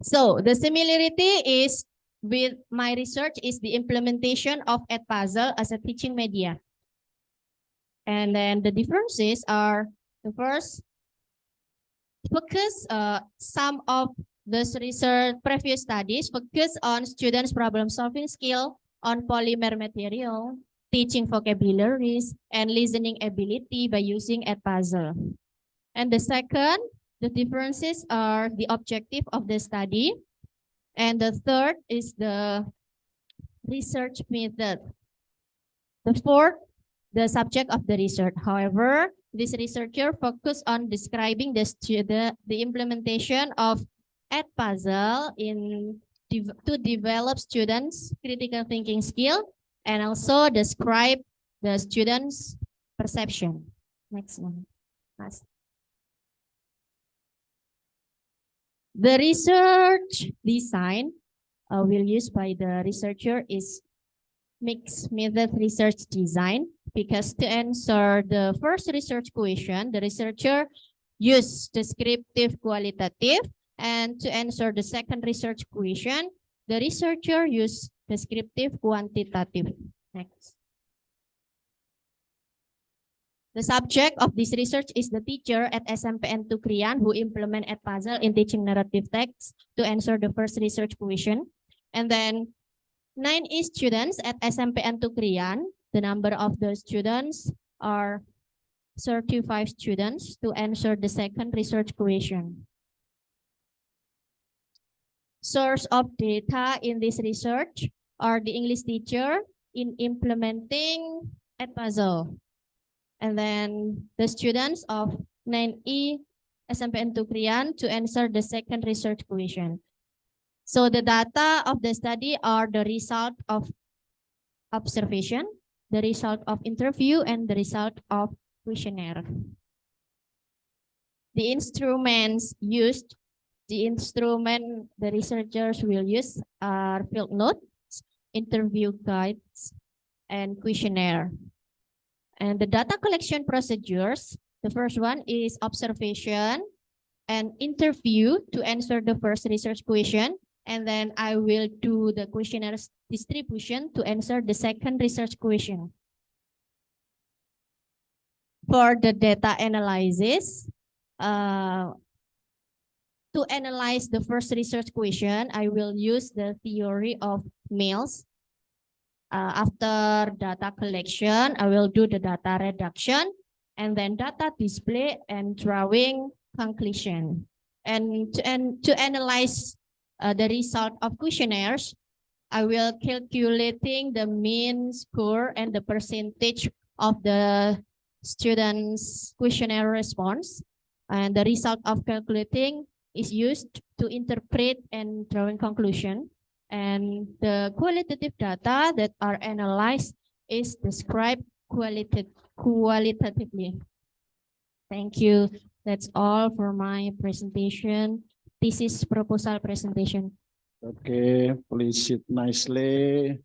S15: So the similarity is with my research is the implementation of Edpuzzle as a teaching media. And then the differences are, the first, focus some of this research previous studies focus on students' problem-solving skill on polymer material, teaching vocabularies, and listening ability by using Edpuzzle. And the second, the differences are the objective of the study. And the third is the research method. The fourth, the subject of the research. However, this researcher focused on describing the implementation of Edpuzzle in to develop students' critical thinking skill and also describe the students' perception. Next one. Last. The research design will use by the researcher is mixed method research design, because to answer the first research question, the researcher use descriptive qualitative, and to answer the second research question, the researcher use descriptive quantitative. Next. The subject of this research is the teacher at SMPN Tukrian who implement Edpuzzle in teaching narrative text to answer the first research question. And then 9 students at SMPN Tukrian. The number of the students are 35 students to answer the second research question. Source of data in this research are the English teacher in implementing Edpuzzle. And then the students of 9E SMPN Tukrian to answer the second research question. So the data of the study are the result of observation, the result of interview, and the result of questionnaire. The instruments used, the researchers will use are field notes, interview guides, and questionnaire. And the data collection procedures, the first one is observation and interview to answer the first research question. And then I will do the questionnaire distribution to answer the second research question. For the data analysis, to analyze the first research question, I will use the theory of males. After data collection, I will do the data reduction and then data display and drawing conclusion. And to analyze the result of questionnaires, I will calculating the mean score and the percentage of the students' questionnaire response. And the result of calculating is used to interpret and drawing conclusion. And the qualitative data that are analyzed is described qualitatively. Thank you. That's all for my presentation. Thesis proposal presentation.
S2: Okay, please sit nicely.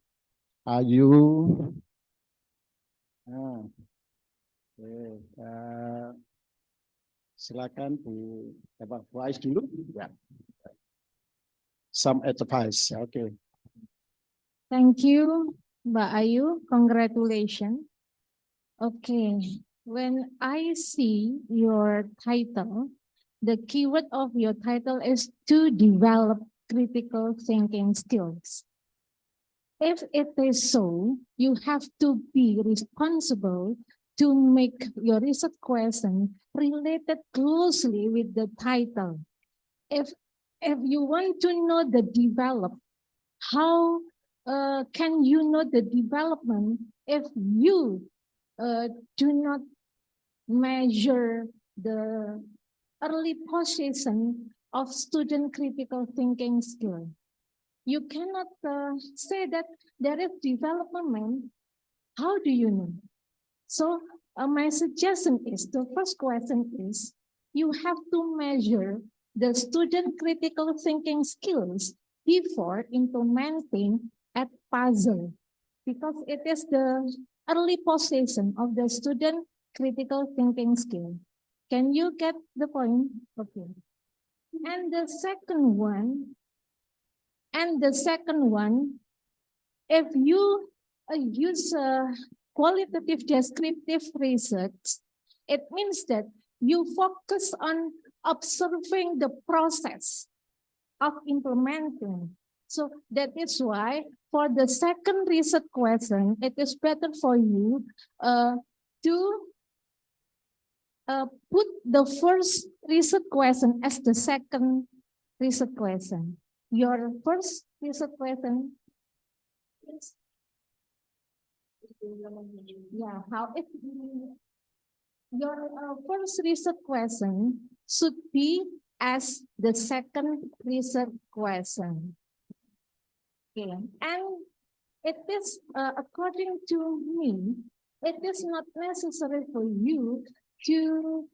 S2: Are you? Okay. Silakan Bu Ais dulu. Ya. Some advice. Okay.
S4: Thank you, Mbak Ayu. Congratulations. Okay. When I see your title, the keyword of your title is to develop critical thinking skills. If it is so, you have to be responsible to make your research question related closely with the title. If you want to know the develop, how can you know the development if you do not measure the early position of student critical thinking skill? You cannot say that there is development. How do you know? So my suggestion is, the first question is, you have to measure the student critical thinking skills before implementing Edpuzzle, because it is the early position of the student critical thinking skill. Can you get the point? Okay. And the second one, if you use qualitative descriptive research, it means that you focus on observing the process of implementing. So that is why for the second research question, it is better for you to put the first research question as the second research question. Your first research question is, yeah, how if your first research question should be as the second research question. Okay. And it is, according to me, it is not necessary for you to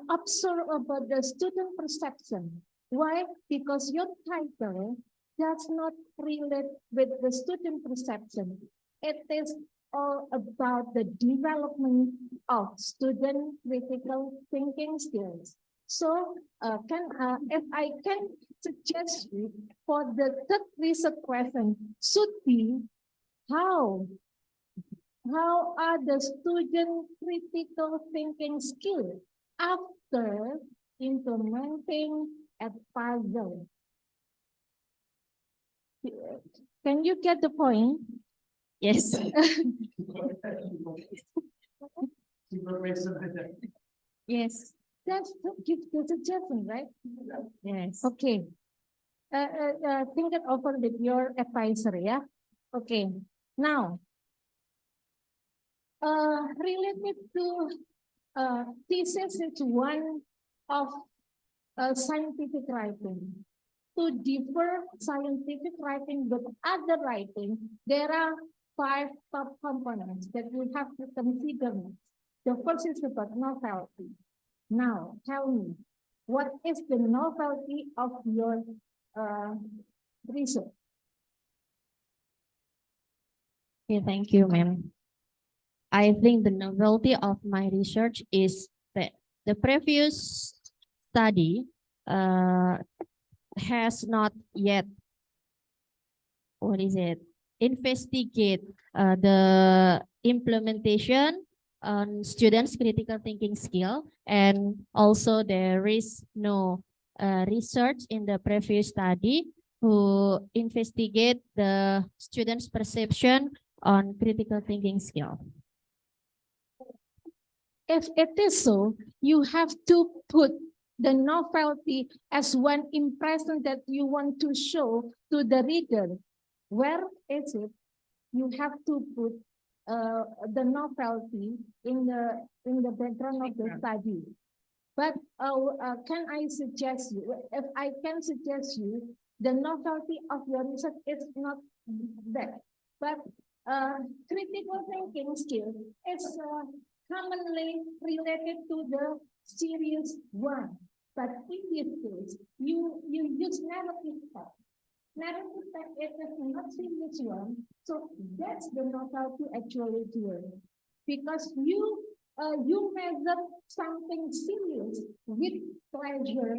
S4: observe about the student perception. Why? Because your title does not relate with the student perception. It is all about the development of student critical thinking skills. So, if I can suggest you for the third research question should be how are the student critical thinking skills after implementing a puzzle? Can you get the point?
S15: Yes.
S4: Yes. That's give the suggestion, right?
S15: Yes.
S4: Okay. Think it over with your advisor, yeah? Okay. Now, related to thesis is one of scientific writing. To differ scientific writing with other writing, there are 5 top components that you have to consider. The first is about novelty. Now, tell me, what is the novelty of your research?
S15: Okay, thank you, ma'am. I think the novelty of my research is that the previous study has not yet, investigate the implementation on students' critical thinking skill, and also there is no research in the previous study who investigate the students' perception on critical thinking skill.
S4: If it is so, you have to put the novelty as one impression that you want to show to the reader. Where is it? You have to put the novelty in the background of the study. But can I suggest you, if I can suggest you, the novelty of your research is not that. But critical thinking skill is commonly related to the serious one. But in this case, you use narrative text. Narrative text is not serious one, so that's the novelty actually here, because you measure something serious with pleasure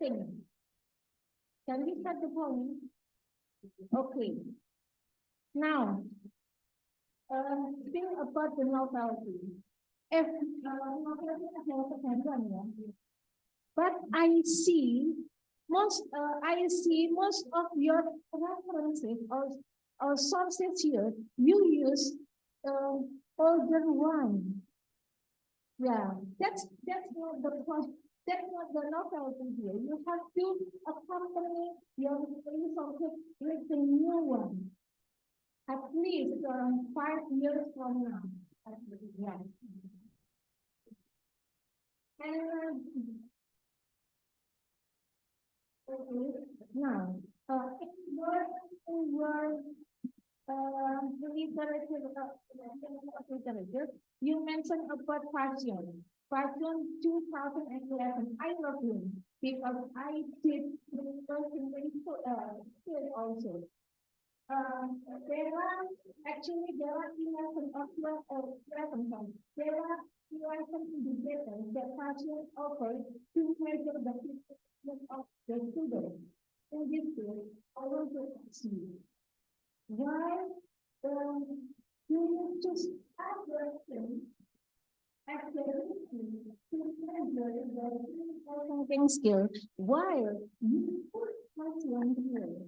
S4: thing. Can we get the point? Okay. Now, think about the novelty. If novelty adalah kebahagiaan, ya. But I see most of your references or sources here. You use older one. Yeah, that's not the point. That's not the novelty here. You have to accompany your resources with the new one. At least 5 years from now. Yeah. And okay, now, in your literature, you mentioned about Passion. Passion 2011. I love him because I did research in the also. There are 11 of your 11. There are 11 indicators that Passion offers to measure the fitness of the student. In this case, I want to ask you, why you just ask questions as the to measure the thinking skill while you put Passion here?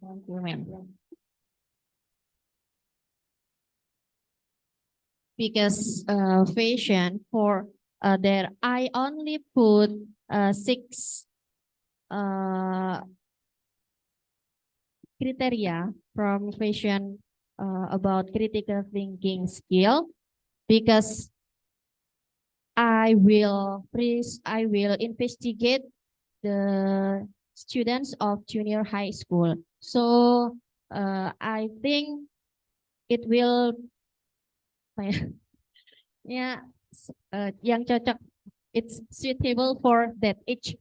S15: Thank you, ma'am. Because fashion for there, I only put 6 criteria from fashion about critical thinking skill, because I will investigate the students of junior high school. So I think it will yeah, yang cocok. It's suitable for that age.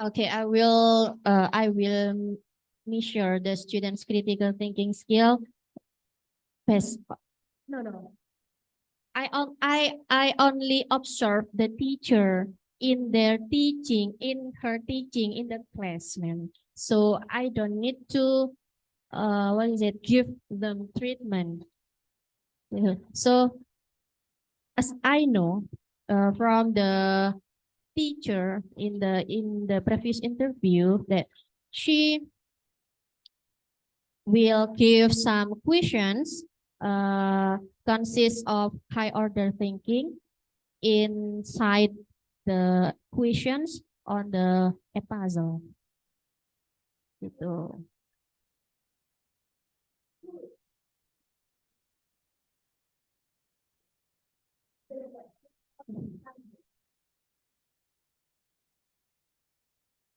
S15: Okay, I will measure the students' critical thinking skill. No. I only observe the teacher in her teaching in the class, ma'am. So I don't need to give them treatment. So as I know from the teacher in the previous interview that she will give some questions consist of high order thinking inside the questions on the puzzle. Gitu.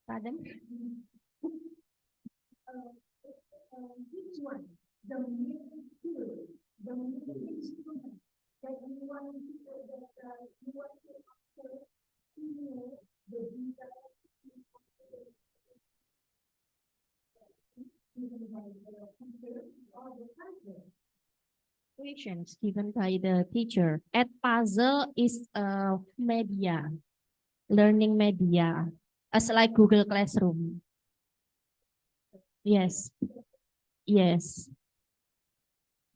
S15: Pardon? Questions given by the teacher. At puzzle is a media, learning media, as like Google Classroom. Yes. Yes.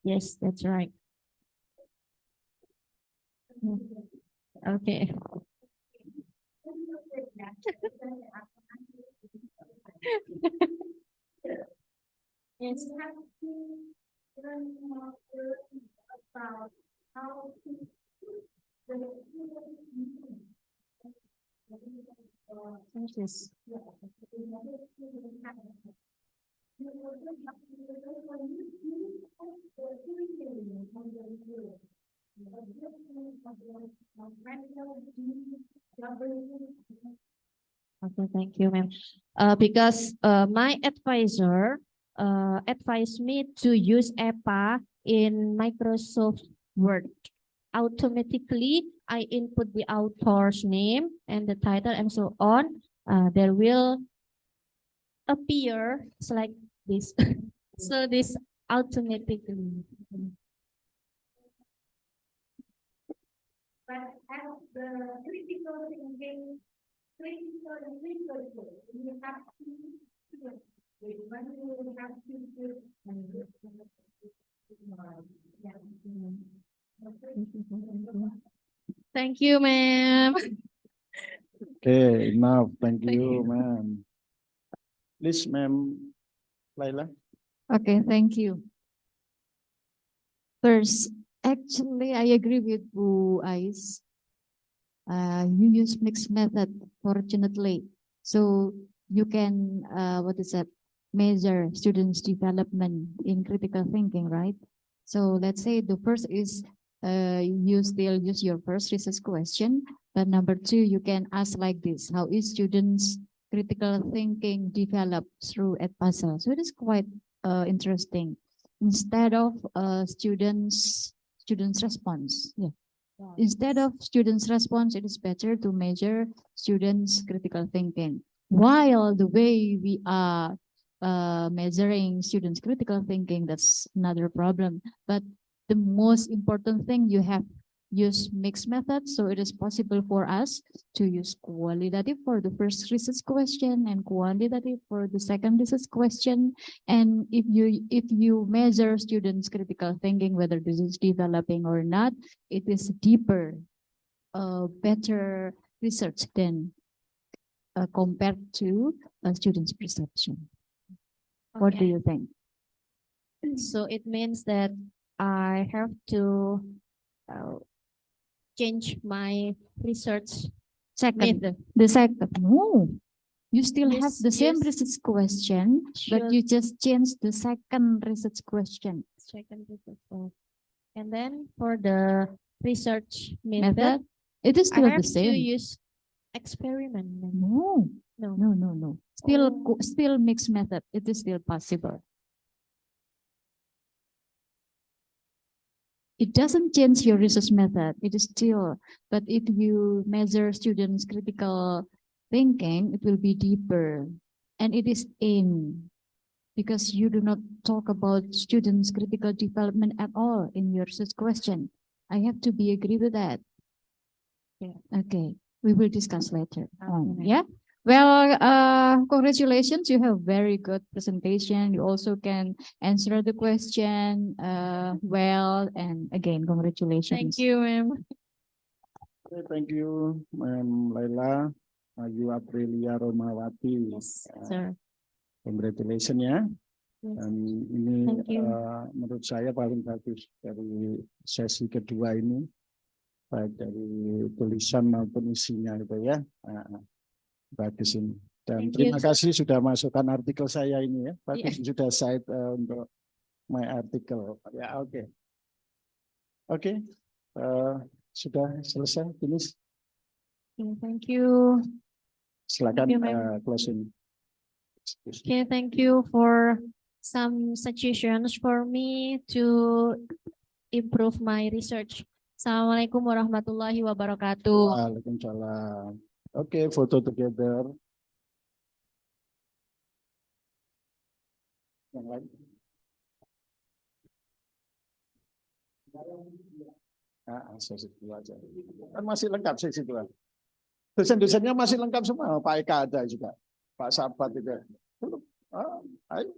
S15: Yes, that's right. Okay. Yes. Yes. Okay, thank you, ma'am. Because my advisor advised me to use EPA in Microsoft Word. Automatically, I input the author's name and the title and so on. There will appear it's like this. So this automatically.
S16: But as the critical thinking, you have to
S15: Thank you, ma'am.
S2: Okay, enough. Thank
S15: Thank
S2: you,
S15: you.
S2: ma'am. Please, ma'am, Laila.
S14: Okay, thank you. First, actually, I agree with Bu Ais. You use mixed method, fortunately. So you can, measure students' development in critical thinking, right? So let's say the first is you still use your first research question, but number two, you can ask like this: how is students' critical thinking developed through puzzle? So it is quite interesting. Instead of students' response, yeah. Instead of students' response, it is better to measure students' critical thinking. While the way we are measuring students' critical thinking, that's another problem. But the most important thing, you have used mixed methods, so it is possible for us to use qualitative for the first research question and quantitative for the second research question. And if you measure students' critical thinking, whether this is developing or not, it is deeper, better research than compared to a student's perception. What do
S15: Okay.
S14: you think?
S15: So it means that I have to change my research
S14: Second,
S15: method.
S14: the second, no, you still have
S15: Use-
S14: the same
S15: use-
S14: research question, but
S15: should-
S14: you just change the second research question.
S15: Second research. And then for the research
S14: Method,
S15: method,
S14: it is
S15: I
S14: still
S15: have
S14: the same.
S15: to use experiment.
S14: No,
S15: No.
S14: no. Still mixed method. It is still possible. It doesn't change your research method. It is still, but if you measure students' critical thinking, it will be deeper. And it is in, because you do not talk about students' critical development at all in your research question. I have to be agree with that.
S15: Yeah.
S14: Okay, we will discuss later on.
S15: Okay.
S14: Yeah. Well, congratulations. You have very good presentation. You also can answer the question well. And again, congratulations.
S15: Thank you, ma'am.
S2: Okay, thank you, Ma'am Laila, Ayu Aprilia Romawati.
S15: Sir.
S2: Congratulations ya.
S15: Yes.
S2: Dan ini
S15: Thank you.
S2: menurut saya paling bagus dari sesi kedua ini, baik dari tulisan maupun isinya itu ya. Bagus ini. Dan
S15: Thank
S2: terima
S15: you.
S2: kasih sudah masukkan artikel saya ini ya. Bagus
S15: Yeah.
S2: sudah cite untuk my artikel. Ya, oke. Oke. Sudah selesai, finish.
S15: Okay, thank you.
S2: Silakan
S15: Thank you, ma'am.
S2: closing.
S15: Okay, thank you for some suggestions for me to improve my research. Assalamualaikum warahmatullahi wabarakatuh.
S2: Waalaikumsalam. Oke, foto together. Yang lain? Sesi dua aja. Kan masih lengkap sesi dua. Dosen-dosennya masih lengkap semua. Pak Eka ada juga. Pak Sabat juga. Ayo.